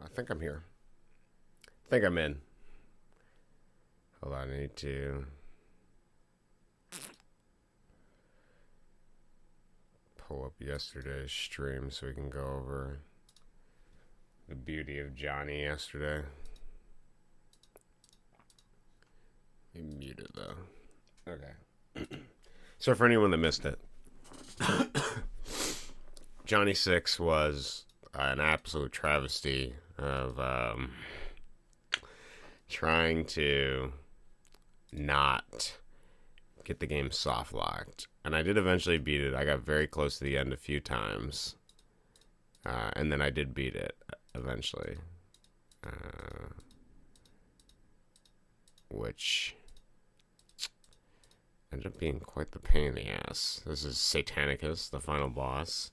I think I'm here. I think I'm in. Hold on, I need to pull up yesterday's stream so we can go over the beauty of Johnny yesterday. He muted though. Okay. So for anyone that missed it, Johnny 6 was an absolute travesty of trying to not get the game soft locked. And I did eventually beat it. I got very close to the end a few times. And then I did beat it eventually. Which ended up being quite the pain in the ass. This is Satanicus, the final boss.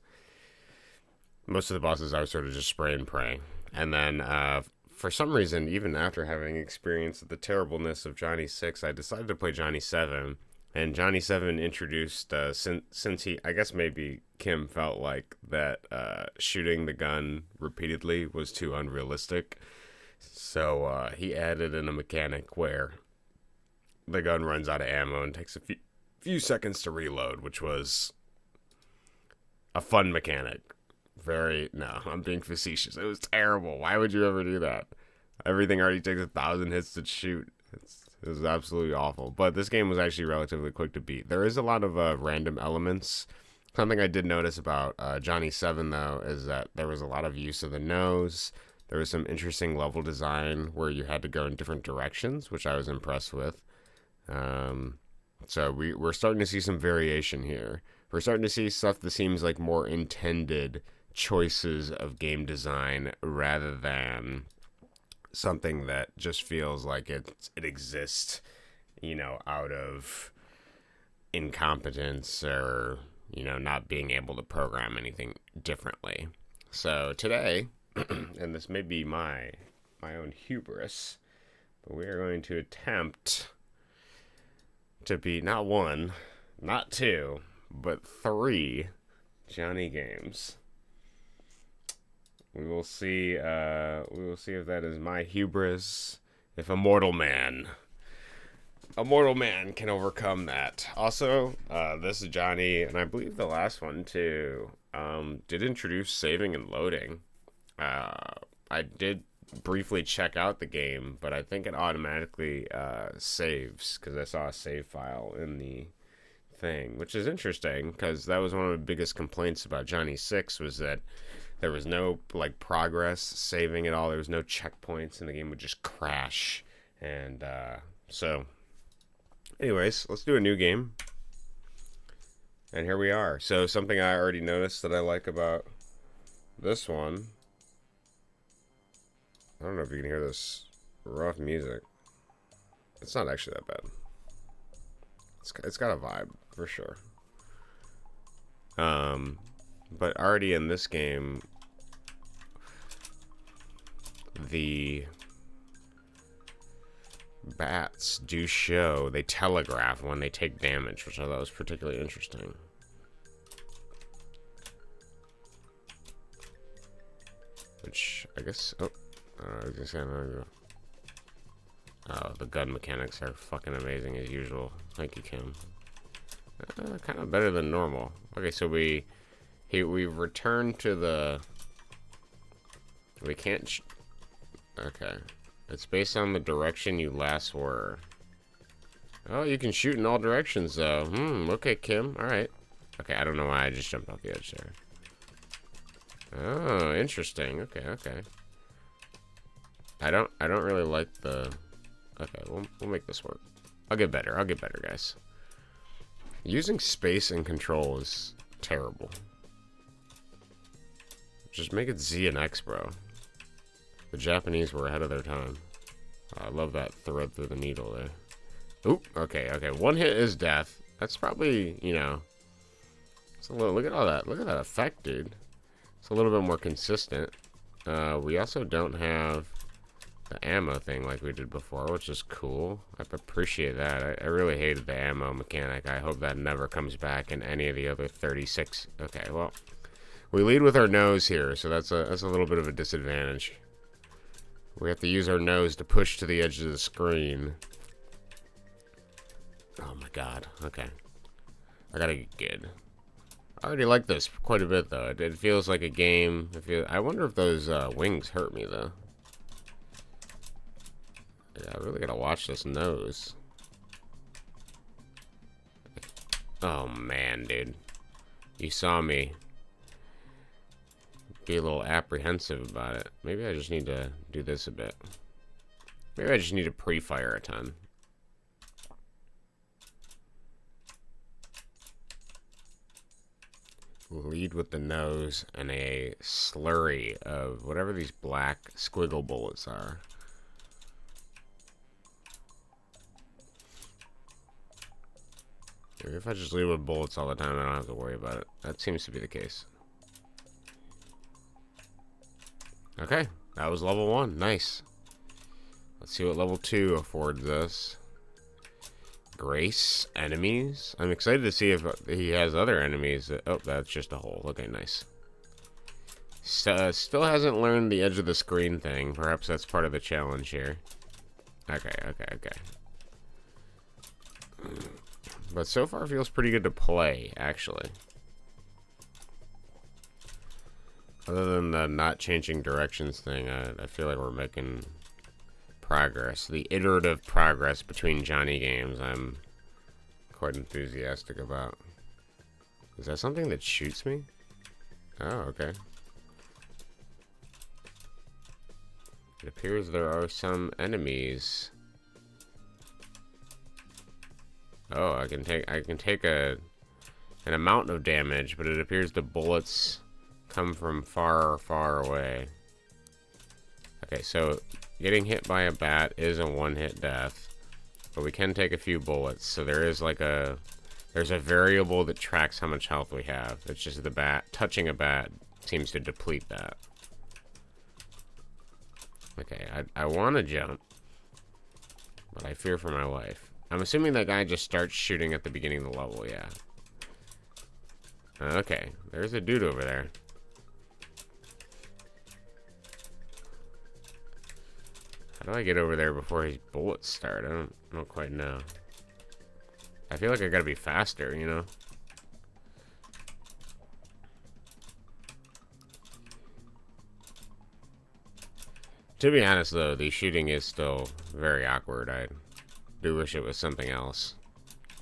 Most of the bosses I was sort of just spray and pray. And then, for some reason, even after having experienced the terribleness of Johnny 6, I decided to play Johnny 7. And Johnny 7 introduced, since he, I guess maybe Kim felt like that shooting the gun repeatedly was too unrealistic. So he added in a mechanic where the gun runs out of ammo and takes a few seconds to reload, which was a fun mechanic. No, I'm being facetious. It was terrible. Why would you ever do that? Everything already takes 1,000 hits to shoot. It was absolutely awful. But this game was actually relatively quick to beat. There is a lot of random elements. Something I did notice about Johnny 7, though, is that there was a lot of use of the nose. There was some interesting level design where you had to go in different directions, which I was impressed with. So we're starting to see some variation here. We're starting to see stuff that seems like more intended choices of game design rather than something that just feels like it exists, out of incompetence or, not being able to program anything differently. So today, and this may be my own hubris, but we are going to attempt to beat not one, not two, but 3 Johnny games. We will see. We will see if that is my hubris. If a mortal man can overcome that. Also, this is Johnny, and I believe the last one too. Did introduce saving and loading. I did briefly check out the game, but I think it automatically saves because I saw a save file in the thing, which is interesting because that was one of the biggest complaints about Johnny 6 was that there was no progress saving at all. There was no checkpoints, and the game would just crash. And so, anyways, let's do a new game. And here we are. So something I already noticed that I like about this one. I don't know if you can hear this rough music. It's not actually that bad. It's got a vibe for sure. But already in this game, the bats do show, they telegraph when they take damage, which I thought was particularly interesting. Which, I guess, I was just gonna, the gun mechanics are fucking amazing as usual. Thank you, Kim. Kind of better than normal. Okay, so we return to the... We can't... Okay. It's based on the direction you last were. Oh, you can shoot in all directions, though. Okay, Kim. Alright. Okay, I don't know why I just jumped off the edge there. Oh, interesting. Okay. I don't really like the... Okay, we'll make this work. I'll get better, guys. Using space and control is terrible. Just make it Z and X, bro. The Japanese were ahead of their time. I love that thread through the needle there. Oop, okay. One hit is death. That's probably, it's a little, look at all that. Look at that effect, dude. It's a little bit more consistent. We also don't have the ammo thing like we did before, which is cool. I appreciate that. I really hated the ammo mechanic. I hope that never comes back in any of the other 36. Okay, well, We lead with our nose here, so that's a little bit of a disadvantage. We have to use our nose to push to the edge of the screen. Oh my god. Okay. I gotta get good. I already like this quite a bit, though. It feels like a game. I wonder if those wings hurt me, though. Yeah, I really gotta watch this nose. Oh, man, dude. You saw me be a little apprehensive about it. Maybe I just need to do this a bit. Maybe I just need to pre-fire a ton. Lead with the nose and a slurry of whatever these black squiggle bullets are. Maybe if I just lead with bullets all the time, I don't have to worry about it. That seems to be the case. Okay, that was level 1. Nice. Let's see what level 2 affords us. Grace, enemies. I'm excited to see if he has other enemies. Oh, that's just a hole. Okay, nice. Still hasn't learned the edge of the screen thing. Perhaps that's part of the challenge here. Okay. But so far feels pretty good to play, actually. Other than the not changing directions thing, I feel like we're making progress. The iterative progress between Johnny games, I'm quite enthusiastic about. Is that something that shoots me? Oh, okay. It appears there are some enemies. Oh, I can take an amount of damage, but it appears the bullets come from far away. Okay, so getting hit by a bat is a one-hit death, but we can take a few bullets. So there is like there's a variable that tracks how much health we have. It's just the bat touching a bat seems to deplete that. Okay, I want to jump, but I fear for my life. I'm assuming that guy just starts shooting at the beginning of the level. Yeah. Okay, there's a dude over there. How do I get over there before his bullets start? I don't quite know. I feel like I gotta be faster, you know? To be honest, though, the shooting is still very awkward. I do wish it was something else.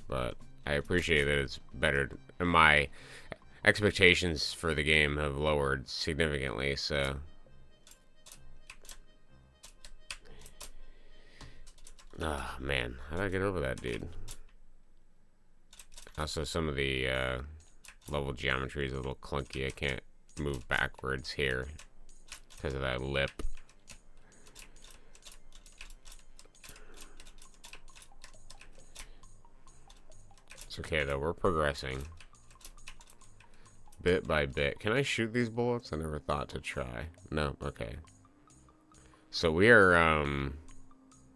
But I appreciate that it's better. My expectations for the game have lowered significantly, so... Ah, oh, man. How do I get over that, dude? Also, some of the level geometry is a little clunky. I can't move backwards here because of that lip. It's okay, though. We're progressing. Bit by bit. Can I shoot these bullets? I never thought to try. No? Okay. So we are,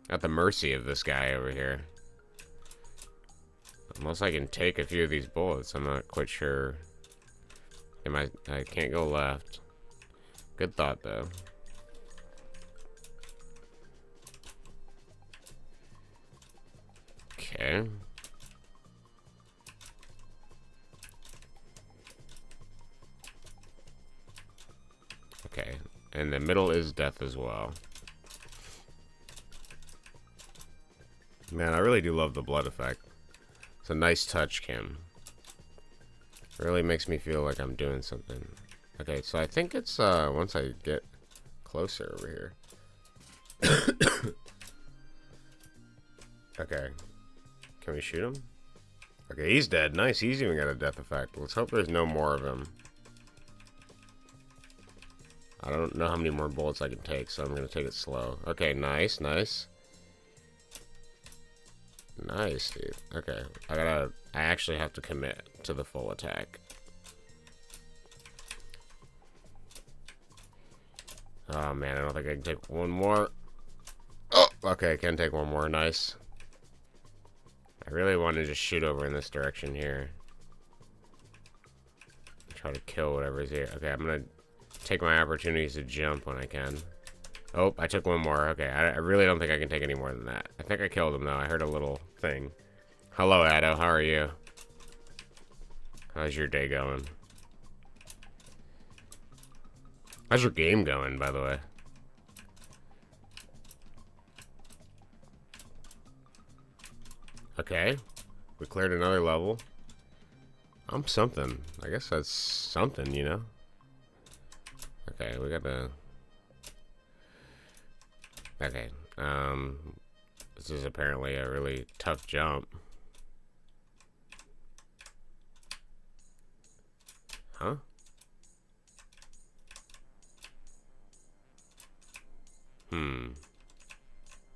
at the mercy of this guy over here. Unless I can take a few of these bullets, I'm not quite sure. I can't go left. Good thought, though. Okay. Okay. And the middle is death as well. Man, I really do love the blood effect. It's a nice touch, Kim. Really makes me feel like I'm doing something. Okay, so I think it's once I get closer over here. Okay. Can we shoot him? Okay, he's dead. Nice, he's even got a death effect. Let's hope there's no more of him. I don't know how many more bullets I can take, so I'm gonna take it slow. Okay, nice, nice. Nice, dude. Okay, I actually have to commit to the full attack. Oh man, I don't think I can take one more. Oh, okay, I can take one more. Nice. I really want to just shoot over in this direction here. try to kill whatever is here. Okay, I'm gonna take my opportunities to jump when I can. Oh, I took one more. Okay, I really don't think I can take any more than that. I think I killed him, though. I heard a little thing. Hello, Addo. How are you? How's your day going? How's your game going, by the way? Okay. We cleared another level. I'm something. I guess that's something, you know? Okay, we gotta... Okay, this is apparently a really tough jump. Huh?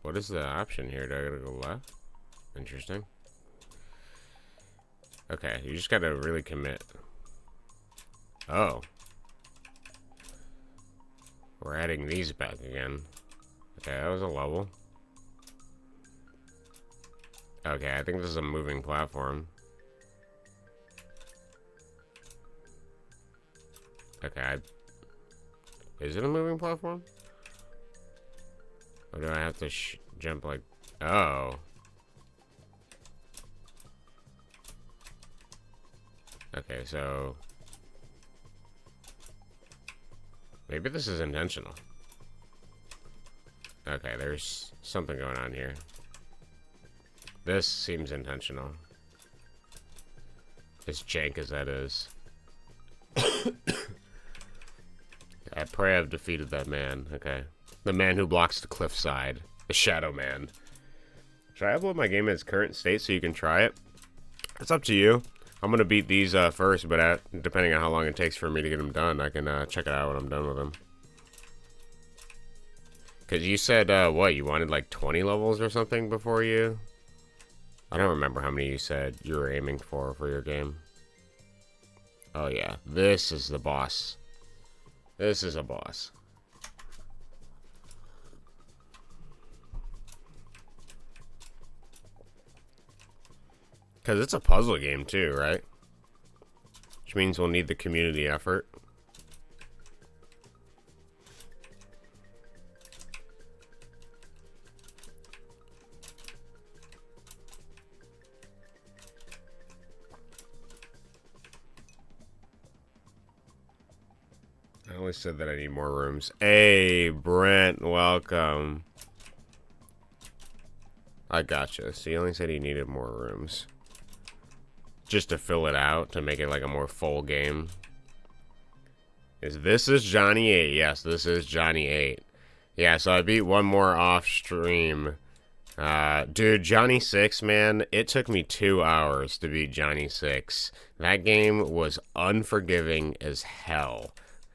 What is the option here? Do I gotta go left? Interesting. Okay, you just gotta really commit. Oh. We're adding these back again. Okay, that was a level. Okay, I think this is a moving platform. Okay, is it a moving platform? Or do I have to jump like... Oh. Okay, so... Maybe this is intentional. Okay, there's something going on here. This seems intentional. As jank as that is. I pray I've defeated that man. Okay. The man who blocks the cliffside. The Shadow Man. Should I upload my game in its current state so you can try it? It's up to you. I'm gonna beat these first, but depending on how long it takes for me to get them done, I can check it out when I'm done with them. Because you said, what, you wanted like 20 levels or something before you? I don't remember how many you said you were aiming for your game. Oh yeah, this is the boss. This is a boss. Because it's a puzzle game too, right? Which means we'll need the community effort. I always said that I need more rooms. Hey, Brent, welcome. I gotcha. So you only said he needed more rooms. Just to fill it out, to make it like a more full game. This is Johnny 8. Yes, this is Johnny 8. Yeah, so I beat one more off stream. Dude, Johnny 6, man, it took me 2 hours to beat Johnny 6. That game was unforgiving as hell.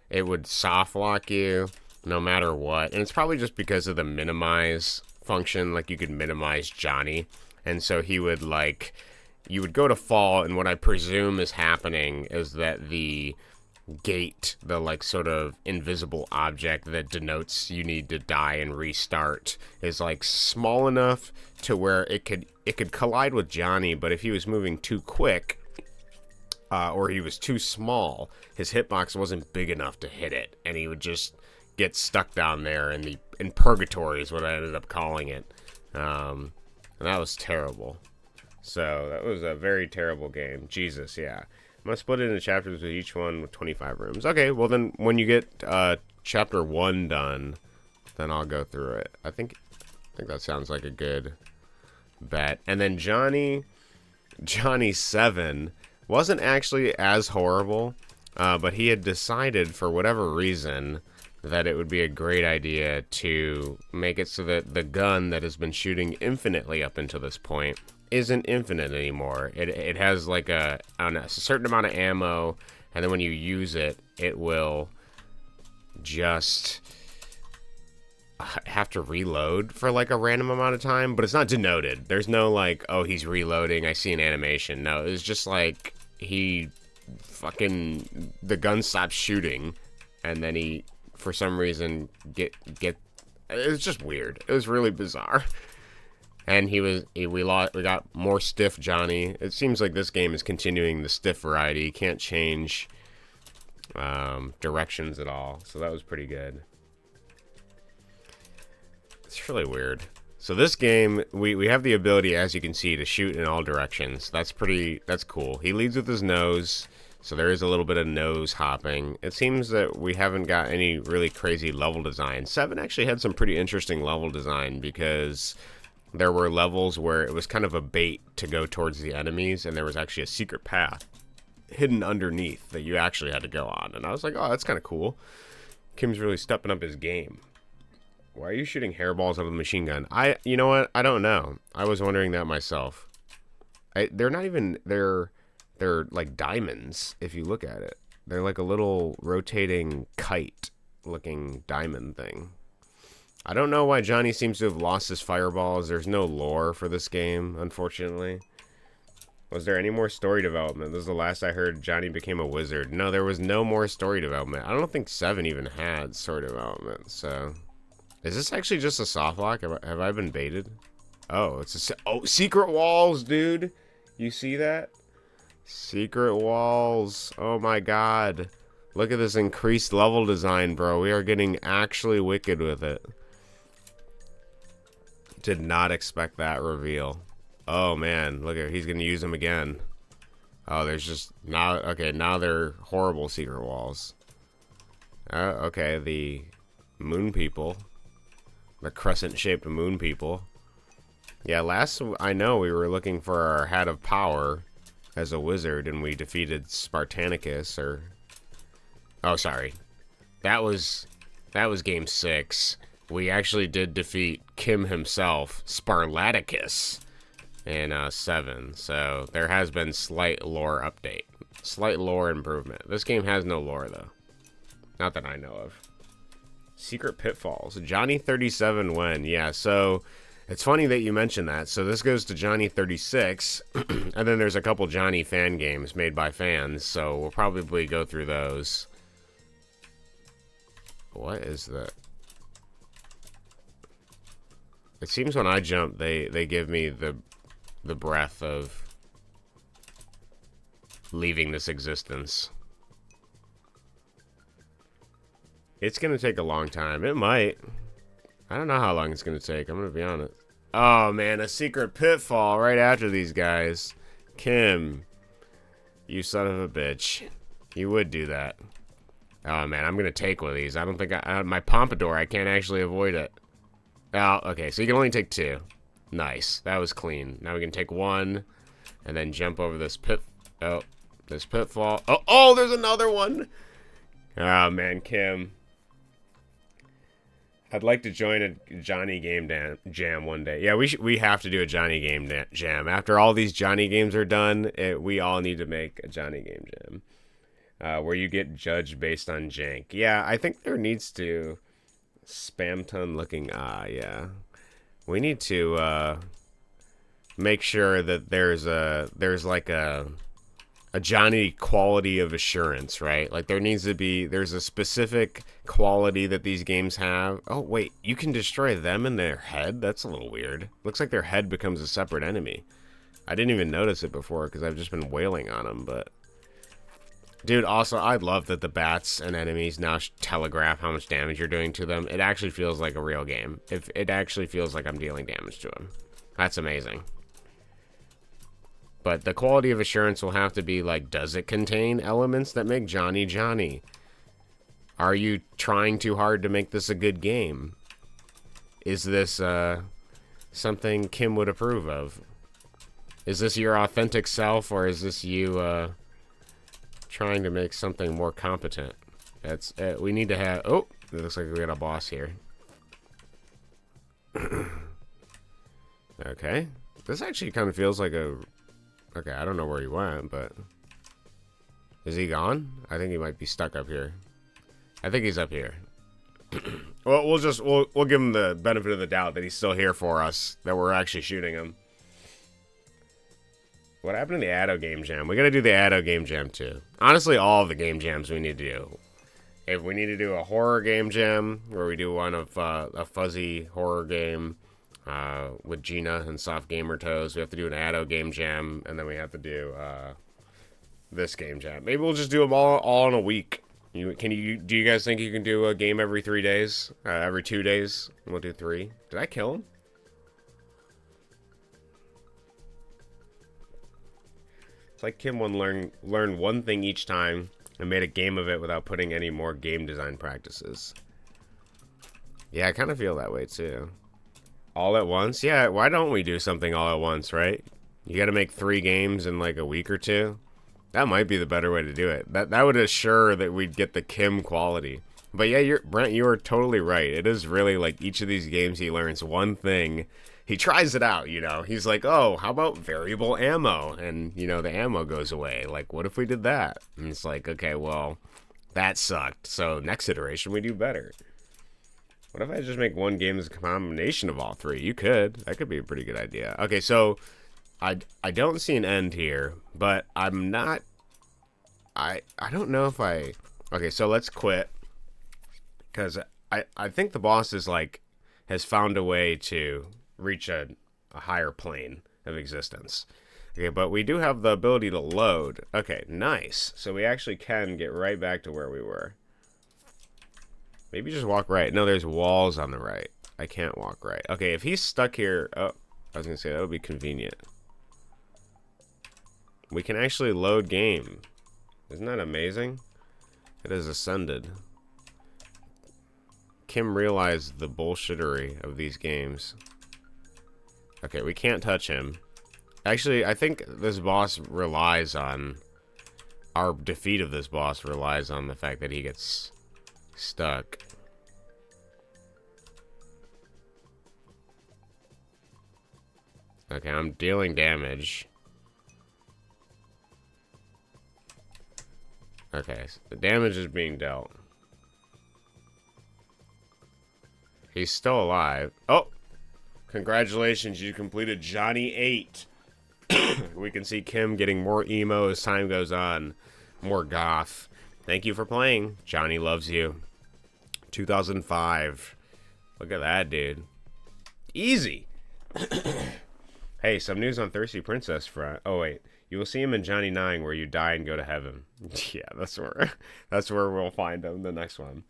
It would soft lock you no matter what. And it's probably just because of the minimize function. Like, you could minimize Johnny. And so he would, like... You would go to fall, and what I presume is happening is that the gate, the, like, sort of invisible object that denotes you need to die and restart, is, like, small enough to where it could collide with Johnny, but if he was moving too quick... or he was too small, his hitbox wasn't big enough to hit it, and he would just get stuck down there in purgatory is what I ended up calling it. And that was terrible. So that was a very terrible game. Jesus, yeah. I'm gonna split it into chapters with each one with 25 rooms. Okay, well then when you get chapter 1 done, then I'll go through it. I think that sounds like a good bet. And then Johnny 7 wasn't actually as horrible, but he had decided for whatever reason that it would be a great idea to make it so that the gun that has been shooting infinitely up until this point isn't infinite anymore. It has like a certain amount of ammo, and then when you use it, it will just have to reload for like a random amount of time, but it's not denoted. There's no like, oh, he's reloading, I see an animation. No, it's just like the gun stops shooting, and then he, for some reason, it was just weird. It was really bizarre. And we got more stiff Johnny. It seems like this game is continuing the stiff variety. You can't change directions at all. So that was pretty good. It's really weird. So this game, we have the ability, as you can see, to shoot in all directions. That's cool. He leads with his nose, so there is a little bit of nose hopping. It seems that we haven't got any really crazy level design. 7 actually had some pretty interesting level design because there were levels where it was kind of a bait to go towards the enemies, and there was actually a secret path hidden underneath that you actually had to go on. And I was like, oh, that's kind of cool. Kim's really stepping up his game. Why are you shooting hairballs out of the machine gun? You know what? I don't know. I was wondering that myself. They're not even, they're like diamonds, if you look at it. They're like a little rotating kite-looking diamond thing. I don't know why Johnny seems to have lost his fireballs. There's no lore for this game, unfortunately. Was there any more story development? This is the last I heard. Johnny became a wizard. No, there was no more story development. I don't think 7 even had story development, so... Is this actually just a soft lock? Have I been baited? Oh, it's a... secret walls, dude! You see that? Secret walls. Oh my god. Look at this increased level design, bro. We are getting actually wicked with it. Did not expect that reveal. Oh man, look at, he's gonna use them again. Oh, there's just now. Okay, now they're horrible secret walls. Okay, the moon people, the crescent-shaped moon people. Yeah, last I know we were looking for our hat of power as a wizard, and we defeated Spartanicus. Or oh, sorry, that was game 6. We actually did defeat Kim himself, Sparlaticus, in 7. So there has been slight lore update, slight lore improvement. This game has no lore though, not that I know of. Secret pitfalls. Johnny 37 when? Yeah, so it's funny that you mentioned that. So this goes to Johnny 36, and then there's a couple Johnny fan games made by fans, so we'll probably go through those. What is that? It seems when I jump, they give me the breath of leaving this existence. It's gonna take a long time. It might. I don't know how long it's gonna take. I'm gonna be honest. Oh man, a secret pitfall right after these guys. Kim, you son of a bitch. You would do that. Oh man, I'm gonna take one of these. I don't think my pompadour, I can't actually avoid it. Oh, okay, so you can only take 2. Nice, that was clean. Now we can take 1, and then jump over this this pitfall. Oh, there's another one. Oh man, Kim. I'd like to join a Johnny game jam one day. Yeah, we have to do a Johnny game jam. After all these Johnny games are done, we all need to make a Johnny game jam. Where you get judged based on jank. Yeah, I think there needs to... Spam ton looking... yeah. We need to make sure that there's like a Johnny quality of assurance, right? Like there's a specific quality that these games have. Oh wait, you can destroy them in their head? That's a little weird. Looks like their head becomes a separate enemy. I didn't even notice it before because I've just been wailing on them, but... Dude, also, I love that the bats and enemies now telegraph how much damage you're doing to them. It actually feels like a real game. It actually feels like I'm dealing damage to them. That's amazing. But the quality of assurance will have to be like, does it contain elements that make Johnny Johnny? Are you trying too hard to make this a good game? Is this something Kim would approve of? Is this your authentic self, or is this you trying to make something more competent? That's we need to have... Oh, it looks like we got a boss here. Okay. This actually kind of feels like a... Okay, I don't know where he went, but... Is he gone? I think he might be stuck up here. I think he's up here. Well, we'll give him the benefit of the doubt that he's still here for us, that we're actually shooting him. What happened to the Addo Game Jam? We gotta do the Addo Game Jam too. Honestly, all of the game jams we need to do. If we need to do a horror game jam, where we do one of a fuzzy horror game with Gina and Soft Gamer Toes, we have to do an Addo Game Jam, and then we have to do this game jam. Maybe we'll just do them all in a week. Do you guys think you can do a game every 3 days? Every 2 days? We'll do 3. Did I kill him? It's like Kim learned one thing each time and made a game of it without putting any more game design practices. Yeah, I kind of feel that way too. All at once? Yeah, why don't we do something all at once, right? You gotta make 3 games in like a week or 2. That might be the better way to do it. That would assure that we'd get the Kim quality. But yeah, Brent, you are totally right. It is really like each of these games he learns one thing. He tries it out, you know. He's like, oh, how about variable ammo? And, you know, the ammo goes away. Like, what if we did that? And it's like, okay, well, that sucked. So next iteration, we do better. What if I just make one game as a combination of all 3? You could. That could be a pretty good idea. Okay, so I don't see an end here, but I'm not... I don't know if I... Okay, so let's quit. Because I think the boss is like... has found a way to reach a higher plane of existence. Okay, but we do have the ability to load. Okay, nice. So we actually can get right back to where we were. Maybe just walk right. No, there's walls on the right. I can't walk right. Okay, if he's stuck here... Oh, I was going to say, that would be convenient. We can actually load game. Isn't that amazing? It has ascended. Kim realized the bullshittery of these games. Okay, we can't touch him. Actually, I think this boss relies on... Our defeat of this boss relies on the fact that he gets stuck. Okay, I'm dealing damage. Okay, so the damage is being dealt. He's still alive. Oh! Congratulations, you completed Johnny 8. We can see Kim getting more emo as time goes on. More goth. Thank you for playing. Johnny loves you. 2005. Look at that, dude. Easy. Hey, some news on Thirsty Princess front. Oh, wait. You will see him in Johnny 9 where you die and go to heaven. Yeah, that's where we'll find him, the next one.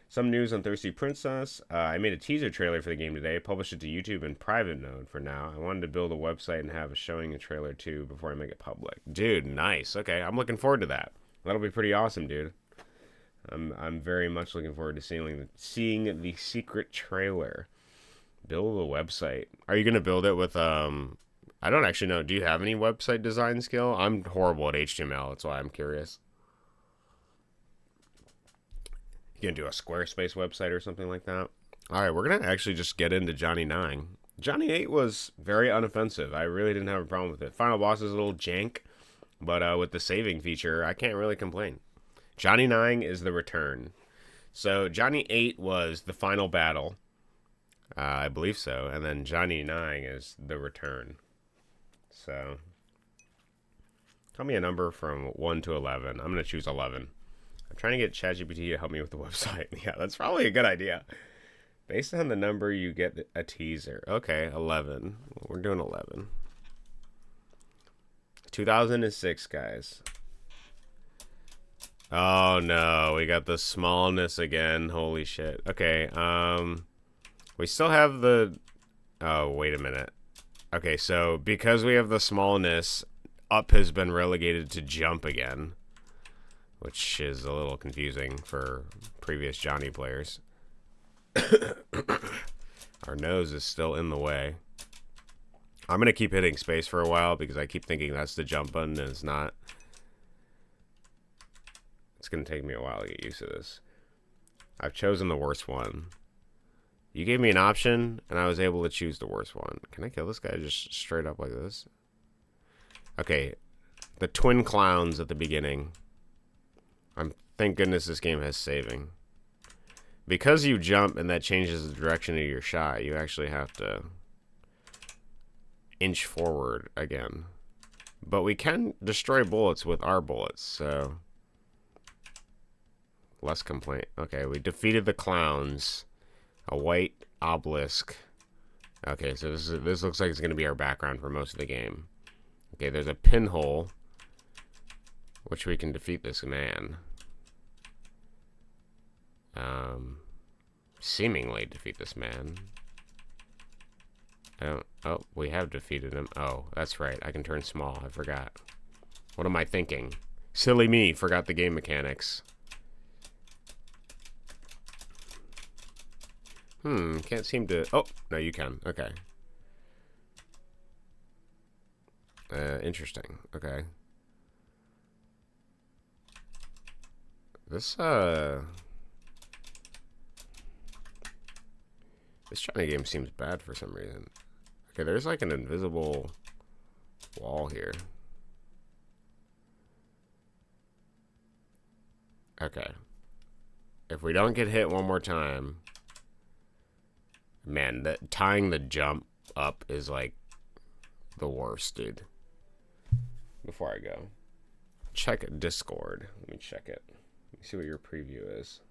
Some news on Thirsty Princess. I made a teaser trailer for the game today. Published it to YouTube in private mode for now. I wanted to build a website and have a showing a trailer too before I make it public. Dude, nice. Okay, I'm looking forward to that. That'll be pretty awesome, dude. I'm very much looking forward to seeing the secret trailer. Build a website. Are you gonna build it with I don't actually know. Do you have any website design skill? I'm horrible at HTML. That's why I'm curious. You gonna do a Squarespace website or something like that? All right, we're gonna actually just get into Johnny 9. Johnny 8 was very unoffensive. I really didn't have a problem with it. Final boss is a little jank, but with the saving feature, I can't really complain. Johnny 9 is the return. So Johnny 8 was the final battle. I believe so. And then Johnny 9 is the return. So tell me a number from 1 to 11. I'm going to choose 11. I'm trying to get ChatGPT to help me with the website. Yeah, that's probably a good idea. Based on the number, you get a teaser. Okay, 11. We're doing 11. 2006, guys. Oh, no. We got the smallness again. Holy shit. Okay, we still have the... Oh, wait a minute. Okay, so because we have the smallness, up has been relegated to jump again, which is a little confusing for previous Johnny players. Our nose is still in the way. I'm going to keep hitting space for a while because I keep thinking that's the jump button and it's not. It's going to take me a while to get used to this. I've chosen the worst one. You gave me an option, and I was able to choose the worst one. Can I kill this guy just straight up like this? Okay, the twin clowns at the beginning. Thank goodness this game has saving. Because you jump and that changes the direction of your shot, you actually have to inch forward again. But we can destroy bullets with our bullets, so... Less complaint. Okay, we defeated the clowns. A white obelisk. Okay, so this looks like it's going to be our background for most of the game. Okay, there's a pinhole, which we can defeat this man. Seemingly defeat this man. I don't... Oh, we have defeated him. Oh, that's right. I can turn small. I forgot. What am I thinking? Silly me. Forgot the game mechanics. Can't seem to... Oh, no, you can. Okay. Interesting. Okay. This China game seems bad for some reason. Okay, there's like an invisible wall here. Okay. If we don't get hit one more time... Man, tying the jump up is like the worst, dude. Before I go, check Discord. Let me check it. Let me see what your preview is.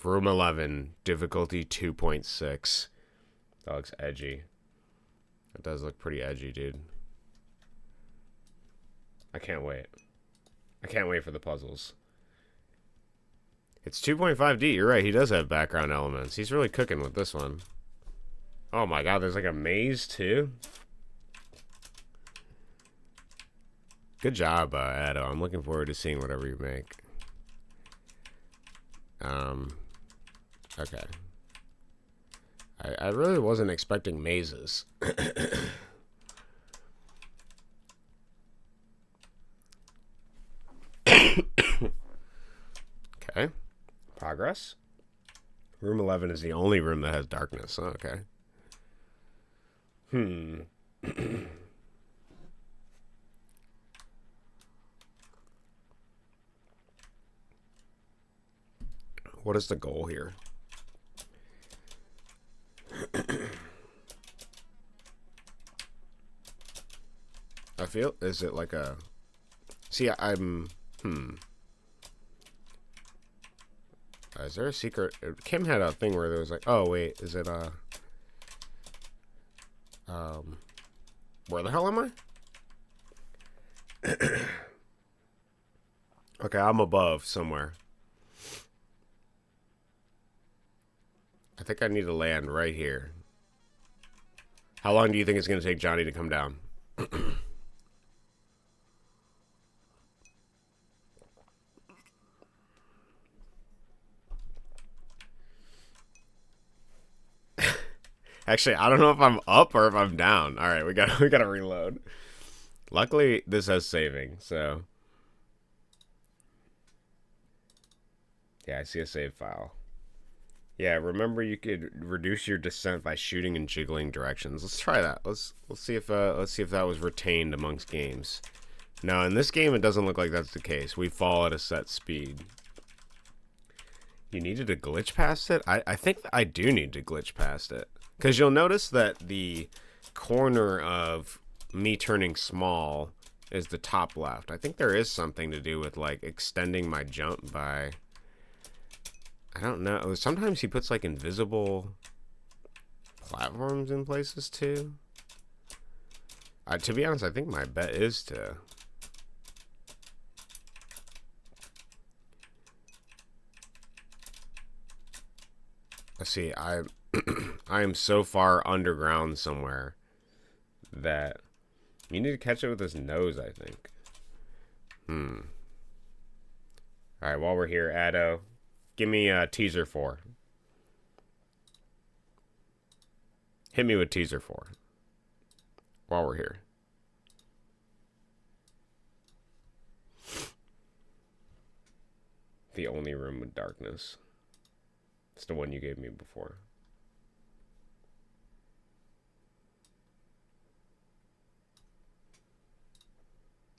Room 11, difficulty 2.6. That looks edgy. That does look pretty edgy, dude. I can't wait. I can't wait for the puzzles. It's 2.5D. You're right. He does have background elements. He's really cooking with this one. Oh my god, there's like a maze too. Good job, Ado. I'm looking forward to seeing whatever you make. Okay. I really wasn't expecting mazes. Okay. Progress. Room 11 is the only room that has darkness. Oh, okay. What is the goal here? I feel... Is it like a... See, I'm... Is there a secret? Kim had a thing where there was like, oh wait, is it where the hell am I? Okay, I'm above somewhere. I think I need to land right here. How long do you think it's going to take Johnny to come down? Actually, I don't know if I'm up or if I'm down. All right, we gotta reload. Luckily, this has saving, so yeah, I see a save file. Yeah, remember you could reduce your descent by shooting and jiggling directions. Let's try that. Let's see if that was retained amongst games. No, in this game it doesn't look like that's the case. We fall at a set speed. You needed to glitch past it? I think I do need to glitch past it. Because you'll notice that the corner of me turning small is the top left. I think there is something to do with, like, extending my jump by... I don't know. Sometimes he puts, like, invisible platforms in places, too. To be honest, I think my bet is to... Let's see, I am so far underground somewhere that you need to catch it with his nose, I think. Alright, while we're here, Ado, give me a teaser 4. Hit me with teaser 4. While we're here. The only room with darkness. It's the one you gave me before.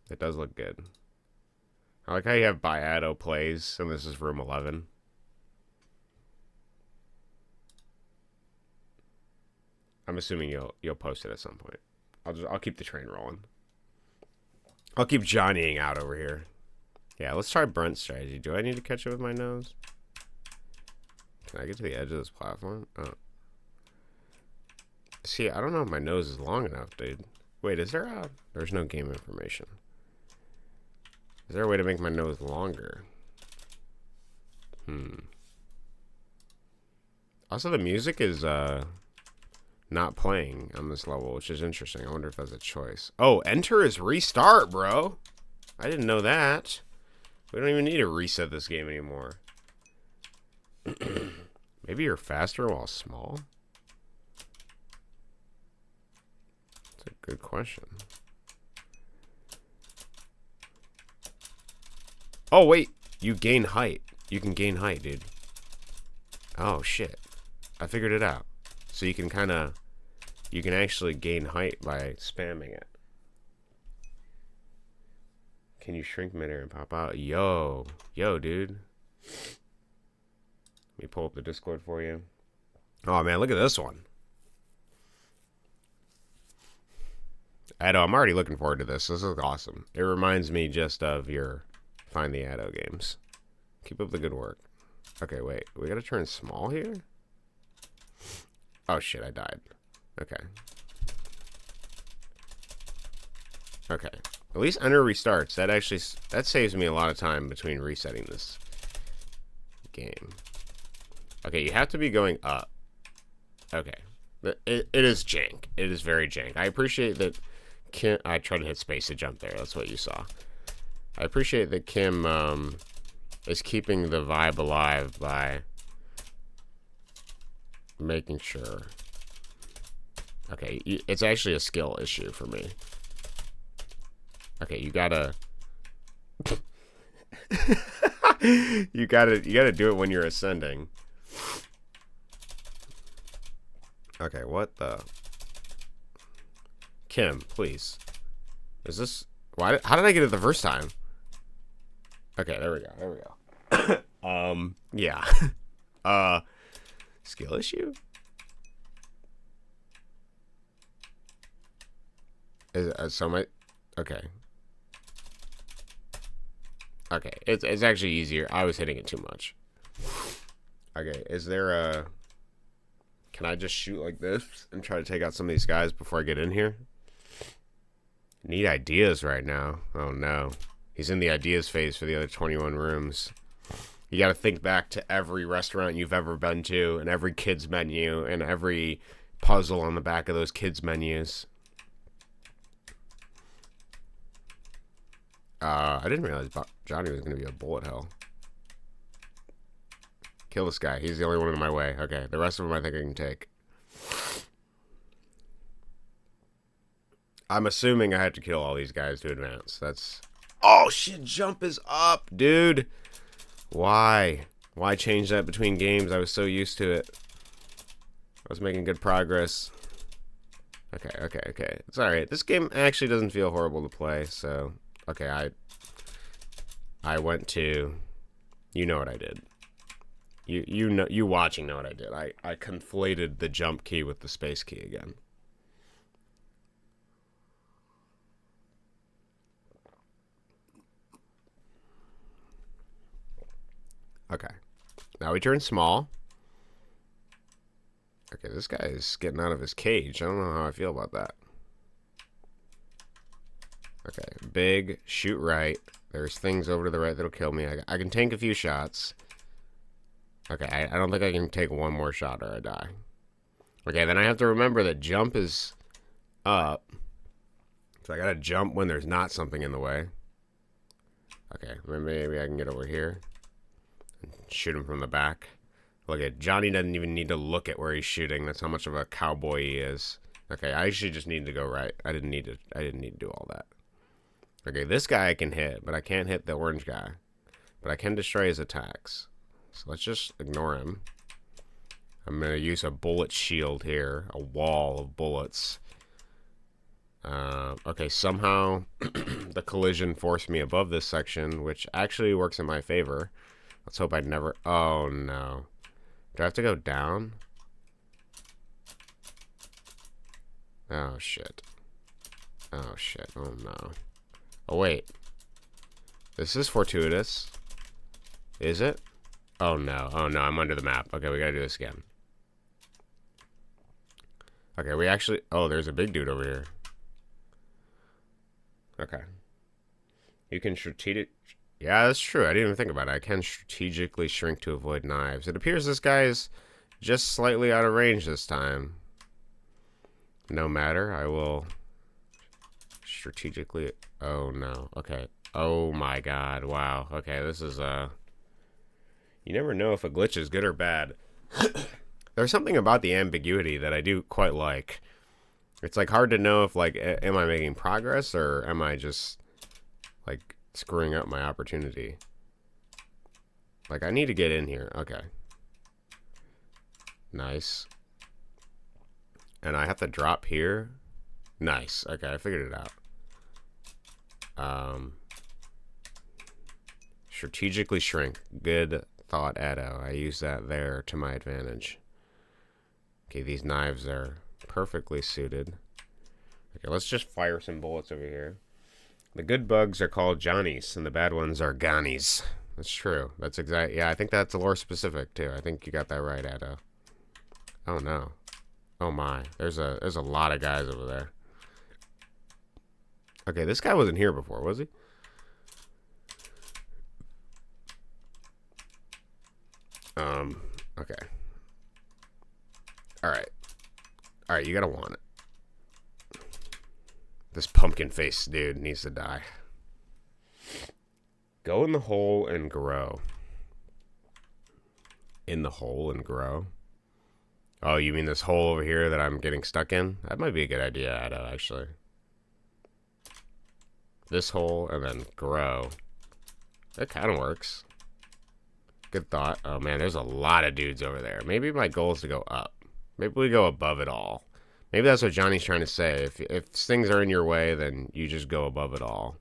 It does look good. I like how you have Biado plays, and this is room 11. I'm assuming you'll post it at some point. I'll keep the train rolling. I'll keep Johnnying out over here. Yeah, let's try Brent's strategy. Do I need to catch it with my nose? Can I get to the edge of this platform? Oh. See, I don't know if my nose is long enough, dude. Wait, is there a... There's no game information. Is there a way to make my nose longer? Also, the music is, not playing on this level, which is interesting. I wonder if that's a choice. Oh, enter is restart, bro. I didn't know that. We don't even need to reset this game anymore. Maybe you're faster while small? That's a good question. Oh, wait. You gain height. You can gain height, dude. Oh, shit. I figured it out. So you can kind of... You can actually gain height by spamming it. Can you shrink midair and pop out? Yo. Yo, dude. Let me pull up the Discord for you. Oh, man, look at this one. Addo, I'm already looking forward to this. This is awesome. It reminds me just of your Find the Addo games. Keep up the good work. Okay, wait. We gotta turn small here? Oh, shit, I died. Okay. Okay. At least enter restarts. That actually... That saves me a lot of time between resetting this game. Okay, you have to be going up. Okay. It is jank. It is very jank. I appreciate that Kim... I tried to hit space to jump there. That's what you saw. I appreciate that Kim is keeping the vibe alive by making sure... Okay, it's actually a skill issue for me. Okay, you gotta... you gotta do it when you're ascending. Okay, what the... Kim, please. Is this... Why? How did I get it the first time? Okay, there we go. There we go. Yeah. Skill issue? So my... Okay. Okay, it's actually easier. I was hitting it too much. Okay, is there a... Can I just shoot like this and try to take out some of these guys before I get in here? Need ideas right now. Oh no. He's in the ideas phase for the other 21 rooms. You gotta think back to every restaurant you've ever been to, and every kid's menu, and every puzzle on the back of those kids' menus. I didn't realize Johnny was going to be a bullet hell. Kill this guy. He's the only one in my way. Okay, the rest of them I think I can take. I'm assuming I had to kill all these guys to advance. That's... Oh, shit, jump is up, dude. Why? Why change that between games? I was so used to it. I was making good progress. Okay. It's alright. This game actually doesn't feel horrible to play, so... Okay, I went to... You know what I did. You watching know what I did. I conflated the jump key with the space key again. Okay. Now we turn small. Okay, this guy is getting out of his cage. I don't know how I feel about that. Okay, big, shoot right. There's things over to the right that'll kill me. I can tank a few shots. Okay, I don't think I can take one more shot or I die. Okay, then I have to remember that jump is up. So I gotta jump when there's not something in the way. Okay, maybe I can get over here. And shoot him from the back. Look at Johnny doesn't even need to look at where he's shooting. That's how much of a cowboy he is. Okay, I actually just needed to go right. I didn't need to do all that. Okay, this guy I can hit, but I can't hit the orange guy. But I can destroy his attacks. So let's just ignore him. I'm going to use a bullet shield here. A wall of bullets. Okay, somehow the collision forced me above this section, which actually works in my favor. Let's hope I never... Oh, no. Do I have to go down? Oh, shit. Oh, shit. Oh, no. Oh, wait. This is fortuitous. Is it? Oh, no. Oh, no. I'm under the map. Okay, we gotta do this again. Okay, we actually... Oh, there's a big dude over here. Okay. You can strategic... Yeah, that's true. I didn't even think about it. I can strategically shrink to avoid knives. It appears this guy is just slightly out of range this time. No matter. I will strategically... Oh, no. Okay. Oh, my God. Wow. Okay, this is... You never know if a glitch is good or bad. There's something about the ambiguity that I do quite like. It's like hard to know if like am I making progress or am I just like screwing up my opportunity. Like I need to get in here. Okay. Nice. And I have to drop here. Nice. Okay, I figured it out. Strategically shrink. Good thought, Addo. I use that there to my advantage. Okay, these knives are perfectly suited. Okay, let's just fire some bullets over here. The good bugs are called Johnnies, and the bad ones are Ganies. That's true. That's exact. Yeah, I think that's lore specific too. I think you got that right, Addo. Oh no. Oh my. There's a lot of guys over there. Okay, this guy wasn't here before, was he? Okay. Alright. Alright, you gotta want it. This pumpkin face dude needs to die. Go in the hole and grow. In the hole and grow? Oh, you mean this hole over here that I'm getting stuck in? That might be a good idea, Addo, actually. This hole and then grow. That kind of works. Good thought. Oh man, there's a lot of dudes over there. Maybe my goal is to go up. Maybe we go above it all. Maybe that's what Johnny's trying to say. If things are in your way, then you just go above it all.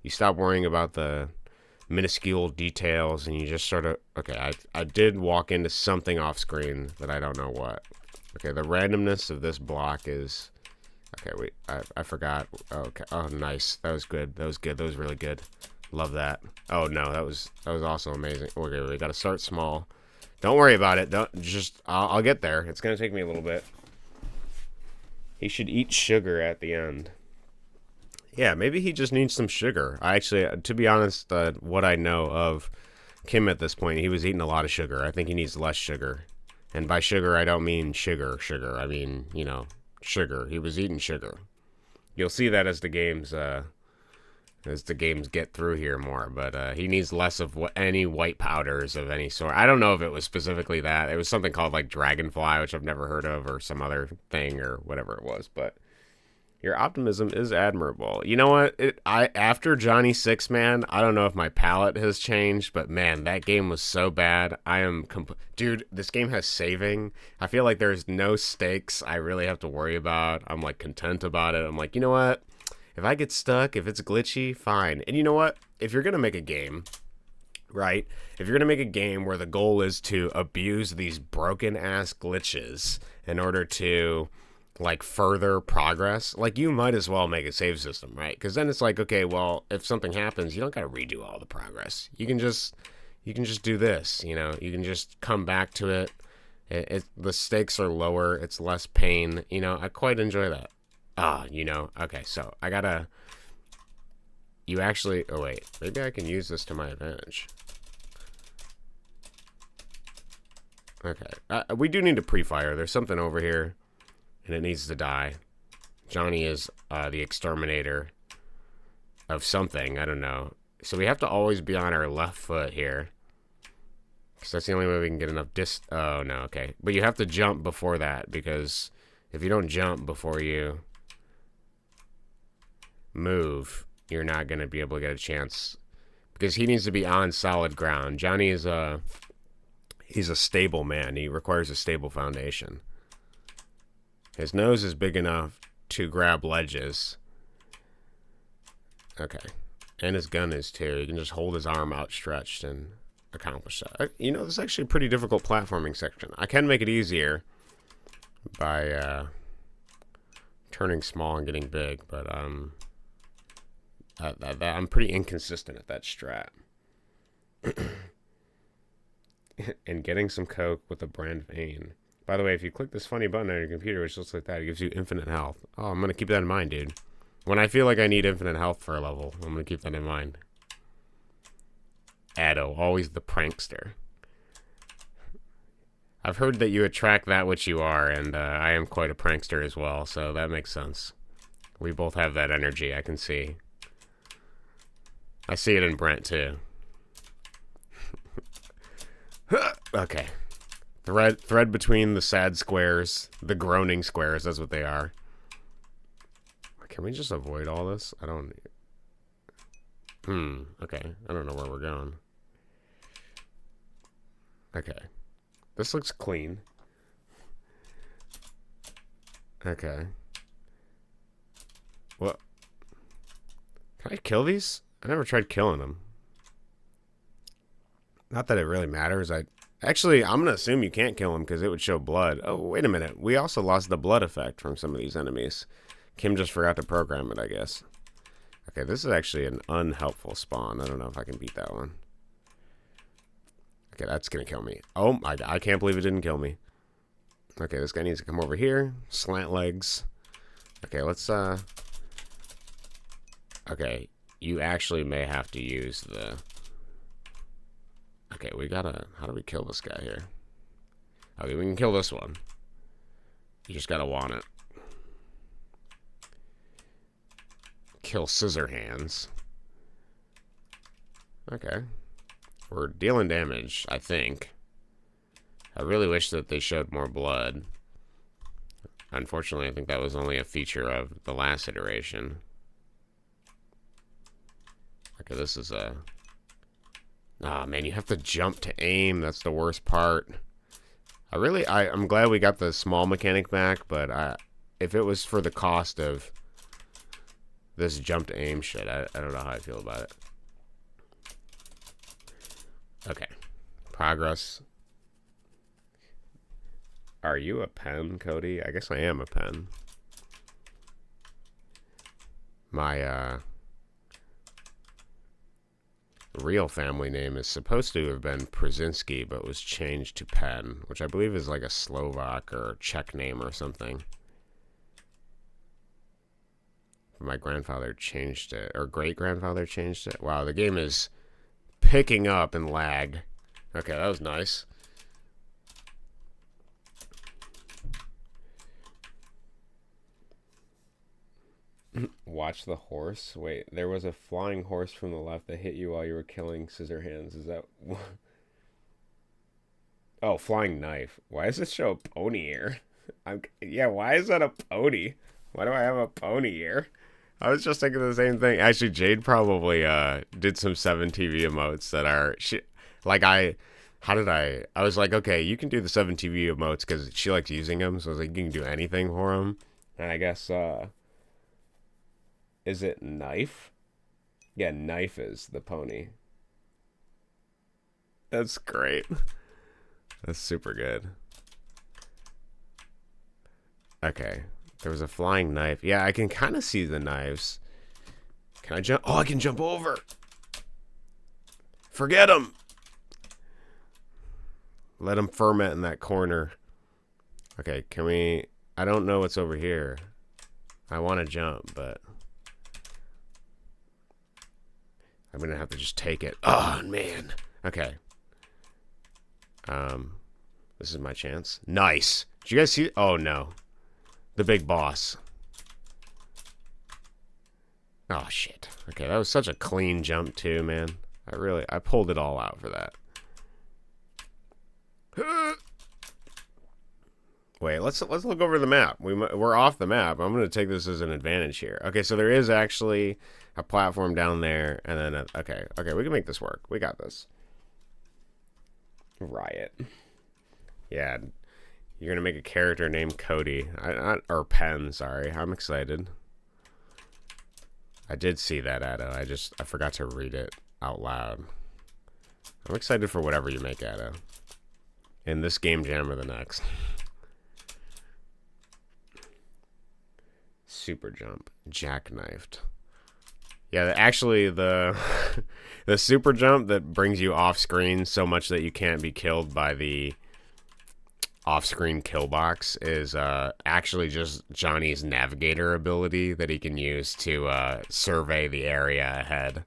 You stop worrying about the minuscule details and you just sort of... Okay, I did walk into something off screen that I don't know what. Okay, the randomness of this block is... Okay, wait, I forgot. Okay, oh nice. That was good. That was good. That was really good. Love that. Oh no, that was also amazing. Okay, we gotta start small. Don't worry about it. Don't just. I'll get there. It's gonna take me a little bit. He should eat sugar at the end. Yeah, maybe he just needs some sugar. I actually, to be honest, what I know of Kim at this point, he was eating a lot of sugar. I think he needs less sugar. And by sugar, I don't mean sugar. I mean, you know, sugar. He was eating sugar. You'll see that as the games get through here more, but he needs less of any white powders of any sort. I don't know if it was specifically that. It was something called like dragonfly, which I've never heard of, or some other thing or whatever it was, but your optimism is admirable. You know what? After Johnny 6, man, I don't know if my palate has changed, but man, that game was so bad. Dude, this game has saving. I feel like there's no stakes I really have to worry about. I'm like content about it. I'm like, you know what? If I get stuck, if it's glitchy, fine. And you know what? If you're going to make a game, right? If you're going to make a game where the goal is to abuse these broken-ass glitches in order to, like, further progress, like, you might as well make a save system, right? Because then it's like, okay, well, if something happens, you don't got to redo all the progress. You can just do this, you know? You can just come back to it. The stakes are lower. It's less pain. You know, I quite enjoy that. You know, okay, so I gotta... You actually... Oh, wait. Maybe I can use this to my advantage. Okay. We do need to pre-fire. There's something over here, and it needs to die. Johnny is the exterminator of something. I don't know. So we have to always be on our left foot here. Because that's the only way we can get enough Oh, no, okay. But you have to jump before that, because if you don't jump before you move, you're not going to be able to get a chance, because he needs to be on solid ground. Johnny is he's a stable man. He requires a stable foundation. His nose is big enough to grab ledges. Okay. And his gun is too. He can just hold his arm outstretched and accomplish that. You know, this is actually a pretty difficult platforming section. I can make it easier by turning small and getting big, but I'm pretty inconsistent at that strat. And getting some coke with a brand vein. By the way, if you click this funny button on your computer, which looks like that, it gives you infinite health. Oh, I'm going to keep that in mind, dude. When I feel like I need infinite health for a level, I'm going to keep that in mind. Addo, always the prankster. I've heard that you attract that which you are, and I am quite a prankster as well, so that makes sense. We both have that energy, I can see. I see it in Brent, too. Okay. Thread between the sad squares, the groaning squares, that's what they are. Can we just avoid all this? I don't... okay. I don't know where we're going. Okay. This looks clean. Okay. What? Can I kill these? I never tried killing them. Not that it really matters. Actually, I'm going to assume you can't kill them because it would show blood. Oh, wait a minute. We also lost the blood effect from some of these enemies. Kim just forgot to program it, I guess. Okay, this is actually an unhelpful spawn. I don't know if I can beat that one. Okay, that's going to kill me. Oh, I can't believe it didn't kill me. Okay, this guy needs to come over here. Slant legs. Okay, let's, okay, you actually may have to use the... Okay, we gotta... How do we kill this guy here? Okay, we can kill this one. You just gotta want it. Kill scissor hands. Okay. We're dealing damage, I think. I really wish that they showed more blood. Unfortunately, I think that was only a feature of the last iteration. Okay, this is a... Ah, man, you have to jump to aim. That's the worst part. I'm glad we got the small mechanic back, but if it was for the cost of this jump to aim shit, I don't know how I feel about it. Okay. Progress. Are you a pen, Cody? I guess I am a pen. My, real family name is supposed to have been Przinski, but was changed to Penn, which I believe is like a Slovak or Czech name or something. My grandfather changed it, or great-grandfather changed it. Wow, the game is picking up in lag. Okay, that was nice. Watch the horse. Wait, there was a flying horse from the left that hit you while you were killing Scissorhands. Is that... Oh, flying knife. Why does it show a pony here? Yeah, why is that a pony? Why do I have a pony here? I was just thinking the same thing. Actually, Jade probably did some 7TV emotes that are... I was like, okay, you can do the 7TV emotes because she likes using them. So I was like, you can do anything for them. And I guess... Is it knife? Yeah, knife is the pony. That's great. That's super good. Okay. There was a flying knife. Yeah, I can kind of see the knives. Can I jump? Oh, I can jump over. Forget him. Let him ferment in that corner. Okay, can we... I don't know what's over here. I want to jump, but... I'm gonna have to just take it. Oh, man. Okay. This is my chance. Nice. Did you guys see? Oh, no. The big boss. Oh, shit. Okay, that was such a clean jump, too, man. I pulled it all out for that. Wait, let's look over the map. We're off the map. I'm going to take this as an advantage here. Okay, so there is actually a platform down there, and then okay, we can make this work. We got this. Riot. Yeah, you're going to make a character named Cody. Or Penn, sorry. I'm excited. I did see that, Addo. I forgot to read it out loud. I'm excited for whatever you make, Addo. In this game jam or the next. Super jump. Jackknifed. Yeah, actually, the super jump that brings you off screen so much that you can't be killed by the off-screen kill box is actually just Johnny's navigator ability that he can use to survey the area ahead.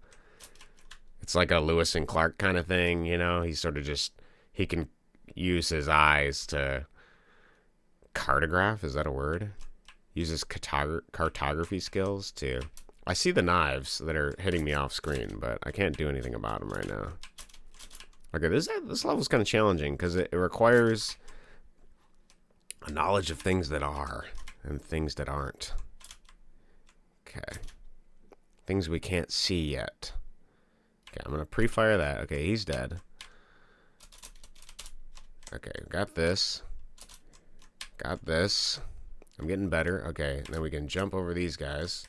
It's like a Lewis and Clark kind of thing, you know? He's sort of just, he can use his eyes to cartograph, is that a word? Uses cartography skills to... I see the knives that are hitting me off screen, but I can't do anything about them right now. Okay, this level's kind of challenging because it requires a knowledge of things that are and things that aren't. Okay. Things we can't see yet. Okay, I'm going to pre-fire that. Okay, he's dead. Okay, got this. Got this. I'm getting better. Okay, then we can jump over these guys.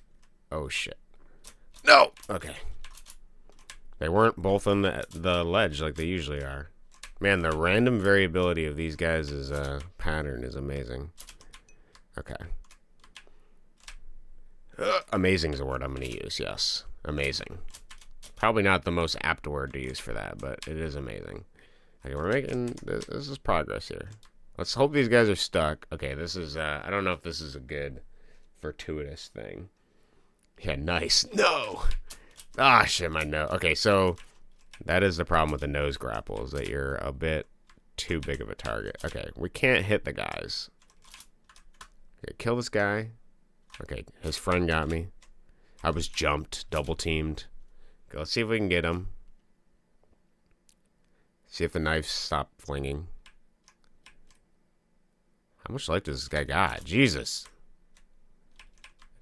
Oh, shit. No! Okay. They weren't both on the ledge like they usually are. Man, the random variability of these guys' pattern is amazing. Okay. Amazing is a word I'm going to use, yes. Amazing. Probably not the most apt word to use for that, but it is amazing. Okay, we're making... This is progress here. Let's hope these guys are stuck. Okay, this is... I don't know if this is a good fortuitous thing. Yeah, nice. No! Ah, shit, my nose. Okay, so... That is the problem with the nose grapple, is that you're a bit too big of a target. Okay, we can't hit the guys. Okay, kill this guy. Okay, his friend got me. I was jumped, double teamed. Okay, let's see if we can get him. See if the knives stop flinging. How much life does this guy got? Jesus.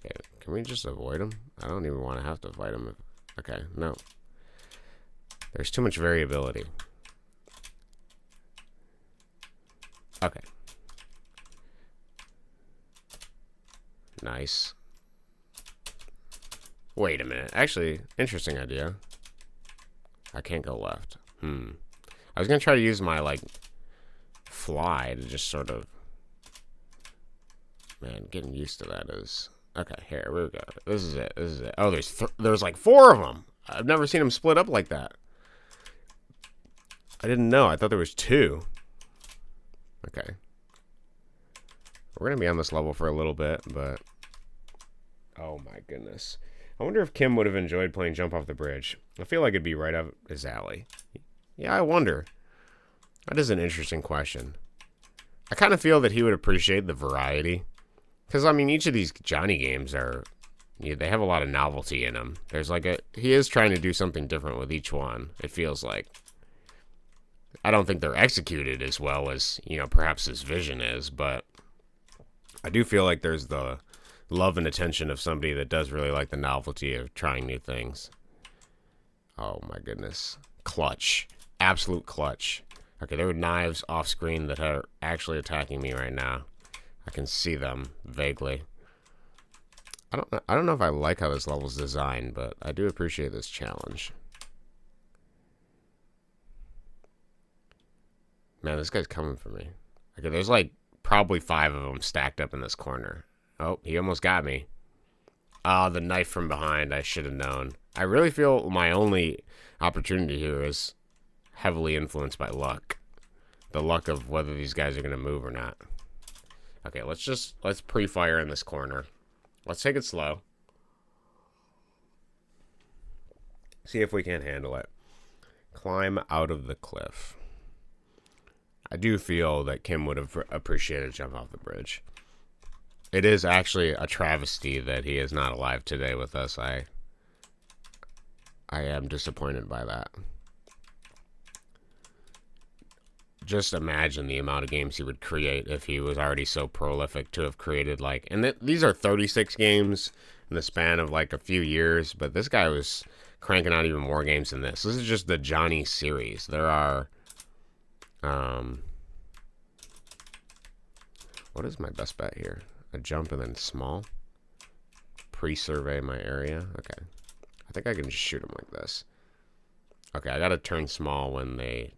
Okay, can we just avoid him? I don't even want to have to fight him. Okay, no. There's too much variability. Okay. Nice. Wait a minute. Actually, interesting idea. I can't go left. I was going to try to use my, like, fly to just sort of... Man, getting used to that is... Okay, here we go. This is it. This is it. Oh, there's like 4 of them. I've never seen them split up like that. I didn't know. I thought there was 2. Okay. We're going to be on this level for a little bit, but... Oh, my goodness. I wonder if Kim would have enjoyed playing Jump Off the Bridge. I feel like it'd be right up his alley. Yeah, I wonder. That is an interesting question. I kind of feel that he would appreciate the variety. Because, I mean, each of these Johnny games are... they have a lot of novelty in them. There's like a... He is trying to do something different with each one, it feels like. I don't think they're executed as well as, you know, perhaps his vision is, but I do feel like there's the love and attention of somebody that does really like the novelty of trying new things. Oh, my goodness. Clutch. Absolute clutch. Okay, there are knives off screen that are actually attacking me right now. I can see them vaguely. I don't know if I like how this level's designed, but I do appreciate this challenge. Man, this guy's coming for me. Okay, there's like probably 5 of them stacked up in this corner. Oh, he almost got me. Ah, the knife from behind. I should have known. I really feel my only opportunity here is heavily influenced by luck. The luck of whether these guys are going to move or not. Okay, let's pre-fire in this corner. Let's take it slow. See if we can handle it. Climb out of the cliff. I do feel that Kim would have appreciated Jump Off the Bridge. It is actually a travesty that he is not alive today with us. I am disappointed by that. Just imagine the amount of games he would create if he was already so prolific to have created, like... And these are 36 games in the span of, like, a few years. But this guy was cranking out even more games than this. This is just the Johnny series. There are... What is my best bet here? A jump and then small? Pre-survey my area? Okay. I think I can just shoot him like this. Okay, I gotta turn small when they...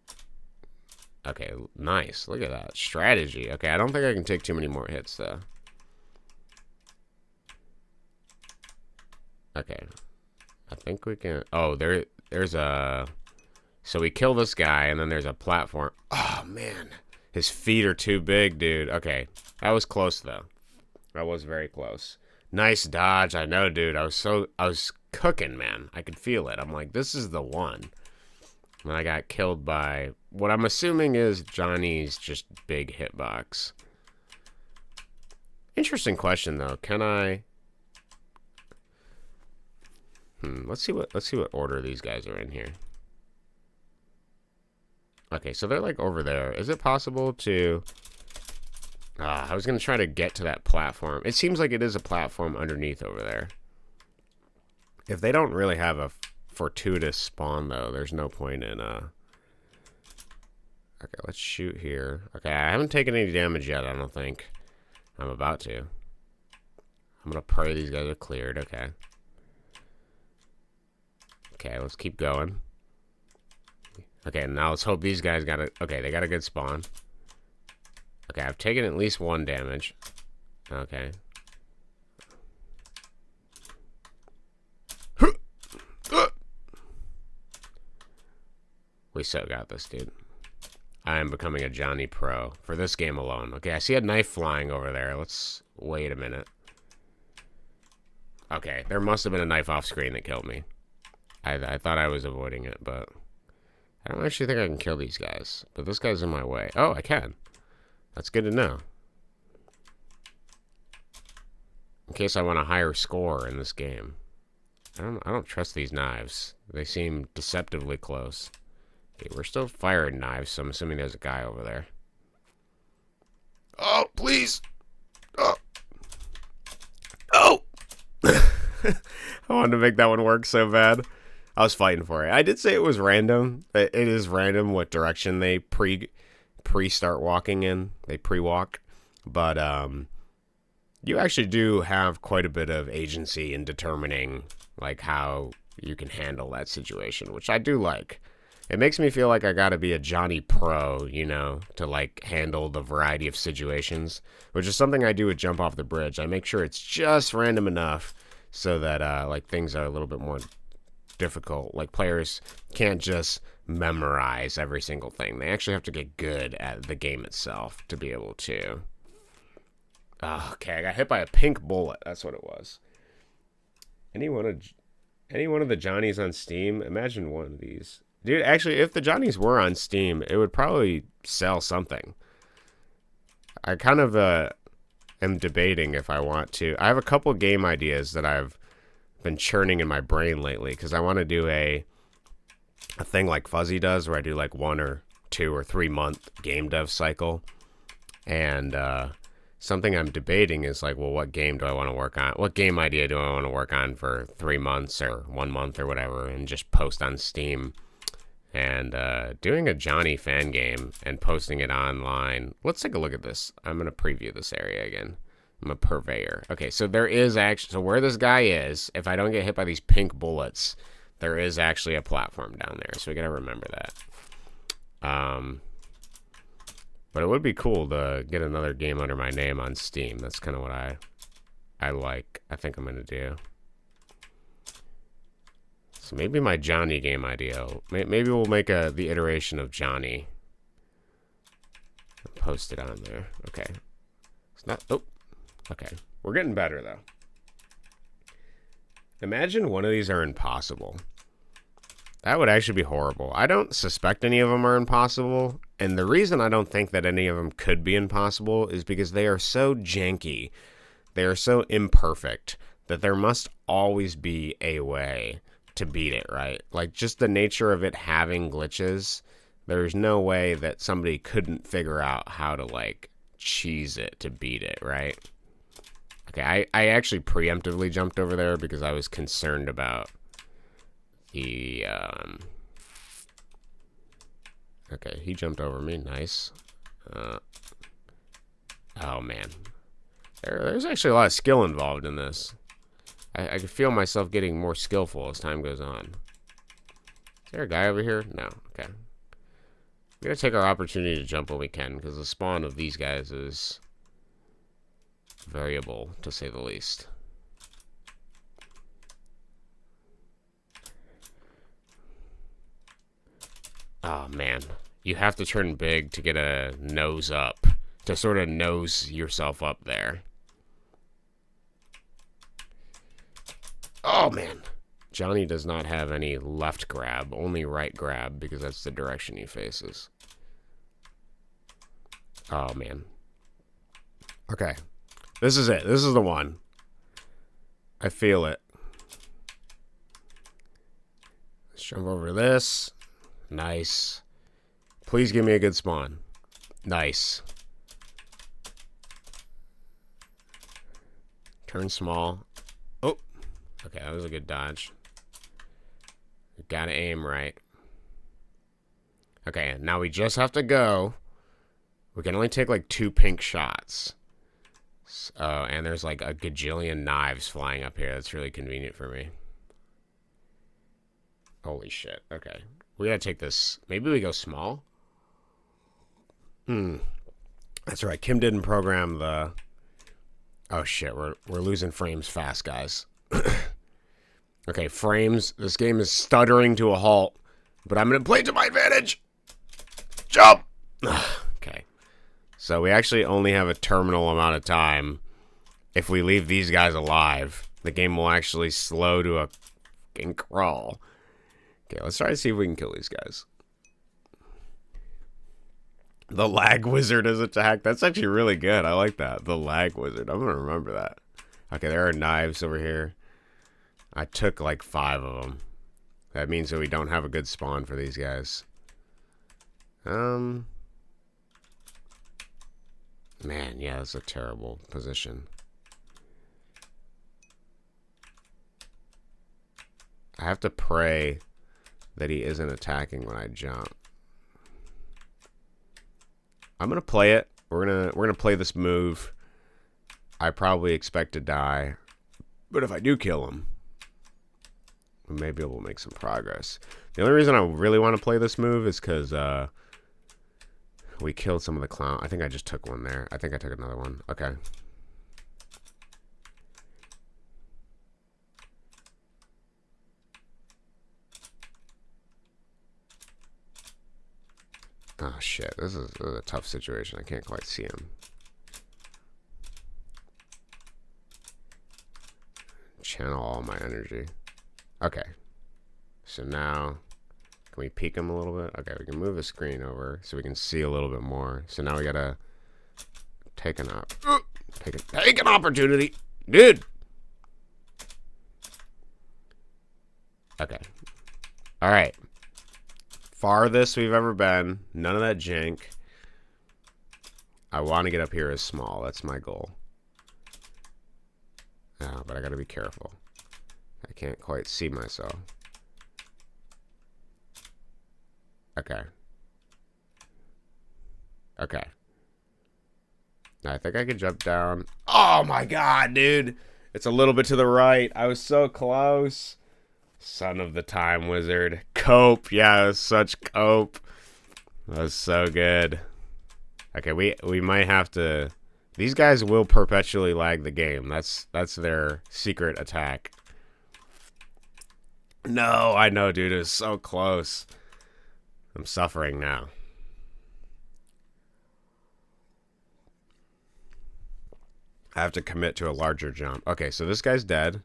Okay, nice. Look at that. Strategy. Okay, I don't think I can take too many more hits, though. Okay. I think we can... Oh, there's a... So we kill this guy, and then there's a platform. Oh, man. His feet are too big, dude. Okay. That was close, though. That was very close. Nice dodge. I know, dude. I was cooking, man. I could feel it. I'm like, this is the one. And I got killed by what I'm assuming is Johnny's just big hitbox. Interesting question, though. Can I... let's see what order these guys are in here. Okay, so they're like over there. Is it possible to... I was going to try to get to that platform. It seems like it is a platform underneath over there. If they don't really have a fortuitous spawn, though, there's no point in... Okay, let's shoot here. Okay, I haven't taken any damage yet, I don't think. I'm about to. I'm going to pray these guys are cleared. Okay. Okay, let's keep going. Okay, now let's hope these guys got it. Okay, they got a good spawn. Okay, I've taken at least 1 damage. Okay. We so got this, dude. I am becoming a Johnny Pro for this game alone. Okay, I see a knife flying over there. Let's wait a minute. Okay, there must have been a knife off screen that killed me. I thought I was avoiding it, but I don't actually think I can kill these guys. But this guy's in my way. Oh, I can. That's good to know. In case I want a higher score in this game. I don't trust these knives. They seem deceptively close. Okay, we're still firing knives, so I'm assuming there's a guy over there. Oh, please! Oh! Oh! I wanted to make that one work so bad. I was fighting for it. I did say it was random. It is random what direction they pre-start walking in. They pre-walk. But you actually do have quite a bit of agency in determining like how you can handle that situation, which I do like. It makes me feel like I gotta be a Johnny Pro, you know, to like handle the variety of situations, which is something I do with Jump Off the Bridge. I make sure it's just random enough so that like things are a little bit more difficult. Like players can't just memorize every single thing. They actually have to get good at the game itself to be able to. Oh, okay, I got hit by a pink bullet. That's what it was. Any one of the Johnnies on Steam? Imagine one of these. Dude, actually, if the Johnnies were on Steam, it would probably sell something. I kind of am debating if I want to. I have a couple game ideas that I've been churning in my brain lately because I want to do a thing like Fuzzy does where I do like 1 or 2 or 3 month game dev cycle. And something I'm debating is like, well, what game do I want to work on? What game idea do I want to work on for 3 months or 1 month or whatever and just post on Steam? And doing a Johnny fan game and posting it online. Let's take a look at this. I'm going to preview this area again. I'm a purveyor. Okay, so there is actually... So where this guy is, if I don't get hit by these pink bullets, there is actually a platform down there. So we got to remember that. But it would be cool to get another game under my name on Steam. That's kind of what I like. I think I'm going to do. So maybe my Johnny game idea. Maybe we'll make the iteration of Johnny. Post it on there. Okay. It's not... Oh. Okay. We're getting better, though. Imagine one of these are impossible. That would actually be horrible. I don't suspect any of them are impossible. And the reason I don't think that any of them could be impossible is because they are so janky. They are so imperfect that there must always be a way to beat it, right? Like, just the nature of it having glitches, there's no way that somebody couldn't figure out how to, like, cheese it to beat it, right? Okay, I actually preemptively jumped over there because I was concerned about the, Okay, he jumped over me, nice. Oh, man. There's actually a lot of skill involved in this. I can feel myself getting more skillful as time goes on. Is there a guy over here? No. Okay. We gotta take our opportunity to jump when we can, because the spawn of these guys is variable, to say the least. Oh, man. You have to turn big to get a nose up, to sort of nose yourself up there. Oh, man. Johnny does not have any left grab, only right grab, because that's the direction he faces. Oh, man. Okay. This is it. This is the one. I feel it. Let's jump over this. Nice. Please give me a good spawn. Nice. Turn small. Oh. Okay, that was a good dodge. Gotta aim right. Okay, now we just have to go. We can only take like 2 pink shots. And there's like a gajillion knives flying up here. That's really convenient for me. Holy shit. Okay. We gotta take this. Maybe we go small? That's right. Kim didn't program the... Oh shit, we're losing frames fast, guys. Okay, frames. This game is stuttering to a halt, but I'm gonna play to my advantage. Jump! Okay. So we actually only have a terminal amount of time. If we leave these guys alive, the game will actually slow to a fucking crawl. Okay, let's try to see if we can kill these guys. The lag wizard is attacked. That's actually really good. I like that. The lag wizard. I'm going to remember that. Okay, there are knives over here. I took like 5 of them. That means that we don't have a good spawn for these guys. Man, yeah, that's a terrible position. I have to pray that he isn't attacking when I jump. I'm gonna play it. We're gonna play this move. I probably expect to die, but if I do kill him, we may be able to make some progress. The only reason I really want to play this move is because we killed some of the clown. I think I just took one there. I think I took another one. Okay. Oh shit, this is a tough situation. I can't quite see him. Channel all my energy. Okay. So now, can we peek him a little bit? Okay, we can move the screen over so we can see a little bit more. So now we gotta take an opportunity. Dude! Okay. Alright. Farthest we've ever been. None of that jank. I want to get up here as small. That's my goal. Oh, but I gotta be careful. I can't quite see myself. Okay. Okay. I think I could jump down. Oh my god, dude! It's a little bit to the right. I was so close. Son of the time wizard. Cope. Yeah, it was such cope. That was so good. Okay, we might have to... These guys will perpetually lag the game. That's their secret attack. No, I know, dude. It was so close. I'm suffering now. I have to commit to a larger jump. Okay, so this guy's dead.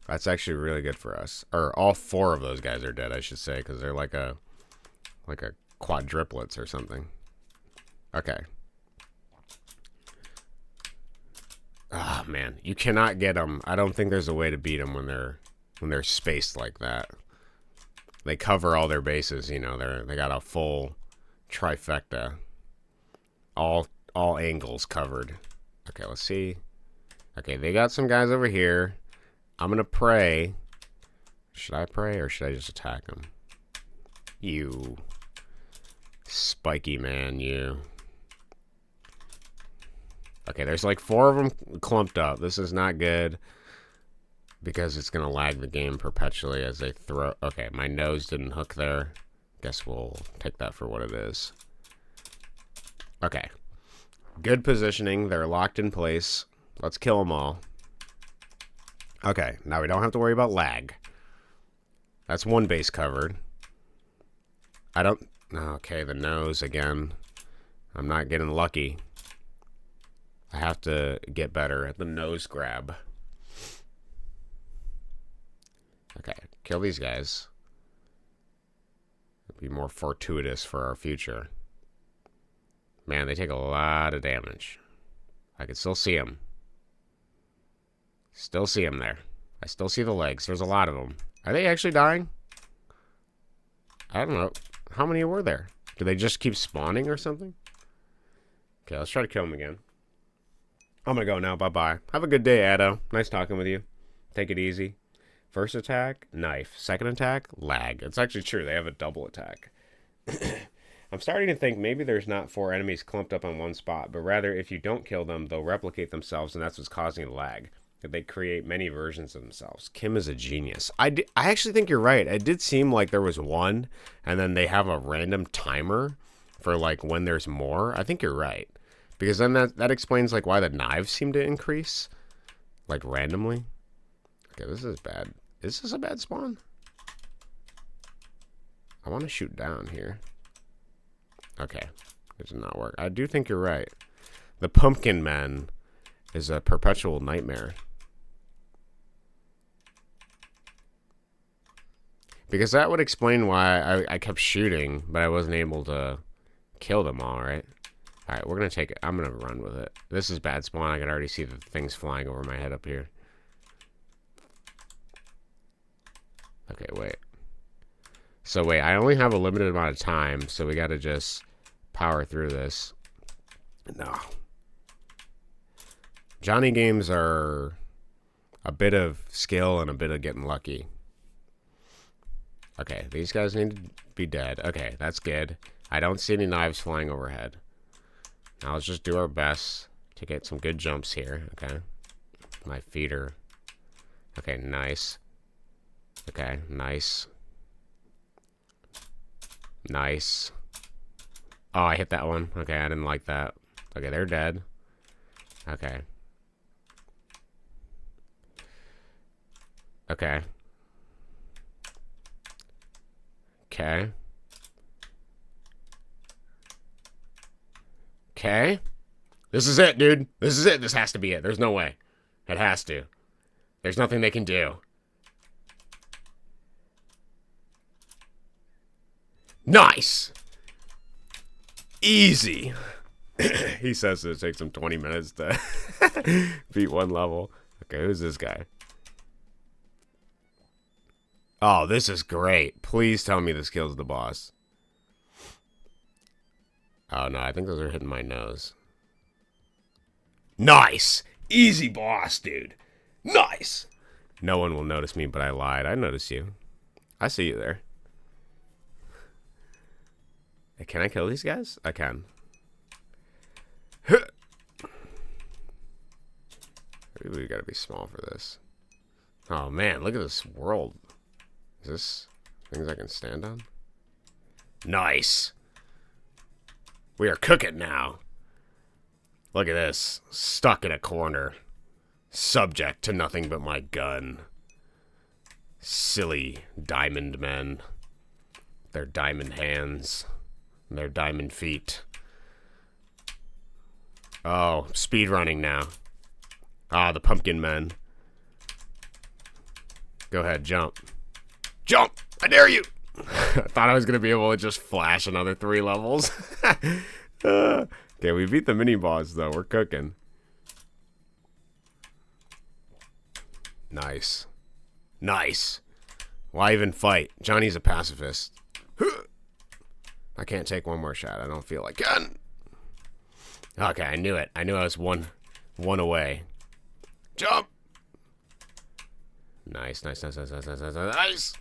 That's actually really good for us. Or all 4 of those guys are dead, I should say, because they're like a quadruplets or something. Okay. Ah, man, you cannot get them. I don't think there's a way to beat them when they're spaced like that. They cover all their bases, you know. They got a full trifecta. All angles covered. Okay, let's see. Okay, they got some guys over here. I'm gonna pray. Should I pray or should I just attack him? You spiky man, you. Okay, there's like 4 of them clumped up. This is not good because it's gonna lag the game perpetually as they throw. Okay, my nose didn't hook there. Guess we'll take that for what it is. Okay, good positioning. They're locked in place. Let's kill them all. Okay, now we don't have to worry about lag. That's one base covered. I don't Okay, the nose again. I'm not getting lucky. I have to get better at the nose grab. Okay, kill these guys. It'll be more fortuitous for our future. Man, they take a lot of damage. I can still see them. Still see them there. I still see the legs. There's a lot of them. Are they actually dying? I don't know. How many were there? Do they just keep spawning or something? Okay, let's try to kill them again. I'm gonna go now. Bye-bye. Have a good day, Addo. Nice talking with you. Take it easy. First attack, knife. Second attack, lag. It's actually true. They have a double attack. I'm starting to think maybe there's not 4 enemies clumped up on one spot, but rather if you don't kill them, they'll replicate themselves, and that's what's causing the lag. They create many versions of themselves. Kim is a genius. I actually think you're right. It did seem like there was one, and then they have a random timer for like when there's more. I think you're right. Because then that explains like why the knives seem to increase. Like randomly. Okay, this is bad. Is this a bad spawn? I want to shoot down here. Okay. It did not work. I do think you're right. The pumpkin man is a perpetual nightmare. Because that would explain why I kept shooting, but I wasn't able to kill them all, right? Alright, we're going to take it. I'm going to run with it. This is bad spawn. I can already see the things flying over my head up here. Okay, wait. So wait, I only have a limited amount of time, so we got to just power through this. No. Johnny games are a bit of skill and a bit of getting lucky. Okay, these guys need to be dead. Okay, that's good. I don't see any knives flying overhead. Now let's just do our best to get some good jumps here. Okay. My feet are... Okay, nice. Okay, nice. Nice. Oh, I hit that one. Okay, I didn't like that. Okay, they're dead. Okay. Okay. Okay. Okay. This is it, dude. This is it. This has to be it. There's no way. It has to. There's nothing they can do. Nice. Easy. He says it takes him 20 minutes to beat one level. Okay, who's this guy? Oh, this is great. Please tell me this kills the boss. Oh, no, I think those are hitting my nose. Nice! Easy boss, dude. Nice! No one will notice me, but I lied. I notice you. I see you there. Can I kill these guys? I can. Maybe we gotta be small for this. Oh, man, look at this world. Is this things I can stand on? Nice! We are cooking now. Look at this. Stuck in a corner. Subject to nothing but my gun. Silly diamond men. Their diamond hands. Their diamond feet. Oh, speed running now. Ah, the pumpkin men. Go ahead, jump. Jump! I dare you! I thought I was going to be able to just flash another 3 levels. Okay, we beat the mini-boss, though. We're cooking. Nice. Nice. Why even fight? Johnny's a pacifist. I can't take one more shot. I don't feel like it. Okay, I knew it. I knew I was one away. Jump! Nice, nice, nice, nice, nice, nice, nice, nice.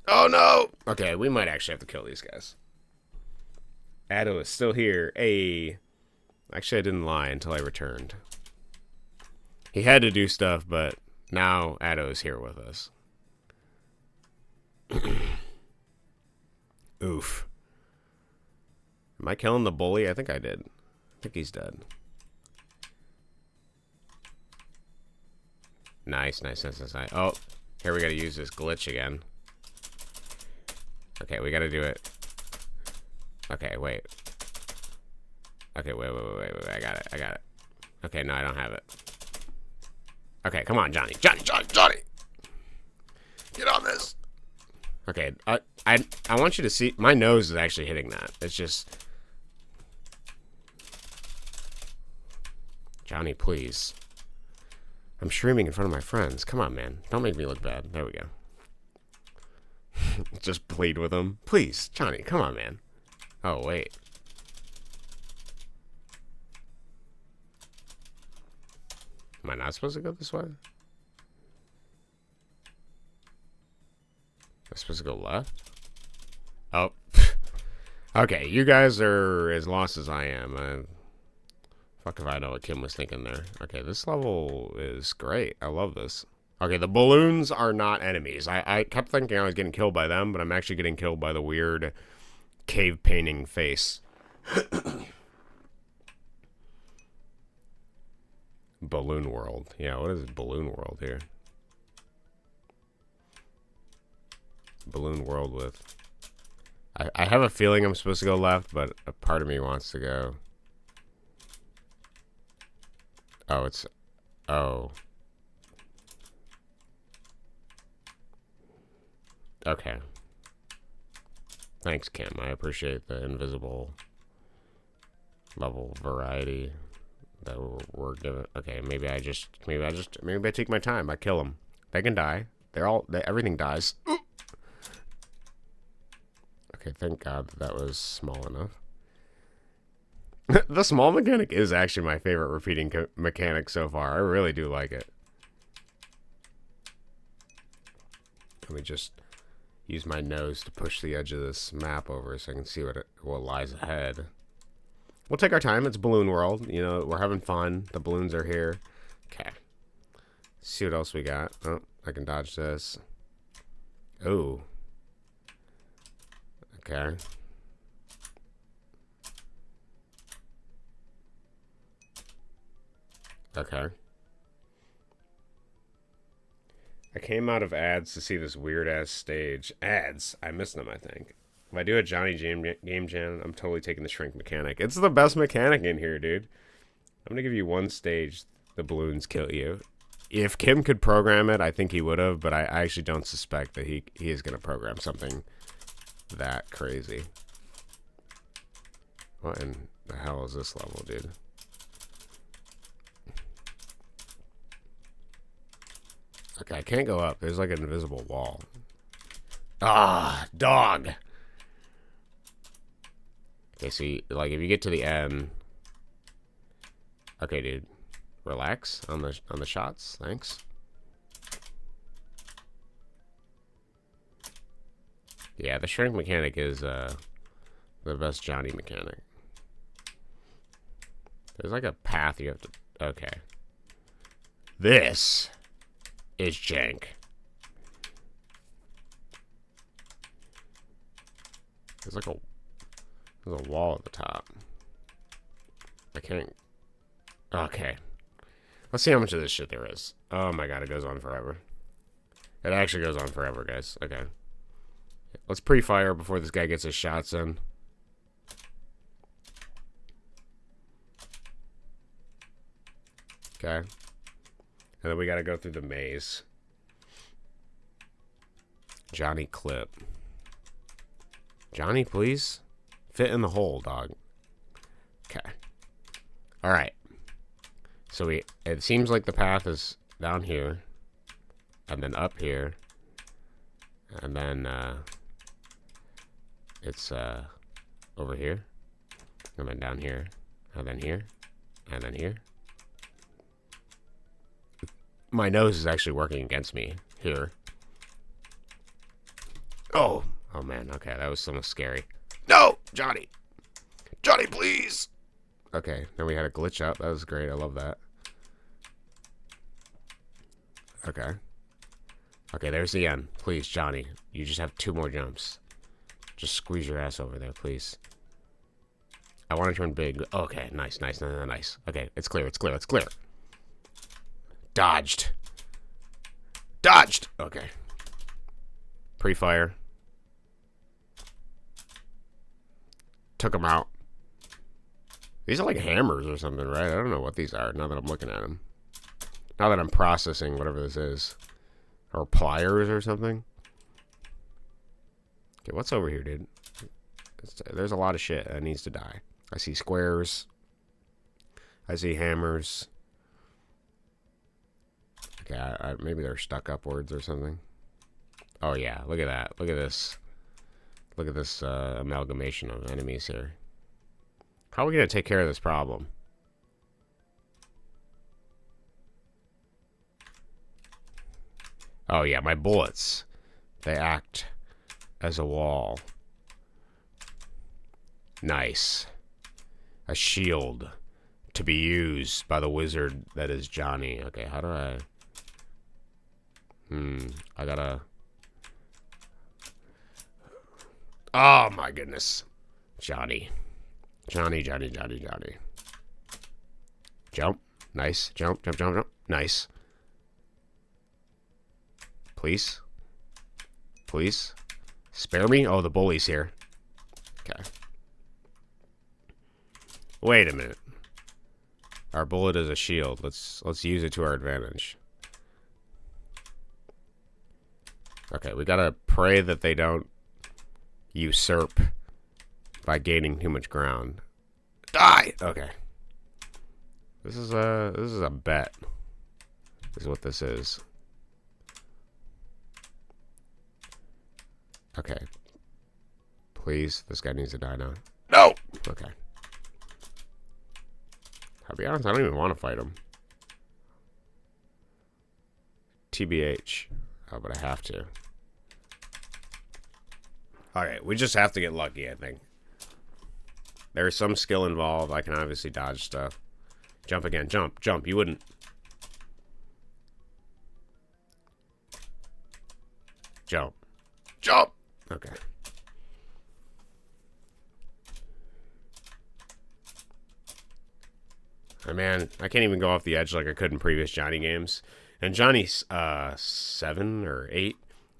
Oh, no! Okay, we might actually have to kill these guys. Addo is still here. Hey. Actually, I didn't lie until I returned. He had to do stuff, but now Addo is here with us. Oof. Am I killing the bully? I think I did. I think he's dead. Nice, nice, nice, nice, nice. Oh, here we gotta use this glitch again. Okay, we gotta do it. Okay, wait. Okay, wait. I got it. Okay, no, I don't have it. Okay, come on, Johnny. Johnny! Get on this! Okay, I want you to see... My nose is actually hitting that. It's just... Johnny, please. I'm streaming in front of my friends. Come on, man. Don't make me look bad. There we go. Just plead with him. Please, Johnny, come on, man. Oh, wait. Am I not supposed to go this way? Am I supposed to go left? Oh. Okay, you guys are as lost as I am. Fuck if I know what Kim was thinking there. Okay, this level is great. I love this. Okay, the balloons are not enemies. I kept thinking I was getting killed by them, but I'm actually getting killed by the weird cave painting face. Balloon world. Yeah, what is balloon world here? Balloon world with... I have a feeling I'm supposed to go left, but a part of me wants to go... Oh, it's... Oh. Okay. Thanks, Kim. I appreciate the invisible level variety that we're given. Okay, maybe I take my time. I kill them. They can die. Everything dies. Okay, thank God that was small enough. The small mechanic is actually my favorite repeating mechanic so far. I really do like it. Let me just use my nose to push the edge of this map over so I can see what lies ahead. We'll take our time. It's Balloon World. You know, we're having fun. The balloons are here. Okay. See what else we got. Oh, I can dodge this. Oh. Okay. Okay. I came out of ads to see this weird-ass stage. Ads. I missed them, I think. If I do a Johnny Game Jam, I'm totally taking the shrink mechanic. It's the best mechanic in here, dude. I'm gonna give you one stage. The balloons kill you. If Kim could program it, I think he would have, but I actually don't suspect that he is gonna program something that crazy. What in the hell is this level, dude? Okay, I can't go up. There's like an invisible wall. Ah, dog. Okay, see, like if you get to the end. Okay, dude, relax on the shots. Thanks. Yeah, the shrink mechanic is the best Johnny mechanic. There's like a path you have to. Okay. This is jank. There's a wall at the top. I can't. Okay. Let's see how much of this shit there is. Oh my god, it goes on forever. It actually goes on forever, guys. Okay. Let's pre-fire before this guy gets his shots in. Okay. And then we gotta go through the maze. Johnny clip. Johnny, please? Fit in the hole, dog. Okay. Alright. So it seems like the path is down here. And then up here. And then, it's, over here. And then down here. And then here. And then here. My nose is actually working against me here. Oh. Oh, man. Okay, that was something scary. No! Johnny! Johnny, please! Okay, then we had a glitch out. That was great. I love that. Okay. Okay, there's the end. Please, Johnny. You just have 2 more jumps. Just squeeze your ass over there, please. I want to turn big. Okay, nice. Okay, it's clear. Dodged. Okay. Pre-fire. took them out. These are like hammers or something, right? I don't know what these are now that I'm looking at them. Now that I'm processing whatever this is. Or pliers or something. Okay, what's over here, dude? There's a lot of shit that needs to die. I see squares. I see hammers. Okay, maybe they're stuck upwards or something. Oh, yeah. Look at that. Look at this. Look at this amalgamation of enemies here. How are we going to take care of this problem? Oh, yeah. My bullets. They act as a wall. Nice. A shield to be used by the wizard that is Johnny. Okay, how do I... I gotta... Oh, my goodness. Johnny. Johnny. Jump. Nice. Jump. Nice. Please. Please. Spare me? Oh, the bully's here. Okay. Wait a minute. Our bullet is a shield. Let's use it to our advantage. Okay, we gotta pray that they don't usurp by gaining too much ground. Die! Okay. This is a bet. This is what this is. Okay. Please, this guy needs to die now. No! Okay. I'll be honest, I don't even want to fight him. TBH. Oh, but I have to. Alright, we just have to get lucky, I think. There's some skill involved. I can obviously dodge stuff. Jump again. Jump. Jump. You wouldn't. Jump. Jump! Okay. Oh, man, I can't even go off the edge like I could in previous Johnny games. And Johnny's 7 or 8,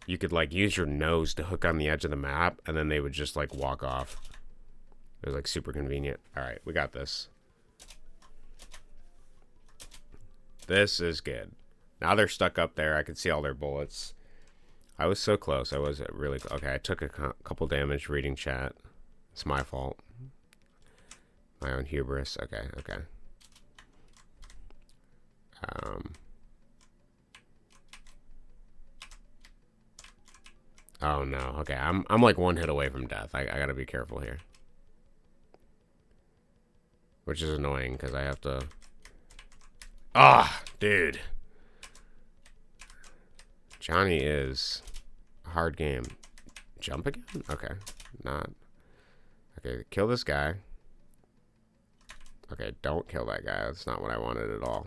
you could like use your nose to hook on the edge of the map, and then they would just like walk off. It was like super convenient. All right, we got this. This is good. Now they're stuck up there. I can see all their bullets. I was so close. I was really... Okay, I took a couple damage reading chat. It's my fault. My own hubris. Okay. Oh, no. Okay, I'm like one hit away from death. I gotta be careful here. Which is annoying, because I have to... Ah, dude. Johnny is a hard game. Jump again? Okay. Not. Okay, kill this guy. Okay, don't kill that guy. That's not what I wanted at all.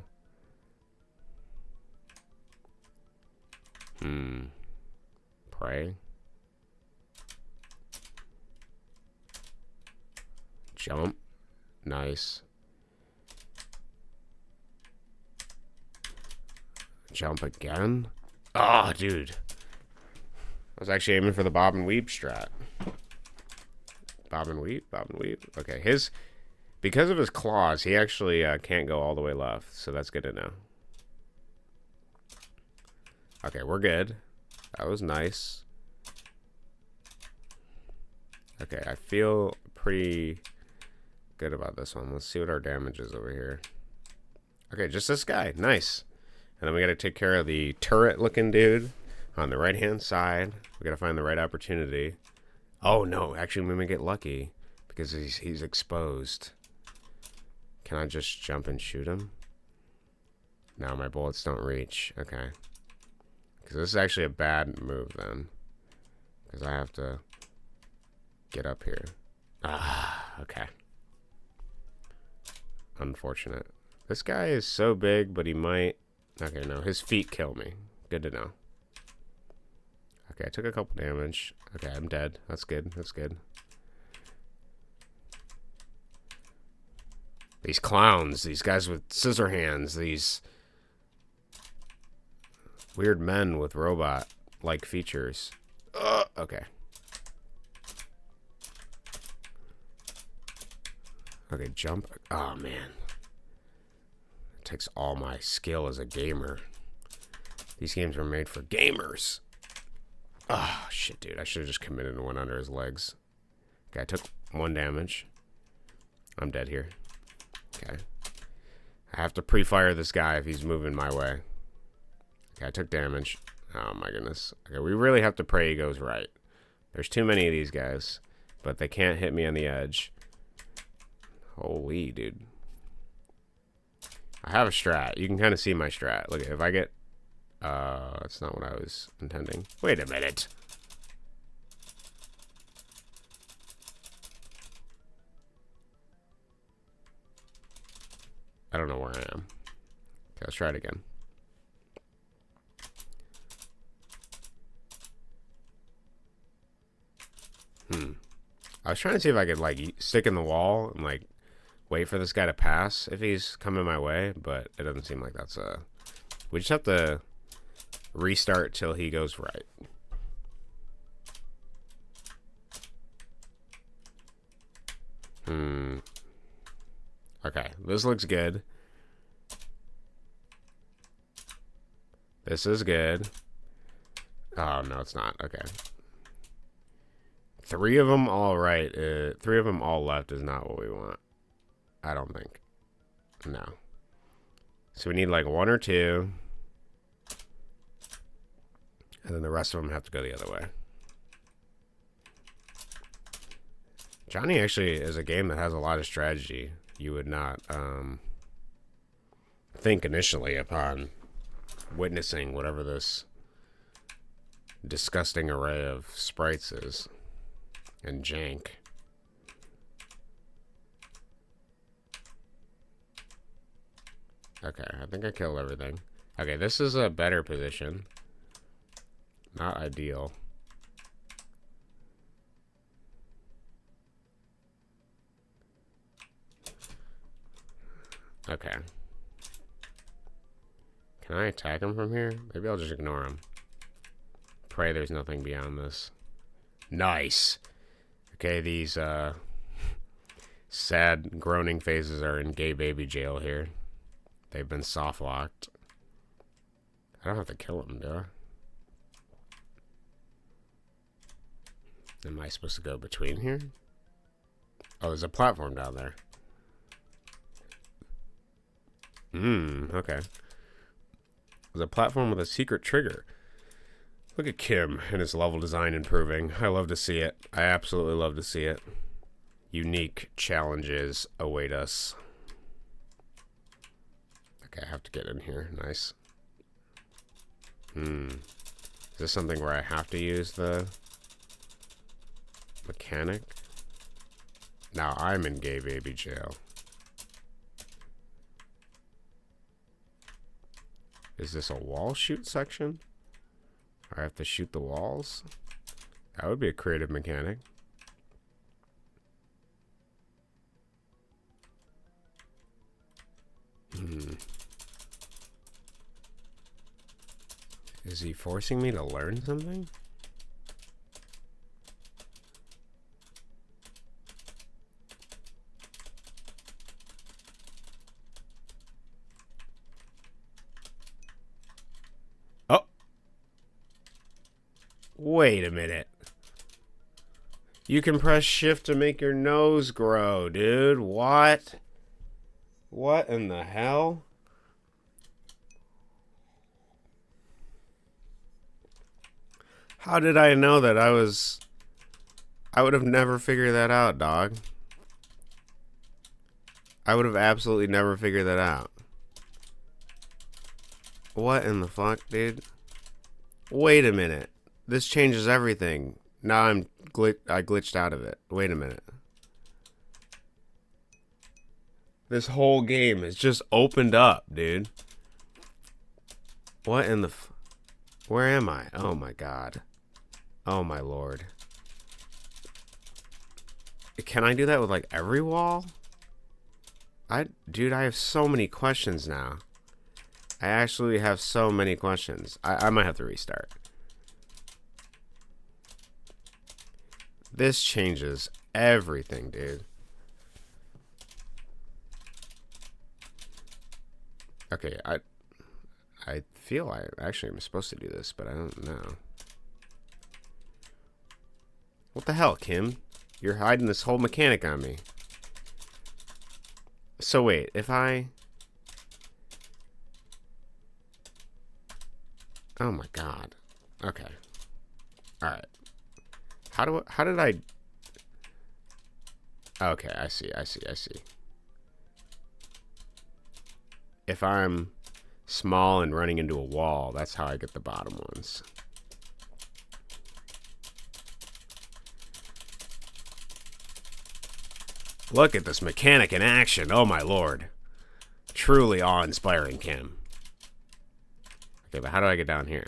Pray. Jump. Nice. Jump again? Oh, dude. I was actually aiming for the bob and weave strat. Bob and weave? Okay, because of his claws, he actually can't go all the way left, so that's good to know. Okay, we're good. That was nice. Okay, I feel pretty good about this one. Let's see what our damage is over here. Okay, just this guy. Nice. And then we got to take care of the turret-looking dude on the right-hand side. We got to find the right opportunity. Oh, no. Actually, we may get lucky because he's exposed. Can I just jump and shoot him? No, my bullets don't reach. Okay. Because this is actually a bad move, then. Because I have to get up here. Ah, okay. Unfortunate. This guy is so big, but he might... Okay, no. His feet kill me. Good to know. Okay, I took a couple damage. Okay, I'm dead. That's good. That's good. These clowns. These guys with scissor hands. These weird men with robot-like features. Okay. Okay, jump. Oh, man. It takes all my skill as a gamer. These games were made for gamers. Oh, shit, dude. I should have just committed and went under his legs. Okay, I took 1 damage. I'm dead here. Okay. I have to pre-fire this guy if he's moving my way. Okay, I took damage. Oh, my goodness. Okay, we really have to pray he goes right. There's too many of these guys, but they can't hit me on the edge. Holy, dude. I have a strat. You can kind of see my strat. Look, if I get... that's not what I was intending. Wait a minute. I don't know where I am. Okay, let's try it again. I was trying to see if I could, like, stick in the wall and, like, wait for this guy to pass if he's coming my way, but it doesn't seem like that's a... We just have to restart till he goes right. Okay, this looks good. This is good. Oh, no, it's not. Okay. 3 of them all right. 3 of them all left is not what we want. I don't think. No. So we need like 1 or 2. And then the rest of them have to go the other way. Johnny actually is a game that has a lot of strategy. You would not think initially upon witnessing whatever this disgusting array of sprites is. And jank. Okay, I think I killed everything. Okay, this is a better position. Not ideal. Okay. Can I attack him from here? Maybe I'll just ignore him. Pray there's nothing beyond this. Nice! Okay, these sad groaning faces are in gay baby jail here. They've been soft locked. I don't have to kill them, do I? Am I supposed to go between here? Oh, there's a platform down there. Okay. There's a platform with a secret trigger. Look at Kim and his level design improving. I love to see it. I absolutely love to see it. Unique challenges await us. Okay, I have to get in here. Nice. Is this something where I have to use the mechanic? Now I'm in gay baby jail. Is this a wall shoot section? I have to shoot the walls? That would be a creative mechanic. Is he forcing me to learn something? Oh! Wait a minute. You can press shift to make your nose grow, dude. What? What in the hell? How did I know that I would have never figured that out, dog. I would have absolutely never figured that out. What in the fuck, dude? Wait a minute. This changes everything. Now I glitched out of it. Wait a minute. This whole game is just opened up, dude. What in the where am I? Oh my god. Oh my lord. Can I do that with like every wall? Dude, I have so many questions now. I actually have so many questions. I might have to restart. This changes everything, dude. Okay, I feel I actually am supposed to do this, but I don't know. What the hell, Kim? You're hiding this whole mechanic on me. So wait, if I... Oh my god. Okay. Alright. How did I... Okay, I see. If I'm small and running into a wall, that's how I get the bottom ones. Look at this mechanic in action. Oh my lord. Truly awe-inspiring, Kim. Okay, but how do I get down here?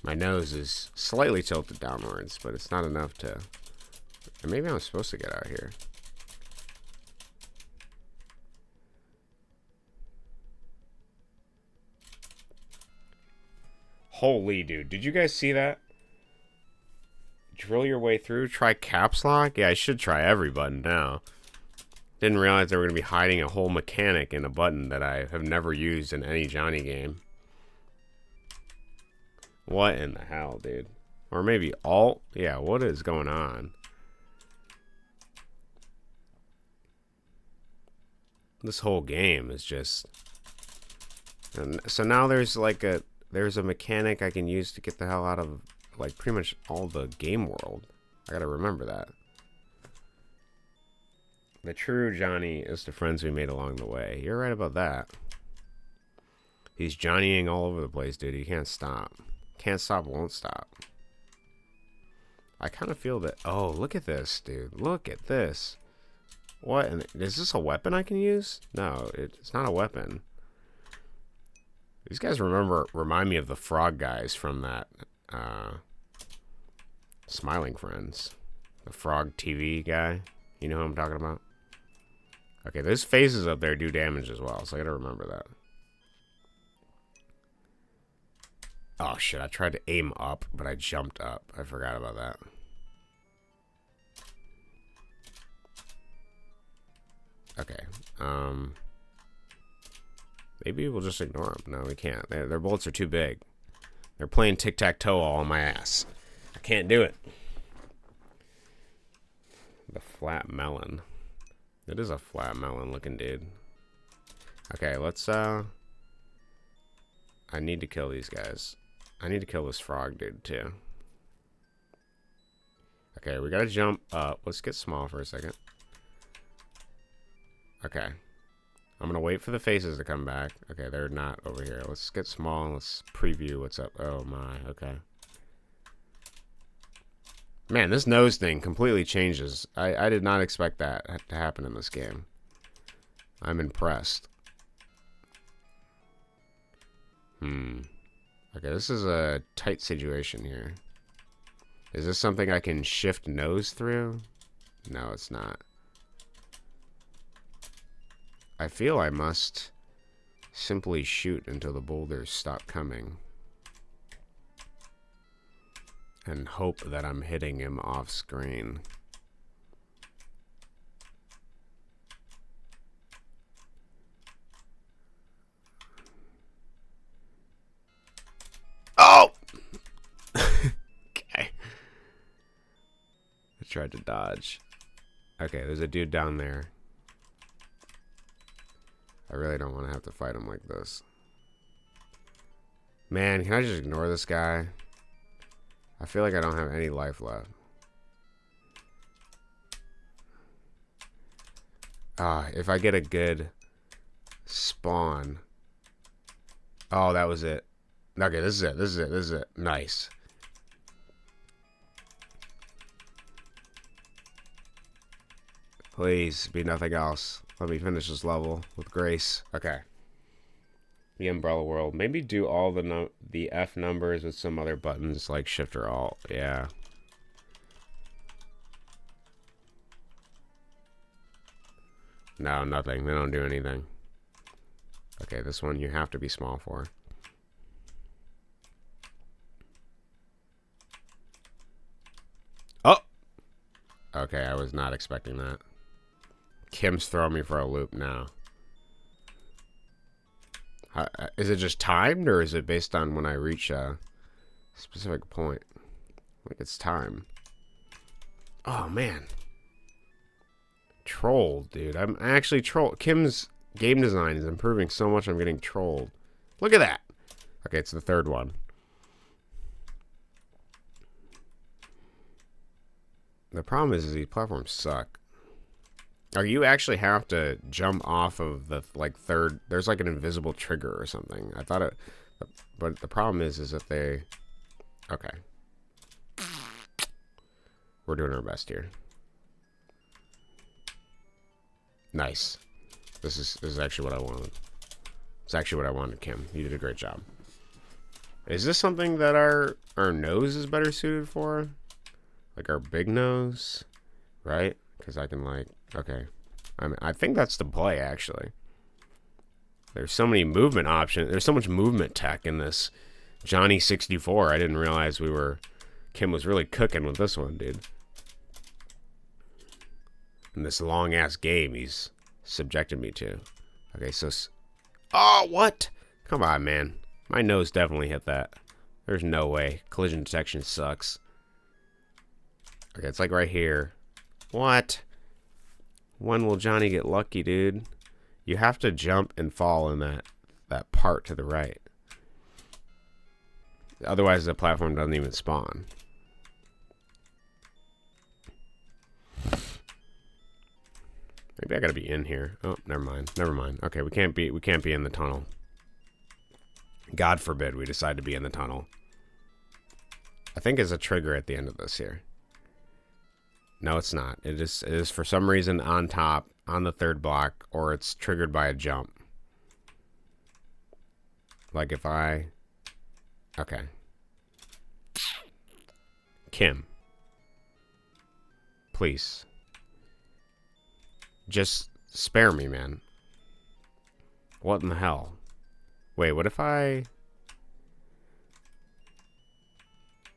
My nose is slightly tilted downwards, but it's not enough to... Maybe I'm supposed to get out here. Holy dude, did you guys see that? Drill your way through, try caps lock? Yeah, I should try every button now. Didn't realize they were going to be hiding a whole mechanic in a button that I have never used in any Johnny game. What in the hell, dude? Or maybe alt? Yeah, what is going on? This whole game is just... And so now there's like a... There's a mechanic I can use to get the hell out of, like, pretty much all the game world. I gotta remember that. The true Johnny is the friends we made along the way. You're right about that. He's Johnnying all over the place, dude. He can't stop. Can't stop, won't stop. I kind of feel that... Oh, look at this, dude. Look at this. What? And is this a weapon I can use? No, it's not a weapon. These guys remind me of the frog guys from that Smiling Friends. The frog TV guy. You know who I'm talking about? Okay, those faces up there do damage as well, so I gotta remember that. Oh shit, I tried to aim up, but I jumped up. I forgot about that. Okay, maybe we'll just ignore them. No, we can't. Their bullets are too big. They're playing tic-tac-toe all on my ass. I can't do it. The flat melon. It is a flat melon looking dude. Okay, let's, I need to kill these guys. I need to kill this frog dude, too. Okay, we gotta jump up. Let's get small for a second. Okay. I'm gonna wait for the faces to come back. Okay, they're not over here. Let's get small and let's preview what's up. Oh my, okay. Man, this nose thing completely changes. I did not expect that to happen in this game. I'm impressed. Okay, this is a tight situation here. Is this something I can shift nose through? No, it's not. I feel I must simply shoot until the boulders stop coming. And hope that I'm hitting him off screen. Oh! Okay. I tried to dodge. Okay, there's a dude down there. I really don't want to have to fight him like this. Man, can I just ignore this guy? I feel like I don't have any life left. If I get a good spawn. Oh, that was it. Okay, this is it. Nice. Please be nothing else. Let me finish this level with grace. Okay. The umbrella world. Maybe do all the F numbers with some other buttons like Shift or Alt. Yeah. No, nothing. They don't do anything. Okay, this one you have to be small for. Oh! Okay, I was not expecting that. Kim's throwing me for a loop now. Is it just timed, or is it based on when I reach a specific point? Like it's time. Oh, man. Trolled, dude. I'm actually trolled. Kim's game design is improving so much I'm getting trolled. Look at that. Okay, it's the third one. The problem is these platforms suck. Or you actually have to jump off of the, like, third... There's, like, an invisible trigger or something. I thought it... But the problem is that they... Okay. We're doing our best here. Nice. This is actually what I wanted. It's actually what I wanted, Kim. You did a great job. Is this something that our nose is better suited for? Like our big nose? Right? Because I can, like... Okay. I think that's the play, actually. There's so many movement options. There's so much movement tech in this Johnny 64. I didn't realize Kim was really cooking with this one, dude. In this long-ass game he's subjected me to. Okay, so... Oh, what? Come on, man. My nose definitely hit that. There's no way. Collision detection sucks. Okay, it's like right here. What? When will Johnny get lucky, dude? You have to jump and fall in that part to the right. Otherwise, the platform doesn't even spawn. Maybe I gotta be in here. Oh, never mind. Never mind. Okay, we can't be in the tunnel. God forbid we decide to be in the tunnel. I think it's a trigger at the end of this here. No, it's not. It is for some reason on top, on the third block, or it's triggered by a jump. Like if I... Okay. Kim. Please. Just spare me, man. What in the hell? Wait, what if I...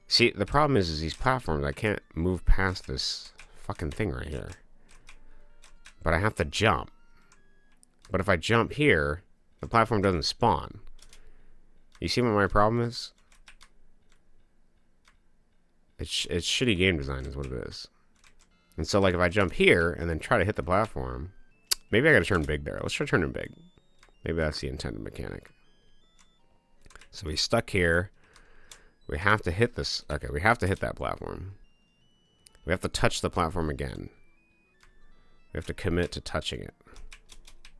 See, the problem is these platforms, I can't move past this fucking thing right here. But I have to jump. But if I jump here, the platform doesn't spawn. You see what my problem is? It's shitty game design is what it is. And so, like, if I jump here and then try to hit the platform, maybe I gotta turn big there. Let's try turning big. Maybe that's the intended mechanic. So we stuck here. We have to hit this. Okay, we have to hit that platform. We have to touch the platform again. We have to commit to touching it.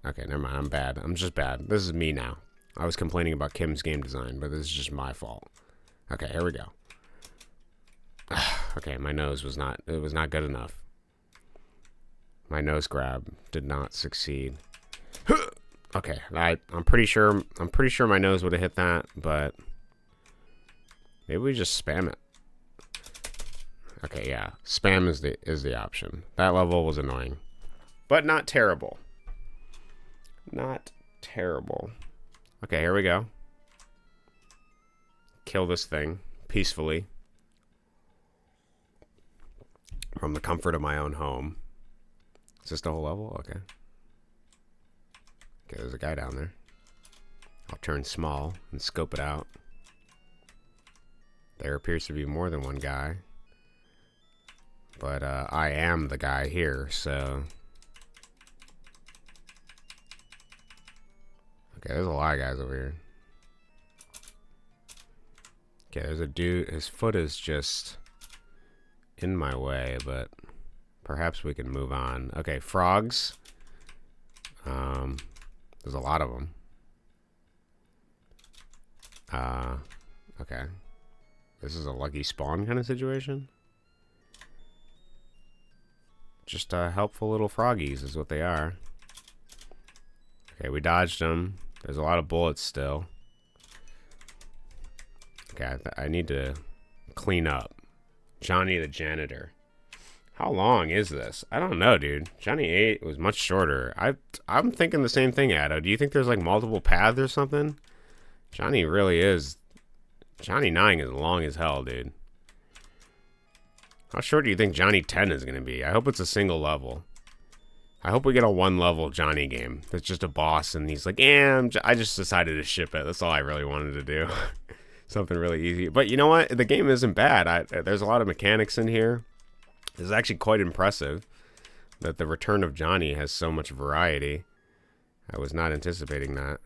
Okay, never mind. I'm bad. I'm just bad. This is me now. I was complaining about Kim's game design, but this is just my fault. Okay, here we go. Okay, my nose was not... It was not good enough. My nose grab did not succeed. Okay, I'm pretty sure my nose would have hit that, but maybe we just spam it. Okay, yeah, spam is the option. That level was annoying, but not terrible. Not terrible. Okay, here we go. Kill this thing peacefully from the comfort of my own home. Is this the whole level? Okay. Okay, there's a guy down there. I'll turn small and scope it out. There appears to be more than one guy. But I am the guy here, so... Okay, there's a lot of guys over here. Okay, there's a dude. His foot is just in my way, but perhaps we can move on. Okay, frogs. There's a lot of them. Okay. This is a lucky spawn kind of situation. Just helpful little froggies is what they are. Okay, we dodged them. There's a lot of bullets still. Okay, I need to clean up. Johnny the janitor. How long is this? I don't know, dude. Johnny 8 was much shorter. I'm thinking the same thing, Addo. Do you think there's like multiple paths or something? Johnny really is. Johnny 9 is long as hell, dude. How short do you think Johnny 10 is going to be? I hope it's a single level. I hope we get a one-level Johnny game. That's just a boss, and he's like, I just decided to ship it. That's all I really wanted to do. Something really easy. But you know what? The game isn't bad. There's a lot of mechanics in here. This is actually quite impressive that the Return of Johnny has so much variety. I was not anticipating that.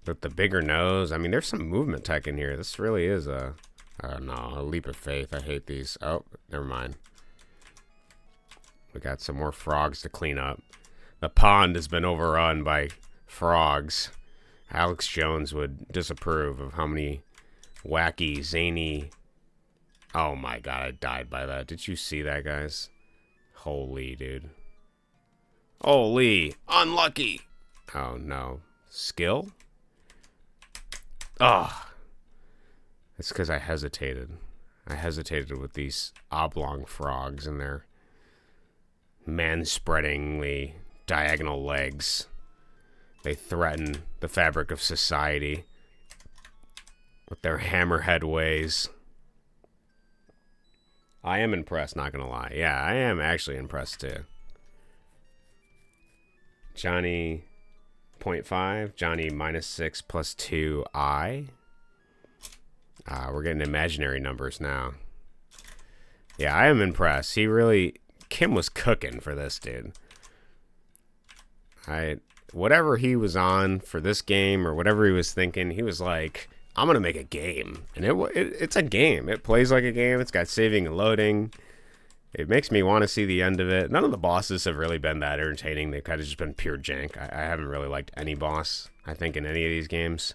But the bigger nose, I mean, there's some movement tech in here. This really is a leap of faith. I hate these. Oh, never mind. We got some more frogs to clean up. The pond has been overrun by frogs. Alex Jones would disapprove of how many wacky, zany... Oh my god, I died by that. Did you see that, guys? Holy, dude. Holy, unlucky. Oh no. Skill? Oh. It's because I hesitated. I hesitated with these oblong frogs and their man-spreadingly diagonal legs. They threaten the fabric of society with their hammerhead ways. I am impressed, not gonna lie. Yeah, I am actually impressed too. Johnny 0.5, Johnny -6 + 2i. We're getting imaginary numbers now. Yeah, I am impressed. He really... Kim was cooking for this, dude. Whatever he was on for this game, or whatever he was thinking, he was like, I'm gonna make a game. And it's a game. It plays like a game. It's got saving and loading. It makes me want to see the end of it. None of the bosses have really been that entertaining. They've kind of just been pure jank. I haven't really liked any boss, I think, in any of these games.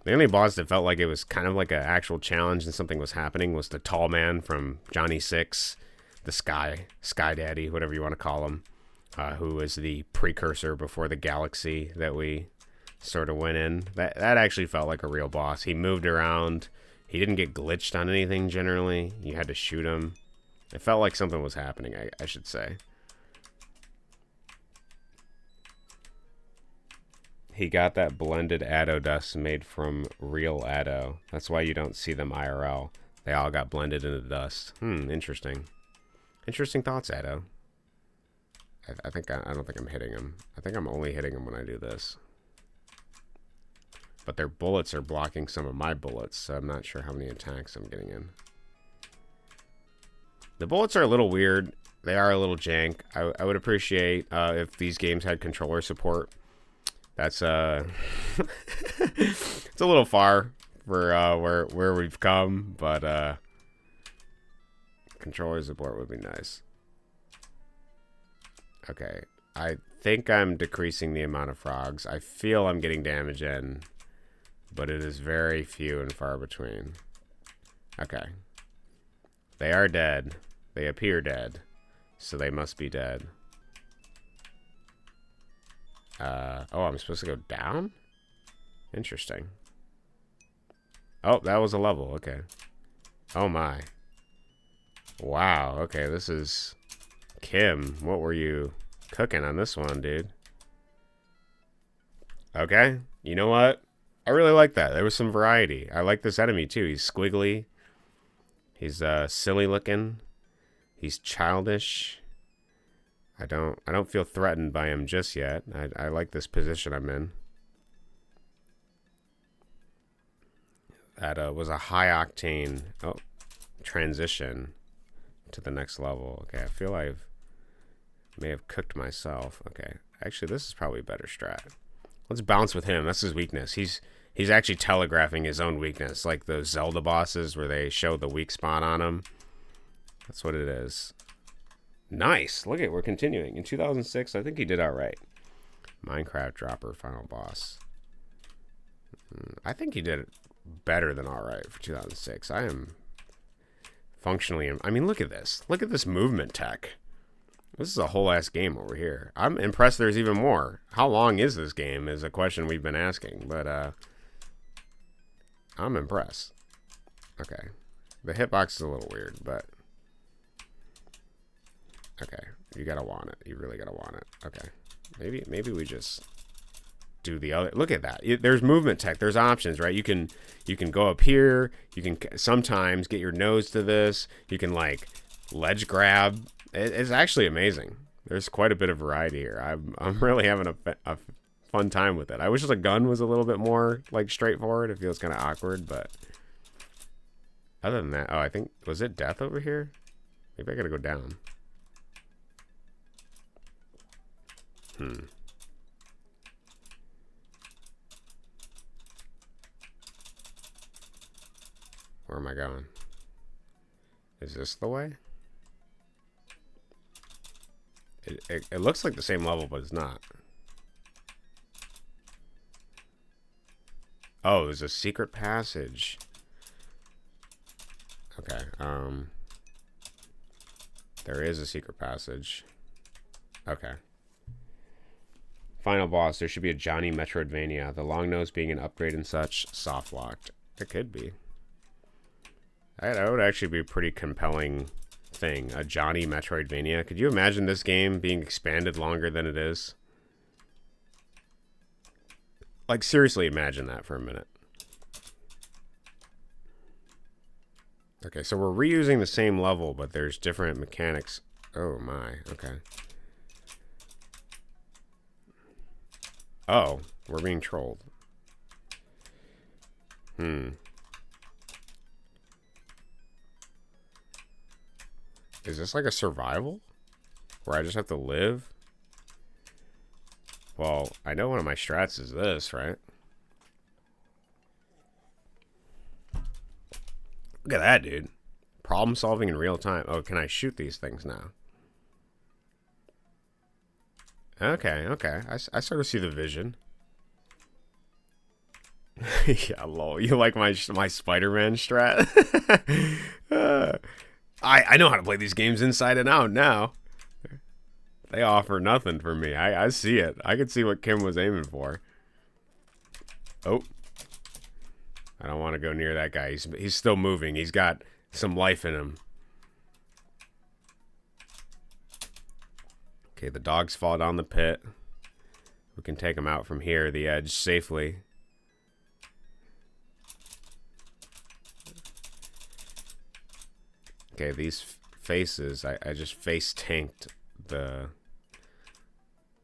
The only boss that felt like it was kind of like an actual challenge and something was happening was the tall man from Johnny 6, the Sky Daddy, whatever you want to call him, who is the precursor before the galaxy that we sort of went in. That actually felt like a real boss. He moved around. He didn't get glitched on anything generally. You had to shoot him. It felt like something was happening, I should say. He got that blended Addo dust made from real Addo. That's why you don't see them IRL. They all got blended into dust. Interesting. Interesting thoughts, Addo. I don't think I'm hitting him. I think I'm only hitting him when I do this. But their bullets are blocking some of my bullets, so I'm not sure how many attacks I'm getting in. The bullets are a little weird. They are a little jank. I would appreciate if these games had controller support. That's it's a little far for where we've come, but controller support would be nice. Okay, I think I'm decreasing the amount of frogs. I feel I'm getting damage in, but it is very few and far between. Okay. They are dead. They appear dead, so they must be dead. Oh, I'm supposed to go down? Interesting. Oh, that was a level. Okay. Oh, my. Wow. Okay, this is... Kim, what were you cooking on this one, dude? Okay. You know what? I really like that. There was some variety. I like this enemy, too. He's squiggly. He's silly looking. He's childish. I don't feel threatened by him just yet. I like this position I'm in. That was a high octane transition to the next level. Okay, I feel I may have cooked myself. Okay, actually this is probably a better strat. Let's bounce with him. That's his weakness. He's actually telegraphing his own weakness, like those Zelda bosses where they show the weak spot on him. That's what it is. Nice. Look at, we're continuing. In 2006, I think he did all right. Minecraft Dropper final boss. I think he did better than all right for 2006. I am functionally... I mean, look at this. Look at this movement tech. This is a whole ass game over here. I'm impressed there's even more. How long is this game is a question we've been asking, but I'm impressed. Okay. The hitbox is a little weird, but... Okay, you gotta want it. You really gotta want it. Okay, maybe we just do the other. Look at that. There's movement tech. There's options, right? You can go up here. You can sometimes get your nose to this. You can like ledge grab. It's actually amazing. There's quite a bit of variety here. I'm really having a fun time with it. I wish the gun was a little bit more like straightforward. It feels kind of awkward, but other than that, oh, I think, was it death over here? Maybe I gotta go down. Where am I going? Is this the way? It looks like the same level, but it's not. Oh, there's a secret passage. Okay, there is a secret passage. Okay. Final boss, there should be a Johnny Metroidvania. The long nose being an upgrade and such, soft locked. It could be. That would actually be a pretty compelling thing. A Johnny Metroidvania. Could you imagine this game being expanded longer than it is? Like, seriously, imagine that for a minute. Okay, so we're reusing the same level, but there's different mechanics. Oh my, okay. Oh, we're being trolled. Is this like a survival? Where I just have to live? Well, I know one of my strats is this, right? Look at that, dude. Problem solving in real time. Oh, can I shoot these things now? Okay, okay. I sort of see the vision. Yeah, lol. You like my Spider-Man strat? I know how to play these games inside and out now. They offer nothing for me. I see it. I could see what Kim was aiming for. Oh. I don't want to go near that guy. He's still moving. He's got some life in him. Okay, the dogs fall down the pit. We can take them out from here, the edge, safely. Okay, these faces, I just face tanked the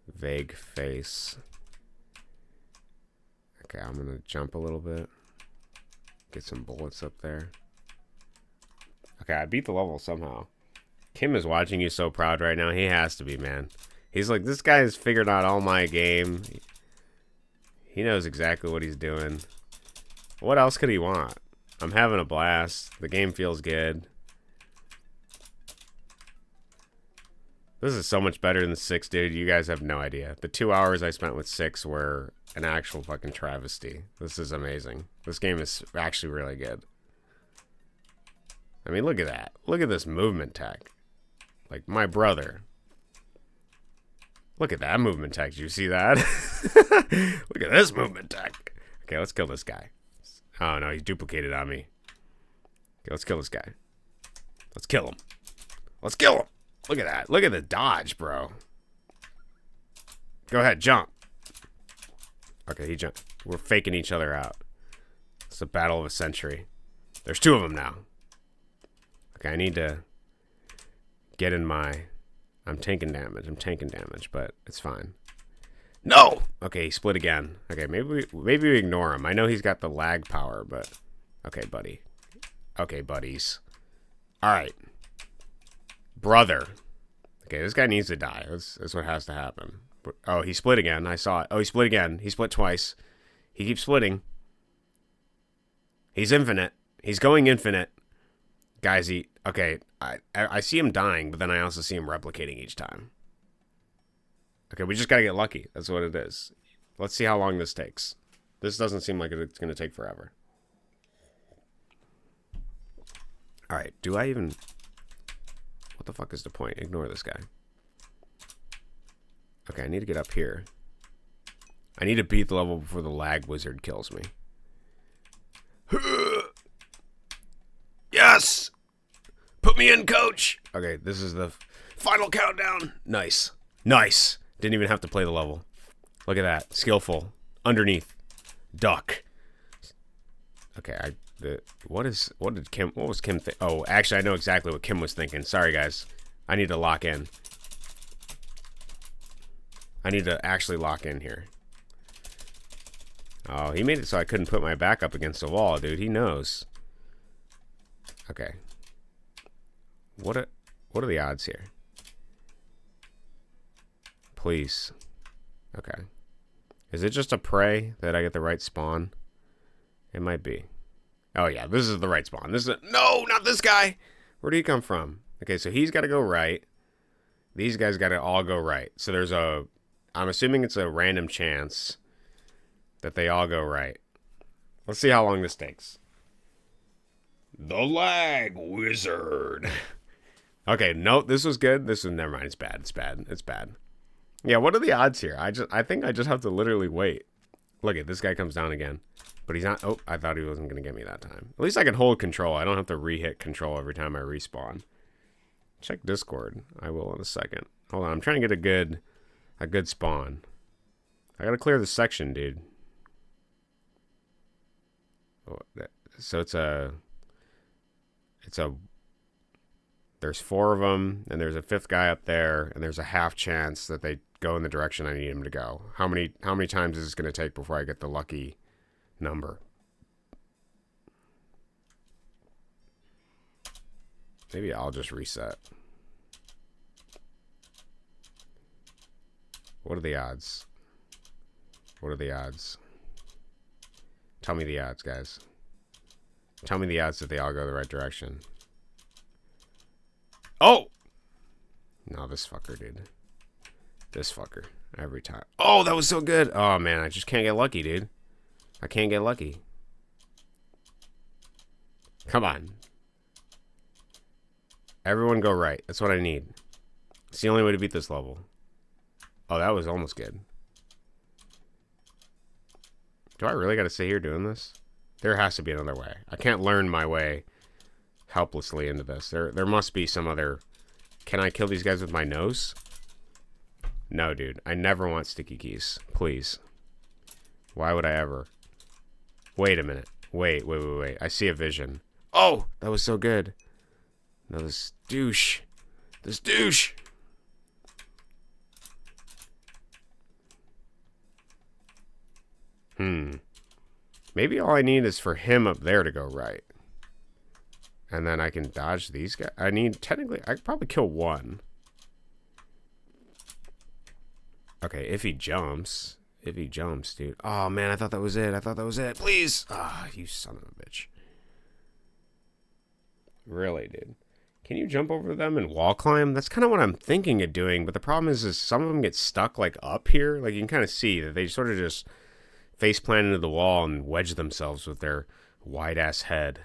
vague face. Okay, I'm gonna jump a little bit. Get some bullets up there. Okay, I beat the level somehow. Kim is watching you so proud right now. He has to be, man. He's like, this guy has figured out all my game. He knows exactly what he's doing. What else could he want? I'm having a blast. The game feels good. This is so much better than 6, dude. You guys have no idea. The 2 hours I spent with 6 were an actual fucking travesty. This is amazing. This game is actually really good. I mean, look at that. Look at this movement tech. Like, my brother. Look at that movement tech. Did you see that? Look at this movement tech. Okay, let's kill this guy. Oh, no, he's duplicated on me. Okay, let's kill this guy. Let's kill him. Let's kill him. Look at that. Look at the dodge, bro. Go ahead, jump. Okay, he jumped. We're faking each other out. It's a battle of a century. There's 2 of them now. Okay, I need to get in my... I'm taking damage, but it's fine. No! Okay, he split again. Okay, maybe we ignore him. I know he's got the lag power, but... Okay, buddy. Okay, buddies. Alright. Brother. Okay, this guy needs to die. That's what has to happen. Oh, he split again. I saw it. Oh, he split again. He split twice. He keeps splitting. He's infinite. He's going infinite. Guys, okay, I see him dying, but then I also see him replicating each time. Okay, we just gotta get lucky. That's what it is. Let's see how long this takes. This doesn't seem like it's gonna take forever. Alright, do I even... What the fuck is the point? Ignore this guy. Okay, I need to get up here. I need to beat the level before the lag wizard kills me. Yes! Put me in, coach! Okay, this is the final countdown. Nice. Nice! Didn't even have to play the level. Look at that. Skillful. Underneath. Duck. Okay, what was Kim think? Oh, actually, I know exactly what Kim was thinking. Sorry, guys. I need to lock in. I need to actually lock in here. Oh, he made it so I couldn't put my back up against the wall, dude. He knows. Okay. What are the odds here? Please. Okay. Is it just a pray that I get the right spawn? It might be. Oh, yeah. This is the right spawn. This is no, not this guy. Where do you come from? Okay, so he's got to go right. These guys got to all go right. So there's a... I'm assuming it's a random chance that they all go right. Let's see how long this takes. The lag wizard. Okay, no, this was good. This was... Never mind. It's bad. It's bad. It's bad. Yeah, what are the odds here? I think I just have to literally wait. Look at this guy comes down again. But he's not... Oh, I thought he wasn't going to get me that time. At least I can hold control. I don't have to re-hit control every time I respawn. Check Discord. I will in a second. Hold on. I'm trying to get a good spawn. I got to clear the section, dude. So it's a... There's 4 of them, and there's a 5th guy up there, and there's a half chance that they go in the direction I need them to go. How many times is this going to take before I get the lucky number? Maybe I'll just reset. What are the odds? What are the odds? Tell me the odds, guys. Tell me the odds that they all go the right direction. Oh! No, this fucker, dude. This fucker. Every time. Oh, that was so good. Oh, man, I just can't get lucky, dude. I can't get lucky. Come on. Everyone go right. That's what I need. It's the only way to beat this level. Oh, that was almost good. Do I really got to sit here doing this? There has to be another way. I can't learn my way helplessly into this. There must be some other... Can I kill these guys with my nose? No, dude. I never want sticky keys. Please. Why would I ever? Wait a minute. Wait. I see a vision. Oh! That was so good. No, this douche. This douche! Maybe all I need is for him up there to go right. And then I can dodge these guys. I need, technically, I could probably kill one. Okay, if he jumps. If he jumps, dude. Oh, man, I thought that was it. I thought that was it. Please. Ah, you son of a bitch. Really, dude. Can you jump over them and wall climb? That's kind of what I'm thinking of doing. But the problem is some of them get stuck, like, up here. Like, you can kind of see that they sort of just face plant into the wall and wedge themselves with their wide-ass head.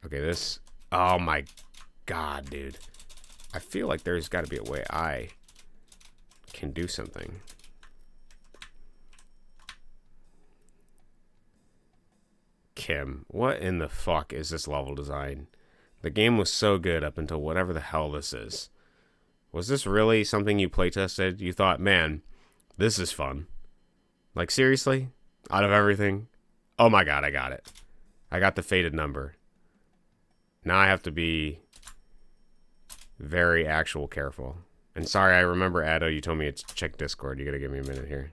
Okay, this... Oh, my God, dude. I feel like there's got to be a way I can do something. Kim, what in the fuck is this level design? The game was so good up until whatever the hell this is. Was this really something you playtested? You thought, man, this is fun. Like, seriously? Out of everything? Oh my God, I got it. I got the fated number. Now I have to be very actual careful. And sorry, I remember, Addo, you told me to check Discord. You gotta give me a minute here.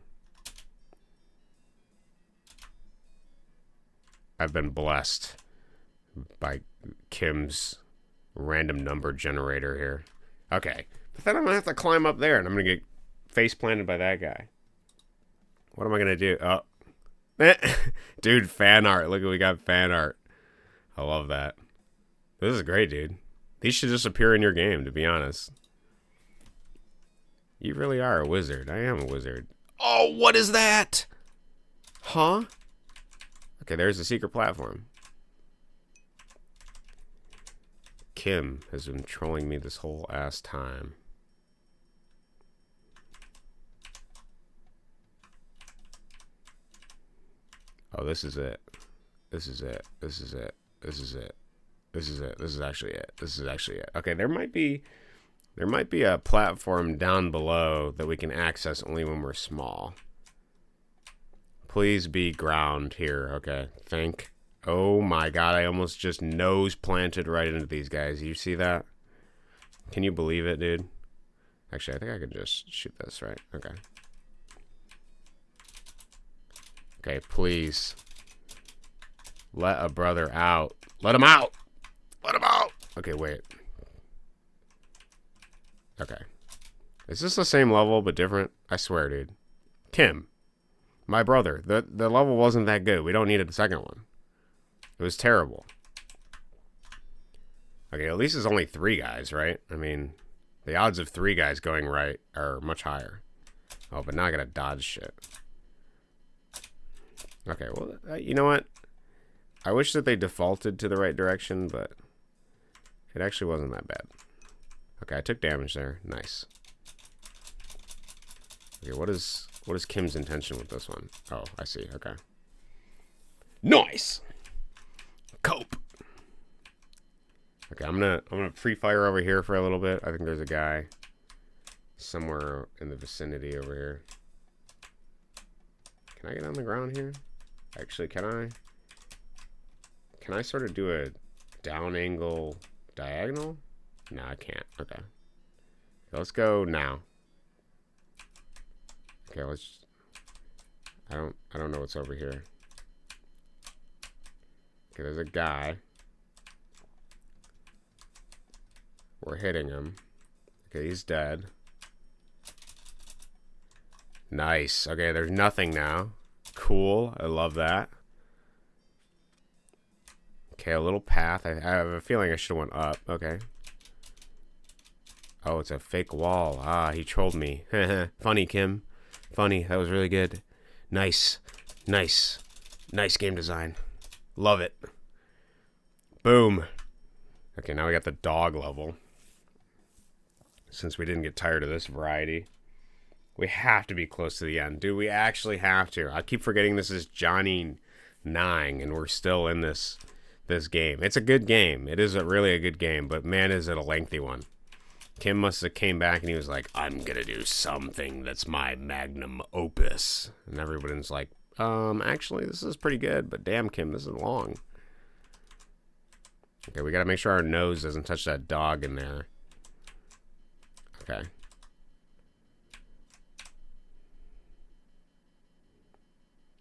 I've been blessed by Kim's random number generator here. Okay. But then I'm gonna have to climb up there and I'm gonna get face planted by that guy. What am I gonna do? Oh. Dude, fan art. Look, we got fan art. I love that. This is great, dude. These should just appear in your game, to be honest. You really are a wizard. I am a wizard. Oh, what is that? Huh? Okay, there's the secret platform. Kim has been trolling me this whole ass time. Oh, this is it. This is it. This is it. This is it. This is it. This is actually it. This is actually it. Okay, there might be a platform down below that we can access only when we're small. Please be ground here. Okay, think. Oh my God, I almost just nose planted right into these guys. You see that? Can you believe it, dude? Actually, I think I can just shoot this, right? Okay. Okay, please. Let a brother out. Let him out! Let him out! Okay, wait. Okay. Is this the same level but different? I swear, dude. Kim. My brother. The level wasn't that good. We don't need a second one. It was terrible. Okay, at least it's only 3 guys, right? I mean, the odds of 3 guys going right are much higher. Oh, but now I gotta dodge shit. Okay, well, you know what? I wish that they defaulted to the right direction, but it actually wasn't that bad. Okay, I took damage there. Nice. Okay, what is Kim's intention with this one? Oh, I see. Okay. Nice. Cope. Okay, I'm gonna pre-fire over here for a little bit. I think there's a guy somewhere in the vicinity over here. Can I get on the ground here? Actually, can I sort of do a down angle diagonal? No, I can't. Okay. Let's go now. Okay, let's. I don't know what's over here. Okay, there's a guy. We're hitting him. Okay, he's dead. Nice. Okay, there's nothing now. Cool. I love that. Okay, a little path. I have a feeling I should have went up. Okay. Oh, it's a fake wall. Ah, he trolled me. Funny, Kim. Funny. That was really good. Nice. Nice. Nice game design. Love it. Boom. Okay, now we got the dog level. Since we didn't get tired of this variety. We have to be close to the end. Dude, we actually have to. I keep forgetting this is Johnny 9 and we're still in this game. It's a good game. It is really a good game, but man, is it a lengthy one. Kim must have came back and he was like, I'm gonna do something that's my magnum opus. And everybody's like, actually, this is pretty good, but damn, Kim, this is long. Okay, we gotta make sure our nose doesn't touch that dog in there. Okay.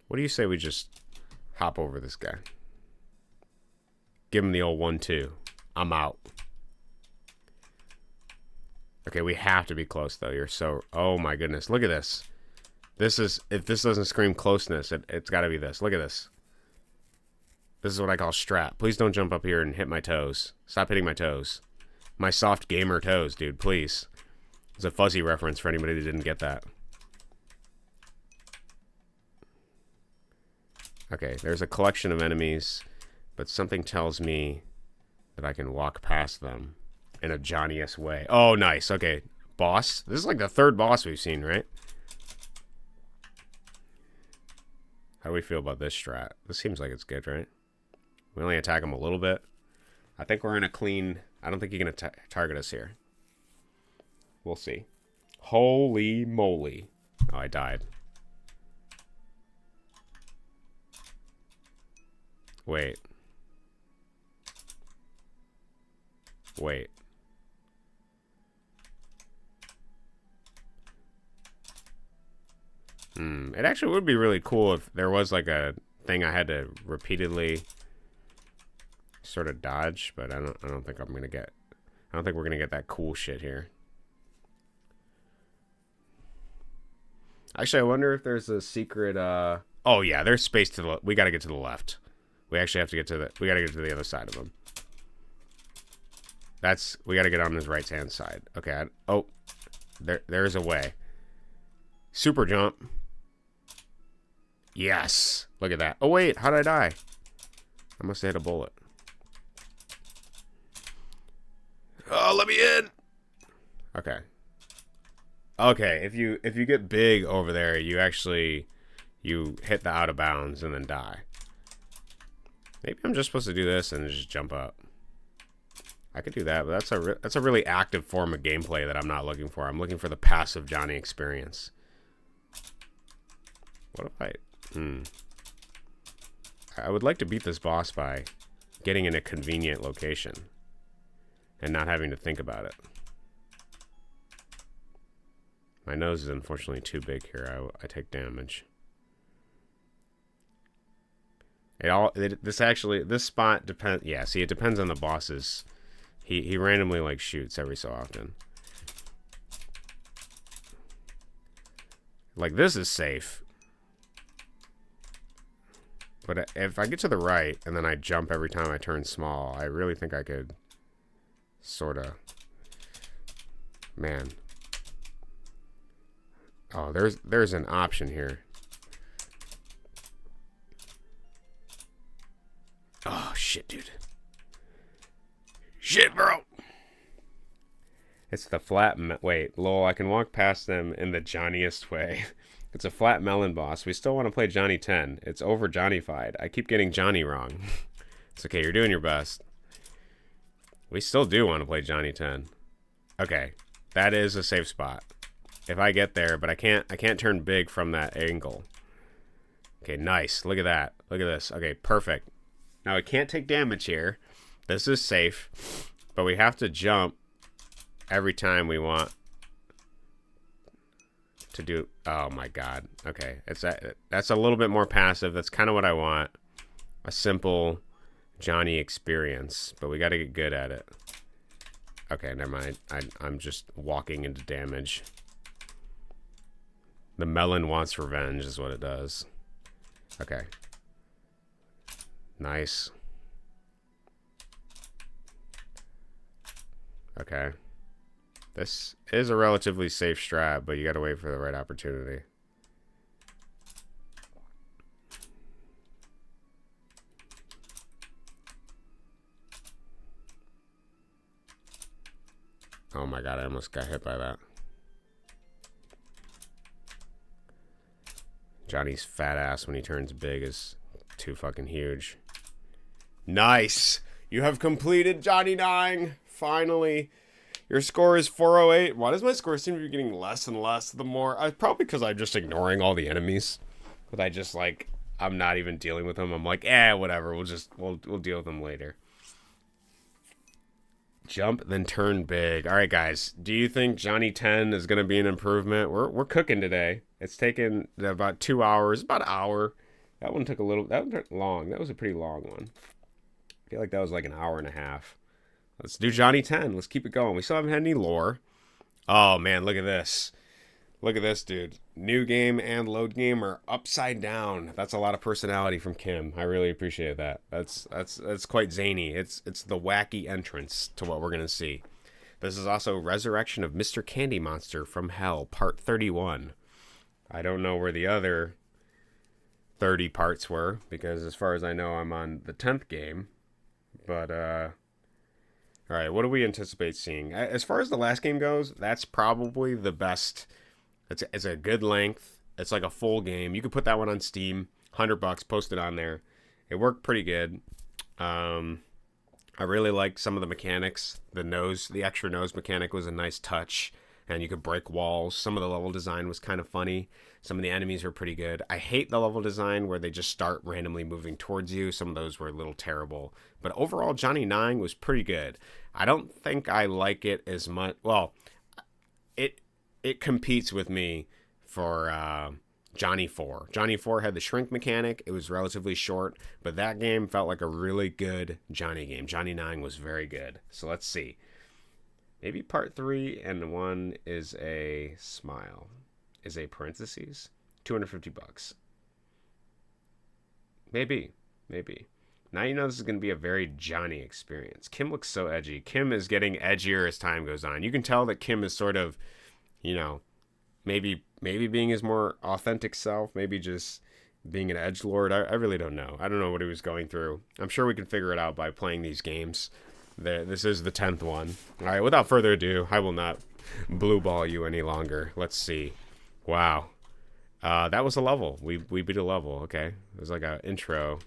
What do you say we just hop over this guy? Give him the old 1-2. I'm out. Okay, we have to be close, though. You're so... Oh, my goodness. Look at this. This is... If this doesn't scream closeness, it's got to be this. Look at this. This is what I call strap. Please don't jump up here and hit my toes. Stop hitting my toes. My soft gamer toes, dude. Please. It's a fuzzy reference for anybody who didn't get that. Okay, there's a collection of enemies, but something tells me that I can walk past them in a Johnny-esque way. Oh, nice. Okay, boss. This is like the 3rd boss we've seen, right? How do we feel about this strat? This seems like it's good, right? We only attack him a little bit. I think we're in a clean... I don't think he can target us here. We'll see. Holy moly. Oh, I died. Wait. Wait. It actually would be really cool if there was like a thing I had to repeatedly sort of dodge, but I don't think I'm gonna get. I don't think we're gonna get that cool shit here. Actually, I wonder if there's a secret. Oh yeah, there's space to the. We gotta get to the left. We actually have to get to the. We gotta get to the other side of him. We gotta get on his right hand side. Okay. Oh, there's a way. Super jump. Yes. Look at that. Oh wait, how did I die? I must have hit a bullet. Oh, let me in. Okay. Okay, if you get big over there, you hit the out of bounds and then die. Maybe I'm just supposed to do this and just jump up. I could do that, but that's a really active form of gameplay that I'm not looking for. I'm looking for the passive Johnny experience. What if I would like to beat this boss by getting in a convenient location and not having to think about it. My nose is unfortunately too big here. I take damage. This spot depends. Yeah, see, it depends on the bosses. He randomly like shoots every so often. Like, this is safe. But if I get to the right and then I jump every time I turn small, I really think I could sorta. Man. Oh, there's an option here. Oh, shit, dude. Shit, bro. It's the flat... Wait, lol, I can walk past them in the Johnniest way. It's a flat melon boss. We still want to play Johnny 10. It's over Johnny-fied. I keep getting Johnny wrong. It's okay, you're doing your best. We still do want to play Johnny 10. Okay, that is a safe spot. If I get there, but I can't turn big from that angle. Okay, nice. Look at that. Look at this. Okay, perfect. Now I can't take damage here. This is safe, but we have to jump every time we want to do. Oh my god. Okay, that's a little bit more passive. That's kind of what I want. A simple Johnny experience, but we got to get good at it. Okay, never mind. I'm just walking into damage. The melon wants revenge is what it does. Okay. Nice. Okay. This is a relatively safe strat, but you gotta wait for the right opportunity. Oh my god, I almost got hit by that. Johnny's fat ass when he turns big is too fucking huge. Nice! You have completed Johnny 9! Finally! Your score is 408. Why does my score seem to be getting less and less the more? Probably because I'm just ignoring all the enemies. But I just like, I'm not even dealing with them. I'm like, whatever. We'll deal with them later. Jump, then turn big. All right, guys. Do you think Johnny 10 is going to be an improvement? We're cooking today. It's taken about 2 hours, about an hour. That one took long. That was a pretty long one. I feel like that was like an hour and a half. Let's do Johnny 10. Let's keep it going. We still haven't had any lore. Oh, man, look at this. Look at this, dude. New game and load game are upside down. That's a lot of personality from Kim. I really appreciate that. That's quite zany. It's the wacky entrance to what we're going to see. This is also Resurrection of Mr. Candy Monster from Hell, Part 31. I don't know where the other 30 parts were, because as far as I know, I'm on the 10th game. But, all right, what do we anticipate seeing? As far as the last game goes, that's probably the best. It's a good length. It's like a full game. You could put that one on Steam, $100, post it on there. It worked pretty good. I really liked some of the mechanics. The extra nose mechanic was a nice touch, and you could break walls. Some of the level design was kind of funny. Some of the enemies were pretty good. I hate the level design where they just start randomly moving towards you. Some of those were a little terrible. But overall, Johnny 9 was pretty good. I don't think I like it as much. Well, it competes with me for Johnny 4. Johnny 4 had the shrink mechanic. It was relatively short, but that game felt like a really good Johnny game. Johnny 9 was very good. So let's see. Maybe part 3 and 1 is a smile. Is a parentheses. $250. Maybe. Now you know this is going to be a very Johnny experience. Kim looks so edgy. Kim is getting edgier as time goes on. You can tell that Kim is sort of, maybe being his more authentic self. Maybe just being an edgelord. I really don't know. I don't know what he was going through. I'm sure we can figure it out by playing these games. This is the 10th one. All right, without further ado, I will not blue ball you any longer. Let's see. Wow. That was a level. We beat a level. Okay. It was like an intro.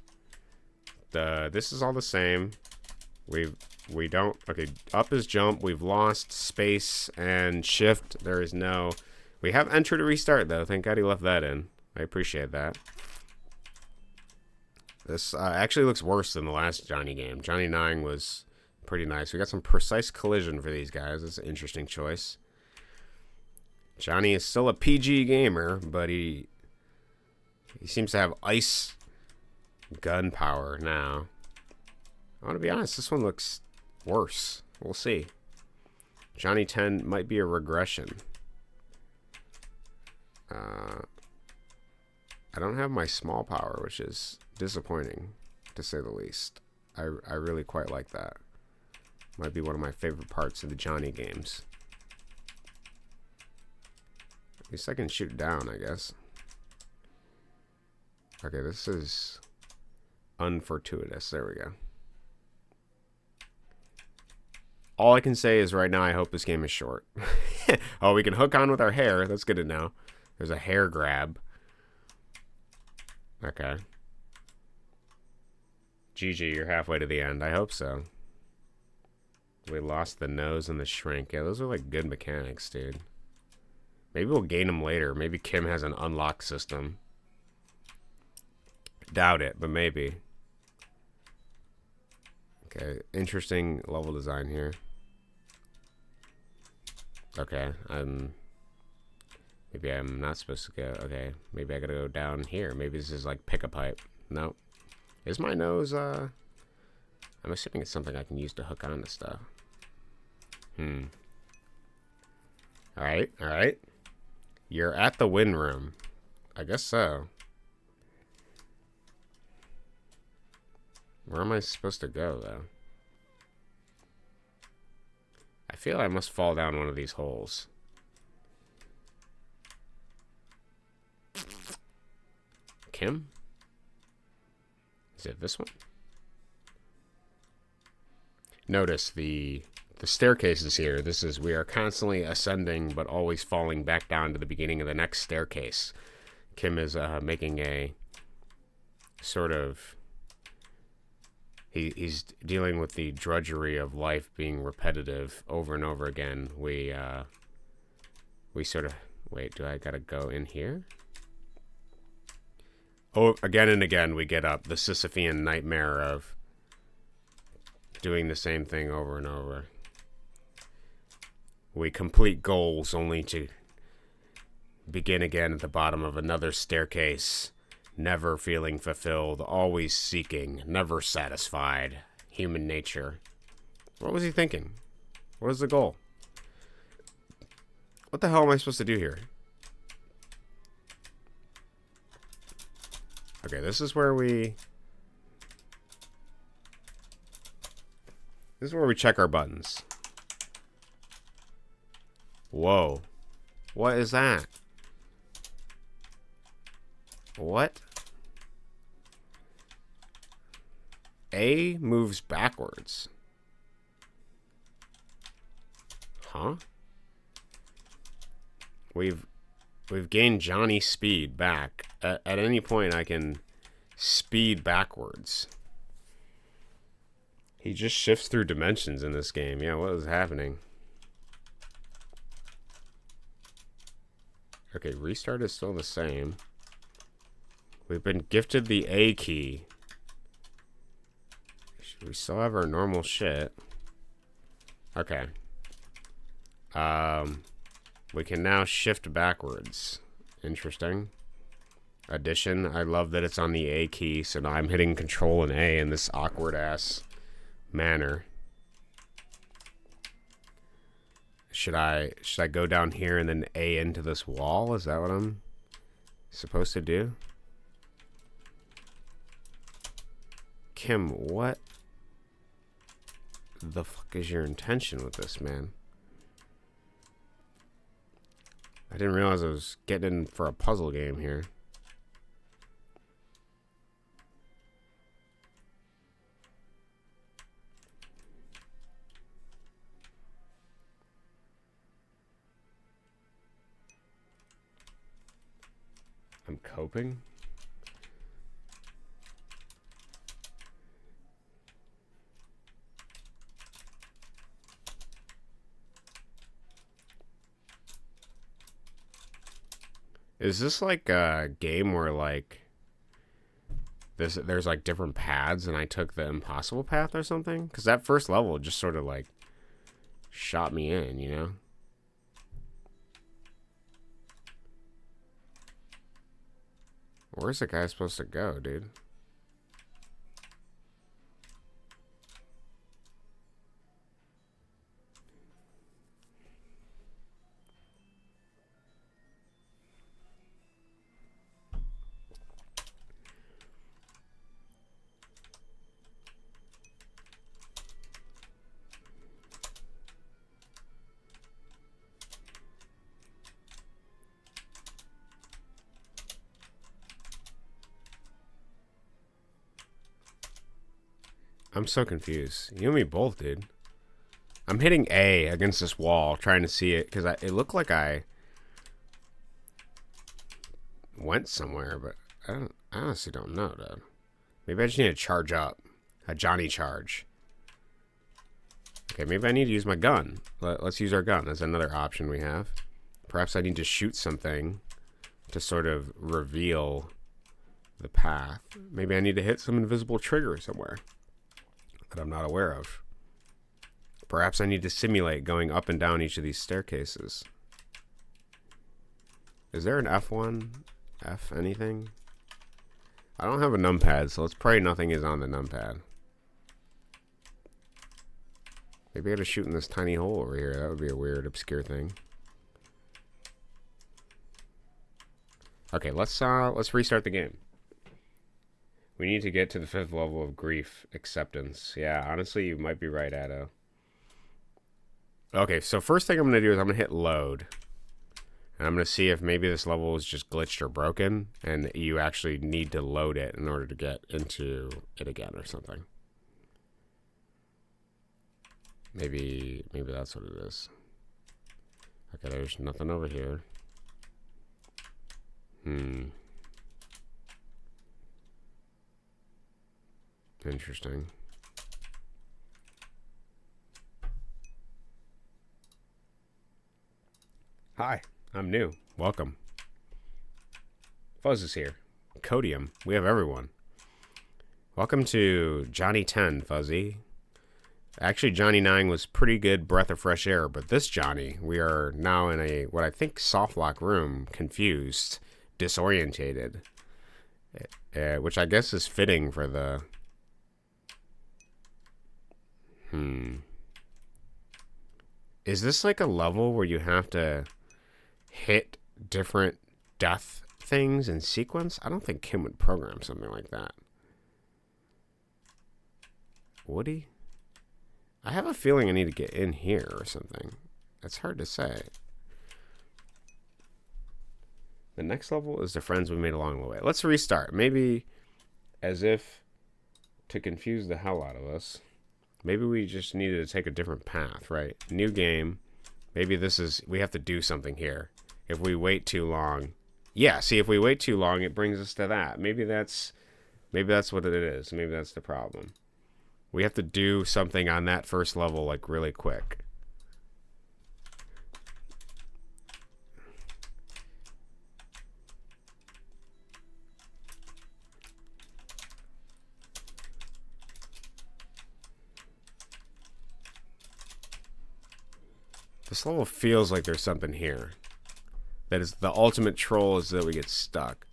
This is all the same. We don't. Okay. Up is jump. We've lost space and shift. There is no. We have enter to restart though. Thank God he left that in. I appreciate that. This actually looks worse than the last Johnny game. Johnny 9 was pretty nice. We got some precise collision for these guys. That's an interesting choice. Johnny is still a PG gamer, but he seems to have ice gun power now. I want to be honest, this one looks worse. We'll see. Johnny 10 might be a regression. I don't have my small power, which is disappointing, to say the least. I really quite like that. Might be one of my favorite parts of the Johnny games. At least I can shoot down, I guess. Okay, this is unfortuitous. There we go. All I can say is right now I hope this game is short. Oh, we can hook on with our hair. That's good to know. There's a hair grab. Okay. GG, you're halfway to the end. I hope so. We lost the nose and the shrink. Yeah, those are like good mechanics, dude. Maybe we'll gain them later. Maybe Kim has an unlock system. Doubt it, but maybe. Okay, interesting level design here. Okay, maybe I'm not supposed to go. Okay, maybe I gotta go down here. Maybe this is like pick a pipe. No. Is my nose, I'm assuming it's something I can use to hook on to stuff. Alright, alright. You're at the win room. I guess so. Where am I supposed to go, though? I feel I must fall down one of these holes. Kim? Is it this one? Notice the staircases here. We are constantly ascending, but always falling back down to the beginning of the next staircase. Kim is making a sort of... He's dealing with the drudgery of life being repetitive over and over again. We sort of... Wait, do I gotta go in here? Oh, again and again we get up. The Sisyphean nightmare of doing the same thing over and over. We complete goals only to begin again at the bottom of another staircase. Never feeling fulfilled, always seeking, never satisfied. Human nature. What was he thinking? What is the goal? What the hell am I supposed to do here? Okay, this is where we... This is where we check our buttons. Whoa. What is that? What? A moves backwards. Huh? We've gained Johnny's speed back. At any point I can speed backwards. He just shifts through dimensions in this game. Yeah, what is happening? Okay, restart is still the same. We've been gifted the A key. We still have our normal shit. Okay. We can now shift backwards. Interesting. Addition. I love that it's on the A key, so now I'm hitting Control and A in this awkward ass manner. Should I go down here and then A into this wall? Is that what I'm supposed to do? Kim, what the fuck is your intention with this, man? I didn't realize I was getting in for a puzzle game here. I'm coping. Is this like a game where like there's like different paths and I took the impossible path or something? Because that first level just sort of like shot me in, you know? Where's the guy supposed to go, dude? I'm so confused. You and me both, dude. I'm hitting A against this wall, trying to see it, because it looked like I went somewhere, but I honestly don't know, dude. Maybe I just need to charge up. A Johnny charge. Okay, maybe I need to use my gun. Let's use our gun. That's another option we have. Perhaps I need to shoot something to sort of reveal the path. Maybe I need to hit some invisible trigger somewhere that I'm not aware of. Perhaps I need to simulate going up and down each of these staircases. Is there an F1? F anything? I don't have a numpad, so let's pray nothing is on the numpad. Maybe I gotta shoot in this tiny hole over here. That would be a weird, obscure thing. Okay, let's restart the game. We need to get to the 5th level of grief acceptance. Yeah, honestly, you might be right, Addo. Okay, so first thing I'm going to do is I'm going to hit load. And I'm going to see if maybe this level is just glitched or broken, and you actually need to load it in order to get into it again or something. Maybe that's what it is. Okay, there's nothing over here. Interesting. Hi, I'm new. Welcome. Fuzz is here. Codium. We have everyone. Welcome to Johnny 10, Fuzzy. Actually, Johnny 9 was pretty good breath of fresh air, but this Johnny, we are now in a, what I think, soft lock room, confused, disorientated, which I guess is fitting for the... Is this like a level where you have to hit different death things in sequence? I don't think Kim would program something like that. Would he? I have a feeling I need to get in here or something. It's hard to say. The next level is the friends we made along the way. Let's restart. Maybe as if to confuse the hell out of us. Maybe we just needed to take a different path, right? New game. Maybe this is... We have to do something here. If we wait too long... Yeah, see, if we wait too long, it brings us to that. Maybe that's what it is. Maybe that's the problem. We have to do something on that first level, like, really quick. This level feels like there's something here. That is the ultimate troll, is that we get stuck.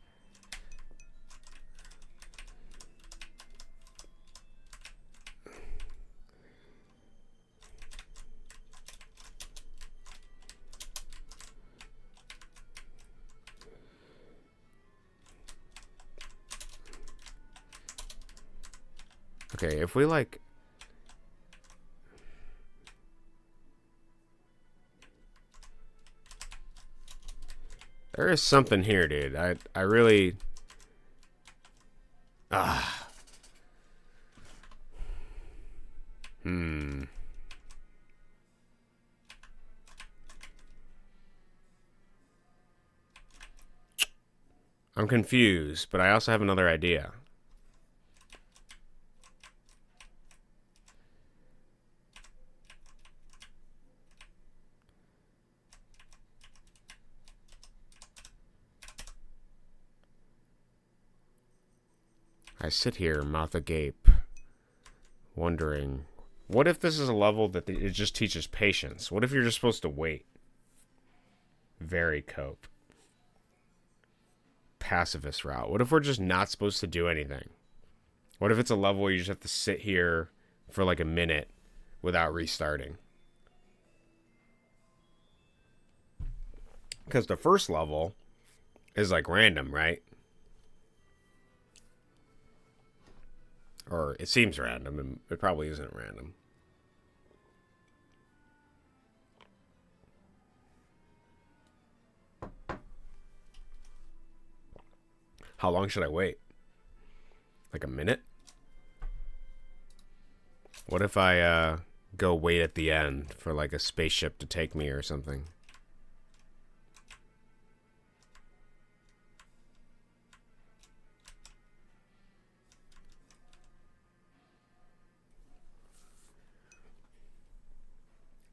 Okay, if we like... There is something here, dude. I really... I'm confused, but I also have another idea. I sit here, mouth agape, wondering, what if this is a level that it just teaches patience? What if you're just supposed to wait? Very cope. pacifist route? What if we're just not supposed to do anything? What if it's a level where you just have to sit here for like a minute without restarting? Because the first level is like random, right? Or it seems random, and it probably isn't random. How long should I wait? Like a minute? What if I go wait at the end for like a spaceship to take me or something?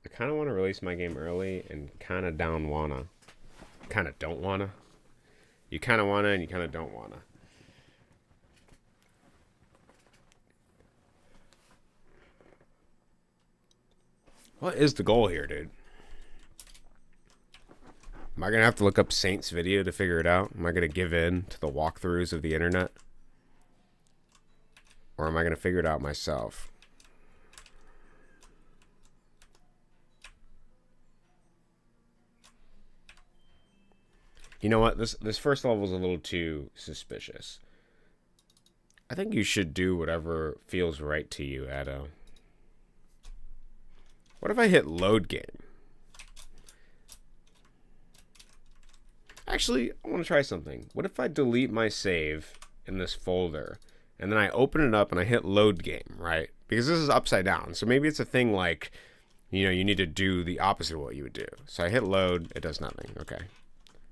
I kind of want to release my game early and kind of don't wanna. You kind of wanna and you kind of don't wanna. What is the goal here, dude? Am I going to have to look up Saint's video to figure it out? Am I going to give in to the walkthroughs of the internet? Or am I going to figure it out myself? You know what? This first level is a little too suspicious. I think you should do whatever feels right to you, Addo. What if I hit load game? Actually, I want to try something. What if I delete my save in this folder, and then I open it up and I hit load game, right? Because this is upside down. So maybe it's a thing like, you know, you need to do the opposite of what you would do. So I hit load, it does nothing. Okay.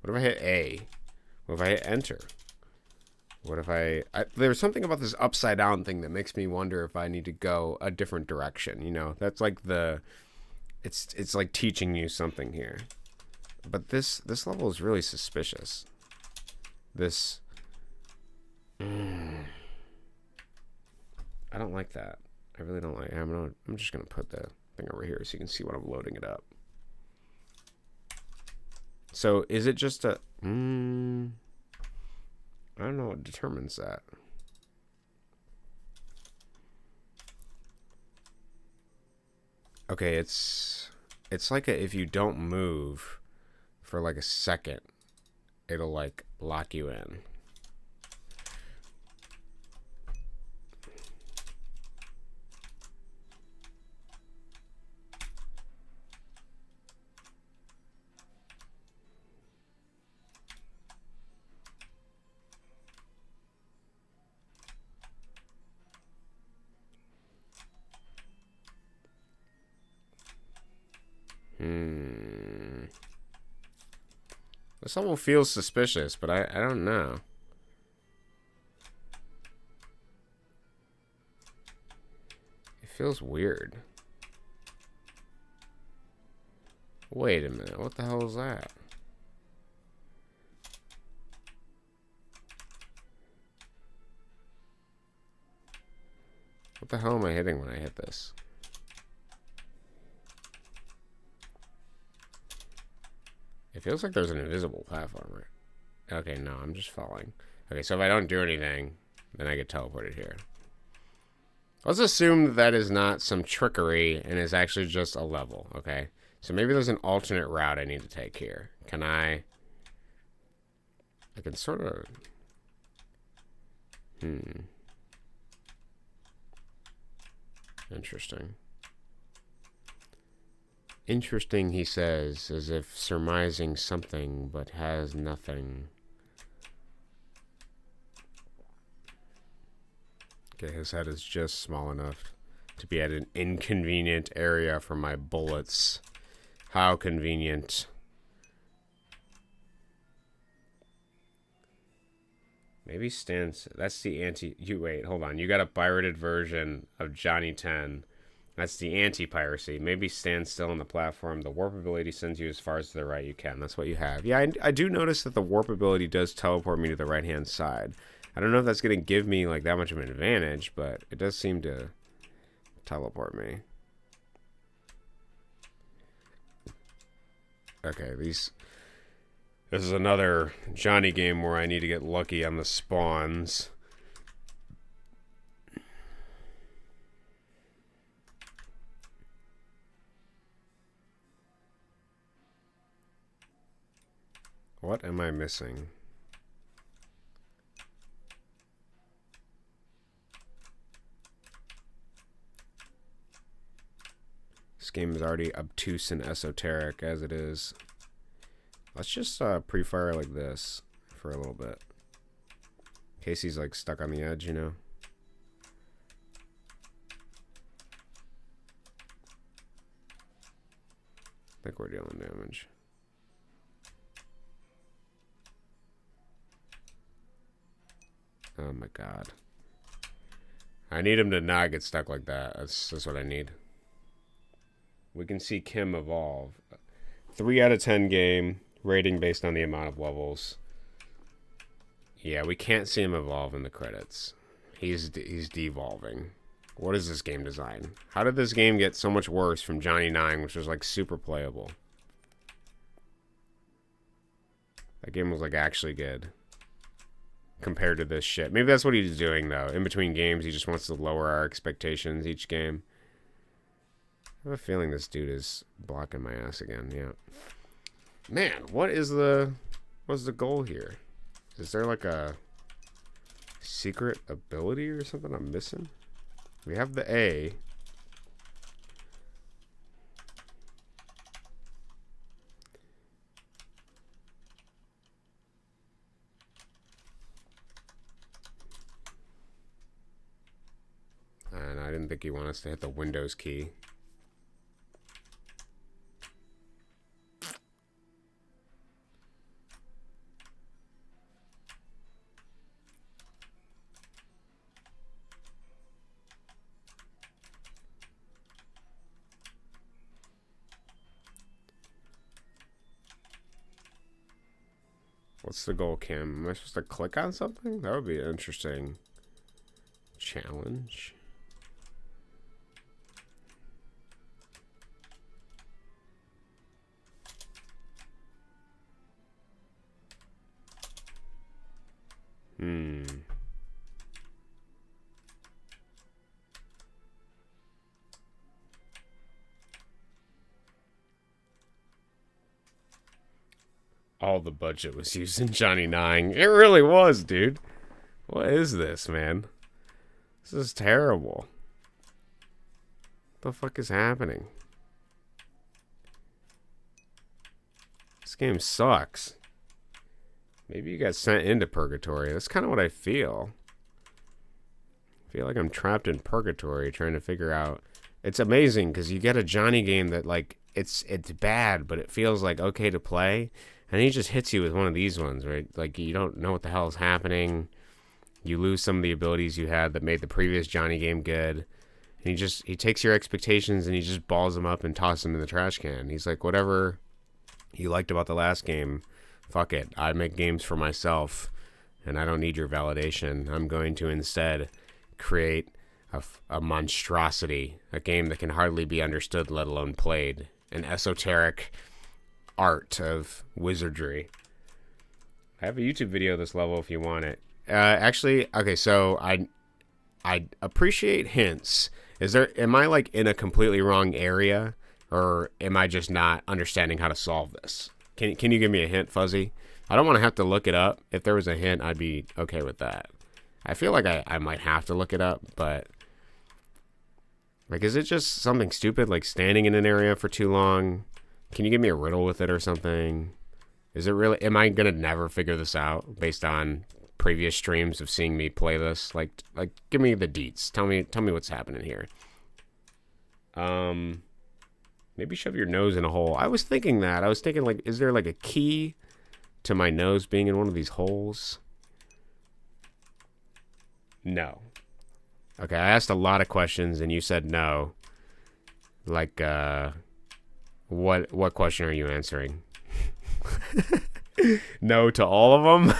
What if I hit A? What if I hit enter? What if there's something about this upside down thing that makes me wonder if I need to go a different direction. You know, that's like it's like teaching you something here. But this level is really suspicious. I don't like that. I really don't like it. I'm just gonna put the thing over here so you can see when I'm loading it up. So is it just a I don't know what determines that. Okay, it's like if you don't move for like a second, it'll like lock you in. This level feels suspicious, but I don't know. It feels weird. Wait a minute, what the hell is that? What the hell am I hitting when I hit this? It feels like there's an invisible platform, right? Okay, no, I'm just falling. Okay, so if I don't do anything, then I get teleported here. Let's assume that is not some trickery and is actually just a level, okay? So maybe there's an alternate route I need to take here. Can I can sort of... Interesting. Interesting, he says, as if surmising something, but has nothing. Okay, his head is just small enough to be at an inconvenient area for my bullets. How convenient. Maybe Stan's... That's the anti... Wait, hold on. You got a pirated version of Johnny 10. That's the anti-piracy. Maybe stand still on the platform. The warp ability sends you as far as to the right you can. That's what you have. Yeah, I do notice that the warp ability does teleport me to the right-hand side. I don't know if that's going to give me like that much of an advantage, but it does seem to teleport me. Okay, This is another Johnny game where I need to get lucky on the spawns. What am I missing? This game is already obtuse and esoteric as it is. Let's just pre-fire like this for a little bit. In case he's like stuck on the edge, you know? I think we're dealing damage. Oh my god. I need him to not get stuck like that. That's what I need. We can see Kim evolve. 3 out of 10 game. Rating based on the amount of levels. Yeah, we can't see him evolve in the credits. He's devolving. What is this game design? How did this game get so much worse from Johnny 9, which was like super playable? That game was like actually good. Compared to this shit. Maybe that's what he's doing though. In between games, he just wants to lower our expectations each game. I have a feeling this dude is blocking my ass again, yeah. Man, what's the goal here? Is there like a secret ability or something I'm missing? We have the A. And I didn't think he wanted us to hit the Windows key. What's the goal, Kim? Am I supposed to click on something? That would be an interesting challenge. All the budget was used in Johnny 9. It really was, dude. What is this, man? This is terrible. What the fuck is happening? This game sucks. Maybe you got sent into purgatory. That's kind of what I feel. I feel like I'm trapped in purgatory trying to figure out. It's amazing because you get a Johnny game that like it's bad, but it feels like okay to play. And he just hits you with one of these ones, right? Like, you don't know what the hell is happening. You lose some of the abilities you had that made the previous Johnny game good. And he takes your expectations and he just balls them up and tosses them in the trash can. He's like, whatever you liked about the last game, fuck it. I make games for myself, and I don't need your validation. I'm going to instead create a monstrosity, a game that can hardly be understood, let alone played. An esoteric art of wizardry. I have a YouTube video of this level if you want it. Actually, okay, so I appreciate hints. Am I like in a completely wrong area, or am I just not understanding how to solve this? Can you give me a hint, Fuzzy? I don't want to have to look it up. If there was a hint, I'd be okay with that. I feel like I might have to look it up, but like, is it just something stupid like standing in an area for too long? Can you give me a riddle with it or something? Is it really... Am I going to never figure this out based on previous streams of seeing me play this? Like, give me the deets. Tell me what's happening here. Maybe shove your nose in a hole. I was thinking that. I was thinking, like, is there, like, a key to my nose being in one of these holes? No. Okay, I asked a lot of questions, and you said no. Like, What question are you answering? No to all of them?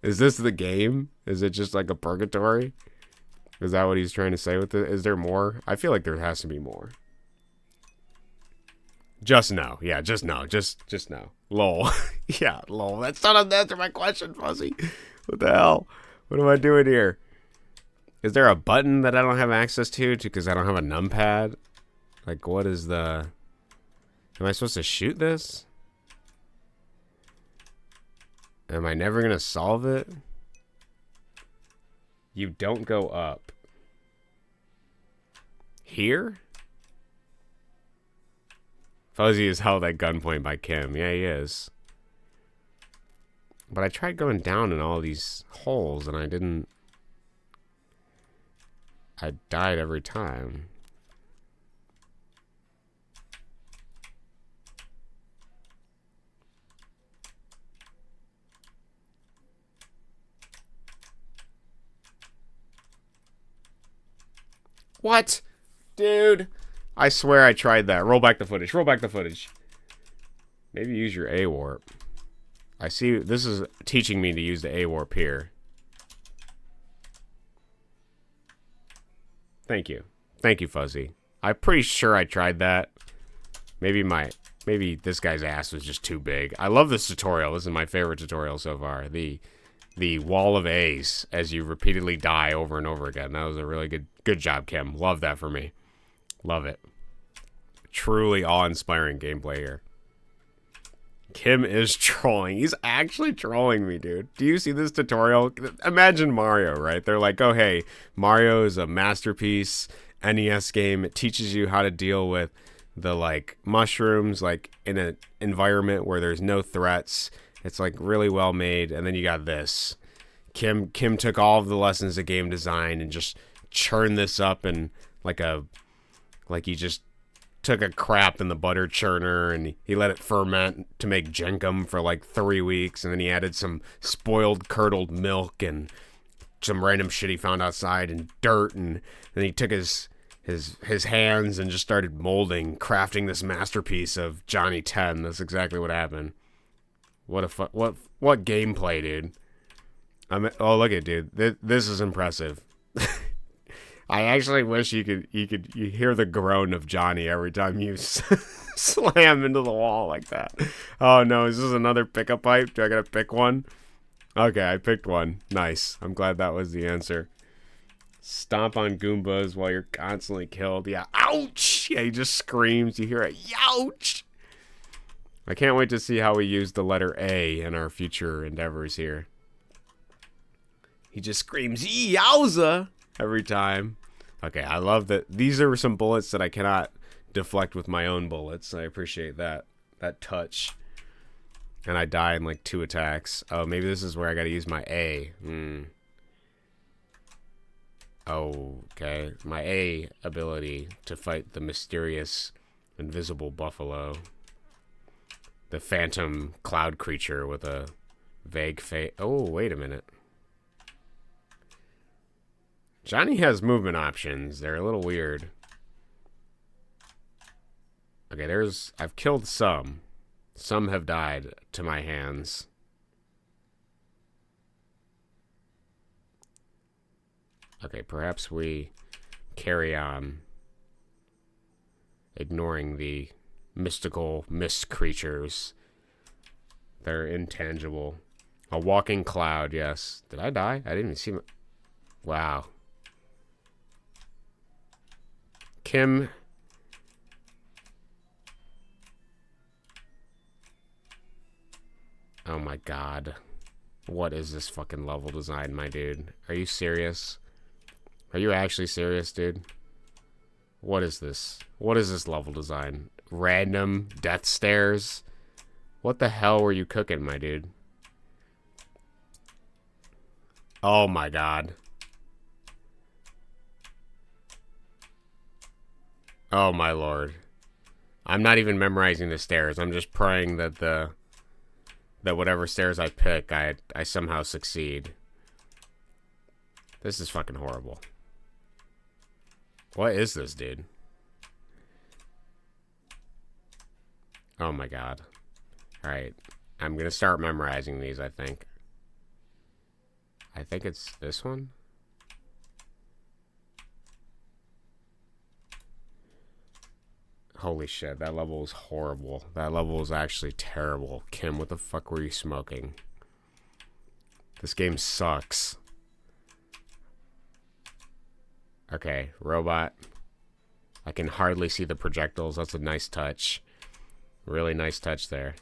Is this the game? Is it just like a purgatory? Is that what he's trying to say with it? Is there more? I feel like there has to be more. Just no. Yeah, just no. Just no. Lol. Yeah, lol. That's not an answer my question, Fuzzy. What the hell? What am I doing here? Is there a button that I don't have access to because I don't have a numpad? Like, what is the... Am I supposed to shoot this? Am I never going to solve it? You don't go up. Here? Fuzzy is held at gunpoint by Kim. Yeah, he is. But I tried going down in all these holes and I didn't... I died every time. What? Dude. I swear I tried that. Roll back the footage. Roll back the footage. Maybe use your A-warp. I see this is teaching me to use the A-warp here. Thank you. Thank you, Fuzzy. I'm pretty sure I tried that. Maybe this guy's ass was just too big. I love this tutorial. This is my favorite tutorial so far. The wall of A's as you repeatedly die over and over again. That was a really good job, Kim. Love that for me. Love it. Truly awe-inspiring gameplay here. Kim is trolling. He's actually trolling me, dude. Do you see this tutorial? Imagine Mario, right? They're like, oh, hey, Mario is a masterpiece NES game. It teaches you how to deal with the, like, mushrooms, like, in an environment where there's no threats. It's, like, really well made. And then you got this. Kim took all of the lessons of game design and just churned this up in, like he just took a crap in the butter churner and he let it ferment to make jenkem for like 3 weeks, and then he added some spoiled curdled milk and some random shit he found outside and dirt, and then he took his hands and just started molding, crafting this masterpiece of Johnny 10. That's exactly what happened. What gameplay, dude. Oh, look at it, dude. This is impressive. I actually wish you hear the groan of Johnny every time you slam into the wall like that. Oh no, is this another pickup pipe? Do I gotta pick one? Okay, I picked one. Nice. I'm glad that was the answer. Stomp on Goombas while you're constantly killed. Yeah, ouch! Yeah, he just screams. You hear it, youch! I can't wait to see how we use the letter A in our future endeavors here. He just screams, yowza! Every time. Okay, I love that. These are some bullets that I cannot deflect with my own bullets. I appreciate that touch. And I die in like 2 attacks. Oh, maybe this is where I gotta use my A. Oh, okay. My A ability to fight the mysterious invisible buffalo. The phantom cloud creature with a vague face. Oh, wait a minute. Johnny has movement options. They're a little weird. Okay, I've killed some. Some have died to my hands. Okay, perhaps we carry on. Ignoring the mystical mist creatures. They're intangible. A walking cloud, yes. Did I die? I didn't even see my... Wow. Kim. Oh my god. What is this fucking level design, my dude? Are you serious? Are you actually serious, dude? What is this? What is this level design? Random death stairs? What the hell were you cooking, my dude? Oh my god. Oh my lord. I'm not even memorizing the stairs. I'm just praying that that whatever stairs I pick, I somehow succeed. This is fucking horrible. What is this, dude? Oh my god. Alright. I'm gonna start memorizing these, I think. I think it's this one. Holy shit, that level was horrible. That level was actually terrible. Kim, what the fuck were you smoking? This game sucks. Okay, robot. I can hardly see the projectiles. That's a nice touch. Really nice touch there.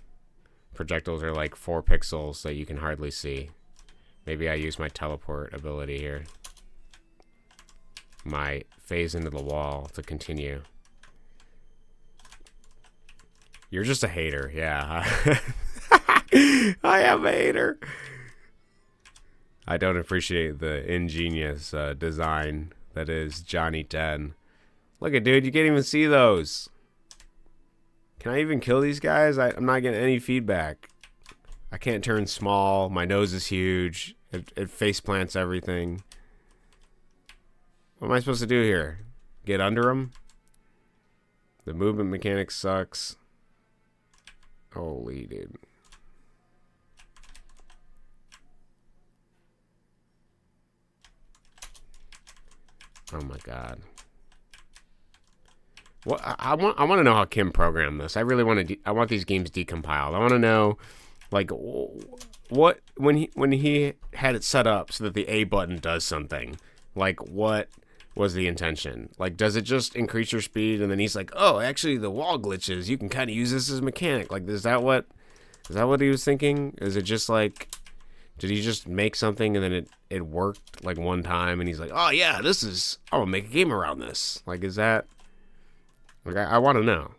Projectiles are like 4 pixels that you can hardly see. Maybe I use my teleport ability here. My phase into the wall to continue. You're just a hater, yeah. I am a hater. I don't appreciate the ingenious design that is Johnny 10. Look at, dude, you can't even see those. Can I even kill these guys? I'm not getting any feedback. I can't turn small. My nose is huge. It face plants everything. What am I supposed to do here? Get under them? The movement mechanic sucks. Holy dude. Oh my god. What I want to know how Kim programmed this. I really want to. I want these games decompiled. I want to know, like, what when he had it set up so that the A button does something. Like, what was the intention? Like, does it just increase your speed? And then he's like, oh, actually, the wall glitches. You can kind of use this as a mechanic. Like, is that what he was thinking? Is it just like, did he just make something and then it worked like one time and he's like, oh yeah, I'm gonna make a game around this. Like, is that? Like, I want to know.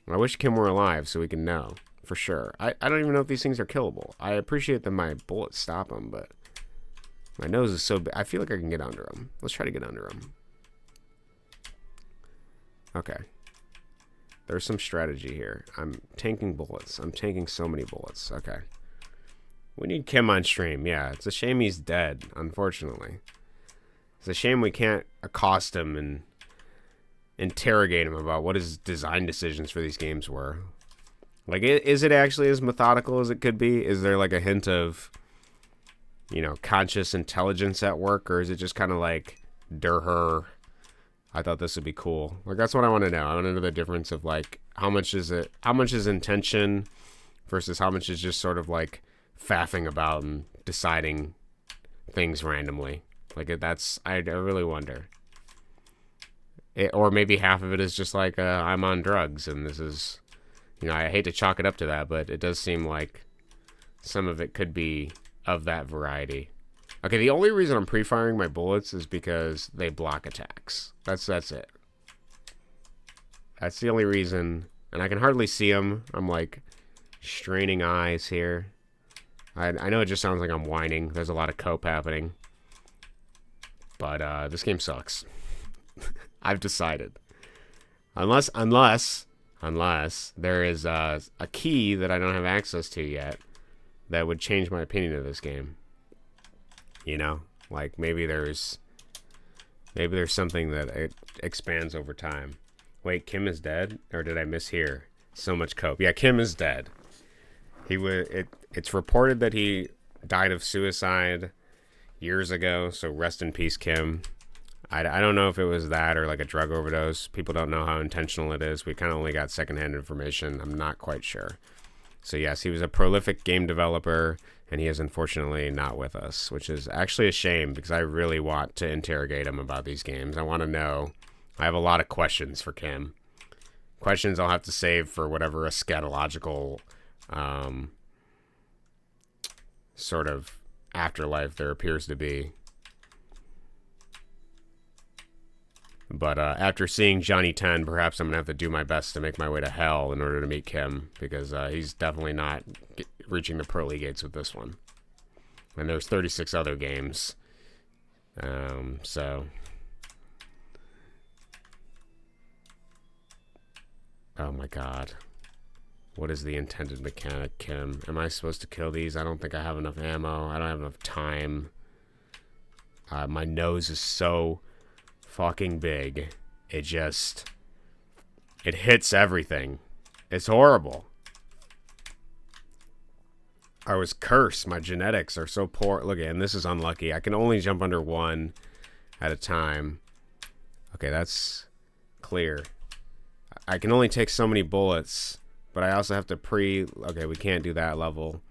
I wish Kim were alive so we can know for sure. I don't even know if these things are killable. I appreciate that my bullets stop them, but my nose is so big. I feel like I can get under them. Let's try to get under them. Okay. There's some strategy here. I'm tanking bullets. I'm tanking so many bullets. Okay. We need Kim on stream. Yeah, it's a shame he's dead, unfortunately. It's a shame we can't accost him and interrogate him about what his design decisions for these games were. Like, is it actually as methodical as it could be? Is there like a hint of, you know, conscious intelligence at work, or is it just kind of like her? I thought this would be cool. Like, that's what I want to know. I want to know the difference of like how much is intention versus how much is just sort of like faffing about and deciding things randomly. Like, I really wonder. Or maybe half of it is just like, I'm on drugs, and this is, you know, I hate to chalk it up to that, but it does seem like some of it could be of that variety. Okay, the only reason I'm pre-firing my bullets is because they block attacks. That's it. That's the only reason, and I can hardly see them. I'm like straining eyes here. I know it just sounds like I'm whining. There's a lot of cope happening. But this game sucks. I've decided. Unless there is a key that I don't have access to yet that would change my opinion of this game. You know? Like, maybe there's something that it expands over time. Wait, Kim is dead? Or did I mishear? So much cope. Yeah, Kim is dead. It's reported that he died of suicide years ago, so rest in peace, Kim. I don't know if it was that or like a drug overdose. People don't know how intentional it is. We kind of only got secondhand information. I'm not quite sure. So yes, he was a prolific game developer, and he is unfortunately not with us, which is actually a shame because I really want to interrogate him about these games. I want to know. I have a lot of questions for Kim. Questions I'll have to save for whatever eschatological sort of afterlife there appears to be. But after seeing Johnny 10, perhaps I'm going to have to do my best to make my way to hell in order to meet Kim, because he's definitely not reaching the pearly gates with this one. And there's 36 other games. So... Oh my god. What is the intended mechanic, Kim? Am I supposed to kill these? I don't think I have enough ammo. I don't have enough time. My nose is so fucking big. It hits everything. It's horrible. I was cursed. My genetics are so poor. Look, and this is unlucky. I can only jump under one at a time. Okay, that's clear. I can only take so many bullets, but I also have to okay, we can't do that level.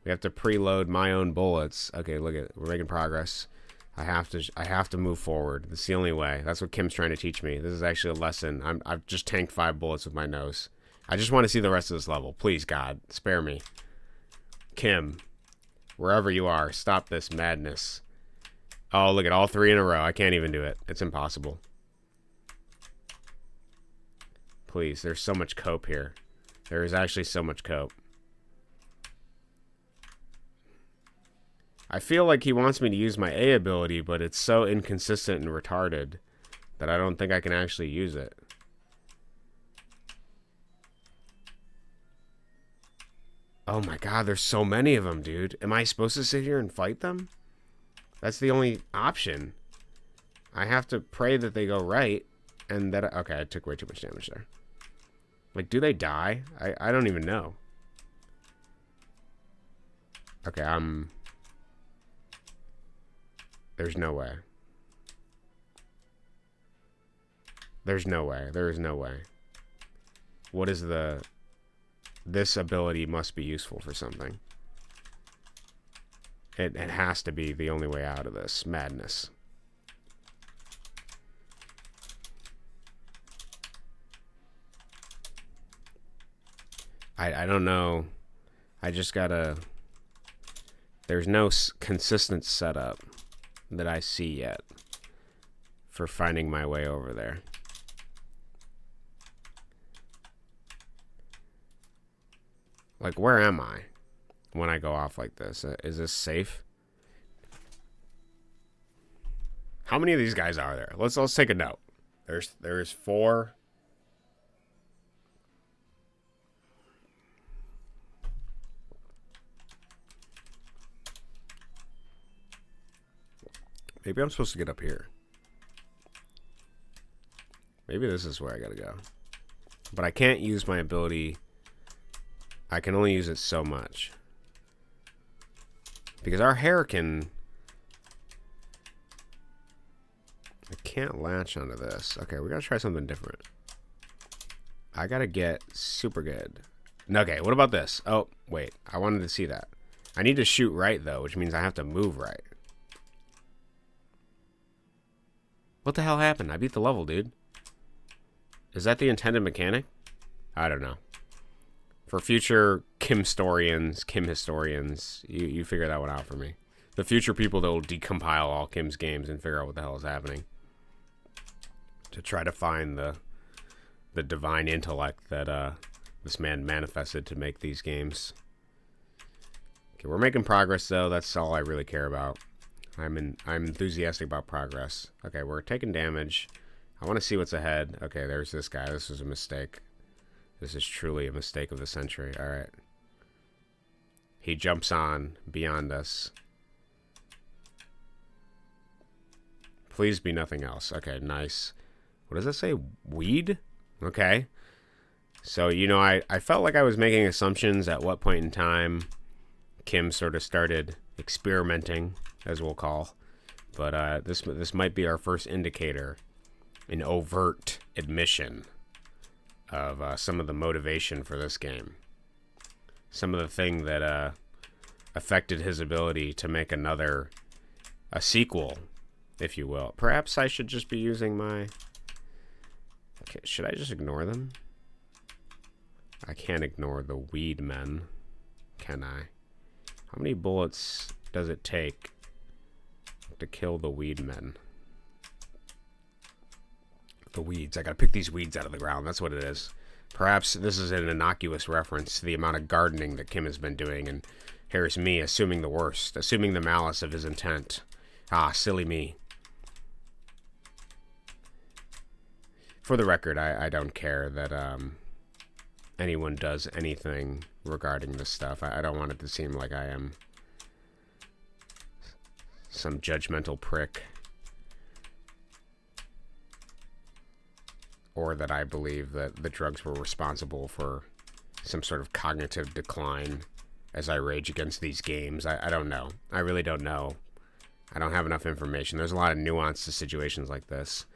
We have to preload my own bullets. Okay, look at, we're making progress. I have to move forward. That's the only way. That's what Kim's trying to teach me. This is actually a lesson. I've just tanked 5 bullets with my nose. I just want to see the rest of this level. Please, God, spare me. Kim, wherever you are, stop this madness. Oh, look at all 3 in a row. I can't even do it. It's impossible. Please, there's so much cope here. There is actually so much cope. I feel like he wants me to use my A ability, but it's so inconsistent and retarded that I don't think I can actually use it. Oh my god, there's so many of them, dude. Am I supposed to sit here and fight them? That's the only option. I have to pray that they go right, and that... Okay, I took way too much damage there. Like, do they die? I don't even know. Okay, there's no way. There's no way. There is no way. What is the... This ability must be useful for something. It has to be the only way out of this madness. I don't know. I just gotta... There's no consistent setup that I see yet for finding my way over there. Like, where am I when I go off like this? Is this safe? How many of these guys are there? Let's take a note. There's 4. Maybe I'm supposed to get up here. Maybe this is where I gotta go. But I can't use my ability. I can only use it so much. Because our hair can... I can't latch onto this. Okay, we gotta try something different. I gotta get super good. Okay, what about this? Oh, wait. I wanted to see that. I need to shoot right, though, which means I have to move right. What the hell happened? I beat the level, dude. Is that the intended mechanic? I don't know. For future Kim historians, you figure that one out for me. The future people that will decompile all Kim's games and figure out what the hell is happening. To try to find the divine intellect that this man manifested to make these games. Okay, we're making progress, though. That's all I really care about. I'm enthusiastic about progress. Okay, we're taking damage. I want to see what's ahead. Okay, there's this guy. This was a mistake. This is truly a mistake of the century. All right. He jumps on beyond us. Please be nothing else. Okay, nice. What does that say? Weed? Okay. So, you know, I felt like I was making assumptions at what point in time Kim sort of started experimenting, as we'll call. But this might be our first indicator, an overt admission of some of the motivation for this game. Some of the thing that affected his ability to make a sequel, if you will. Perhaps I should just be using my... Okay, should I just ignore them? I can't ignore the weed men, can I? How many bullets does it take to kill the weed men? The weeds. I gotta pick these weeds out of the ground. That's what it is. Perhaps this is an innocuous reference to the amount of gardening that Kim has been doing, and here's me assuming the worst, assuming the malice of his intent. Ah, silly me. For the record, I don't care that anyone does anything regarding this stuff. I don't want it to seem like I am some judgmental prick, or that I believe that the drugs were responsible for some sort of cognitive decline as I rage against these games. I don't know. I really don't know. I don't have enough information. There's a lot of nuance to situations like this.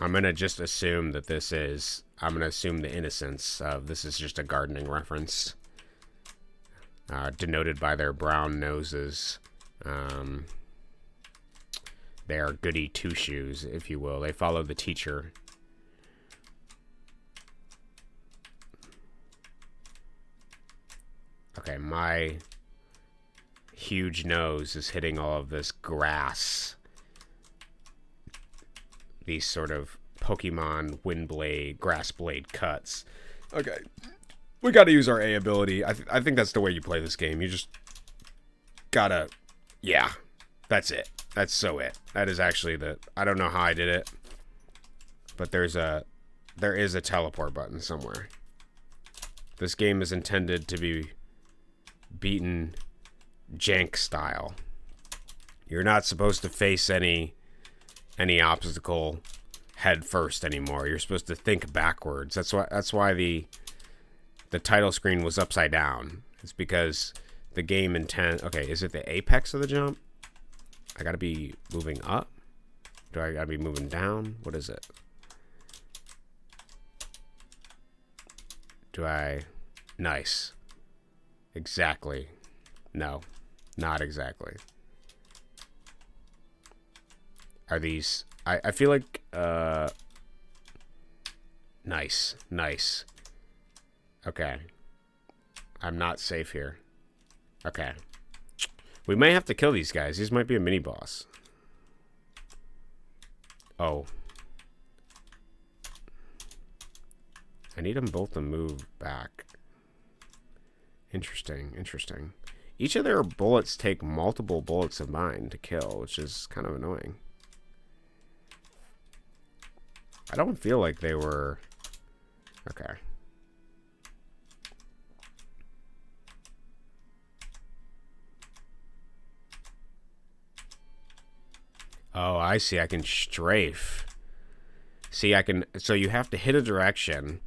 I'm going to just assume that I'm going to assume the innocence of this is just a gardening reference. Denoted by their brown noses. They are goody two-shoes, if you will. They follow the teacher. Okay, my huge nose is hitting all of this grass. These sort of Pokemon Windblade, Grass Blade cuts. Okay. We gotta use our A ability. I think that's the way you play this game. You just gotta... Yeah. That's it. That's so it. That is actually the... I don't know how I did it. But there is a teleport button somewhere. This game is intended to be beaten jank style. You're not supposed to face any obstacle head first anymore. You're supposed to think backwards. That's why the title screen was upside down. It's because the game okay, is it the apex of the jump? I gotta be moving up? Do I gotta be moving down? What is it? Nice. Exactly. No, not exactly. Are these... I feel like... Nice. Okay. I'm not safe here. Okay. We may have to kill these guys. These might be a mini-boss. Oh. I need them both to move back. Interesting. Each of their bullets take multiple bullets of mine to kill, which is kind of annoying. I don't feel like they were... Okay. Oh, I see. I can strafe. See, I can... So you have to hit a direction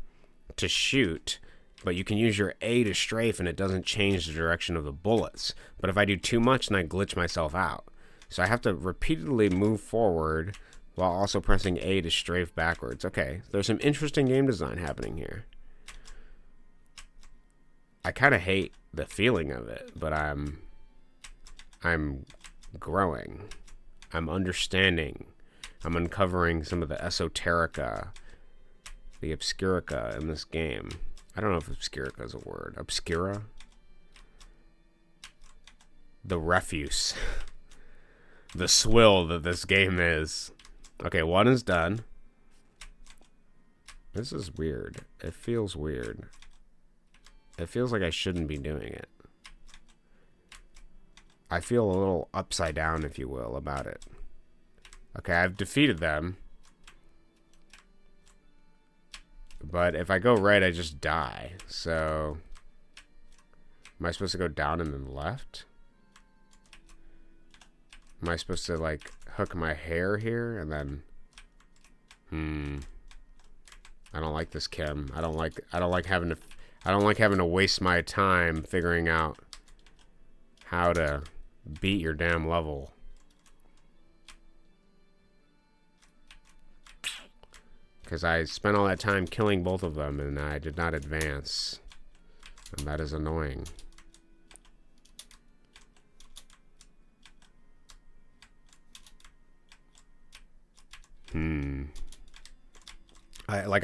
to shoot, but you can use your A to strafe and it doesn't change the direction of the bullets. But if I do too much, then I glitch myself out. So I have to repeatedly move forward while also pressing A to strafe backwards. Okay, there's some interesting game design happening here. I kind of hate the feeling of it, but I'm growing. I'm understanding. I'm uncovering some of the esoterica, the obscurica in this game. I don't know if obscurica is a word. Obscura? The refuse. The swill that this game is. Okay, one is done. This is weird. It feels weird. It feels like I shouldn't be doing it. I feel a little upside down, if you will, about it. Okay, I've defeated them. But if I go right, I just die. So... Am I supposed to go down and then left? Am I supposed to, like, hook my hair here and then... I don't like this, Kim. I don't like having to waste my time figuring out how to beat your damn level. Because I spent all that time killing both of them and I did not advance. And that is annoying.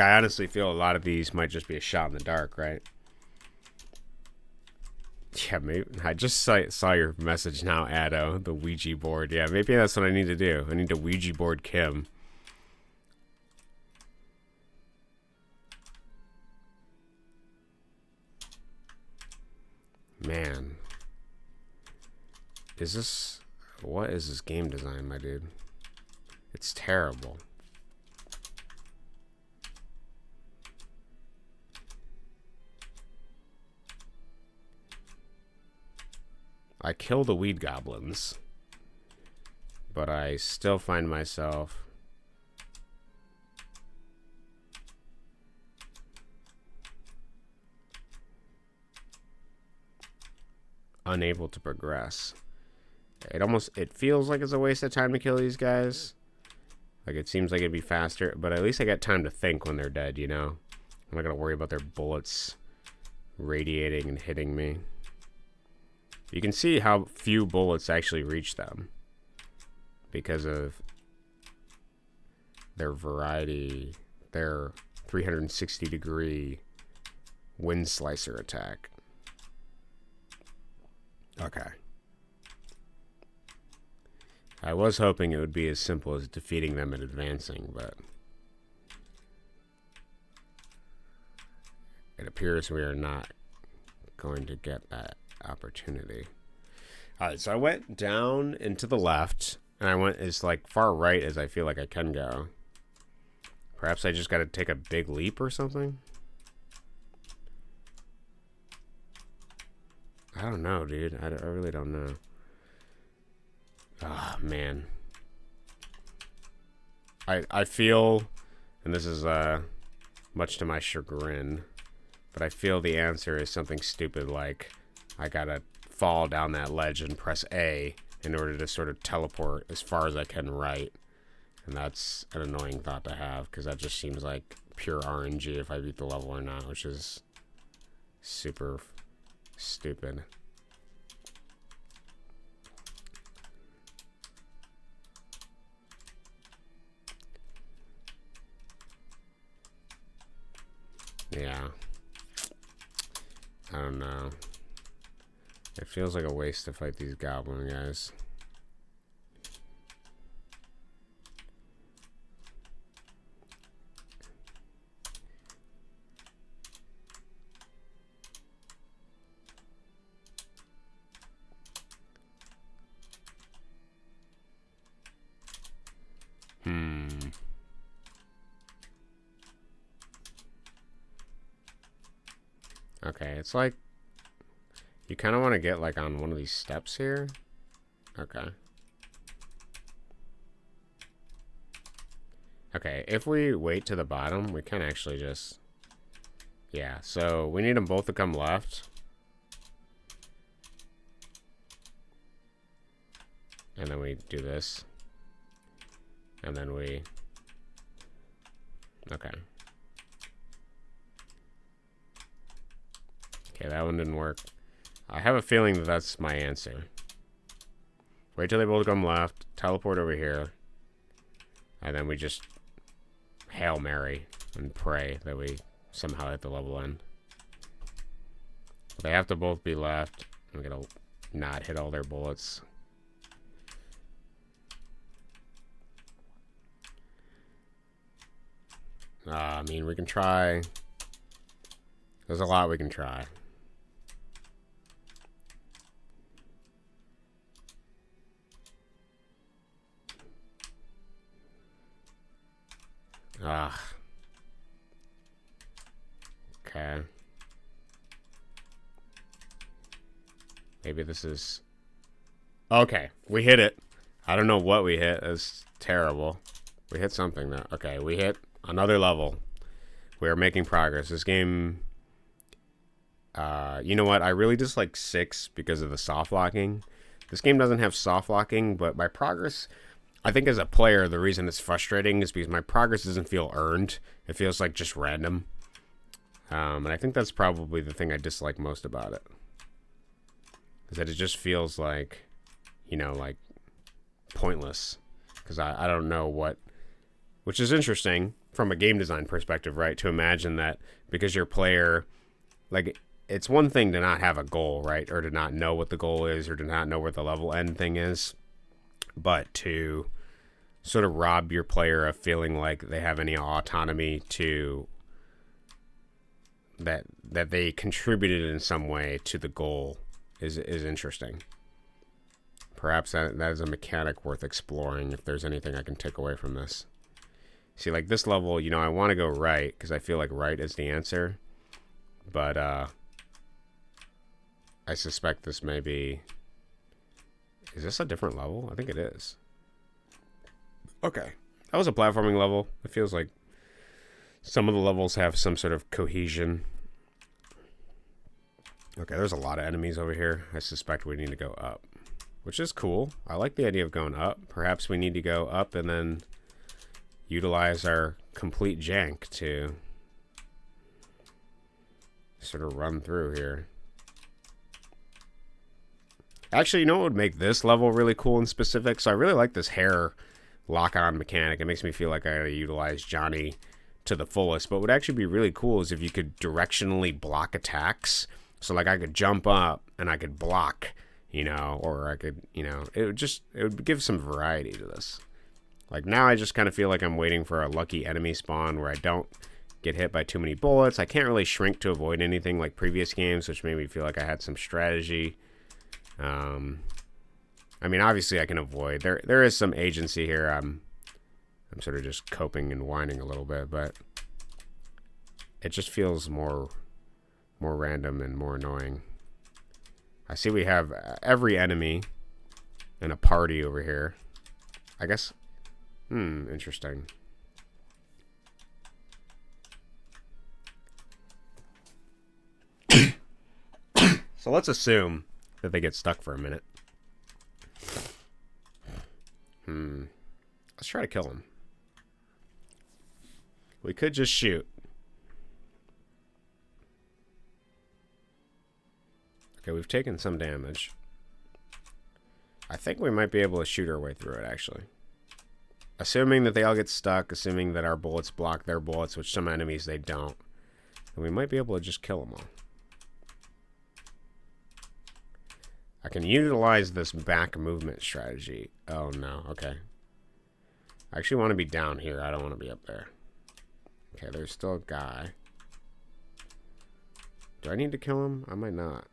I honestly feel a lot of these might just be a shot in the dark, right? Yeah, maybe. I just saw your message now, Addo, the Ouija board. Yeah, maybe that's what I need to do. I need to Ouija board Kim. Man. What is this game design, my dude? It's terrible. I kill the weed goblins, but I still find myself unable to progress. It feels like it's a waste of time to kill these guys. Like, it seems like it'd be faster, but at least I got time to think when they're dead, you know? I'm not gonna worry about their bullets radiating and hitting me. You can see how few bullets actually reach them because of their variety, their 360-degree wind slicer attack. Okay. I was hoping it would be as simple as defeating them and advancing, but it appears we are not going to get that opportunity. Alright, so I went down and to the left, and I went as like far right as I feel like I can go. Perhaps I just gotta take a big leap or something? I don't know, dude. I really don't know. Ah, oh, man. I feel, and this is much to my chagrin, but I feel the answer is something stupid like I gotta fall down that ledge and press A in order to sort of teleport as far as I can right. And that's an annoying thought to have, because that just seems like pure RNG if I beat the level or not, which is super stupid. Yeah. I don't know. It feels like a waste to fight these goblin guys. Okay, it's like you kind of want to get like on one of these steps here. Okay. Okay, if we wait to the bottom, we can actually just... Yeah, so we need them both to come left. And then we do this. And then we... Okay. Okay, that one didn't work. I have a feeling that that's my answer. Wait till they both come left, teleport over here, and then we just Hail Mary and pray that we somehow hit the level end. They have to both be left. I'm gonna not hit all their bullets. I mean, we can try. There's a lot we can try. Okay. Maybe this is... Okay, we hit it. I don't know what we hit. It's terrible. We hit something though. Okay, we hit another level. We are making progress. This game... you know what? I really dislike 6 because of the soft locking. This game doesn't have soft locking, but my progress... I think as a player, the reason it's frustrating is because my progress doesn't feel earned. It feels like just random. And I think that's probably the thing I dislike most about it. Is that it just feels like, you know, like pointless. Because I don't know what... Which is interesting from a game design perspective, right? To imagine that because your player... Like, it's one thing to not have a goal, right? Or to not know what the goal is, or to not know where the level end thing is. But to sort of rob your player of feeling like they have any autonomy to that they contributed in some way to the goal is interesting. Perhaps that is a mechanic worth exploring if there's anything I can take away from this. See, like this level, you know, I want to go right because I feel like right is the answer. But I suspect this may be... Is this a different level? I think it is. Okay. That was a platforming level. It feels like some of the levels have some sort of cohesion. Okay, there's a lot of enemies over here. I suspect we need to go up, which is cool. I like the idea of going up. Perhaps we need to go up and then utilize our complete jank to sort of run through here. Actually, you know what would make this level really cool and specific? So I really like this hair lock-on mechanic. It makes me feel like I gotta utilize Johnny to the fullest. But what would actually be really cool is if you could directionally block attacks. So like I could jump up and I could block, you know, or I could, you know, it would give some variety to this. Like now I just kind of feel like I'm waiting for a lucky enemy spawn where I don't get hit by too many bullets. I can't really shrink to avoid anything like previous games, which made me feel like I had some strategy. I mean, obviously I can avoid. There is some agency here. I'm sort of just coping and whining a little bit, but it just feels more random and more annoying. I see we have every enemy in a party over here. I guess. Interesting. So let's assume that they get stuck for a minute. Let's try to kill him. We could just shoot. Okay, we've taken some damage. I think we might be able to shoot our way through it, actually. Assuming that they all get stuck, assuming that our bullets block their bullets, which some enemies they don't. And we might be able to just kill them all. I can utilize this back movement strategy. Oh, no. Okay. I actually want to be down here. I don't want to be up there. Okay, there's still a guy. Do I need to kill him? I might not.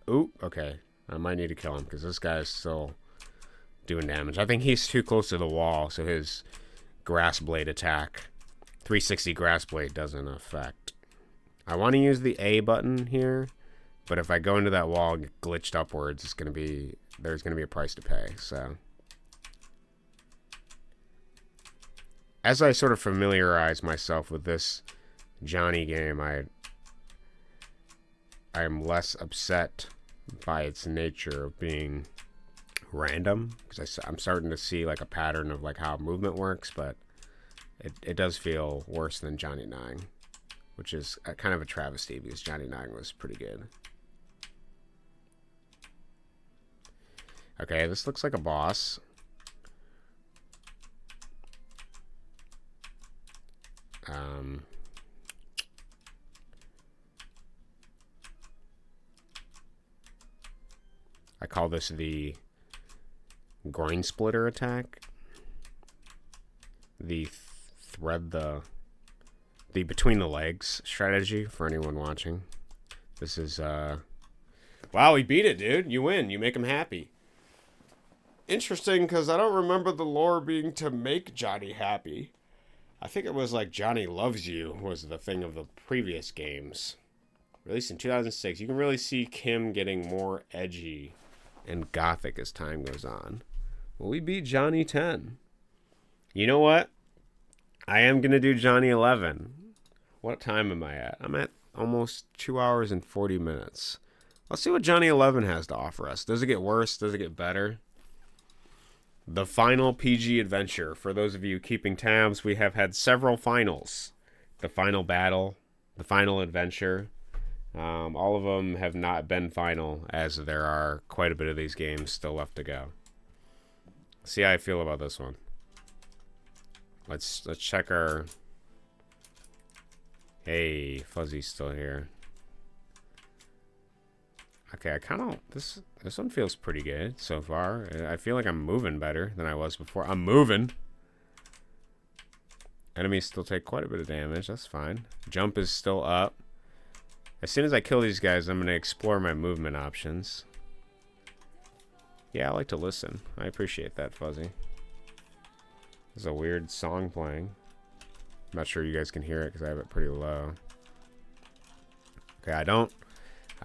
Ooh, okay. I might need to kill him because this guy is still doing damage. I think he's too close to the wall, so his grass blade attack, 360 grass blade, doesn't affect. I want to use the A button here, but if I go into that wall and get glitched upwards, it's gonna be there's gonna be a price to pay. So as I sort of familiarize myself with this Johnny game, I am less upset by its nature of being random, because I'm starting to see like a pattern of like how movement works, but it does feel worse than Johnny 9, which is kind of a travesty because Johnny 9 was pretty good. Okay, this looks like a boss. I call this the groin splitter attack. The thread the between the legs strategy for anyone watching. This is wow, we beat it, dude. You win. You make him happy. Interesting, because I don't remember the lore being to make Johnny happy. I think it was like Johnny Loves You was the thing of the previous games. Released in 2006. You can really see Kim getting more edgy and gothic as time goes on. Well, we beat Johnny 10. You know what? I am going to do Johnny 11. What time am I at? I'm at almost 2 hours and 40 minutes. Let's see what Johnny 11 has to offer us. Does it get worse? Does it get better? The final PG adventure. For those of you keeping tabs, we have had several finals. The final battle, the final adventure. All of them have not been final, as there are quite a bit of these games still left to go. See how I feel about this one. Let's check our... Hey, Fuzzy's still here. Okay, I kind of... This one feels pretty good so far. I feel like I'm moving better than I was before. I'm moving! Enemies still take quite a bit of damage. That's fine. Jump is still up. As soon as I kill these guys, I'm going to explore my movement options. Yeah, I like to listen. I appreciate that, Fuzzy. There's a weird song playing. I'm not sure you guys can hear it because I have it pretty low. Okay,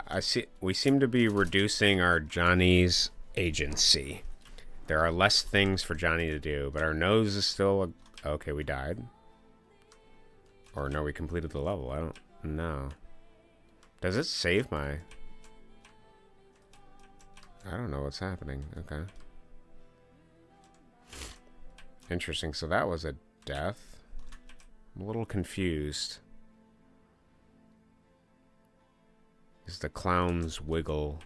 I see. We seem to be reducing our Johnny's agency. There are less things for Johnny to do, but our nose is still... Okay, we died. Or no, we completed the level. I don't know. Does it save my... I don't know what's happening. Okay. Interesting. So that was a death? I'm a little confused. Is the clown's wiggle...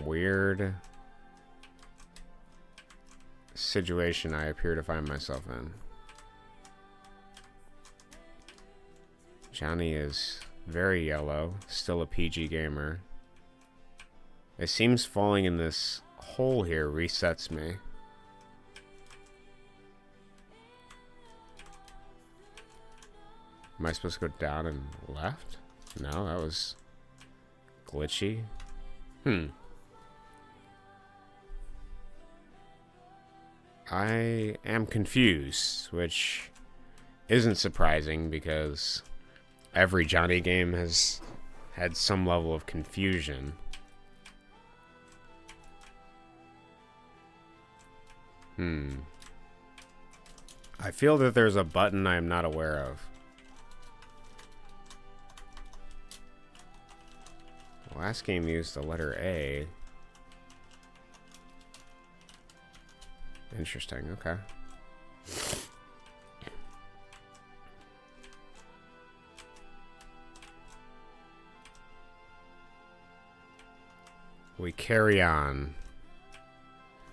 weird situation I appear to find myself in. Johnny is very yellow, still a PG gamer. It seems falling in this hole here resets me. Am I supposed to go down and left? No, that was glitchy. I am confused, which isn't surprising because every Johnny game has had some level of confusion. I feel that there's a button I am not aware of. The last game used the letter A. Interesting, okay. We carry on.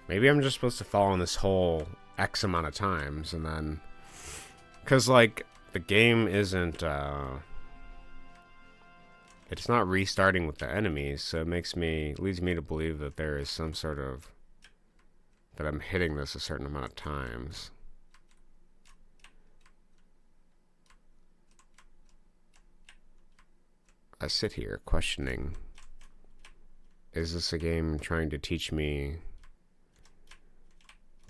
Maybe I'm just supposed to fall in this hole X amount of times and then... because, like, the game isn't, it's not restarting with the enemies, so it leads me to believe that there is some sort of... that I'm hitting this a certain amount of times. I sit here questioning, is this a game trying to teach me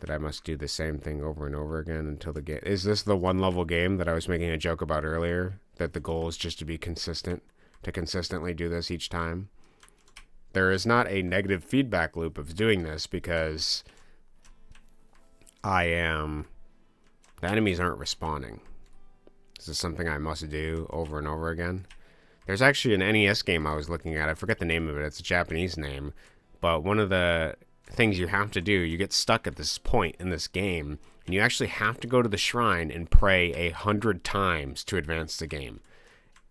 that I must do the same thing over and over again until the game... Is this the one level game that I was making a joke about earlier? That the goal is just to be consistent, to consistently do this each time? There is not a negative feedback loop of doing this because the enemies aren't respawning. This is something I must do over and over again. There's actually an NES game I was looking at. I forget the name of it. It's a Japanese name. But one of the things you have to do, you get stuck at this point in this game, and you actually have to go to the shrine and pray 100 times to advance the game.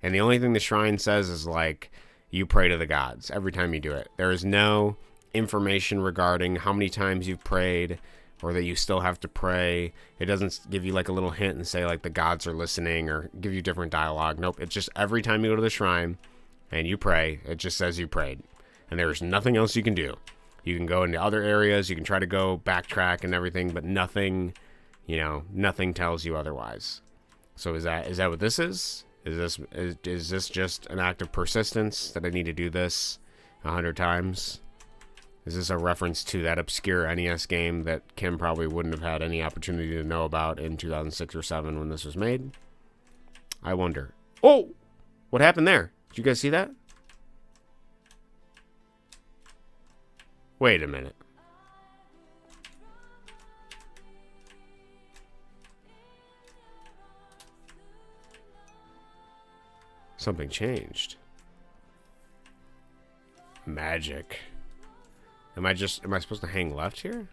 And the only thing the shrine says is, like, you pray to the gods every time you do it. There is no information regarding how many times you've prayed, or that you still have to pray. It doesn't give you like a little hint and say like the gods are listening or give you different dialogue. Nope, it's just every time you go to the shrine and you pray, it just says you prayed. And there's nothing else you can do. You can go into other areas, you can try to go backtrack and everything, but nothing, nothing tells you otherwise. So is that what this is? Is this just an act of persistence that I need to do this 100 times? Is this a reference to that obscure NES game that Kim probably wouldn't have had any opportunity to know about in 2006 or 7 when this was made? I wonder. Oh! What happened there? Did you guys see that? Wait a minute. Something changed. Magic. Am I supposed to hang left here?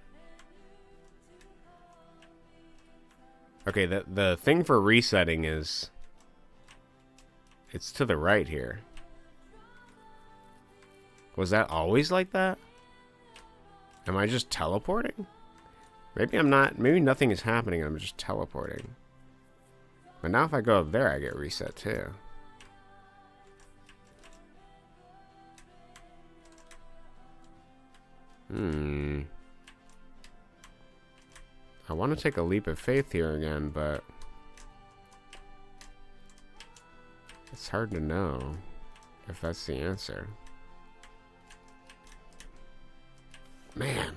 Okay, the thing for resetting is... it's to the right here. Was that always like that? Am I just teleporting? Maybe I'm not. Maybe nothing is happening and I'm just teleporting. But now if I go up there, I get reset too. I want to take a leap of faith here again, but it's hard to know if that's the answer. Man.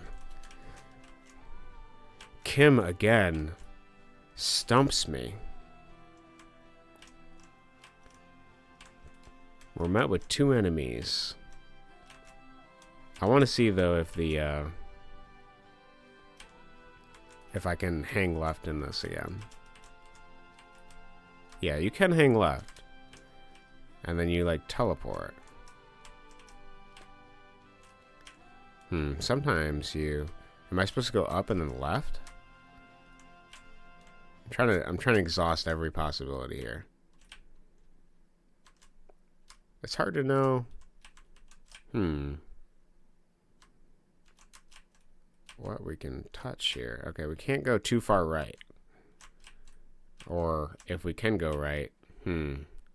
Kim again stumps me. We're met with 2 enemies. I want to see though if if I can hang left in this again. Yeah, you can hang left. And then you like teleport. Sometimes you... Am I supposed to go up and then left? I'm trying to exhaust every possibility here. It's hard to know. What we can touch here. Okay, we can't go too far right. Or if we can go right,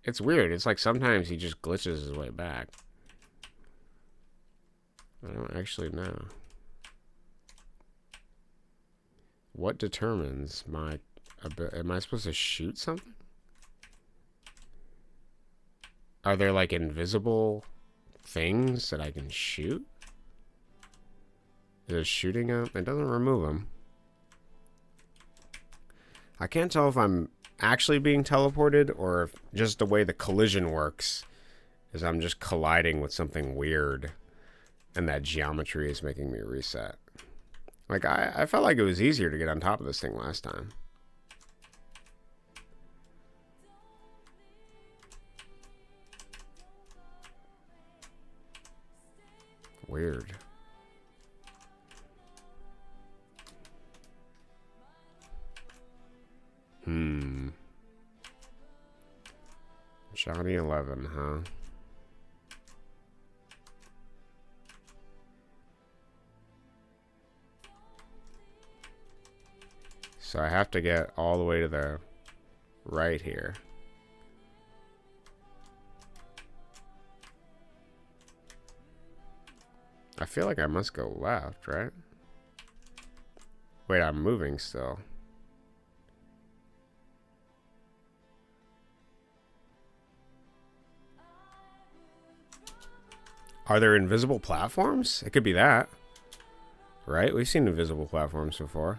it's weird. It's like sometimes he just glitches his way back. I don't actually know. What determines my ability? Am I supposed to shoot something? Are there like invisible things that I can shoot? Is it shooting them? It doesn't remove them. I can't tell if I'm actually being teleported or if just the way the collision works is I'm just colliding with something weird and that geometry is making me reset. Like, I felt like it was easier to get on top of this thing last time. Weird. Johnny 11, huh? So I have to get all the way to the right here. I feel like I must go left, right? Wait, I'm moving still. Are there invisible platforms? It could be that. Right? We've seen invisible platforms before.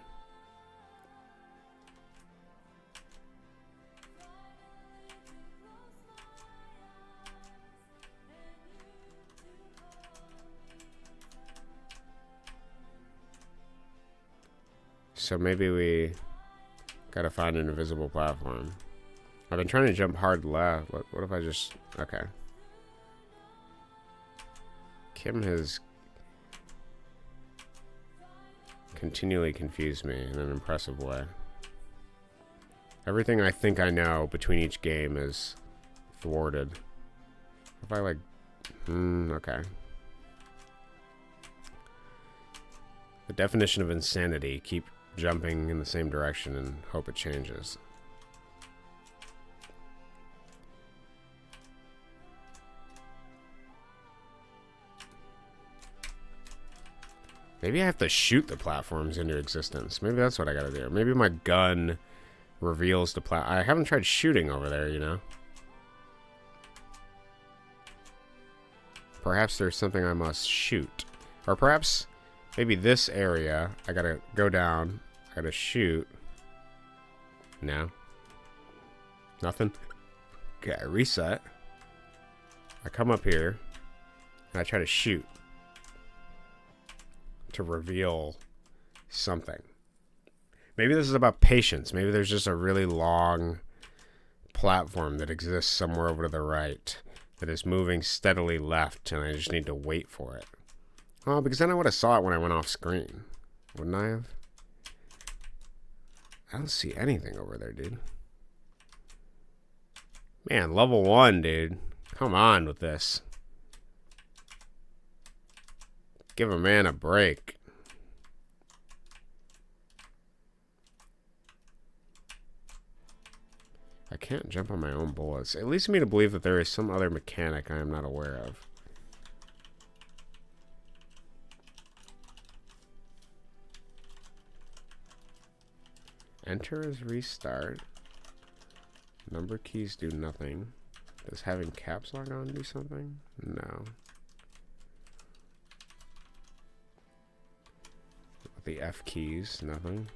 So maybe we gotta find an invisible platform. I've been trying to jump hard left. What if I just... Okay. Kim has continually confused me in an impressive way. Everything I think I know between each game is thwarted. If I like... okay. The definition of insanity. Keep jumping in the same direction and hope it changes. Maybe I have to shoot the platforms into existence. Maybe that's what I gotta do. Maybe my gun reveals the I haven't tried shooting over there, you know? Perhaps there's something I must shoot. Or perhaps maybe this area, I gotta go down, I gotta shoot. No. Nothing? Okay, I reset. I come up here, and I try to shoot. To reveal something. Maybe this is about patience. Maybe there's just a really long platform that exists somewhere over to the right that is moving steadily left, and I just need to wait for it. Oh, because then I would have saw it when I went off screen. Wouldn't I have? I don't see anything over there, dude. Man, level 1, dude. Come on with this. Give a man a break. I can't jump on my own bullets. It leads me to believe that there is some other mechanic I am not aware of. Enter as restart. Number keys do nothing. Does having caps lock on do something? No. The F keys, nothing.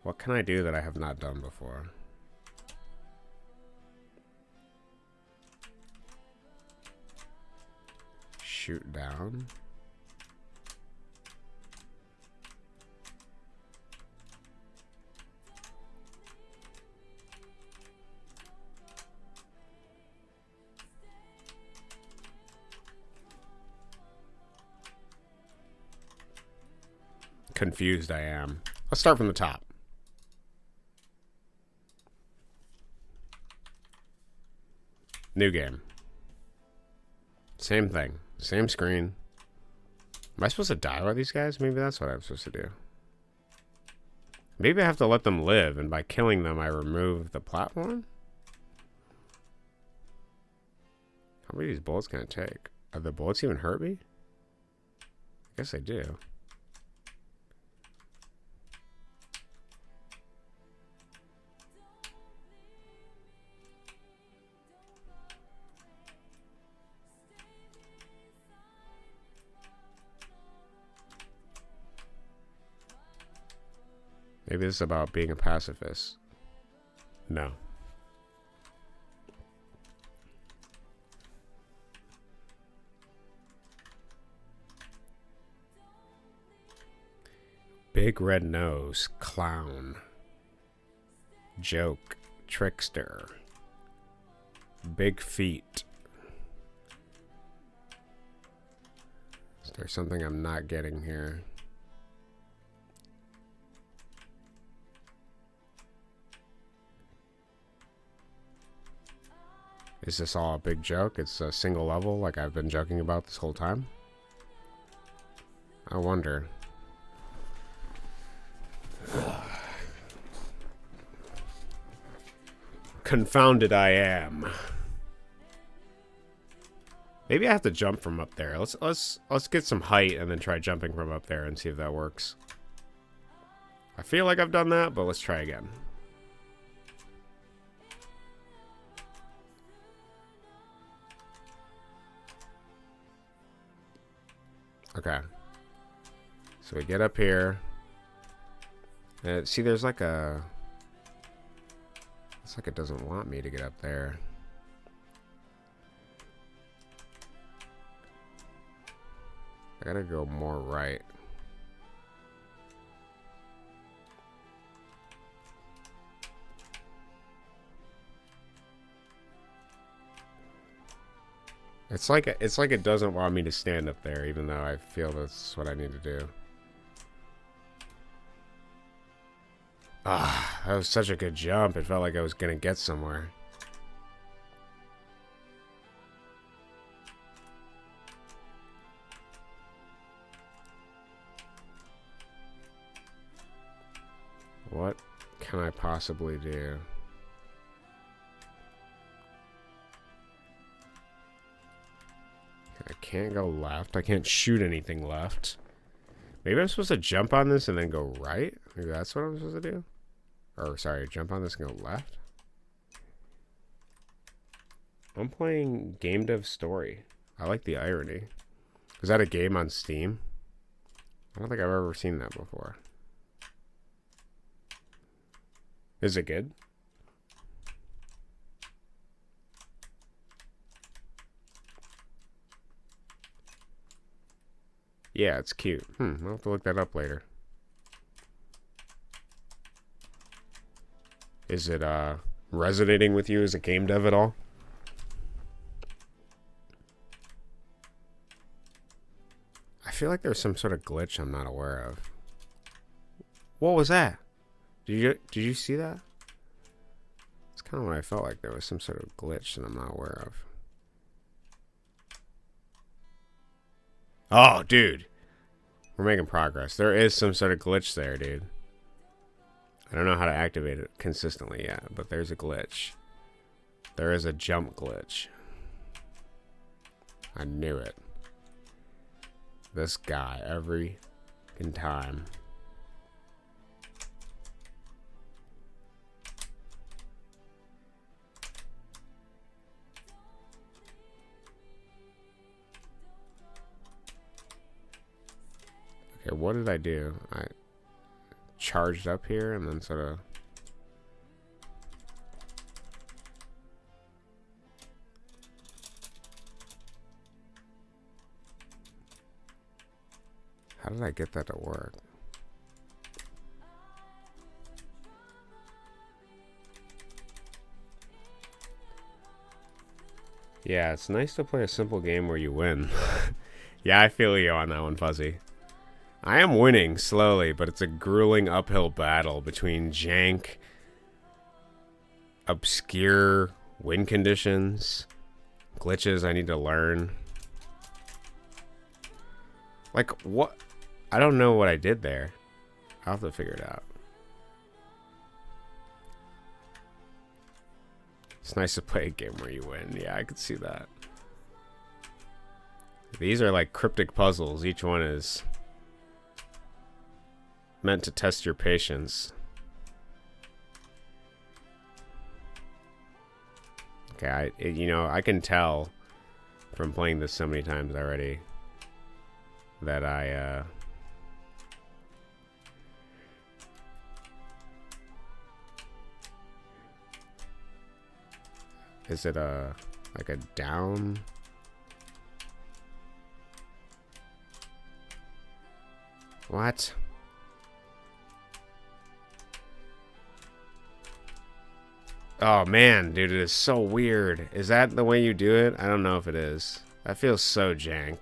What can I do that I have not done before? Shoot down. confused I am. Let's start from the top. New game. Same thing. Same screen. Am I supposed to die with these guys? Maybe that's what I'm supposed to do. Maybe I have to let them live, and by killing them, I remove the platform? How many of these bullets can I take? Are the bullets even hurt me? I guess they do. Maybe this is about being a pacifist. No. Big red nose, clown, joke, trickster, big feet. Is there something I'm not getting here? Is this all a big joke? It's a single level like I've been joking about this whole time? I wonder. Confounded I am. Maybe I have to jump from up there. Let's get some height and then try jumping from up there and see if that works. I feel like I've done that, but let's try again. Okay. So we get up here. See, there's like a... It's like it doesn't want me to get up there. I gotta go more right. It's like it doesn't want me to stand up there, even though I feel that's what I need to do. Ah, that was such a good jump. It felt like I was gonna get somewhere. What can I possibly do? I can't go left. I can't shoot anything left. Maybe I'm supposed to jump on this and then go right? Maybe that's what I'm supposed to do? Or, sorry, jump on this and go left? I'm playing Game Dev Story. I like the irony. Is that a game on Steam? I don't think I've ever seen that before. Is it good? Yeah, it's cute. I'll have to look that up later. Is it resonating with you as a game dev at all? I feel like there's some sort of glitch I'm not aware of. What was that? Did you see that? It's kind of what I felt like. There was some sort of glitch that I'm not aware of. Oh, dude. We're making progress. There is some sort of glitch there, dude. I don't know how to activate it consistently yet, but there's a glitch. There is a jump glitch. I knew it. This guy, every time. Okay, what did I do? I charged up here and then sort of... How did I get that to work? Yeah, it's nice to play a simple game where you win. Yeah, I feel you on that one, Fuzzy. I am winning slowly, but it's a grueling uphill battle between jank, obscure win conditions, glitches I need to learn. Like, what? I don't know what I did there. I'll have to figure it out. It's nice to play a game where you win. Yeah, I could see that. These are like cryptic puzzles. Each one is meant to test your patience. Okay, you know, I can tell from playing this so many times already that is it like a down? What? Oh man, dude, it is so weird. Is that the way you do it? I don't know if it is. That feels so jank.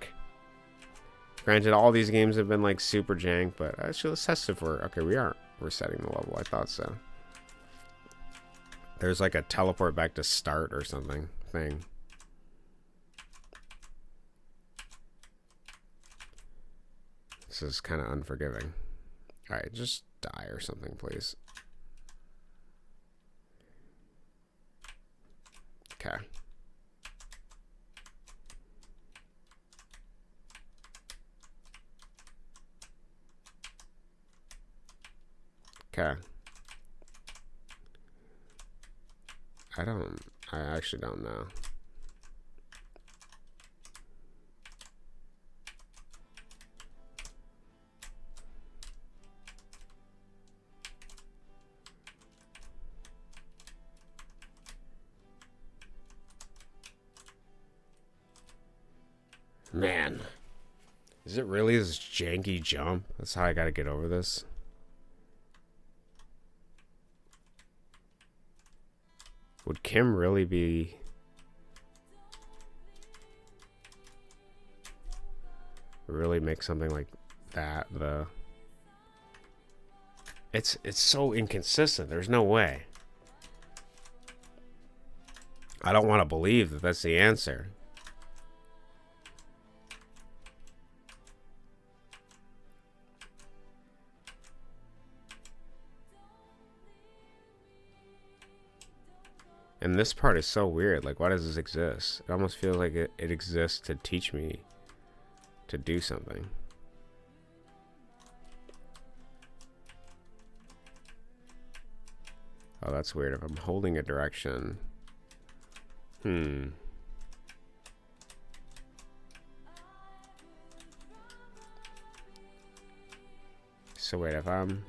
Granted, all these games have been like super jank, but actually let's test it for... Okay, we are resetting the level. I thought so. There's like a teleport back to start or something thing. This is kind of unforgiving. Alright, just die or something, please. Okay. Okay. I actually don't know. Man. Is it really this janky jump? That's how I gotta get over this. Would Kim really be... really make something like that the... It's so inconsistent. There's no way. I don't want to believe that that's the answer. And this part is so weird. Like, why does this exist? It almost feels like it exists to teach me to do something. Oh, that's weird. If I'm holding a direction... So wait, if I'm...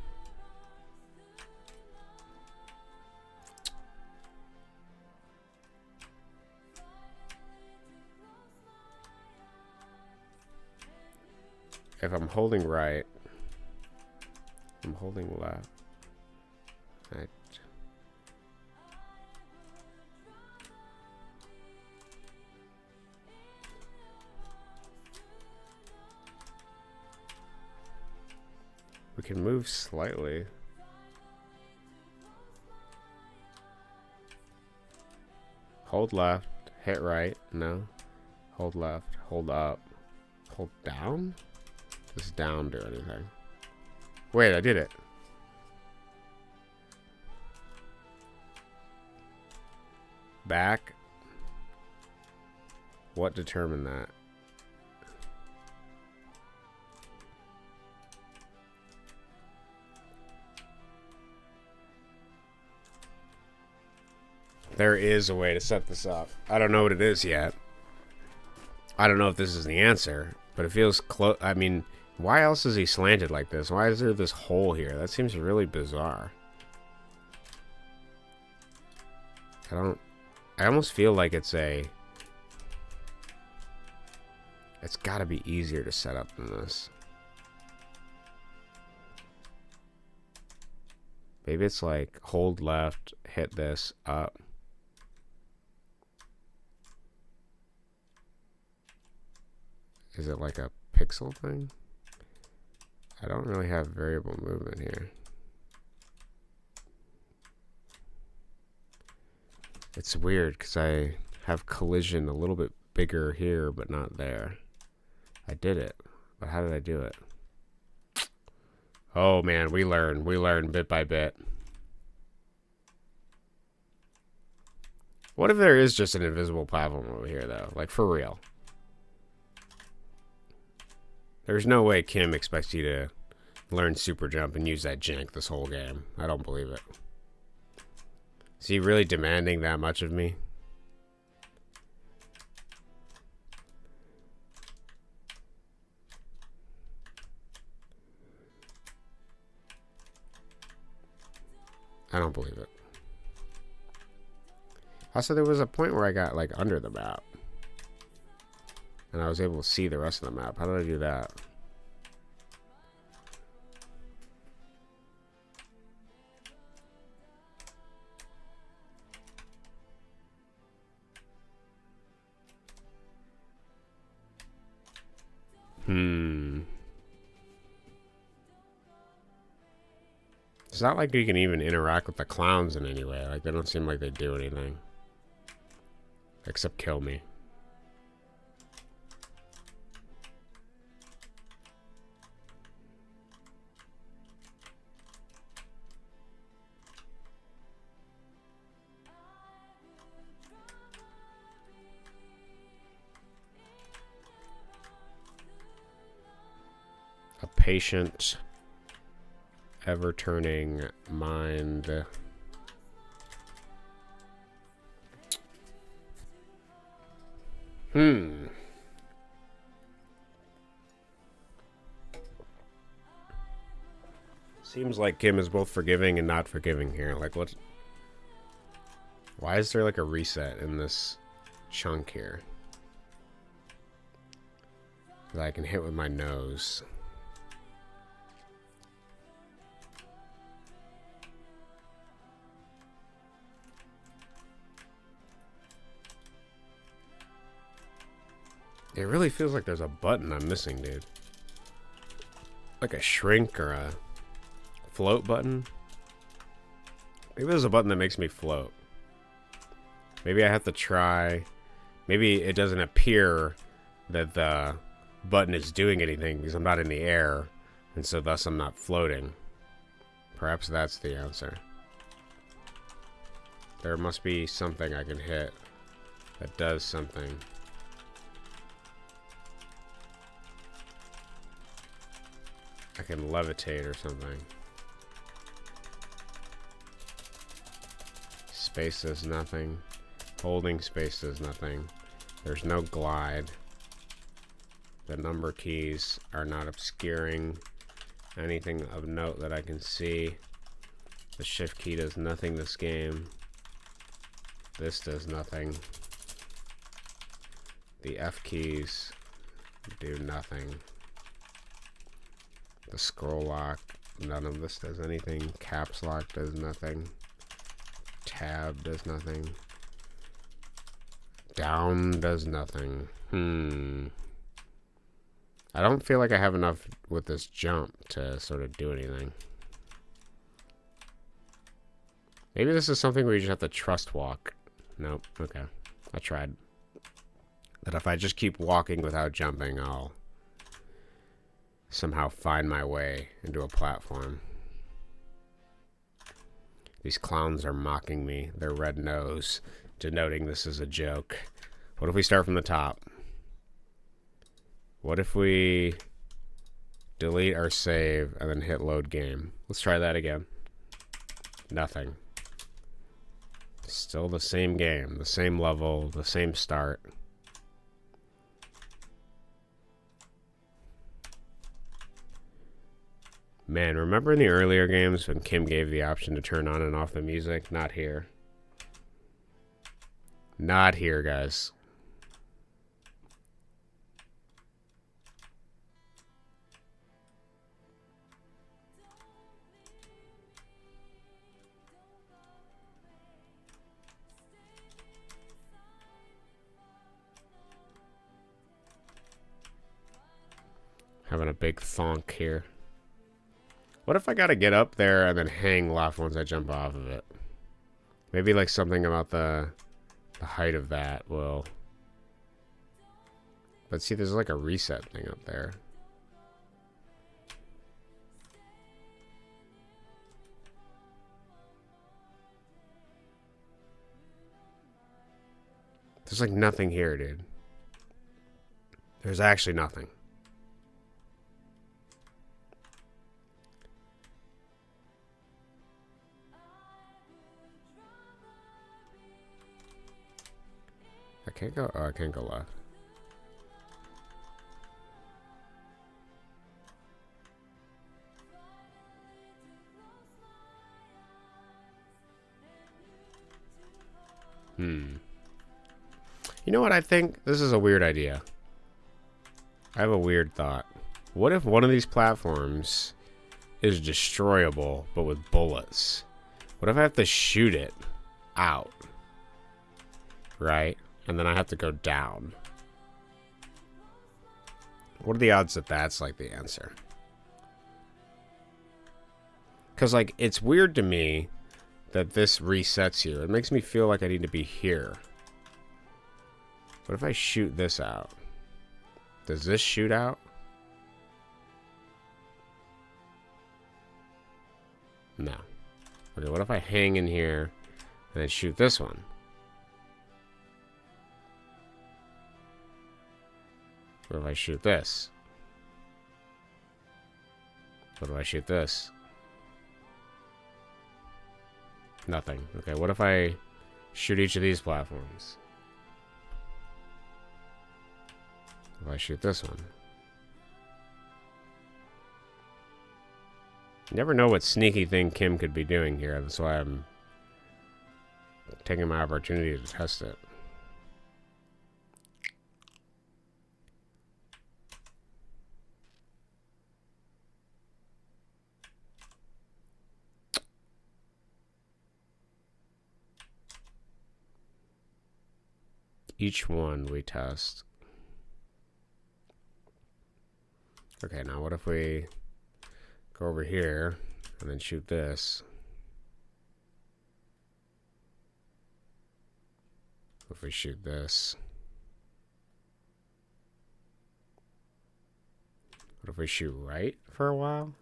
If I'm holding right, I'm holding left. Right. We can move slightly. Hold left, hit right, no. Hold left, hold up, hold down? Does down do anything? Wait, I did it. Back. What determined that? There is a way to set this up. I don't know what it is yet. I don't know if this is the answer, but it feels close. I mean, why else is he slanted like this? Why is there this hole here? That seems really bizarre. I almost feel like it's gotta be easier to set up than this. Maybe it's like hold left, hit this up. Is it like a pixel thing? I don't really have variable movement here. It's weird because I have collision a little bit bigger here, but not there. I did it, but how did I do it? Oh man, we learn bit by bit. What if there is just an invisible platform over here though? Like for real. There's no way Kim expects you to learn super jump and use that jank this whole game. I don't believe it. Is he really demanding that much of me? I don't believe it. Also, there was a point where I got like under the map. And I was able to see the rest of the map. How did I do that? It's not like you can even interact with the clowns in any way. Like, they don't seem like they do anything. Except kill me. A patient, ever-turning mind. Seems like Kim is both forgiving and not forgiving here. Like, what? Why is there like a reset in this chunk here that I can hit with my nose? It really feels like there's a button I'm missing, dude. Like a shrink or a float button. Maybe there's a button that makes me float. Maybe I have to try. Maybe it doesn't appear that the button is doing anything because I'm not in the air, and so thus I'm not floating. Perhaps that's the answer. There must be something I can hit that does something. I can levitate or something. Space does nothing. Holding space does nothing. There's no glide. The number keys are not obscuring anything of note that I can see. The shift key does nothing this game. This does nothing. The F keys do nothing. The scroll lock, none of this does anything. Caps lock does nothing. Tab does nothing. Down does nothing. I don't feel like I have enough with this jump to sort of do anything. Maybe this is something where you just have to trust walk. Nope. Okay. I tried. That if I just keep walking without jumping, I'll somehow find my way into a platform. These clowns are mocking me, their red nose, denoting this is a joke. What if we start from the top? What if we delete our save and then hit load game? Let's try that again. Nothing. Still the same game, the same level, the same start. Man, remember in the earlier games when Kim gave the option to turn on and off the music? Not here. Not here, guys. Having a big thonk here. What if I gotta get up there and then hang left once I jump off of it? Maybe like something about the height of that will... But see, there's like a reset thing up there. There's like nothing here, dude. There's actually nothing. I can't go... Oh, I can't go left. You know what I think? This is a weird idea. I have a weird thought. What if one of these platforms is destroyable, but with bullets? What if I have to shoot it out? Right? And then I have to go down. What are the odds that that's like the answer? Because like, it's weird to me that this resets you. It makes me feel like I need to be here. What if I shoot this out? Does this shoot out? No. Okay, what if I hang in here and then shoot this one? What if I shoot this? What if I shoot this? Nothing. Okay, what if I shoot each of these platforms? If I shoot this one? You never know what sneaky thing Kim could be doing here. That's why I'm taking my opportunity to test it. Each one we test. Okay, now what if we go over here and then shoot this? What if we shoot this? What if we shoot right for a while?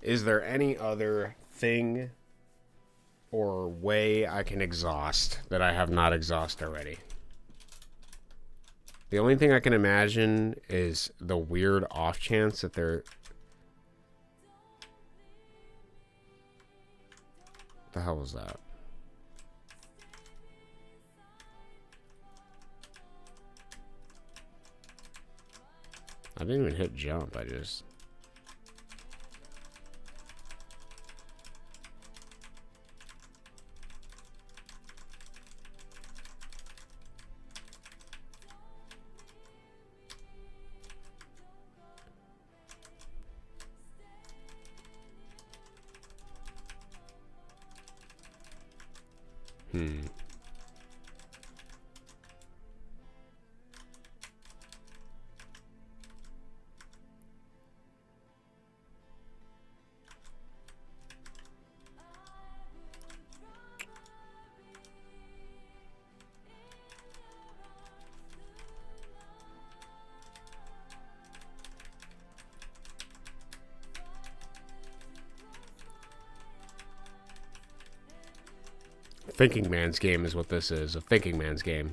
Is there any other thing or way I can exhaust that I have not exhausted already? The only thing I can imagine is the weird off chance that they're... What the hell was that? I didn't even hit jump, I just... Thinking man's game is what this is. A thinking man's game.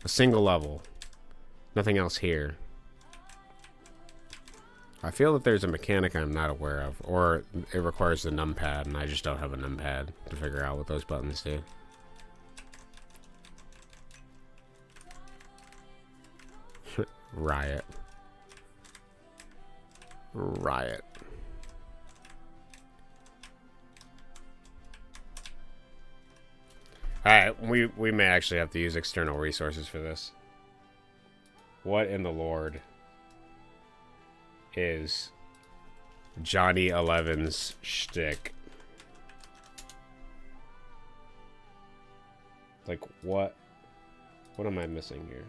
A single level. Nothing else here. I feel that there's a mechanic I'm not aware of. Or it requires the numpad, and I just don't have a numpad to figure out what those buttons do. Riot. Riot. Alright, we may actually have to use external resources for this. What in the Lord is Johnny 11's shtick? Like, what? What am I missing here?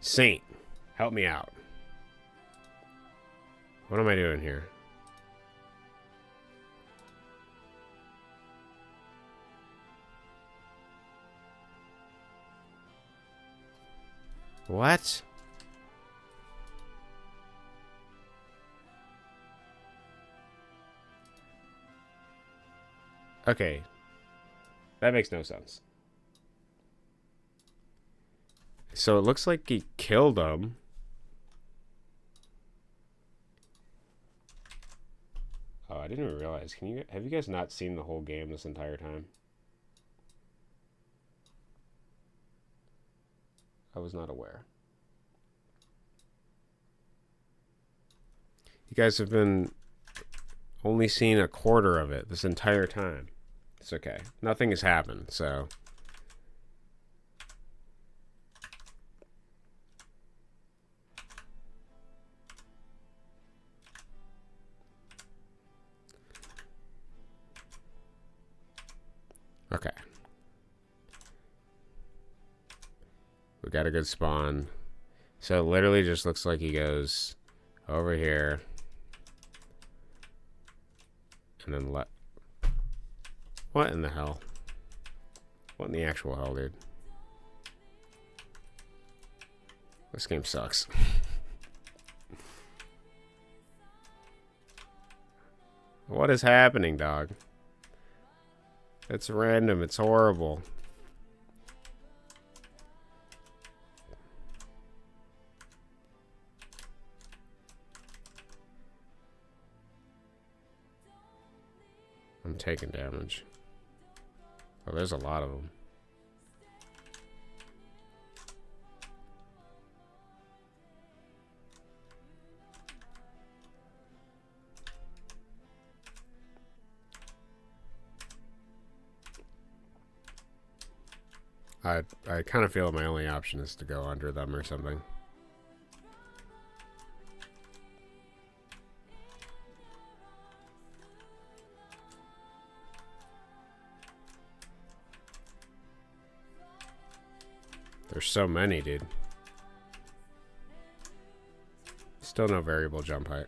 Saint, help me out. What am I doing here? What? Okay. That makes no sense. So it looks like he killed him. Oh, I didn't even realize. Have you guys not seen the whole game this entire time? I was not aware. You guys have been only seeing a quarter of it this entire time. It's okay. Nothing has happened, so. Okay. We got a good spawn. So it literally just looks like he goes over here. And then what in the hell? What in the actual hell, dude? This game sucks. What is happening, dog? It's random. It's horrible. I'm taking damage. Oh, there's a lot of them. I kind of feel my only option is to go under them or something. There's so many, dude. Still no variable jump height.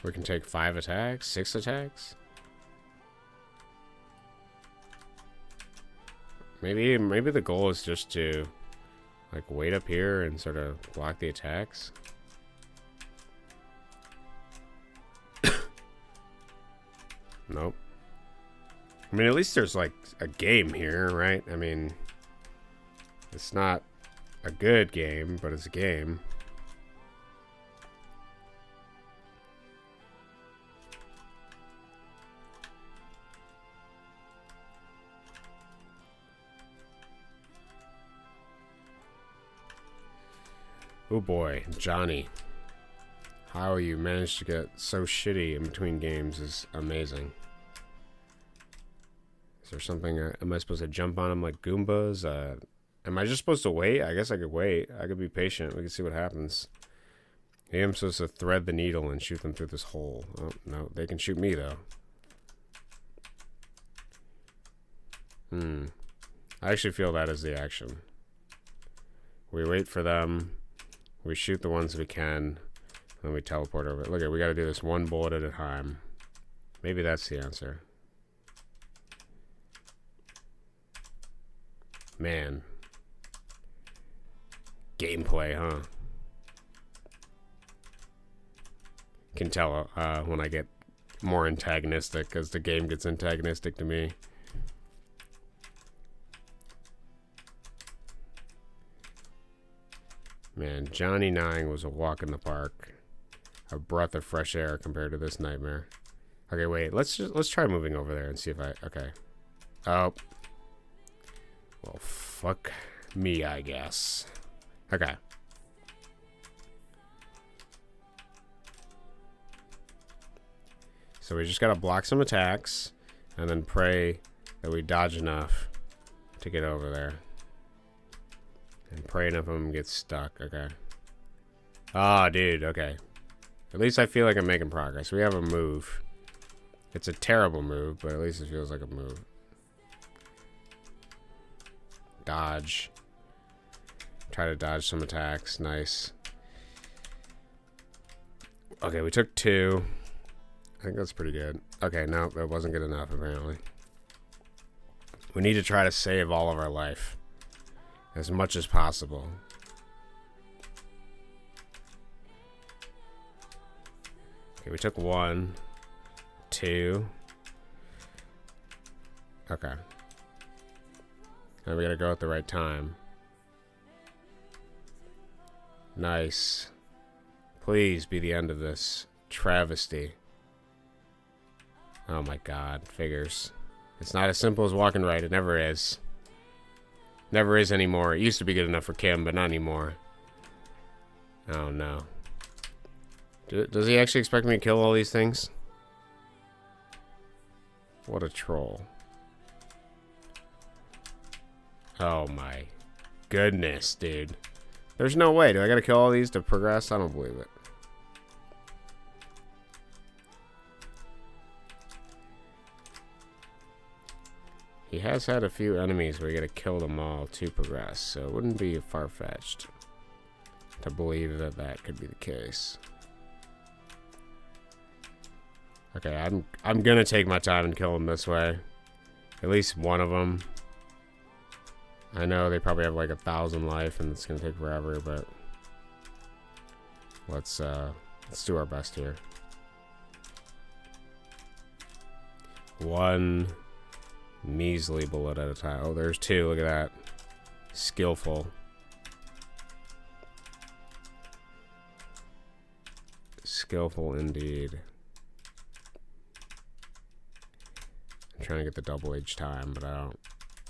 We can take 5 attacks, 6 attacks. Maybe the goal is just to like wait up here and sort of block the attacks. Nope. I mean, at least there's like a game here, right? I mean, it's not a good game, but it's a game. Oh boy, Johnny. How you managed to get so shitty in between games is amazing. Is there something, am I supposed to jump on them like Goombas? Am I just supposed to wait? I guess I could wait. I could be patient. We can see what happens. Maybe I'm supposed to thread the needle and shoot them through this hole. Oh, no, they can shoot me though. I actually feel that is the action. We wait for them. We shoot the ones we can. Then we teleport over. Look at, we got to do this one bullet at a time. Maybe that's the answer. Man. Gameplay, huh? Can tell when I get more antagonistic as the game gets antagonistic to me. Man, Johnny 9 was a walk in the park. A breath of fresh air compared to this nightmare. Okay, wait. Let's try moving over there and see if okay. Oh. Well, fuck me, I guess. Okay. So we just gotta block some attacks and then pray that we dodge enough to get over there. And pray enough of them get stuck. Okay. Ah, dude. Okay. At least I feel like I'm making progress. We have a move. It's a terrible move, but at least it feels like a move. Dodge. Try to dodge some attacks. Nice. Okay, we took 2. I think that's pretty good. Okay, no, that wasn't good enough, apparently. We need to try to save all of our life. As much as possible. Okay, we took 1. 2. Okay. Now we gotta go at the right time. Nice. Please be the end of this travesty. Oh my god, figures. It's not as simple as walking right. It never is. Never is anymore. It used to be good enough for Kim, but not anymore. Oh no. Does he actually expect me to kill all these things? What a troll. Oh my goodness, dude. There's no way. Do I gotta kill all these to progress? I don't believe it. He has had a few enemies where you gotta kill them all to progress, so it wouldn't be far-fetched to believe that that could be the case. Okay, I'm gonna take my time and kill them this way. At least one of them. I know they probably have like 1,000 life and it's gonna take forever, but let's do our best here. 1 measly bullet at a time. Oh, there's 2. Look at that. Skillful. Skillful indeed. I'm trying to get the double each time, but I don't.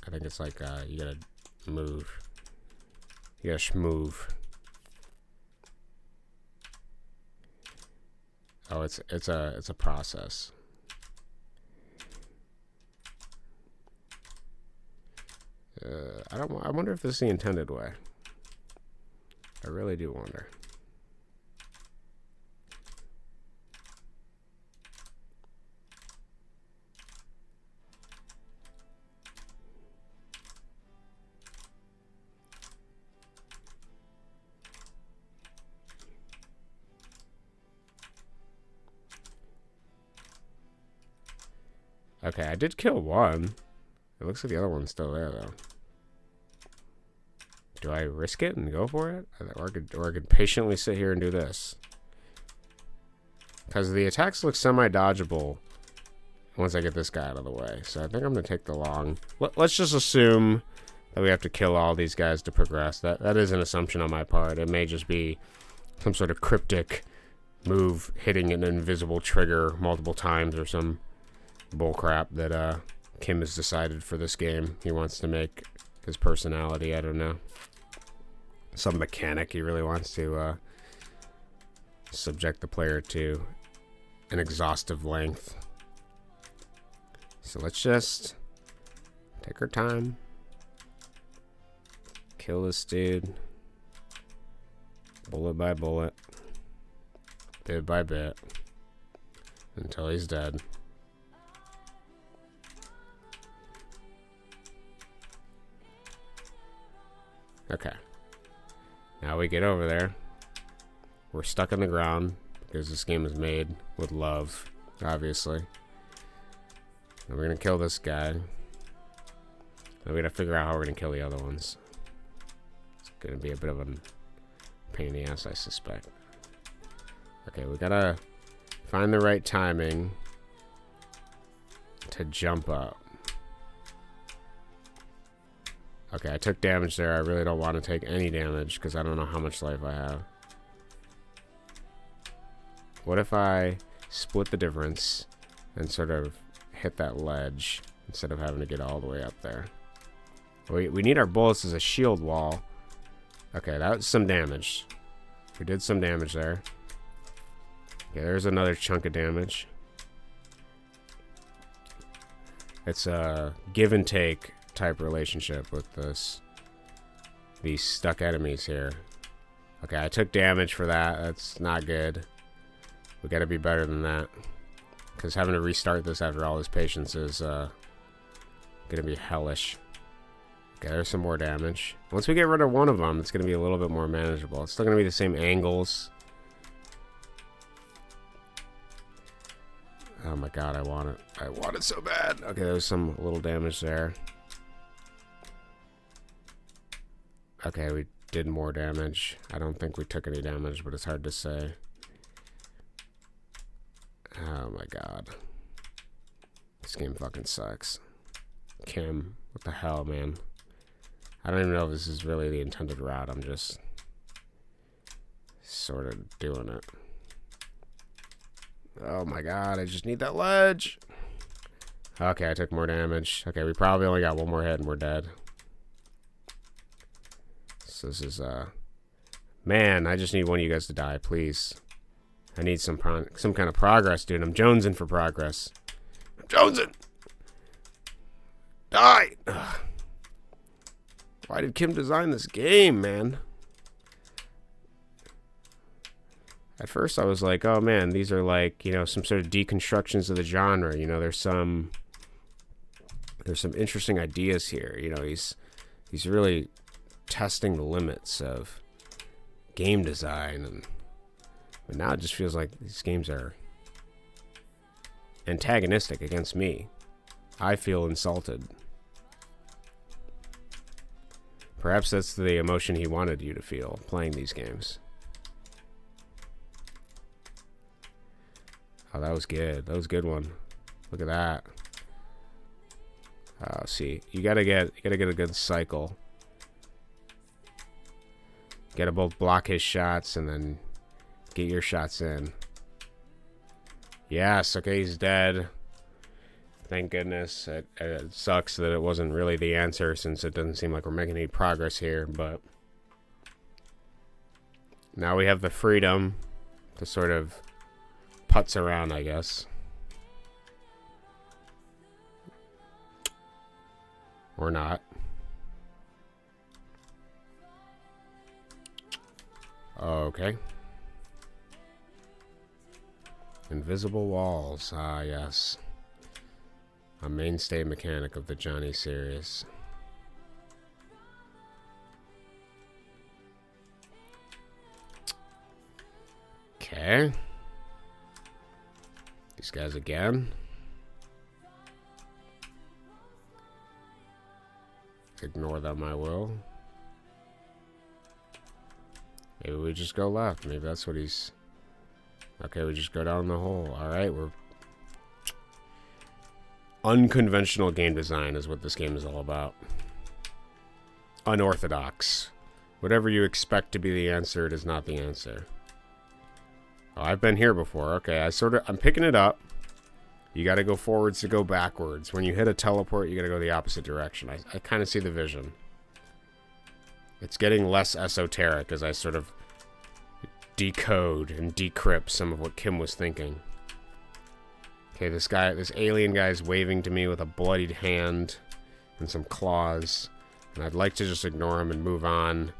I think it's like you gotta move. You gotta schmoove. Oh, it's a process. I wonder if this is the intended way. I really do wonder. Okay, I did kill 1. It looks like the other one's still there, though. Do I risk it and go for it? Or I could patiently sit here and do this. Because the attacks look semi-dodgeable once I get this guy out of the way. So I think I'm going to take the long. Let's just assume that we have to kill all these guys to progress. That is an assumption on my part. It may just be some sort of cryptic move hitting an invisible trigger multiple times or some bullcrap that Kim has decided for this game. He wants to make his personality. I don't know. Some mechanic he really wants to subject the player to an exhaustive length. So let's just take our time. Kill this dude. Bullet by bullet. Bit by bit. Until he's dead. Okay. Now we get over there. We're stuck on the ground because this game is made with love, obviously. And we're gonna kill this guy. And we gotta figure out how we're gonna kill the other ones. It's gonna be a bit of a pain in the ass, I suspect. Okay, we gotta find the right timing to jump up. Okay, I took damage there. I really don't want to take any damage because I don't know how much life I have. What if I split the difference and sort of hit that ledge instead of having to get all the way up there? We need our bullets as a shield wall. Okay, that was some damage. We did some damage there. Okay, there's another chunk of damage. It's a give and take type relationship with these stuck enemies here. Okay, I took damage for that. That's not good. We gotta be better than that. Because having to restart this after all this patience is gonna be hellish. Okay, there's some more damage. Once we get rid of one of them, it's gonna be a little bit more manageable. It's still gonna be the same angles. Oh my god, I want it. I want it so bad. Okay, there's some little damage there. Okay, we did more damage. I don't think we took any damage, but it's hard to say. Oh my god. This game fucking sucks. Kim, what the hell, man? I don't even know if this is really the intended route. I'm just sort of doing it. Oh my god, I just need that ledge. Okay, I took more damage. Okay, we probably only got one more hit and we're dead. So this is, man, I just need one of you guys to die, please. I need some kind of progress, dude. I'm jonesing for progress. I'm jonesing! Die! Ugh. Why did Kim design this game, man? At first I was like, oh man, these are like, you know, some sort of deconstructions of the genre. You know, there's some interesting ideas here. You know, he's really testing the limits of game design, but now it just feels like these games are antagonistic against me. I feel insulted. Perhaps that's the emotion he wanted you to feel playing these games. Oh, that was good. That was a good one. Look at that. See, you gotta get a good cycle. Gotta both block his shots and then get your shots in. Yes, okay, he's dead. Thank goodness. It sucks that it wasn't really the answer, since it doesn't seem like we're making any progress here, but now we have the freedom to sort of putz around, I guess. Or not. Okay. Invisible walls. Ah, yes. A mainstay mechanic of the Johnny series. Okay. These guys again. Ignore them, I will. Maybe we just go left. Maybe that's what he's... Okay, we just go down the hole. Alright, we're... Unconventional game design is what this game is all about. Unorthodox. Whatever you expect to be the answer, it is not the answer. Oh, I've been here before. Okay, I'm picking it up. You gotta go forwards to go backwards. When you hit a teleport, you gotta go the opposite direction. I kind of see the vision. It's getting less esoteric as I sort of decode and decrypt some of what Kim was thinking. Okay, this alien guy is waving to me with a bloodied hand and some claws. And I'd like to just ignore him and move on.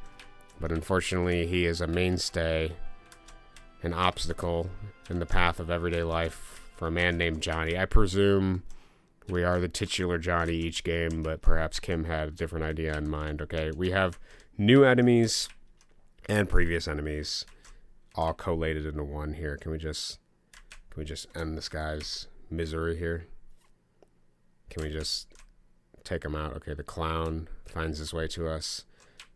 But unfortunately, he is a mainstay, an obstacle in the path of everyday life for a man named Johnny. I presume we are the titular Johnny each game, but perhaps Kim had a different idea in mind. Okay, we have new enemies and previous enemies all collated into one here. Can we just end this guy's misery here? Can we just take him out? Okay, the clown finds his way to us.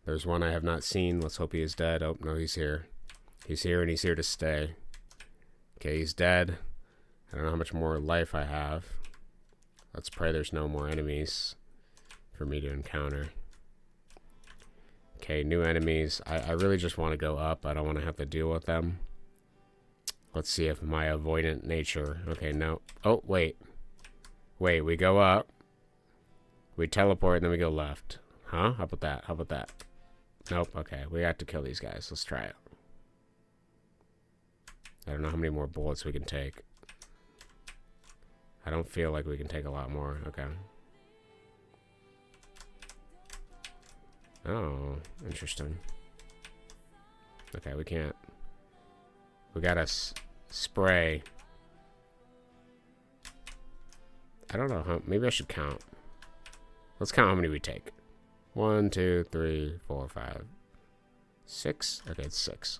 There's one I have not seen. Let's hope he is dead. Oh, no, he's here. He's here, and he's here to stay. Okay, he's dead. I don't know how much more life I have. Let's pray there's no more enemies for me to encounter. Okay, new enemies. I really just want to go up. I don't want to have to deal with them. Let's see if my avoidant nature... Okay, no. Oh, wait. Wait, we go up. We teleport, and then we go left. Huh? How about that? How about that? Nope. Okay, we have to kill these guys. Let's try it. I don't know how many more bullets we can take. I don't feel like we can take a lot more. Okay. Oh, interesting. Okay, we can't. We gotta spray. I don't know how. Maybe I should count. Let's count how many we take. 1, 2, 3, 4, 5, 6. Okay, it's 6.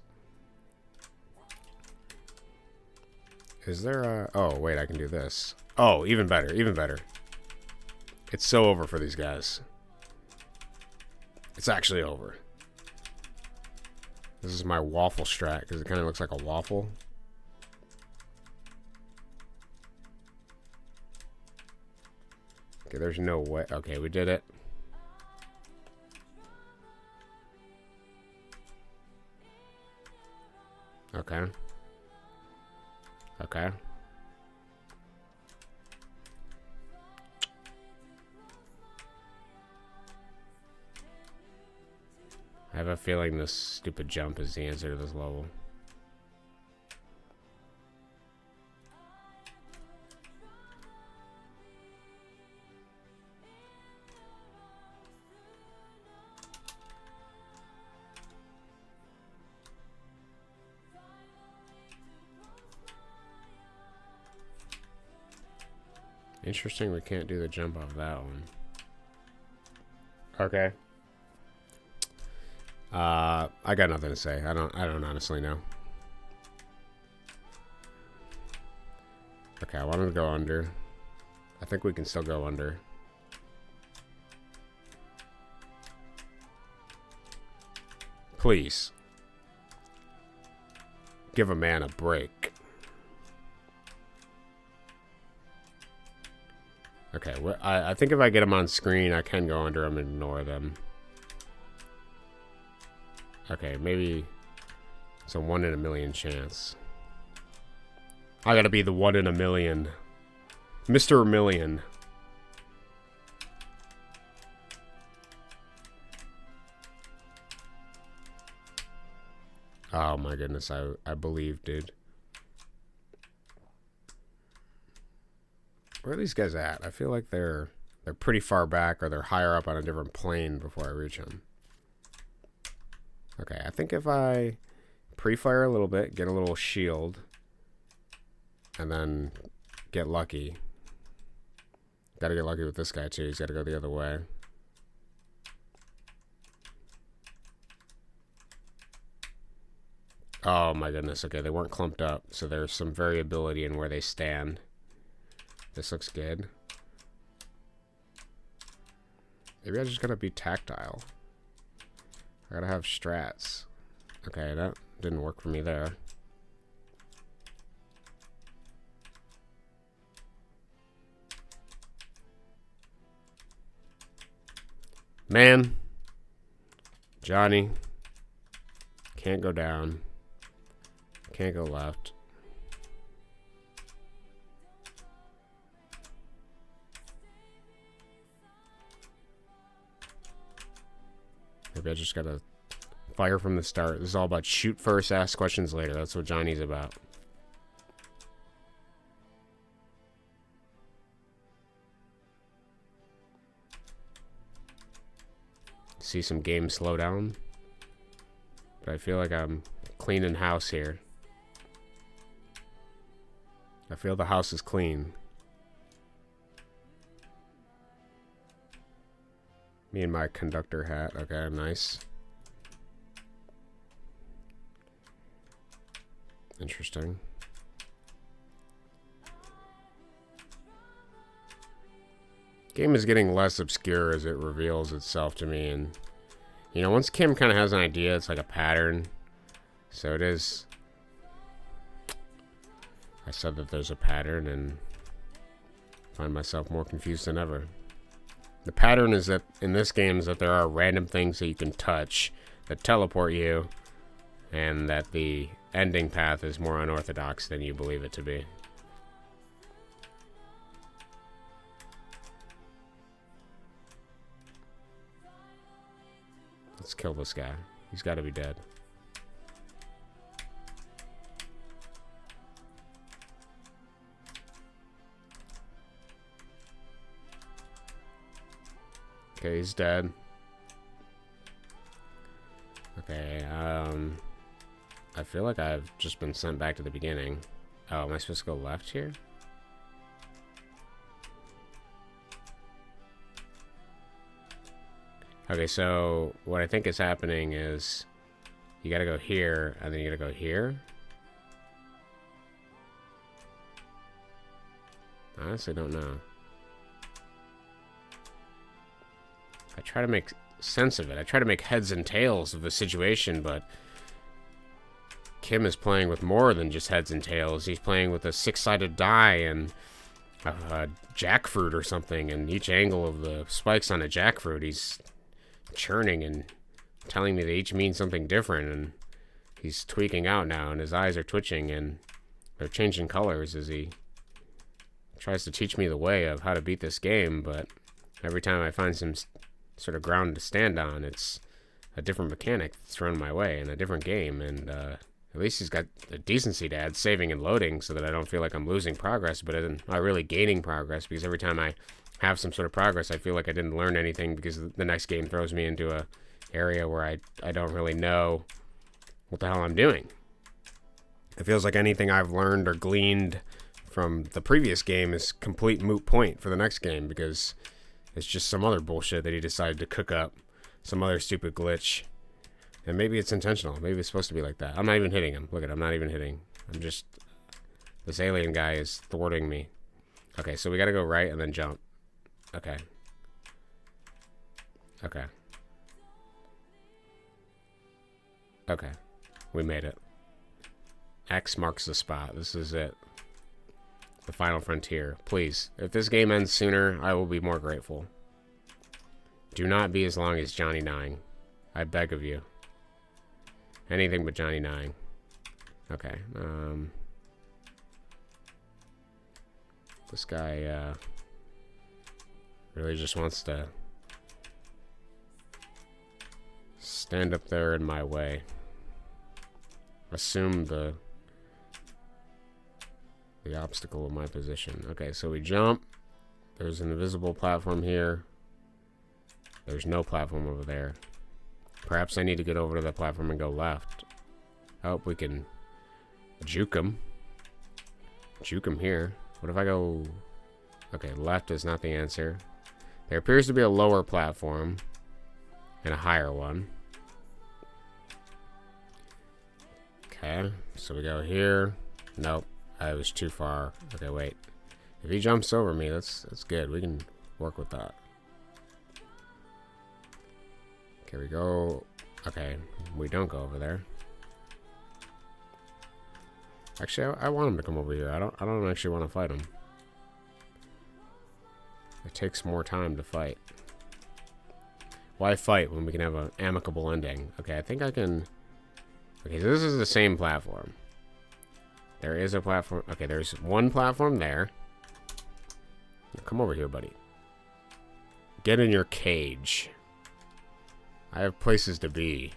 Is there a... Oh, wait, I can do this. Oh, even better, even better. It's so over for these guys. It's actually over. This is my waffle strat, because it kind of looks like a waffle. Okay, there's no way. Okay, we did it. Okay. Okay. I have a feeling this stupid jump is the answer to this level. Interesting, we can't do the jump off that one. Okay. I got nothing to say. I don't honestly know. Okay, I wanted to go under. I think we can still go under. Please. Give a man a break. Okay, well, I think if I get them on screen, I can go under them and ignore them. Okay, maybe it's a 1 in a million chance. I gotta be the 1 in a million. Mr. Million. Oh my goodness, I believe, dude. Where are these guys at? I feel like they're pretty far back, or they're higher up on a different plane before I reach them. Okay, I think if I pre-fire a little bit, get a little shield, and then get lucky. Gotta get lucky with this guy too. He's gotta go the other way. Oh my goodness. Okay, they weren't clumped up, so there's some variability in where they stand. This looks good. Maybe I just gotta be tactile. I gotta have strats. Okay, that didn't work for me there. Man. Johnny. Can't go down. Can't go left. Maybe I just gotta fire from the start. This is all about shoot first, ask questions later. That's what Johnny's about. See some games slow down. But I feel like I'm cleaning house here. I feel the house is clean. Me and my conductor hat. Okay, nice. Interesting. Game is getting less obscure as it reveals itself to me, and you know, once Kim kind of has an idea, it's like a pattern. So it is. I said that there's a pattern and find myself more confused than ever. The pattern is that in this game is that there are random things that you can touch that teleport you, and that the ending path is more unorthodox than you believe it to be. Let's kill this guy. He's got to be dead. Okay, he's dead. Okay, I feel like I've just been sent back to the beginning. Oh, am I supposed to go left here? Okay, so what I think is happening is you gotta go here, and then you gotta go here. I honestly don't know. I try to make sense of it. I try to make heads and tails of the situation, but Kim is playing with more than just heads and tails. He's playing with a six-sided die and a jackfruit or something, and each angle of the spikes on a jackfruit, he's churning and telling me they each mean something different, and he's tweaking out now, and his eyes are twitching, and they're changing colors as he tries to teach me the way of how to beat this game, but every time I find some sort of ground to stand on, it's a different mechanic that's thrown my way in a different game, and at least he's got the decency to add saving and loading so that I don't feel like I'm losing progress, but I'm not really gaining progress, because every time I have some sort of progress, I feel like I didn't learn anything, because the next game throws me into a area where I don't really know what the hell I'm doing. It feels like anything I've learned or gleaned from the previous game is complete moot point for the next game, because it's just some other bullshit that he decided to cook up, some other stupid glitch. And maybe it's intentional. Maybe it's supposed to be like that. I'm not even hitting him. Look at him. I'm not even hitting. I'm just... This alien guy is thwarting me. Okay, so we gotta go right and then jump. Okay. Okay. Okay. We made it. X marks the spot. This is it. The final frontier. Please, if this game ends sooner, I will be more grateful. Do not be as long as Johnny 9. I beg of you. Anything but Johnny 9. Okay, this guy, really just wants to stand up there in my way. Assume the obstacle of my position. Okay, so we jump. There's an invisible platform here. There's no platform over there. Perhaps I need to get over to that platform and go left. I hope we can juke him. Juke him here. What if I go... Okay, left is not the answer. There appears to be a lower platform and a higher one. Okay, so we go here. Nope, I was too far. Okay, wait. If he jumps over me, that's good. We can work with that. Okay, we go. Okay, we don't go over there. Actually, I want him to come over here. I don't actually want to fight him. It takes more time to fight. Why fight when we can have an amicable ending? Okay, I think I can... Okay, so this is the same platform. There is a platform... Okay, there's one platform there. Come over here, buddy. Get in your cage. I have places to be.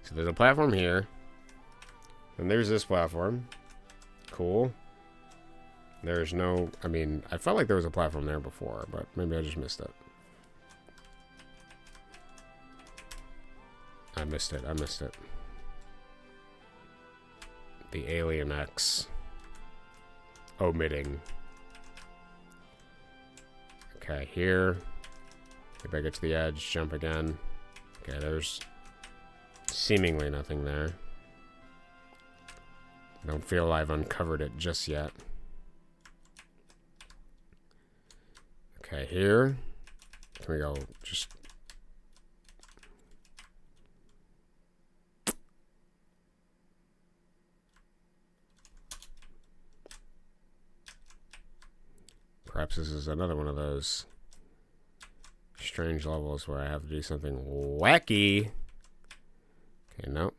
So there's a platform here. And there's this platform. Cool. There's no... I mean, I felt like there was a platform there before, but maybe I just missed it. I missed it. I missed it. The Alien X. Omitting. Okay, here. Maybe I get to the edge, jump again. Okay, there's seemingly nothing there. Don't feel I've uncovered it just yet. Okay, here. Can we go just... Perhaps this is another one of those strange levels where I have to do something wacky. Okay, nope.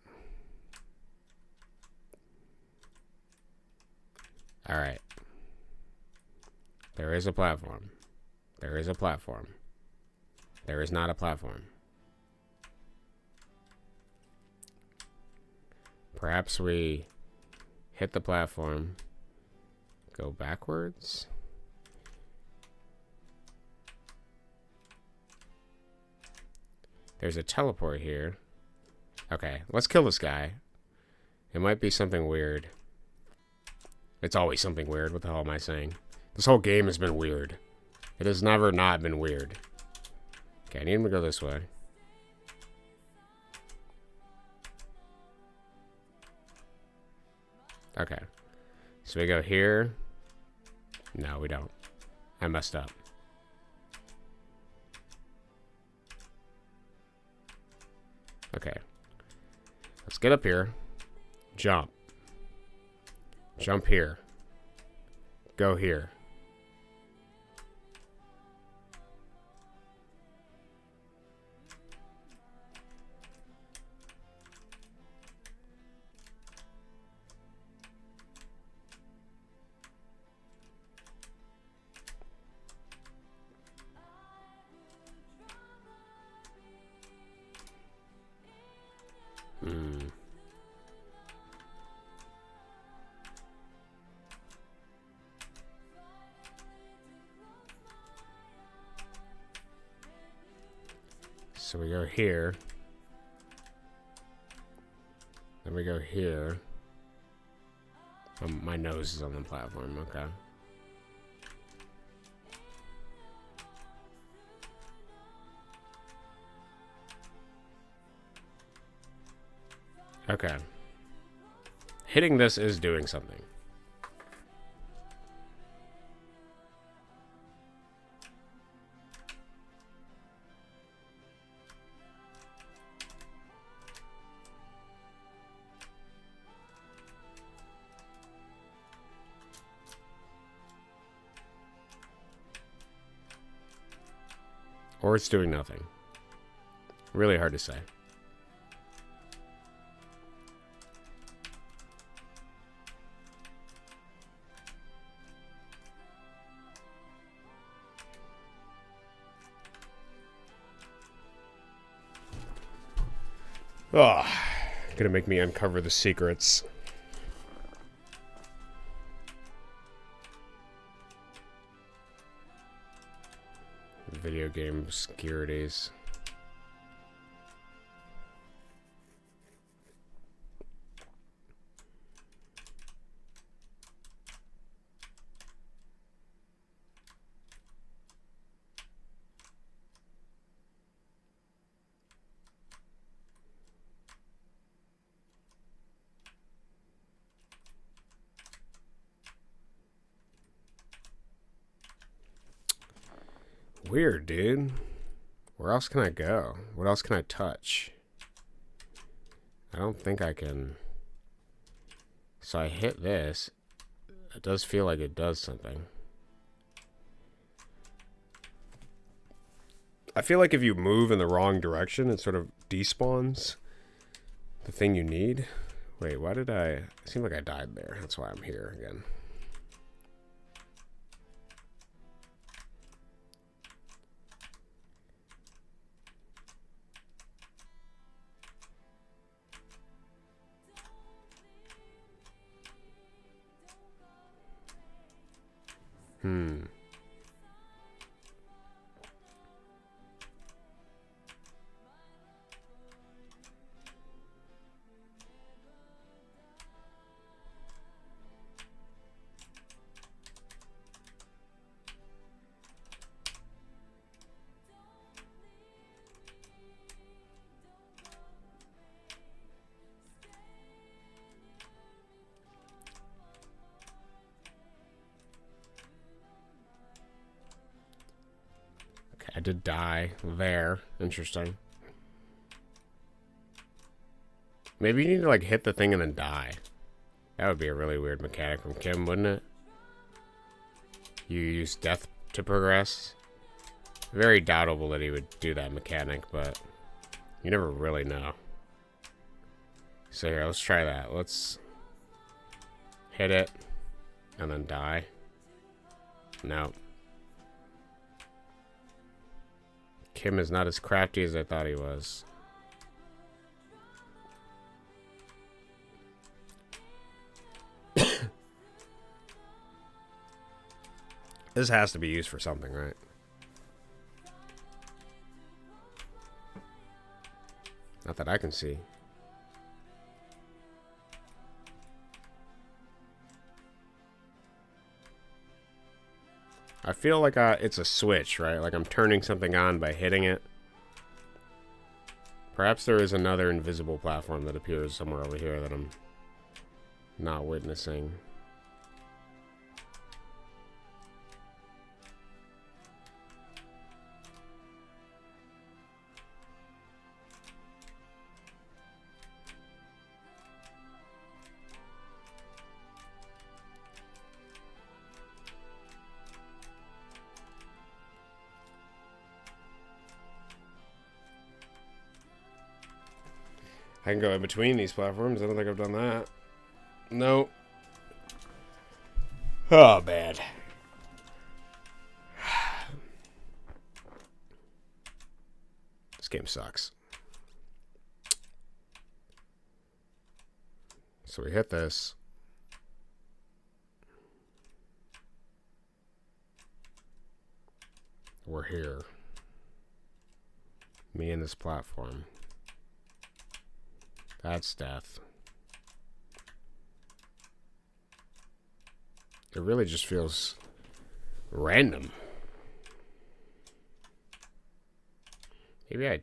Alright. There is a platform. There is a platform. There is not a platform. Perhaps we hit the platform, go backwards. There's a teleport here. Okay, let's kill this guy. It might be something weird. It's always something weird. What the hell am I saying? This whole game has been weird. It has never not been weird. Okay, I need him to go this way. Okay. So we go here. No, we don't. I messed up. Okay. Let's get up here. Jump. Jump here. Go here. So we go here. Then we go here. My nose is on the platform, okay. Okay. Hitting this is doing something. Or it's doing nothing. Really hard to say. Oh, gonna make me uncover the secrets. Video game obscurities. Weird, dude. Where else can I go? What else can I touch? I don't think I can. So I hit this. It does feel like it does something. I feel like if you move in the wrong direction, it sort of despawns the thing you need. Wait, why did I... It seemed like I died there. That's why I'm here again. I did die there. Interesting. Maybe you need to like hit the thing and then die. That would be a really weird mechanic from Kim, wouldn't it? You use death to progress. Very doubtable that he would do that mechanic, but you never really know. So here, let's try that. Let's hit it and then die. No. Kim is not as crafty as I thought he was. This has to be used for something, right? Not that I can see. I feel like it's a switch, right? Like I'm turning something on by hitting it. Perhaps there is another invisible platform that appears somewhere over here that I'm not witnessing. I can go in between these platforms. I don't think I've done that. No. Oh, bad. This game sucks. So we hit this. We're here. Me and this platform. That's death. It really just feels random. Maybe I...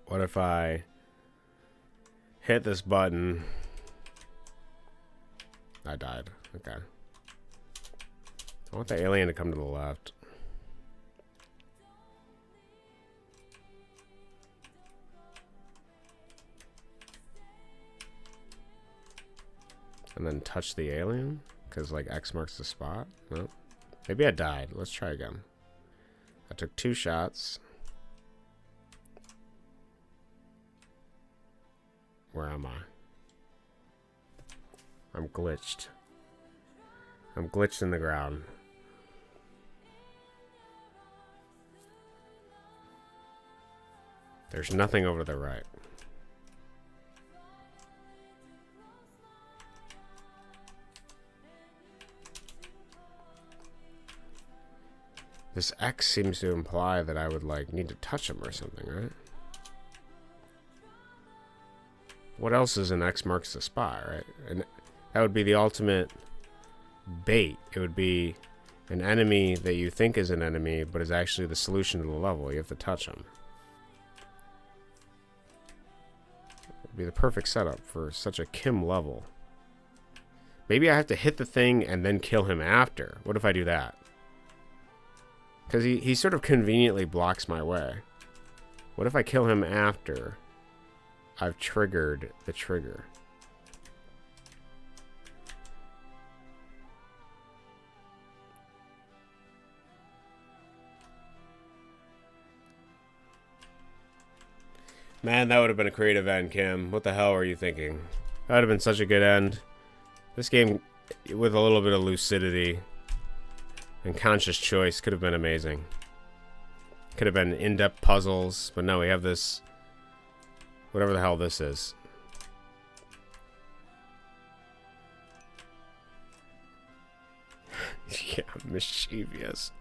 What if I hit this button? I died. Okay. I want the alien to come to the left. And then touch the alien? Because, like, X marks the spot? No. Maybe I died. Let's try again. I took 2 shots. Where am I? I'm glitched. I'm glitched in the ground. There's nothing over to the right. This X seems to imply that I would, like, need to touch him or something, right? What else is an X marks the spot, right? And that would be the ultimate bait. It would be an enemy that you think is an enemy, but is actually the solution to the level. You have to touch him. It would be the perfect setup for such a Kim level. Maybe I have to hit the thing and then kill him after. What if I do that? Because he sort of conveniently blocks my way. What if I kill him after I've triggered the trigger? Man, that would have been a creative end, Kim. What the hell were you thinking? That would have been such a good end. This game, with a little bit of lucidity and conscious choice, could have been amazing. Could have been in-depth puzzles, but no, we have this... whatever the hell this is. Yeah, mischievous.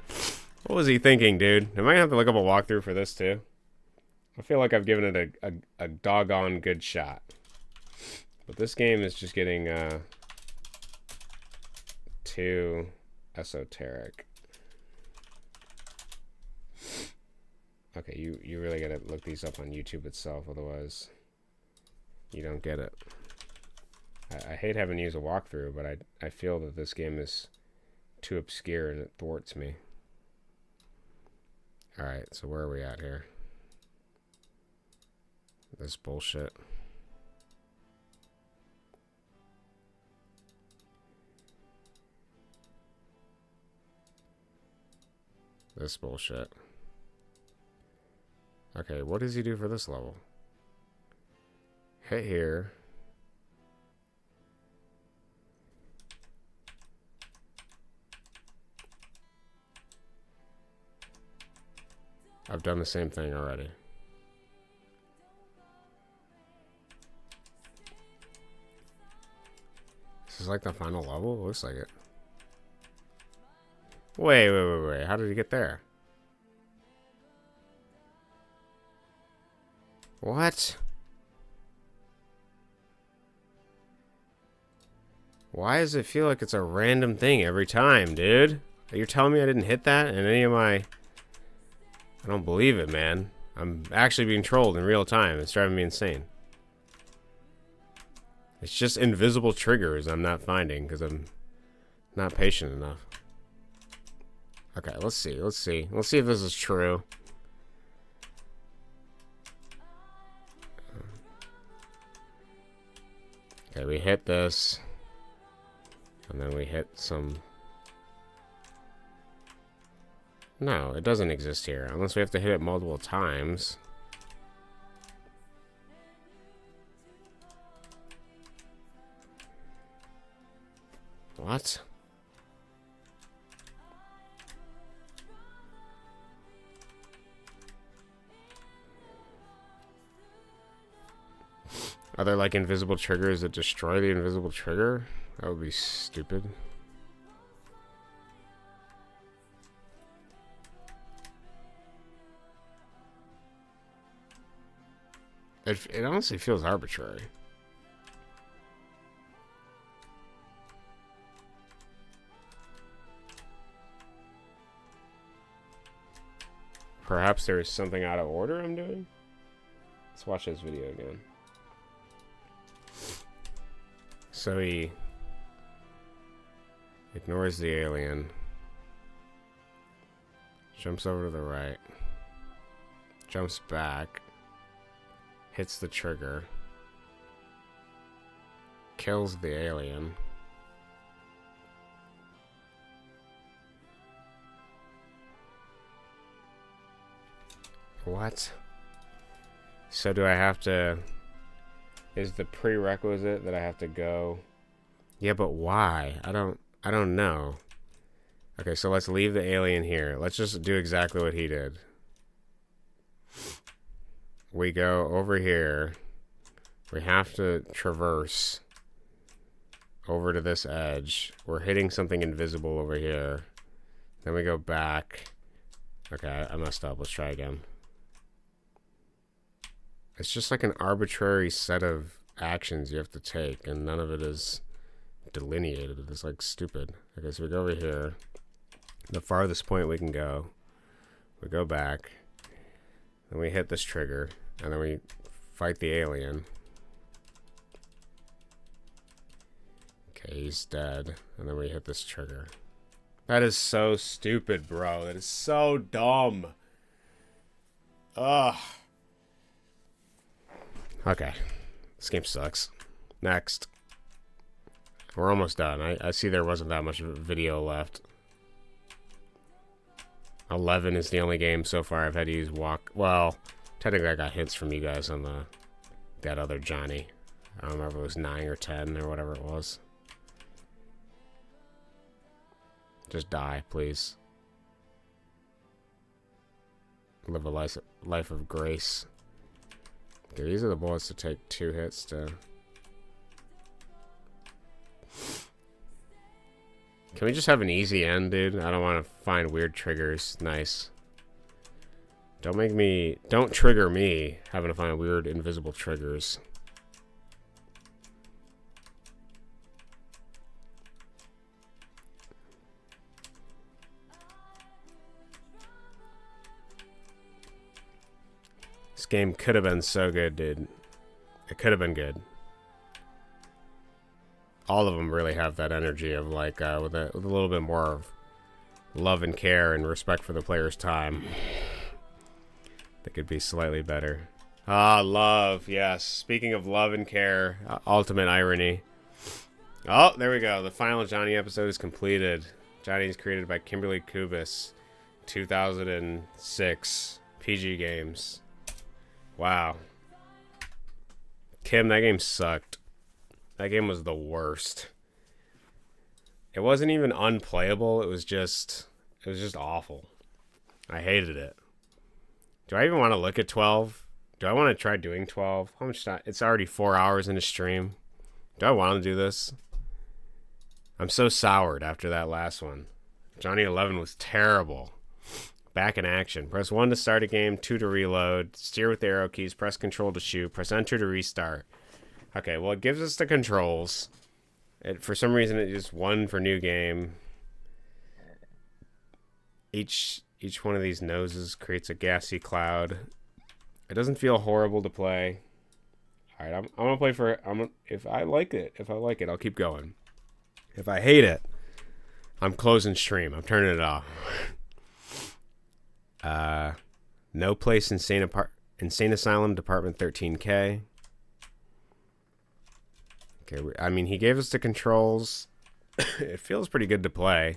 What was he thinking, dude? Am I gonna have to look up a walkthrough for this too? I feel like I've given it a doggone good shot. But this game is just getting too esoteric. Okay, you really gotta look these up on YouTube itself, otherwise you don't get it. I hate having to use a walkthrough, but I feel that this game is too obscure and it thwarts me. Alright, so where are we at here? This bullshit. This bullshit. Okay, what does he do for this level? Hit here. I've done the same thing already. This is like the final level? It looks like it. Wait. How did he get there? What? Why does it feel like it's a random thing every time, dude? You're telling me I didn't hit that in any of my... I don't believe it, man. I'm actually being trolled in real time. It's driving me insane. It's just invisible triggers I'm not finding because I'm not patient enough. Okay, let's see. Let's see if this is true. Okay, we hit this. And then we hit some... No, it doesn't exist here. Unless we have to hit it multiple times. What? Are there like invisible triggers that destroy the invisible trigger? That would be stupid. It honestly feels arbitrary. Perhaps there is something out of order I'm doing? Let's watch this video again. So he ignores the alien. Jumps over to the right. Jumps back. Hits the trigger. Kills the alien. What? So do I have to... Is the prerequisite that I have to go... Yeah, but why? I don't know. Okay, so let's leave the alien here. Let's just do exactly what he did. We go over here. We have to traverse over to this edge. We're hitting something invisible over here. Then we go back. Okay, I messed up. Let's try again. It's just like an arbitrary set of actions you have to take, and none of it is delineated. It's like stupid. Okay, so we go over here. The farthest point we can go. We go back. Then we hit this trigger. And then we fight the alien. Okay, he's dead. And then we hit this trigger. That is so stupid, bro. That is so dumb. Ugh. Okay. This game sucks. Next. We're almost done. I see there wasn't that much video left. 11 is the only game so far I've had to use walk. Well, technically I got hints from you guys on that other Johnny. I don't remember if it was 9 or 10 or whatever it was. Just die, please. Live a life of grace. Okay, these are the bullets to take 2 hits to... Can we just have an easy end, dude? I don't want to find weird triggers. Nice. Don't trigger me having to find weird invisible triggers. This game could have been so good, dude. It could have been good. All of them really have that energy of like with a little bit more of love and care and respect for the player's time. They could be slightly better. Ah, love. Yes. Speaking of love and care, ultimate irony. Oh, there we go. The final Johnny episode is completed. Johnny is created by Kimberly Kubis, 2006 PG Games. Wow. Kim, that game sucked. That game was the worst. It wasn't even unplayable. It was just awful. I hated it. Do I even want to look at 12? Do I want to try doing 12? How much time? It's already 4 hours in a stream. Do I want to do this? I'm so soured after that last one. Johnny 11 was terrible. Back in action. Press 1 to start a game, 2 to reload, steer with the arrow keys, press control to shoot, press enter to restart. Okay, well, it gives us the controls. For some reason, it just 1 for new game. Each one of these noses creates a gassy cloud. It doesn't feel horrible to play. All right, I'm gonna play for. If I like it, I'll keep going. If I hate it, I'm closing stream. I'm turning it off. No Place Insane Asylum Department 13K. Okay, I mean, he gave us the controls. It feels pretty good to play.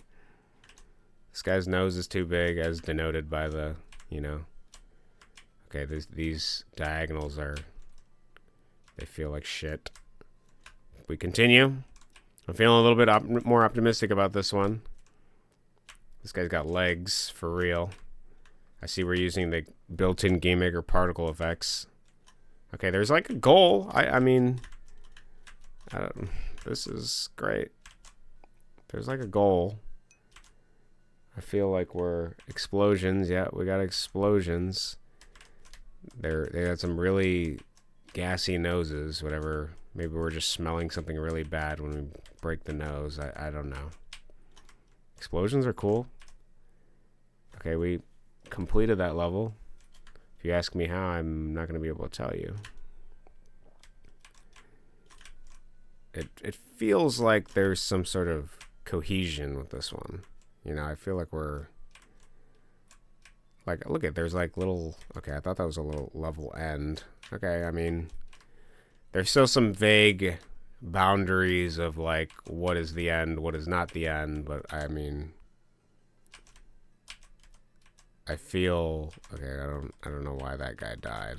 This guy's nose is too big, as denoted by the, Okay, these diagonals they feel like shit. We continue. I'm feeling a little bit more optimistic about this one. This guy's got legs, for real. I see we're using the built-in Game Maker particle effects. Okay, there's like a goal. I mean, this is great. There's like a goal. I feel like we're explosions. Yeah, we got explosions. They had some really gassy noses, whatever. Maybe we're just smelling something really bad when we break the nose. I don't know. Explosions are cool. Okay, we completed that level. If you ask me how, I'm not going to be able to tell you. It feels like there's some sort of cohesion with this one. I feel like we're... Like, look at, there's like little... Okay, I thought that was a little level end. Okay, I mean... There's still some vague boundaries of like what is the end, what is not the end, but I mean, I feel okay. I don't know why that guy died.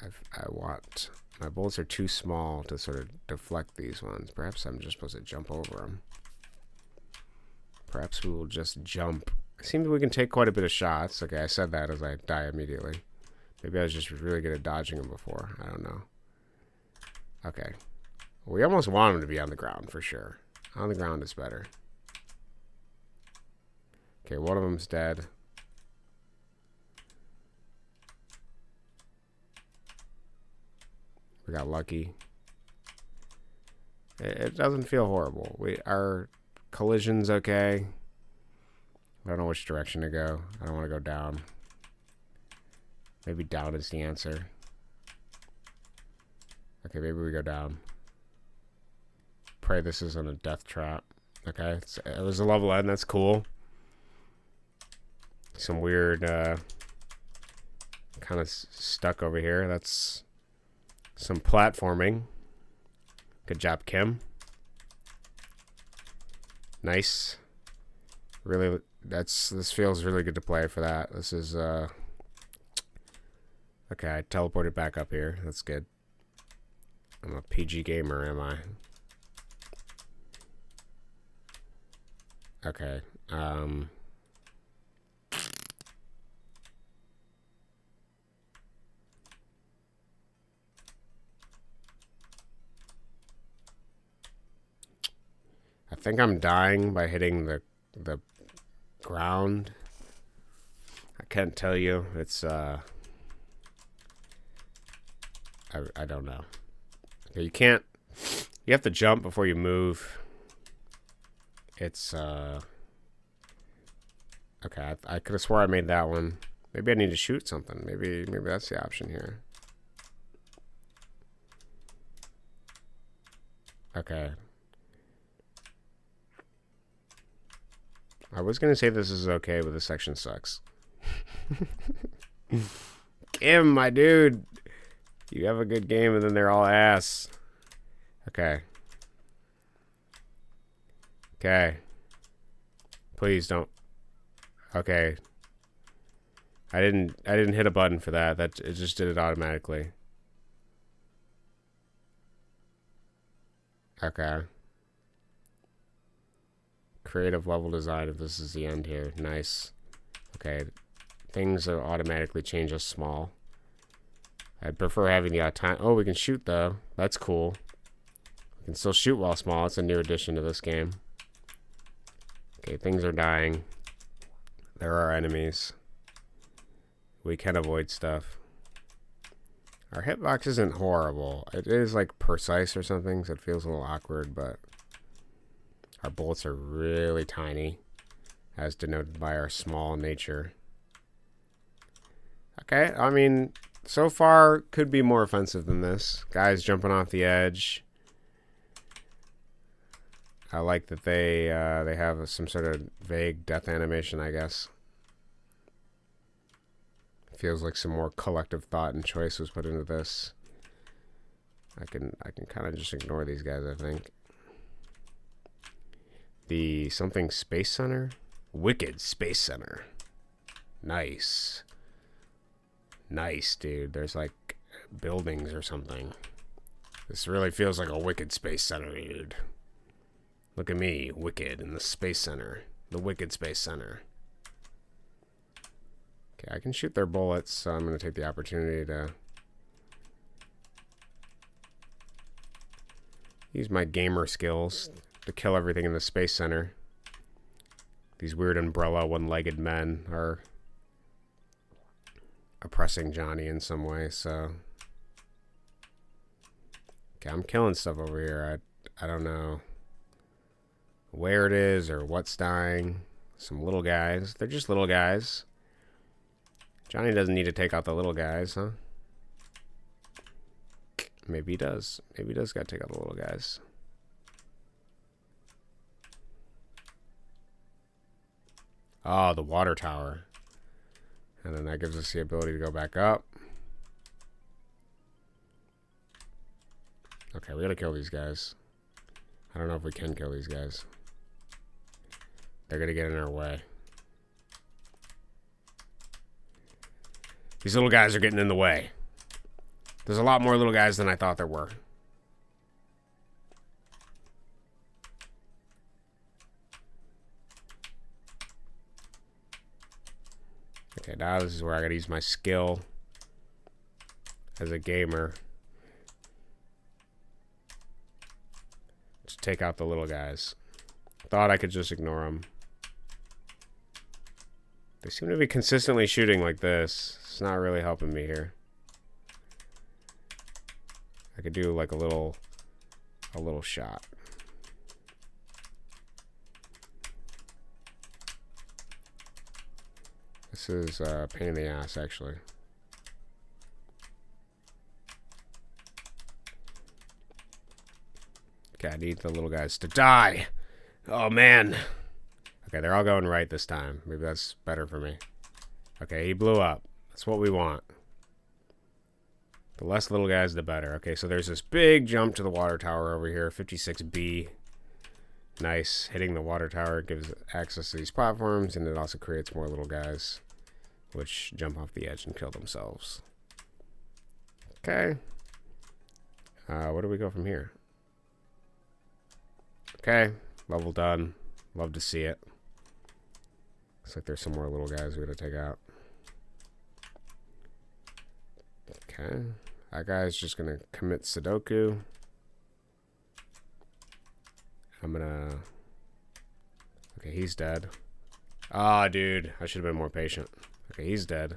I want my bullets are too small to sort of deflect these ones. Perhaps I'm just supposed to jump over them. Perhaps we will just jump. It seems we can take quite a bit of shots. Okay, I said that as I die immediately. Maybe I was just really good at dodging him before. I don't know. Okay. We almost want him to be on the ground, for sure. On the ground is better. Okay, one of them's dead. We got lucky. It doesn't feel horrible. Our collision's okay. I don't know which direction to go. I don't want to go down. Maybe down is the answer. Okay, maybe we go down. Pray this isn't a death trap. Okay, it was a level end. That's cool. Some weird, kind of stuck over here. That's some platforming. Good job, Kim. Nice. Really, this feels really good to play for that. This is, okay, I teleported back up here. That's good. I'm a PG gamer, am I? Okay. I think I'm dying by hitting the ground. I can't tell you. It's I don't know. Okay, you have to jump before you move. It's okay, I could have swore I made that one. Maybe I need to shoot something. Maybe that's the option here. Okay. I was gonna say this is okay, but this section sucks. Kim, my dude. You have a good game and then they're all ass. Okay. Okay. Please don't. Okay. I didn't hit a button for that. It just did it automatically. Okay. Creative level design if this is the end here. Nice. Okay. Things are automatically changed as small. I'd prefer having the time. Oh, we can shoot though. That's cool. We can still shoot while small. It's a new addition to this game. Okay, things are dying. There are enemies. We can avoid stuff. Our hitbox isn't horrible. It is like precise or something, so it feels a little awkward, but our bullets are really tiny, as denoted by our small nature. Okay, I mean, so far could be more offensive than this. Guys jumping off the edge. I like that they have some sort of vague death animation, I guess. Feels like some more collective thought and choice was put into this. I can kind of just ignore these guys, I think. The something Space Center? Wicked Space Center. Nice. Nice, dude. There's like buildings or something. This really feels like a Wicked Space Center, dude. Look at me, Wicked in the Space Center. The Wicked Space Center. Okay, I can shoot their bullets, so I'm going to take the opportunity to use my gamer skills to kill everything in the Space Center. These weird umbrella, one-legged men are oppressing Johnny in some way, so... Okay, I'm killing stuff over here. I don't know where it is or what's dying. Some little guys. They're just little guys. Johnny doesn't need to take out the little guys, huh? Maybe he does. Maybe he does gotta take out the little guys. Oh, the water tower. And then that gives us the ability to go back up. Okay, we gotta kill these guys. I don't know if we can kill these guys. They're gonna get in our way. These little guys are getting in the way. There's a lot more little guys than I thought there were. Okay, now this is where I gotta use my skill as a gamer to take out the little guys. Thought I could just ignore them. They seem to be consistently shooting like this. It's not really helping me here. I could do like a little shot. This is a pain in the ass, actually. Okay, I need the little guys to die. Oh, man. Okay, they're all going right this time. Maybe that's better for me. Okay, he blew up. That's what we want. The less little guys, the better. Okay, so there's this big jump to the water tower over here. 56B. Nice. Hitting the water tower gives access to these platforms, and it also creates more little guys, which jump off the edge and kill themselves. Okay. Where do we go from here? Okay. Level done. Love to see it. Looks like there's some more little guys we gotta take out. Okay. That guy's just gonna commit Sudoku. I'm gonna... Okay, he's dead. Ah, dude. I should have been more patient. Okay, he's dead.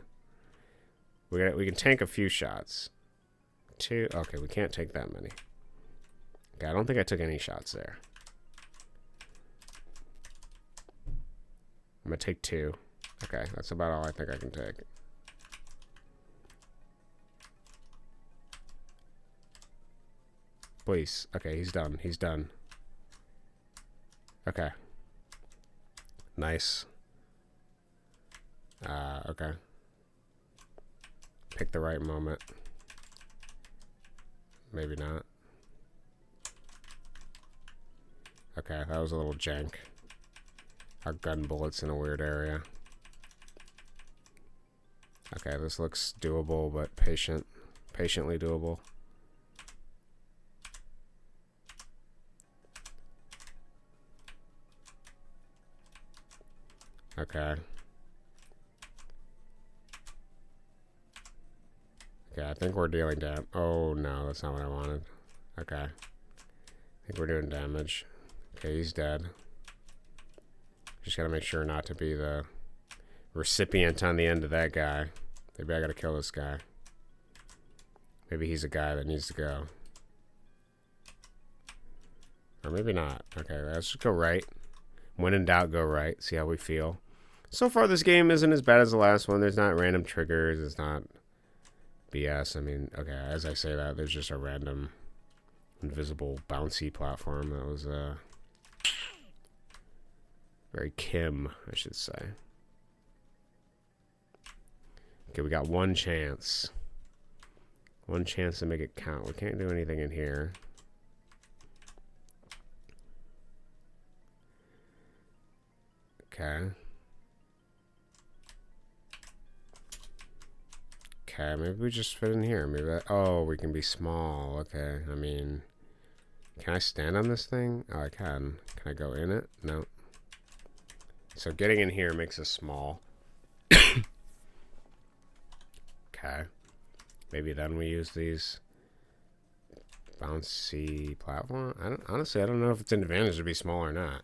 We can tank a few shots. Two. Okay, we can't take that many. Okay, I don't think I took any shots there. I'm gonna take two. Okay, that's about all I think I can take. Please. Okay, he's done. He's done. Okay. Nice. Okay. Pick the right moment. Maybe not. Okay, that was a little jank. Our gun bullets in a weird area. Okay, this looks doable, but patiently doable. Okay. Okay, I think we're dealing damage. Oh, no, that's not what I wanted. Okay. I think we're doing damage. Okay, he's dead. Just gotta make sure not to be the recipient on the end of that guy. Maybe I gotta kill this guy. Maybe he's a guy that needs to go. Or maybe not. Okay, let's just go right. When in doubt, go right. See how we feel. So far, this game isn't as bad as the last one. There's not random triggers. It's not BS. I mean, okay, as I say that, there's just a random invisible bouncy platform that was very Kim, I should say. Okay, we got one chance. One chance to make it count. We can't do anything in here. Okay. Okay, maybe we just fit in here. Maybe that, oh, we can be small. Okay, I mean, can I stand on this thing? Oh, I can. Can I go in it? No. So getting in here makes us small. Okay. Maybe then we use these bouncy platform. Honestly, I don't know if it's an advantage to be small or not.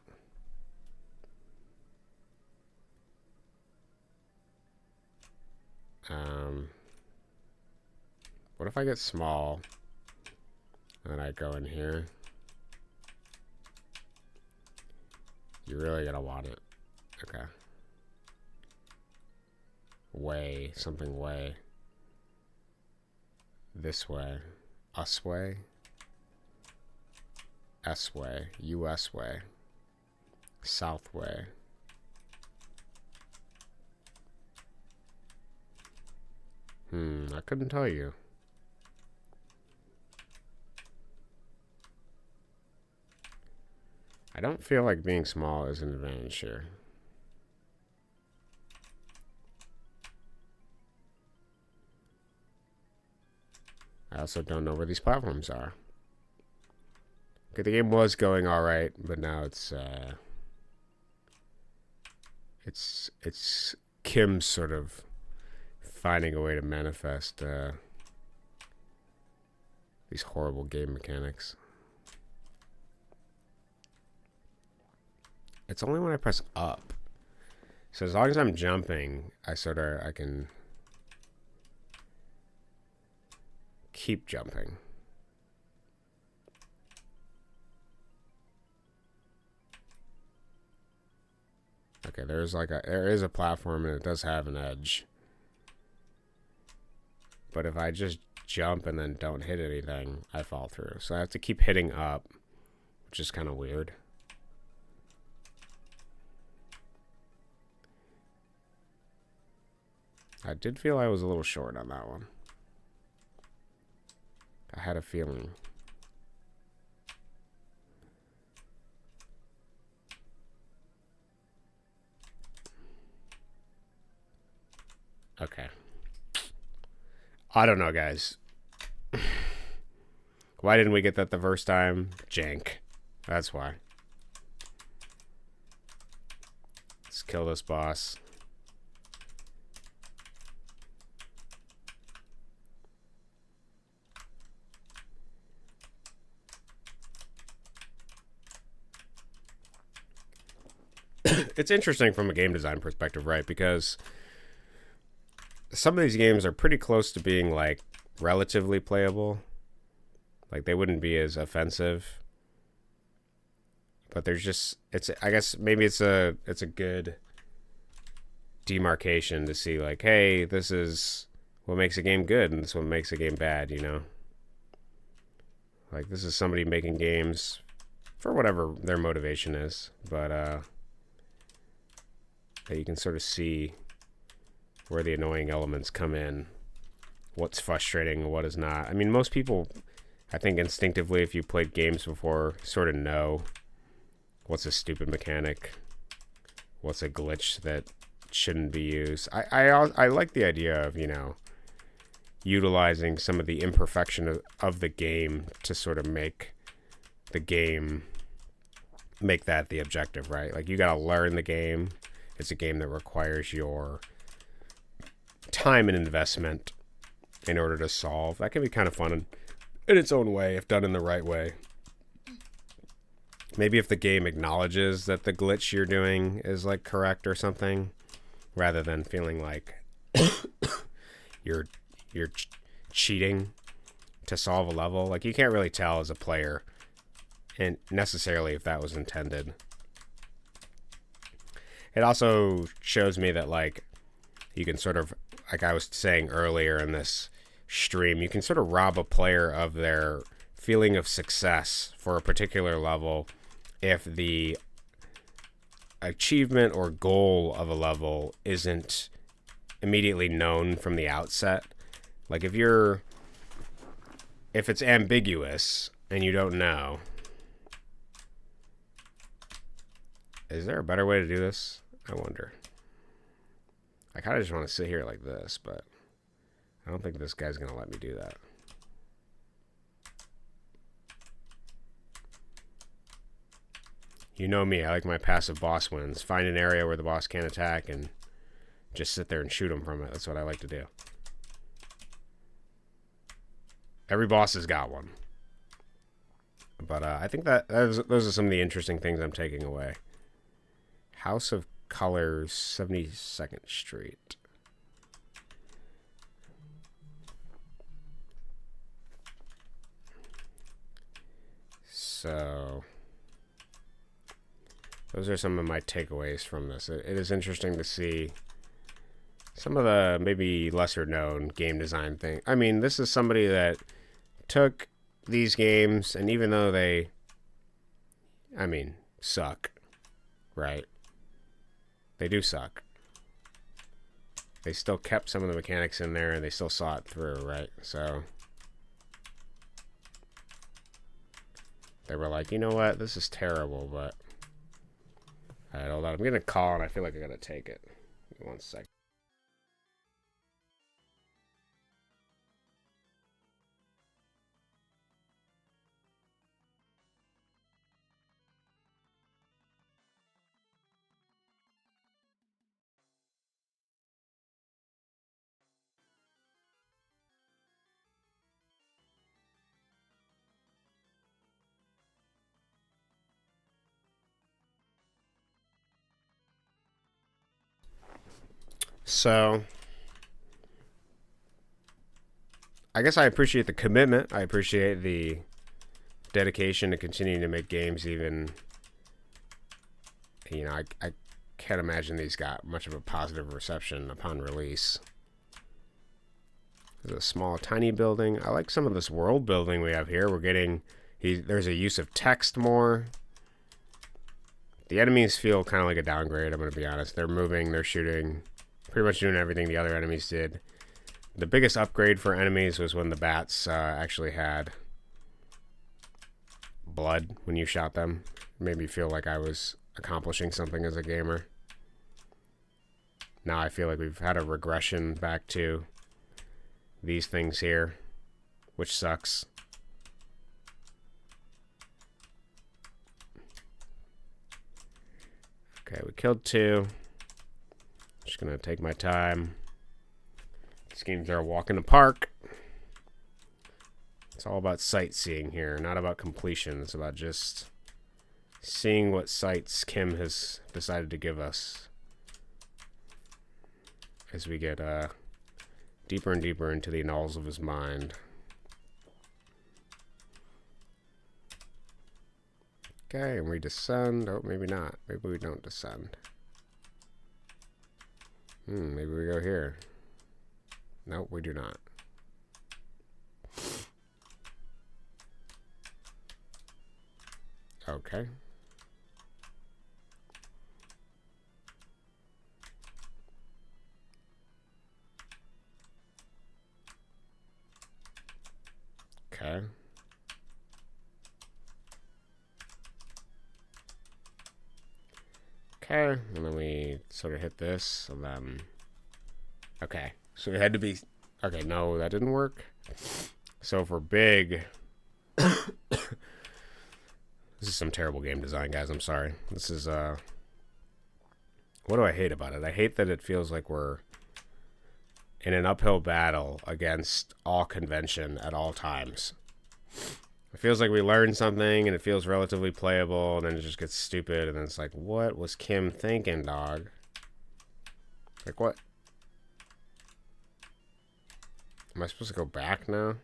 What if I get small and then I go in here? You're really gonna want it. Okay. Way. Something way. This way. Us way. S way. US way. South way. I couldn't tell you. I don't feel like being small is an advantage here. I also don't know where these platforms are. Okay, the game was going alright, but now it's Kim's sort of finding a way to manifest these horrible game mechanics. It's only when I press up. So as long as I'm jumping, I can keep jumping. Okay, there is a platform and it does have an edge. But if I just jump and then don't hit anything, I fall through. So I have to keep hitting up, which is kind of weird. I did feel I was a little short on that one. I had a feeling. Okay. I don't know, guys. Why didn't we get that the first time? Jank. That's why. Let's kill this boss. It's interesting from a game design perspective, right? Because some of these games are pretty close to being like relatively playable. Like they wouldn't be as offensive. But there's just I guess maybe it's a good demarcation to see like, hey, this is what makes a game good and this is what makes a game bad, you know? Like this is somebody making games for whatever their motivation is, but that you can sort of see where the annoying elements come in what's frustrating and what is not. I mean, most people, I think instinctively, if you played games before, sort of know what's a stupid mechanic, what's a glitch that shouldn't be used. I like the idea of, you know, utilizing some of the imperfection of the game to sort of make the game, make that the objective, right? Like, you gotta learn the game. It's a game that requires your time and investment in order to solve. That can be kind of fun in its own way if done in the right way. Maybe if the game acknowledges that the glitch you're doing is like correct or something, rather than feeling like you're cheating to solve a level. Like, you can't really tell as a player and necessarily if that was intended. It also shows me that, like, you can sort of, like I was saying earlier in this stream, you can sort of rob a player of their feeling of success for a particular level if the achievement or goal of a level isn't immediately known from the outset. Like, if it's ambiguous and you don't know. Is there a better way to do this? I wonder. I kind of just want to sit here like this, but I don't think this guy's going to let me do that. You know me, I like my passive boss wins. Find an area where the boss can't attack and just sit there and shoot him from it. That's what I like to do. Every boss has got one. But I think those are some of the interesting things I'm taking away. House of Colors, 72nd Street. So, those are some of my takeaways from this. It is interesting to see some of the maybe lesser known game design thing. I mean, this is somebody that took these games, and even though they, I mean, suck, right? They do suck. They still kept some of the mechanics in there, and they still saw it through, right? So they were like, you know what? This is terrible, but... Alright, hold on. I'm getting a call, and I feel like I gotta take it. Give me 1 second. So, I guess I appreciate the commitment. I appreciate the dedication to continuing to make games even... You know, I can't imagine these got much of a positive reception upon release. There's a small, tiny building. I like some of this world building we have here. We're getting... There's a use of text more. The enemies feel kind of like a downgrade, I'm going to be honest. They're moving, they're shooting, pretty much doing everything the other enemies did. The biggest upgrade for enemies was when the bats actually had blood when you shot them. It made me feel like I was accomplishing something as a gamer. Now I feel like we've had a regression back to these things here, which sucks. Okay, we killed 2. Just gonna take my time. These games are a walk in the park. It's all about sightseeing here, not about completion. It's about just seeing what sights Kim has decided to give us as we get deeper and deeper into the annals of his mind. Okay, and we descend. Oh, maybe not. Maybe we don't descend. Maybe we go here. Nope, we do not. Okay. Okay. Okay, and then we sort of hit this, and then... Okay, so it had to be... Okay, no, that didn't work. So for big... This is some terrible game design, guys, I'm sorry. This is, What do I hate about it? I hate that it feels like we're in an uphill battle against all convention at all times. It feels like we learned something, and it feels relatively playable, and then it just gets stupid, and then it's like, what was Kim thinking, dog? Like, what? Am I supposed to go back now?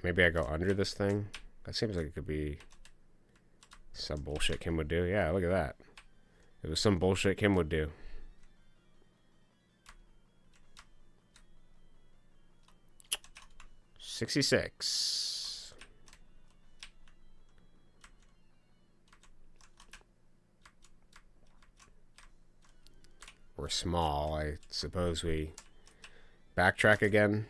Maybe I go under this thing? That seems like it could be some bullshit Kim would do. Yeah, look at that. It was some bullshit Kim would do. $66. We're small. I suppose we backtrack again.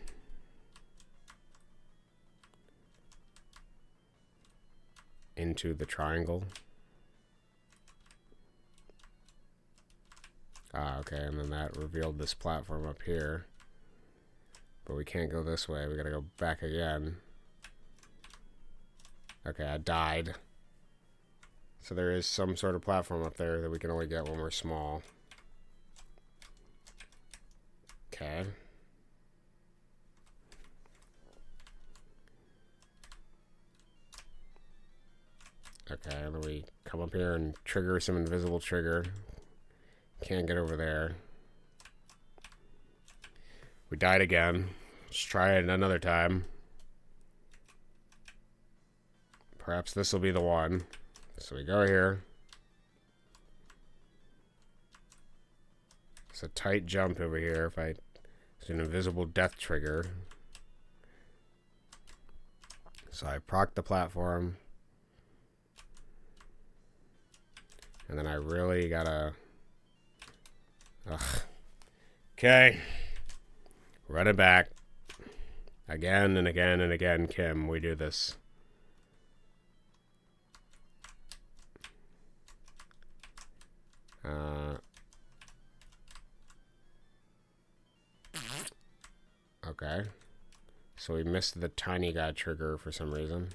Into the triangle. Ah, okay, and then that revealed this platform up here. But we can't go this way. We gotta go back again. Okay, I died. So there is some sort of platform up there that we can only get when we're small. Okay. Okay, and then we come up here and trigger some invisible trigger. Can't get over there. We died again. Let's try it another time. Perhaps this will be the one. So we go here. It's a tight jump over here. If I... It's an invisible death trigger. So I proc the platform. And then I really gotta... Ugh. Okay. Run it back. Again and again and again, Kim, we do this. Okay. So we missed the tiny guy trigger for some reason.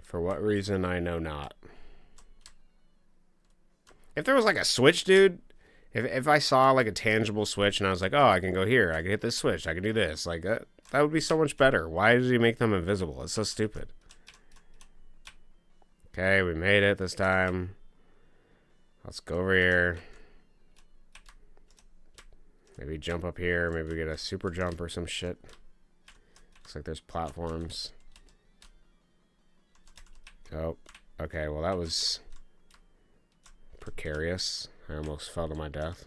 For what reason, I know not. If there was like a switch, dude, if I saw like a tangible switch and I was like, oh, I can go here, I can hit this switch, I can do this, like that would be so much better. Why did he make them invisible? It's so stupid. Okay, we made it this time. Let's go over here. Maybe jump up here. Maybe we get a super jump or some shit. Looks like there's platforms. Oh, okay, well that was precarious. I almost fell to my death.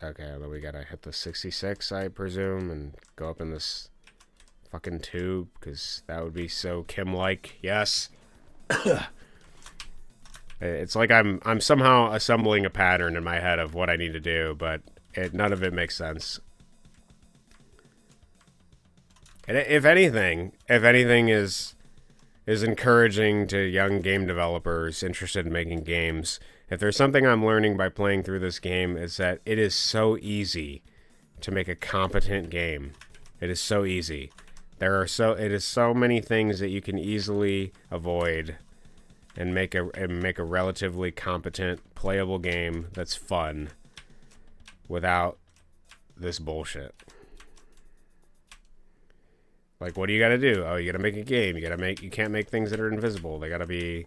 Okay, then we gotta hit the 66, I presume, and go up in this fucking tube, because that would be so Kim-like. Yes! It's like I'm somehow assembling a pattern in my head of what I need to do, but none of it makes sense. And if anything is encouraging to young game developers interested in making games, if there's something I'm learning by playing through this game, is that it is so easy to make a competent game. It is so easy. It is so many things that you can easily avoid and make a relatively competent, playable game that's fun without this bullshit. Like, what do you gotta do? Oh, you gotta make a game. You can't make things that are invisible. They gotta be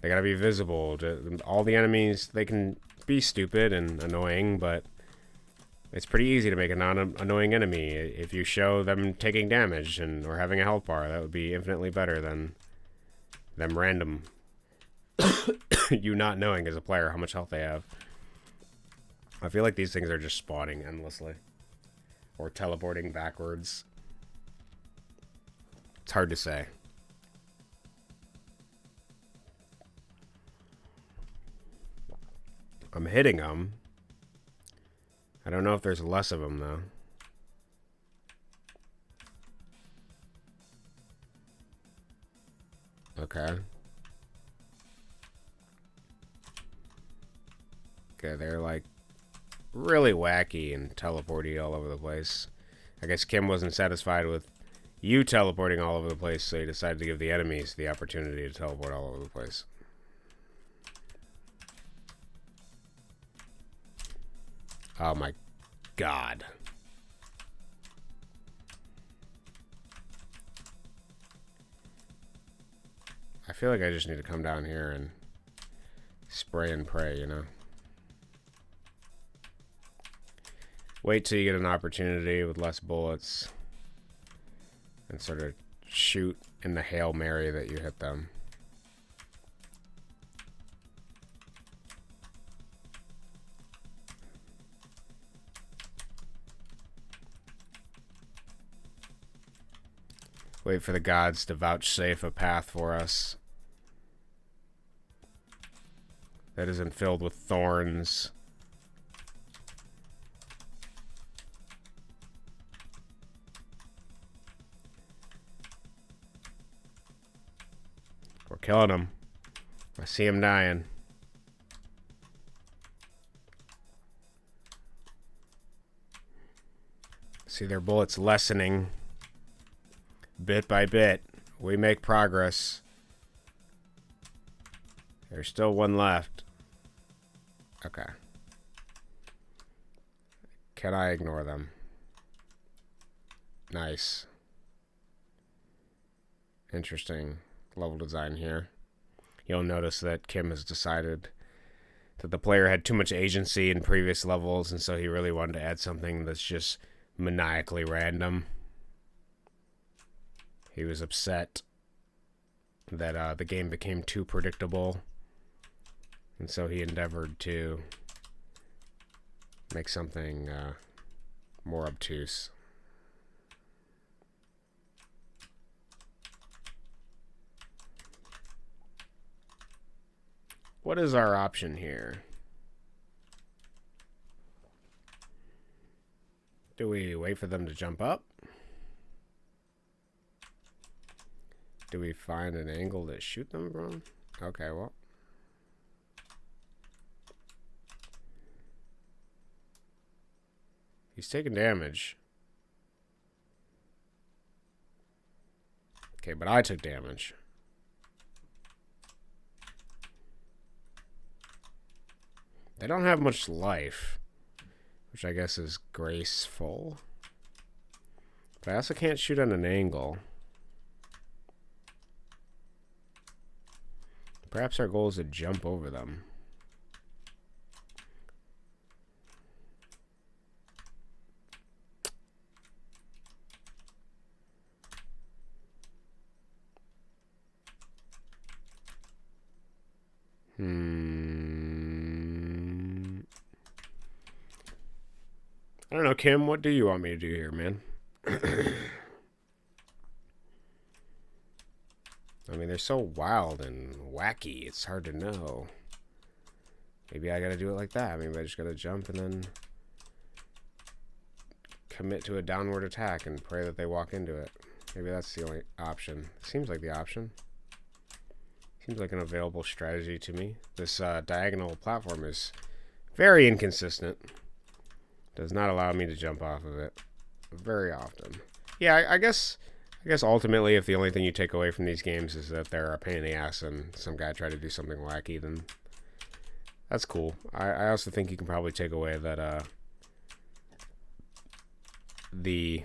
visible. All the enemies, they can be stupid and annoying, but it's pretty easy to make a non-annoying enemy. If you show them taking damage or having a health bar, that would be infinitely better than them random you not knowing as a player how much health they have. I feel like these things are just spawning endlessly. Or teleporting backwards. It's hard to say. I'm hitting them. I don't know if there's less of them, though. Okay. Okay, they're like really wacky and teleporty all over the place. I guess Kim wasn't satisfied with you teleporting all over the place, so he decided to give the enemies the opportunity to teleport all over the place. Oh my god. I feel like I just need to come down here and spray and pray, you know? Wait till you get an opportunity with less bullets and sort of shoot in the Hail Mary that you hit them. Wait for the gods to vouchsafe a path for us that isn't filled with thorns. We're killing them. I see him dying. See their bullets lessening bit by bit. We make progress. There's still one left. Okay. Can I ignore them? Nice. Interesting level design here. You'll notice that Kim has decided that the player had too much agency in previous levels, and so he really wanted to add something that's just maniacally random. He was upset that the game became too predictable, and so he endeavored to make something more obtuse. What is our option here? Do we wait for them to jump up? Do we find an angle to shoot them from? Okay, well. He's taking damage. Okay, but I took damage. They don't have much life, which I guess is graceful. But I also can't shoot at an angle. Perhaps our goal is to jump over them. I don't know, Kim, what do you want me to do here, man? I mean, they're so wild and wacky, it's hard to know. Maybe I gotta do it like that. Maybe I just gotta jump and then commit to a downward attack and pray that they walk into it. Maybe that's the only option. Seems like the option. Seems like an available strategy to me. This diagonal platform is very inconsistent. Does not allow me to jump off of it very often. Yeah, I guess ultimately, if the only thing you take away from these games is that they're a pain in the ass and some guy tried to do something wacky, then that's cool. I also think you can probably take away that the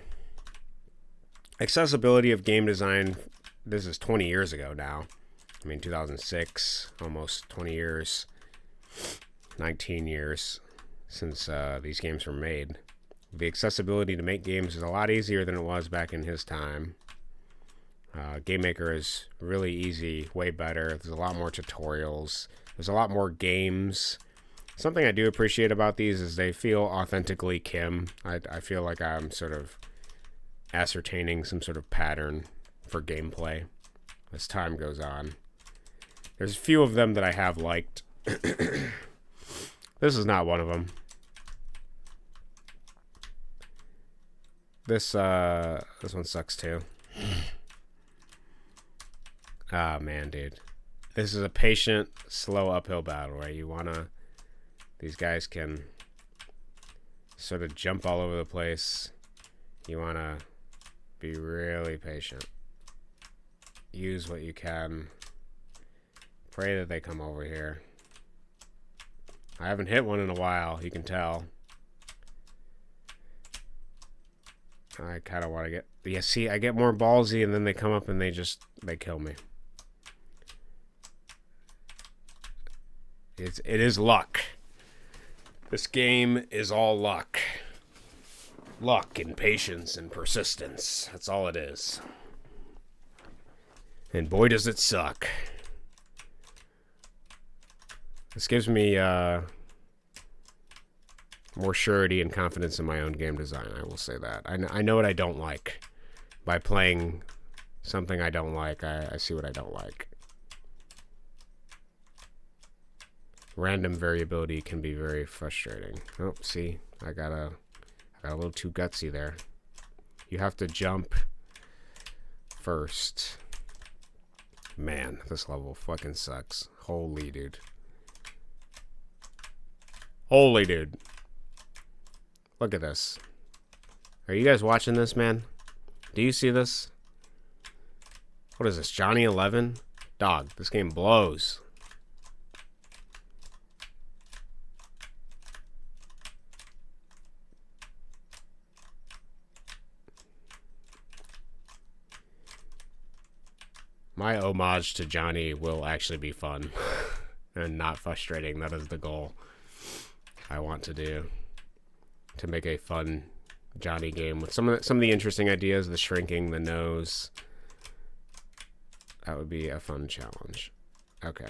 accessibility of game design, this is 20 years ago now. I mean, 2006, almost 20 years, 19 years since these games were made. The accessibility to make games is a lot easier than it was back in his time. Game Maker is really easy, way better. There's a lot more tutorials. There's a lot more games. Something I do appreciate about these is they feel authentically Kim. I feel like I'm sort of ascertaining some sort of pattern for gameplay as time goes on. There's a few of them that I have liked. This is not one of them. This one sucks too. Ah, man, dude. This is a patient, slow uphill battle, right? You wanna... These guys can sort of jump all over the place. You wanna be really patient. Use what you can. Pray that they come over here. I haven't hit one in a while, you can tell. I kind of want to get... Yeah, see, I get more ballsy and then they come up and they kill me. It is luck. This game is all luck. Luck and patience and persistence. That's all it is. And boy does it suck. This gives me more surety and confidence in my own game design, I will say that. I know what I don't like. By playing something I don't like, I see what I don't like. Random variability can be very frustrating. Oh, see, I got a little too gutsy there. You have to jump first. Man, this level fucking sucks. Holy dude. Holy dude. Look at this. Are you guys watching this, man? Do you see this? What is this, Johnny 11? Dog, this game blows. My homage to Johnny will actually be fun and not frustrating. That is the goal I want to do. To make a fun Johnny game with some of the interesting ideas, the shrinking, the nose. That would be a fun challenge. Okay.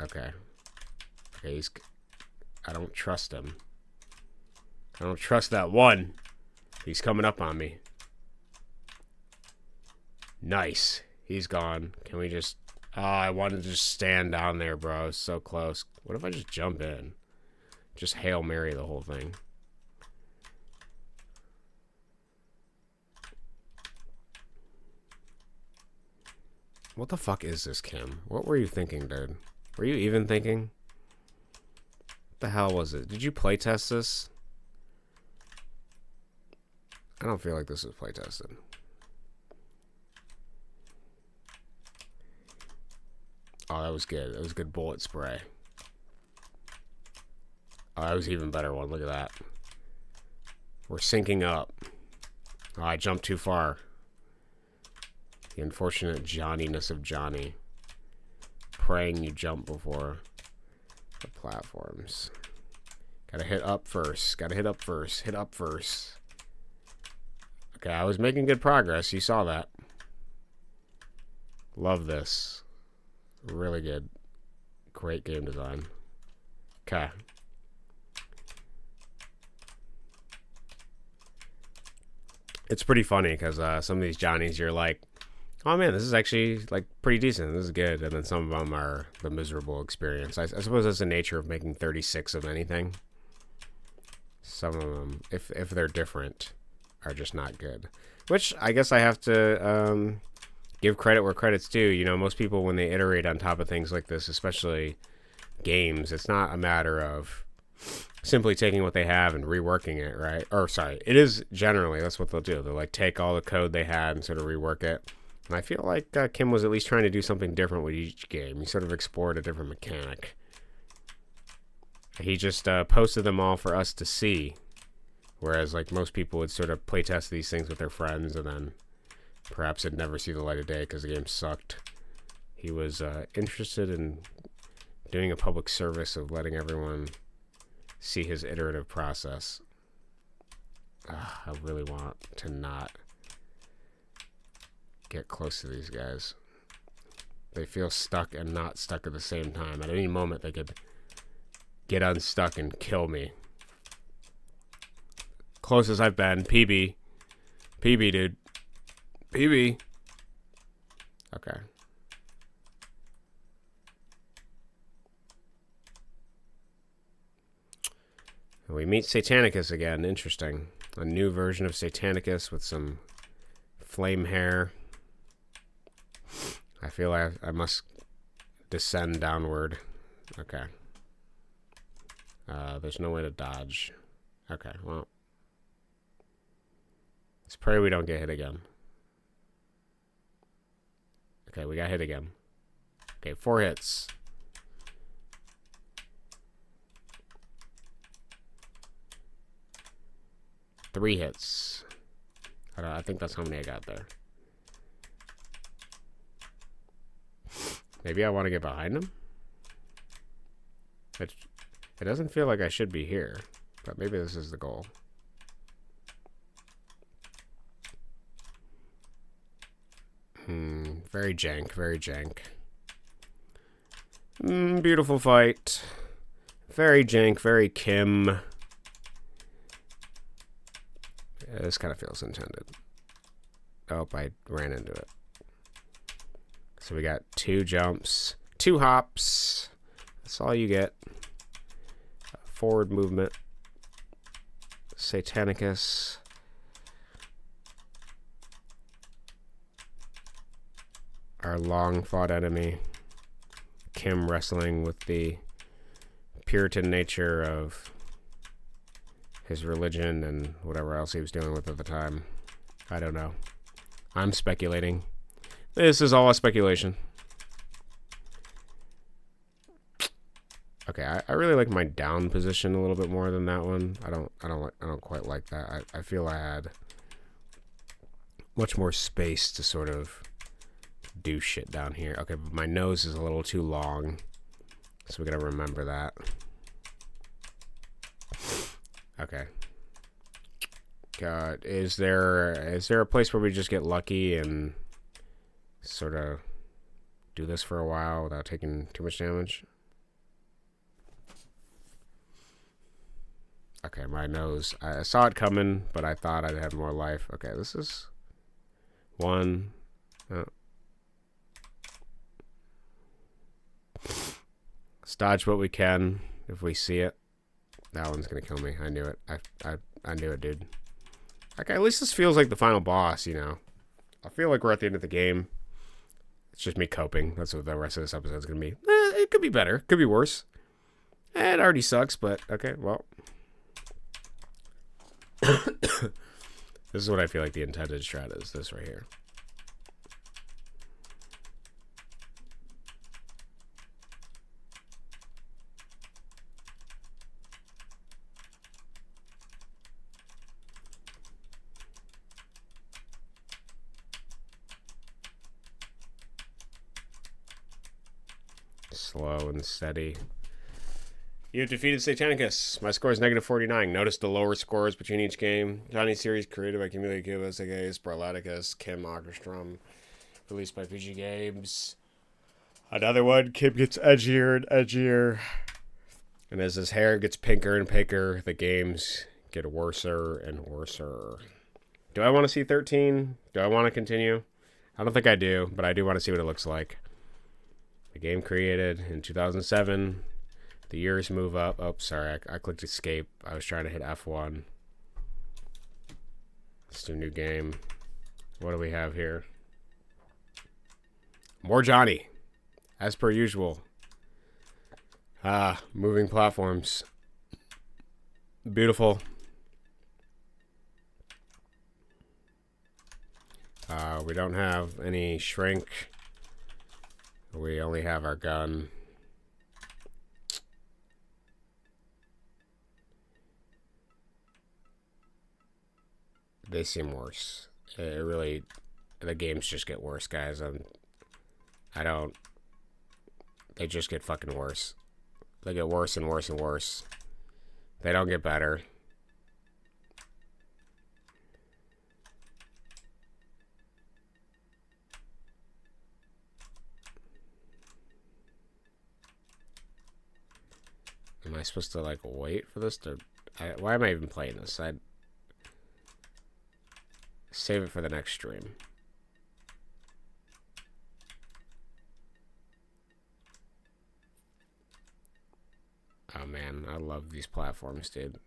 Okay. Okay, I don't trust him. I don't trust that one. He's coming up on me. Nice. He's gone. Can we just... Oh, I wanted to just stand down there, bro. It's so close. What if I just jump in? Just Hail Mary the whole thing. What the fuck is this, Kim? What were you thinking, dude? Were you even thinking? What the hell was it? Did you playtest this? I don't feel like this was playtested. Oh, that was good. That was good bullet spray. Oh, that was an even better one. Look at that. We're syncing up. Oh, I jumped too far. The unfortunate Johnniness of Johnny. Praying you jump before the platforms. Gotta hit up first. Gotta hit up first. Hit up first. Okay, I was making good progress. You saw that. Love this. Really good. Great game design. Okay. It's pretty funny because some of these Johnnies you're like, oh man, this is actually like pretty decent. This is good. And then some of them are the miserable experience. I suppose that's the nature of making 36 of anything. Some of them, if they're different, are just not good. Which I guess I have to give credit where credit's due. You know, most people when they iterate on top of things like this, especially games, it's not a matter of simply taking what they have and reworking it, right? Or sorry, it is generally, that's what they'll do. They'll like take all the code they had and sort of rework it. And I feel like Kim was at least trying to do something different with each game. He sort of explored a different mechanic. He just posted them all for us to see. Whereas like most people would sort of playtest these things with their friends and then perhaps it'd never see the light of day because the game sucked. He was interested in doing a public service of letting everyone see his iterative process. I really want to not get close to these guys. They feel stuck and not stuck at the same time. At any moment they could get unstuck and kill me. Closest I've been, PB. PB, dude. PB. Okay. We meet Satanicus again. Interesting. A new version of Satanicus with some flame hair. I feel I must descend downward. Okay. There's no way to dodge. Okay, well. Let's pray we don't get hit again. Okay, we got hit again. Okay, 4 hits. Three hits. I think that's how many I got there. Maybe I want to get behind him? It doesn't feel like I should be here, but maybe this is the goal. Very jank, very jank. Beautiful fight. Very jank, very Kim. Yeah, this kind of feels intended. Oh, I ran into it. So we got 2 jumps, 2 hops. That's all you get. Forward movement. Satanicus. Our long fought enemy. Kim wrestling with the Puritan nature of his religion and whatever else he was dealing with at the time. I don't know. I'm speculating. This is all a speculation. Okay, I really like my down position a little bit more than that one. I don't quite like that. I feel I had much more space to sort of do shit down here. Okay, but my nose is a little too long, so we gotta remember that. Okay. God, is there a place where we just get lucky and sort of do this for a while without taking too much damage? Okay, my nose. I saw it coming, but I thought I'd have more life. Okay, this is 1. Let's dodge what we can if we see it. That one's gonna kill me. I knew it. I knew it, dude. Okay, at least this feels like the final boss, you know. I feel like we're at the end of the game. It's just me coping. That's what the rest of this episode's gonna be. It could be better. Could be worse. It already sucks, but okay, well. This is what I feel like the intended strat is. This right here. Slow and steady. You have defeated Satanicus. My score is -49. Notice the lower scores between each game. Johnny series created by Camila Cubas, aka Sparlaticus, Kim Ockerstrom, released by PG Games. Another one, Kim gets edgier and edgier. And as his hair gets pinker and pinker, the games get worser and worser. Do I want to see 13? Do I want to continue? I don't think I do, but I do want to see what it looks like. The game created in 2007. The years move up. Oh, sorry. I clicked escape. I was trying to hit F1. Let's do new game. What do we have here? More Johnny. As per usual. Moving platforms. Beautiful. We don't have any shrink. We only have our gun. They seem worse. It really, the games just get worse, guys. They just get fucking worse. They get worse and worse and worse. They don't get better. Am I supposed to, like, wait for this to... why am I even playing this? Save it for the next stream. Oh man, I love these platforms, dude.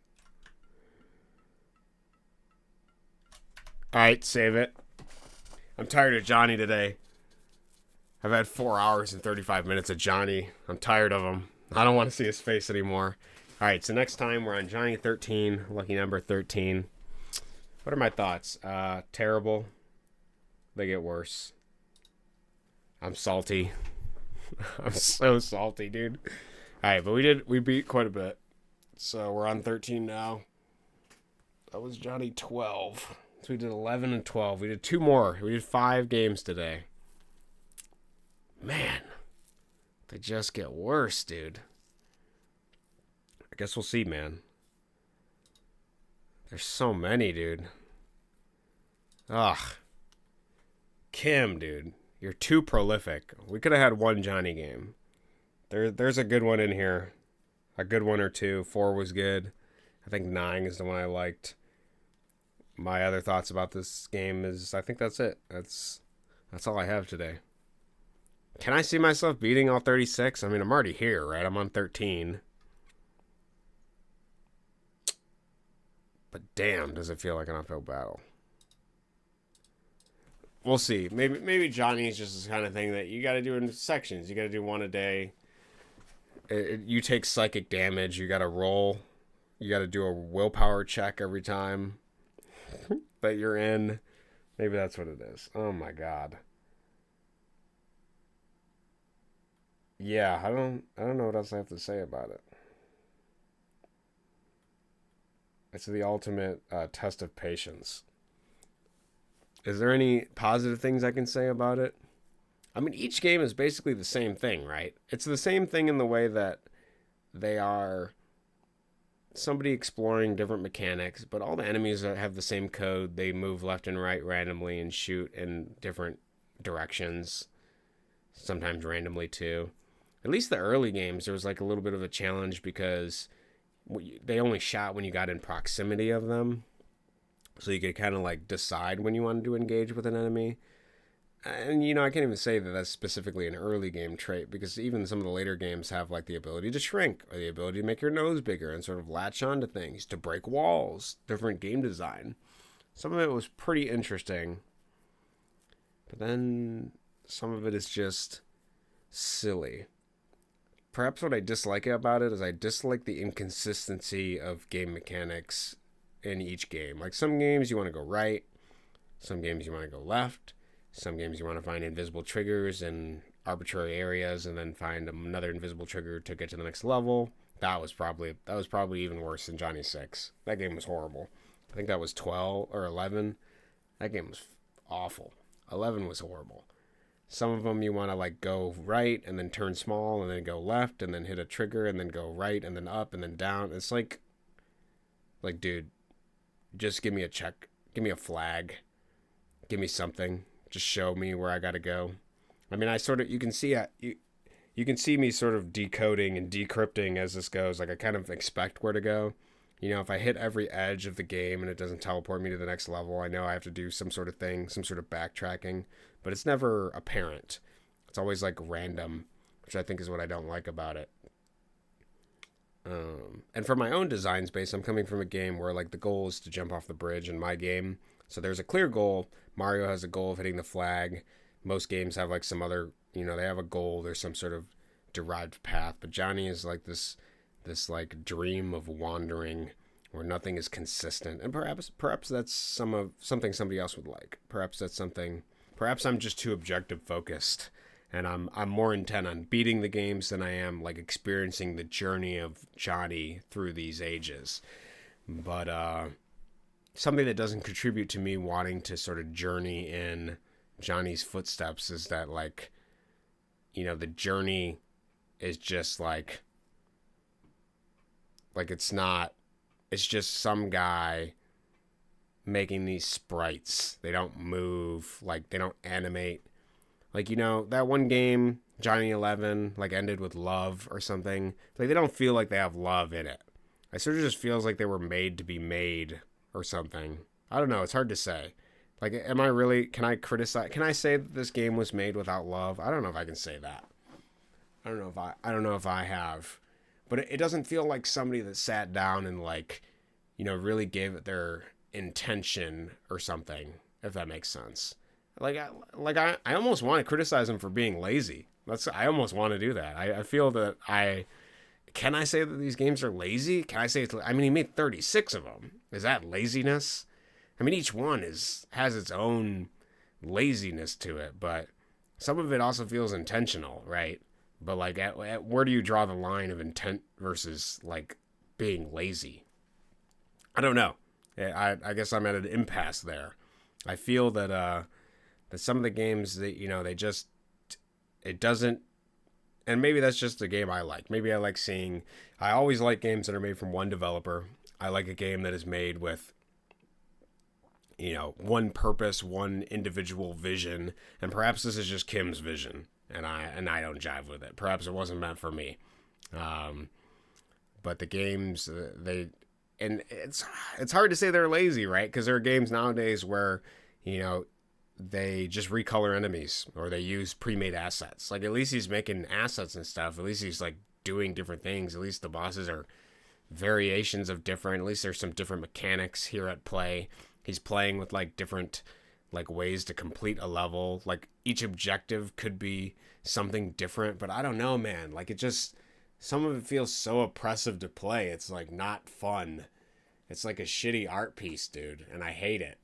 Alright, save it. I'm tired of Johnny today. I've had 4 hours and 35 minutes of Johnny. I'm tired of him. I don't want to see his face anymore. Alright, so next time we're on Johnny 13, lucky number 13. What are my thoughts? Terrible. They get worse. I'm salty. I'm so salty, dude. Alright, but we beat quite a bit. So we're on 13 now. That was Johnny 12. So we did 11 and 12. We did 2 more. We did 5 games today. Man, they just get worse, dude. I guess we'll see, man. There's so many, dude. Ugh. Kim, dude. You're too prolific. We could have had 1 Johnny game. There's a good one in here. A good one or 2. 4 was good. I think 9 is the one I liked. My other thoughts about this game is I think that's it. That's all I have today. Can I see myself beating all 36? I mean, I'm already here, right? I'm on 13. But damn, does it feel like an uphill battle. We'll see. Maybe Johnny is just this kind of thing that you got to do in sections. You got to do 1 a day. You take psychic damage. You got to roll. You got to do a willpower check every time that you're in. Maybe that's what it is. Oh my god. Yeah, I don't know what else I have to say about it. It's the ultimate test of patience. Is there any positive things I can say about it? I mean, each game is basically the same thing, right? It's the same thing in the way that they are somebody exploring different mechanics, but all the enemies have the same code. They move left and right randomly and shoot in different directions, sometimes randomly too. At least the early games, there was like a little bit of a challenge because they only shot when you got in proximity of them. So you could kind of like decide when you wanted to engage with an enemy. And, you know, I can't even say that that's specifically an early game trait because even some of the later games have like the ability to shrink or the ability to make your nose bigger and sort of latch onto things, to break walls, different game design. Some of it was pretty interesting. But then some of it is just silly. Perhaps what I dislike about it is I dislike the inconsistency of game mechanics in each game. Like some games you want to go right, some games you want to go left, some games you want to find invisible triggers in arbitrary areas and then find another invisible trigger to get to the next level. That was probably even worse than Johnny 6. That game was horrible. I think that was 12 or 11. That game was awful. 11 was horrible. Some of them you want to like go right and then turn small and then go left and then hit a trigger and then go right and then up and then down. It's like dude, just give me a check, give me a flag, give me something, just show me where I gotta go. I mean, you can see me sort of decoding and decrypting as this goes. Like I kind of expect where to go. You know, if I hit every edge of the game and it doesn't teleport me to the next level, I know I have to do some sort of thing, some sort of backtracking, but it's never apparent. It's always like random, which I think is what I don't like about it. And for my own design space, I'm coming from a game where like the goal is to jump off the bridge in my game. So there's a clear goal. Mario has a goal of hitting the flag. Most games have like some other, you know, they have a goal. There's some sort of derived path, but Johnny is like this like dream of wandering where nothing is consistent. And perhaps that's something somebody else would like. Perhaps I'm just too objective focused and I'm more intent on beating the games than I am like experiencing the journey of Johnny through these ages. But something that doesn't contribute to me wanting to sort of journey in Johnny's footsteps is that like, you know, the journey is just like it's just some guy making these sprites. They don't move, like they don't animate. Like, you know, that one game, Johnny 11, like ended with love or something. Like they don't feel like they have love in it. It sort of just feels like they were made to be made or something. I don't know. It's hard to say. Like, am I really? Can I criticize? Can I say that this game was made without love? I don't know if I can say that. I don't know if I. I don't know if I have, but it doesn't feel like somebody that sat down and like, really gave it their intention or something. If that makes sense. I almost want to criticize him for being lazy. I almost want to do that. I feel that I. Can I say that these games are lazy? Can I say it's? I mean, he made 36 of them. Is that laziness? I mean, each one has its own laziness to it, but some of it also feels intentional, right? But like, at where do you draw the line of intent versus like being lazy? I don't know. I guess I'm at an impasse there. I feel that some of the games that they just it doesn't, and maybe that's just a game I like. Maybe I like seeing. I always like games that are made from one developer. I like a game that is made with one purpose, one individual vision, and perhaps this is just Kim's vision, and I don't jive with it. Perhaps it wasn't meant for me. But the games and it's hard to say they're lazy, right? Because there are games nowadays where they just recolor enemies or they use pre-made assets. Like, at least he's making assets and stuff. At least he's like doing different things. At least the bosses are variations of different. At least there's some different mechanics here at play. He's playing with like different like ways to complete a level. Like, each objective could be something different, but I don't know, man. Like, some of it feels so oppressive to play. It's like not fun. It's like a shitty art piece, dude, and I hate it.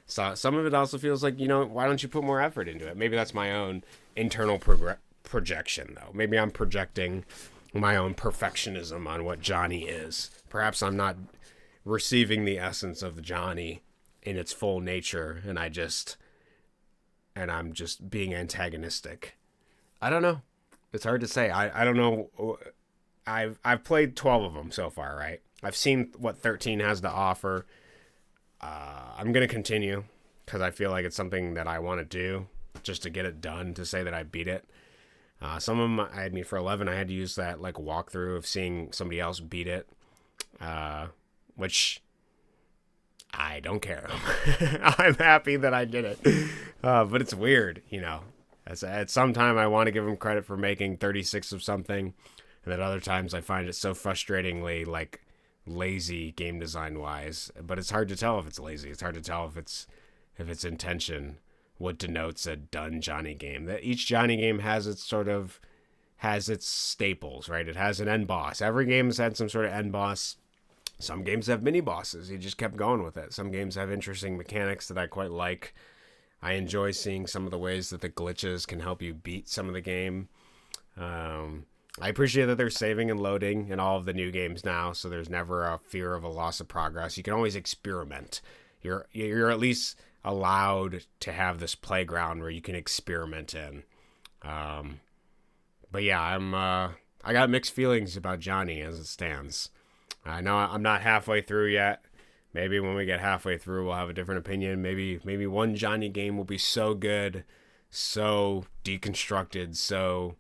So some of it also feels like, why don't you put more effort into it? Maybe that's my own internal projection, though. Maybe I'm projecting my own perfectionism on what Johnny is. Perhaps I'm not receiving the essence of Johnny in its full nature, and I'm just being antagonistic. I don't know. It's hard to say. I don't know. I've played 12 of them so far, right? I've seen what 13 has to offer. I'm going to continue because I feel like it's something that I want to do just to get it done, to say that I beat it. Some of them, for 11, I had to use that like walkthrough of seeing somebody else beat it, which I don't care. I'm happy that I did it. But it's weird, At some time, I want to give them credit for making 36 of something, and at other times I find it so frustratingly like lazy game design wise. But it's hard to tell if it's lazy. It's hard to tell if its intention, what denotes a done Johnny game. That each Johnny game has its staples, right? It has an end boss. Every game has had some sort of end boss. Some games have mini bosses. He just kept going with it. Some games have interesting mechanics that I quite like. I enjoy seeing some of the ways that the glitches can help you beat some of the game. I appreciate that they're saving and loading in all of the new games now, so there's never a fear of a loss of progress. You can always experiment. You're at least allowed to have this playground where you can experiment in. But yeah, I got mixed feelings about Johnny as it stands. I know I'm not halfway through yet. Maybe when we get halfway through, we'll have a different opinion. Maybe one Johnny game will be so good, so deconstructed, so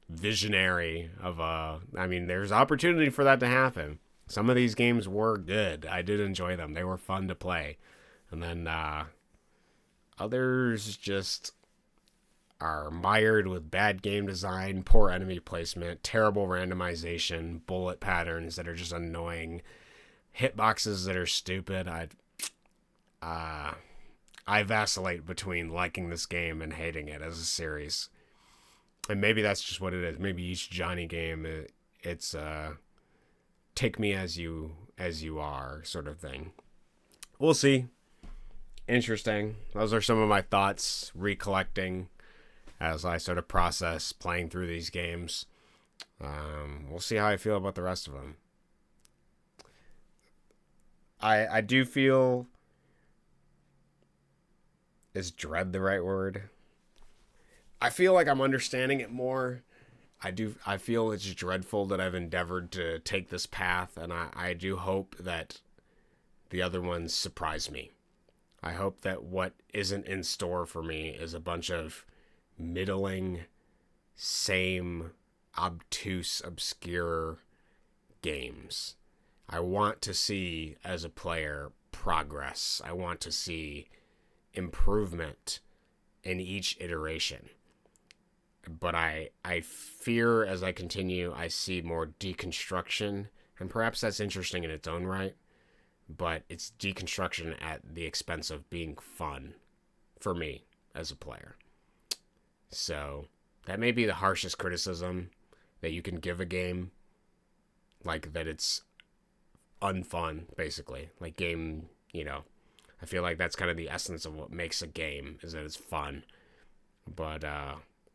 visionary there's opportunity for that to happen. Some of these games were good. I did enjoy them. They were fun to play. And then others just are mired with bad game design, poor enemy placement, terrible randomization, bullet patterns that are just annoying, hitboxes that are stupid. I vacillate between liking this game and hating it as a series. And maybe that's just what it is. Maybe each Johnny game, it's take me as you are sort of thing. We'll see. Interesting. Those are some of my thoughts, recollecting as I sort of process playing through these games. We'll see how I feel about the rest of them. I do feel... Is dread the right word? I feel like I'm understanding it more. I feel it's dreadful that I've endeavored to take this path, and I do hope that the other ones surprise me. I hope that what isn't in store for me is a bunch of middling, same, obtuse, obscure games. I want to see, as a player, progress. I want to see improvement in each iteration. But I fear as I continue, I see more deconstruction, and perhaps that's interesting in its own right, but it's deconstruction at the expense of being fun for me as a player. So that may be the harshest criticism that you can give a game, like that it's unfun, basically. Like game, I feel like that's kind of the essence of what makes a game, is that it's fun. But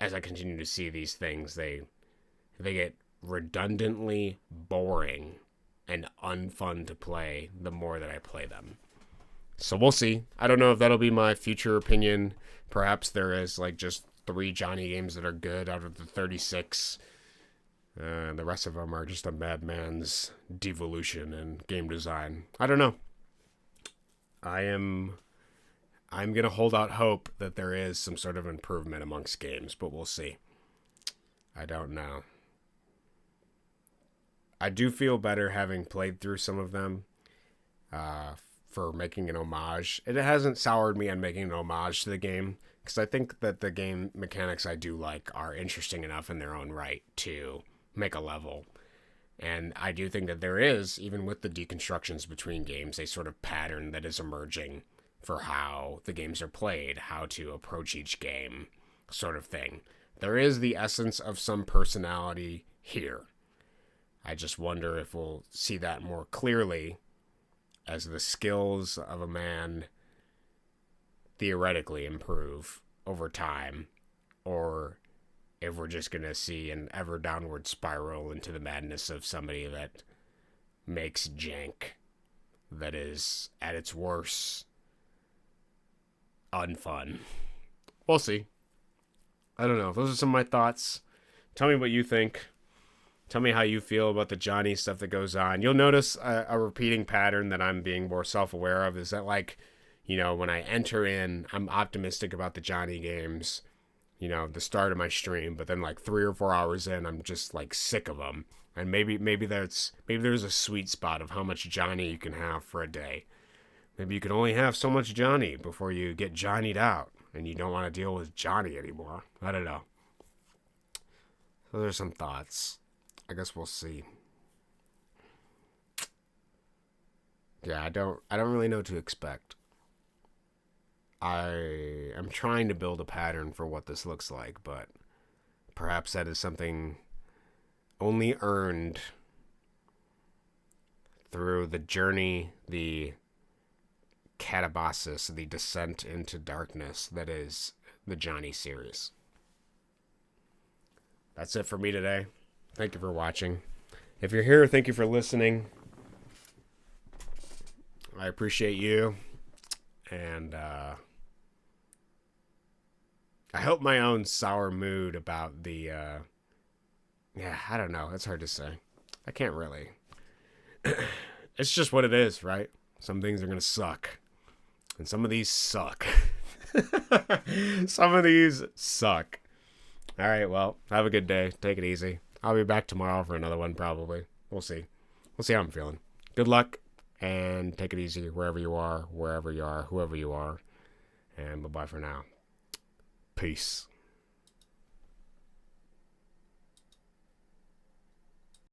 as I continue to see these things, they get redundantly boring and unfun to play the more that I play them. So we'll see. I don't know if that'll be my future opinion. Perhaps there is like just 3 Johnny games that are good out of the 36. The rest of them are just a madman's devolution and game design. I don't know. I'm going to hold out hope that there is some sort of improvement amongst games, but we'll see. I don't know. I do feel better having played through some of them for making an homage. It hasn't soured me on making an homage to the game, because I think that the game mechanics I do like are interesting enough in their own right to make a level. And I do think that there is, even with the deconstructions between games, a sort of pattern that is emerging for how the games are played, how to approach each game, sort of thing. There is the essence of some personality here. I just wonder if we'll see that more clearly as the skills of a man theoretically improve over time, or if we're just going to see an ever downward spiral into the madness of somebody that makes jank that is, at its worst, unfun. We'll see. I don't know. Those are some of my thoughts. Tell me what you think. Tell me how you feel about the Johnny stuff that goes on. You'll notice a repeating pattern that I'm being more self-aware of is that, like, when I enter in, I'm optimistic about the Johnny games, the start of my stream, but then like 3 or 4 hours in, I'm just like sick of them. And maybe there's a sweet spot of how much Johnny you can have for a day. Maybe you can only have so much Johnny before you get Johnny'd out and you don't want to deal with Johnny anymore. I don't know. So there's some thoughts. I guess we'll see. Yeah, I don't really know what to expect. I am trying to build a pattern for what this looks like, but perhaps that is something only earned through the journey, the catabasis, the descent into darkness that is the Johnny series. That's it for me today. Thank you for watching. If you're here, thank you for listening. I appreciate you. And I hope my own sour mood about the I don't know. It's hard to say. I can't really. It's just what it is, right? Some things are going to suck. And some of these suck. Some of these suck. All right, well, have a good day. Take it easy. I'll be back tomorrow for another one, probably. We'll see. We'll see how I'm feeling. Good luck, and take it easy wherever you are, whoever you are. And bye-bye for now. Peace.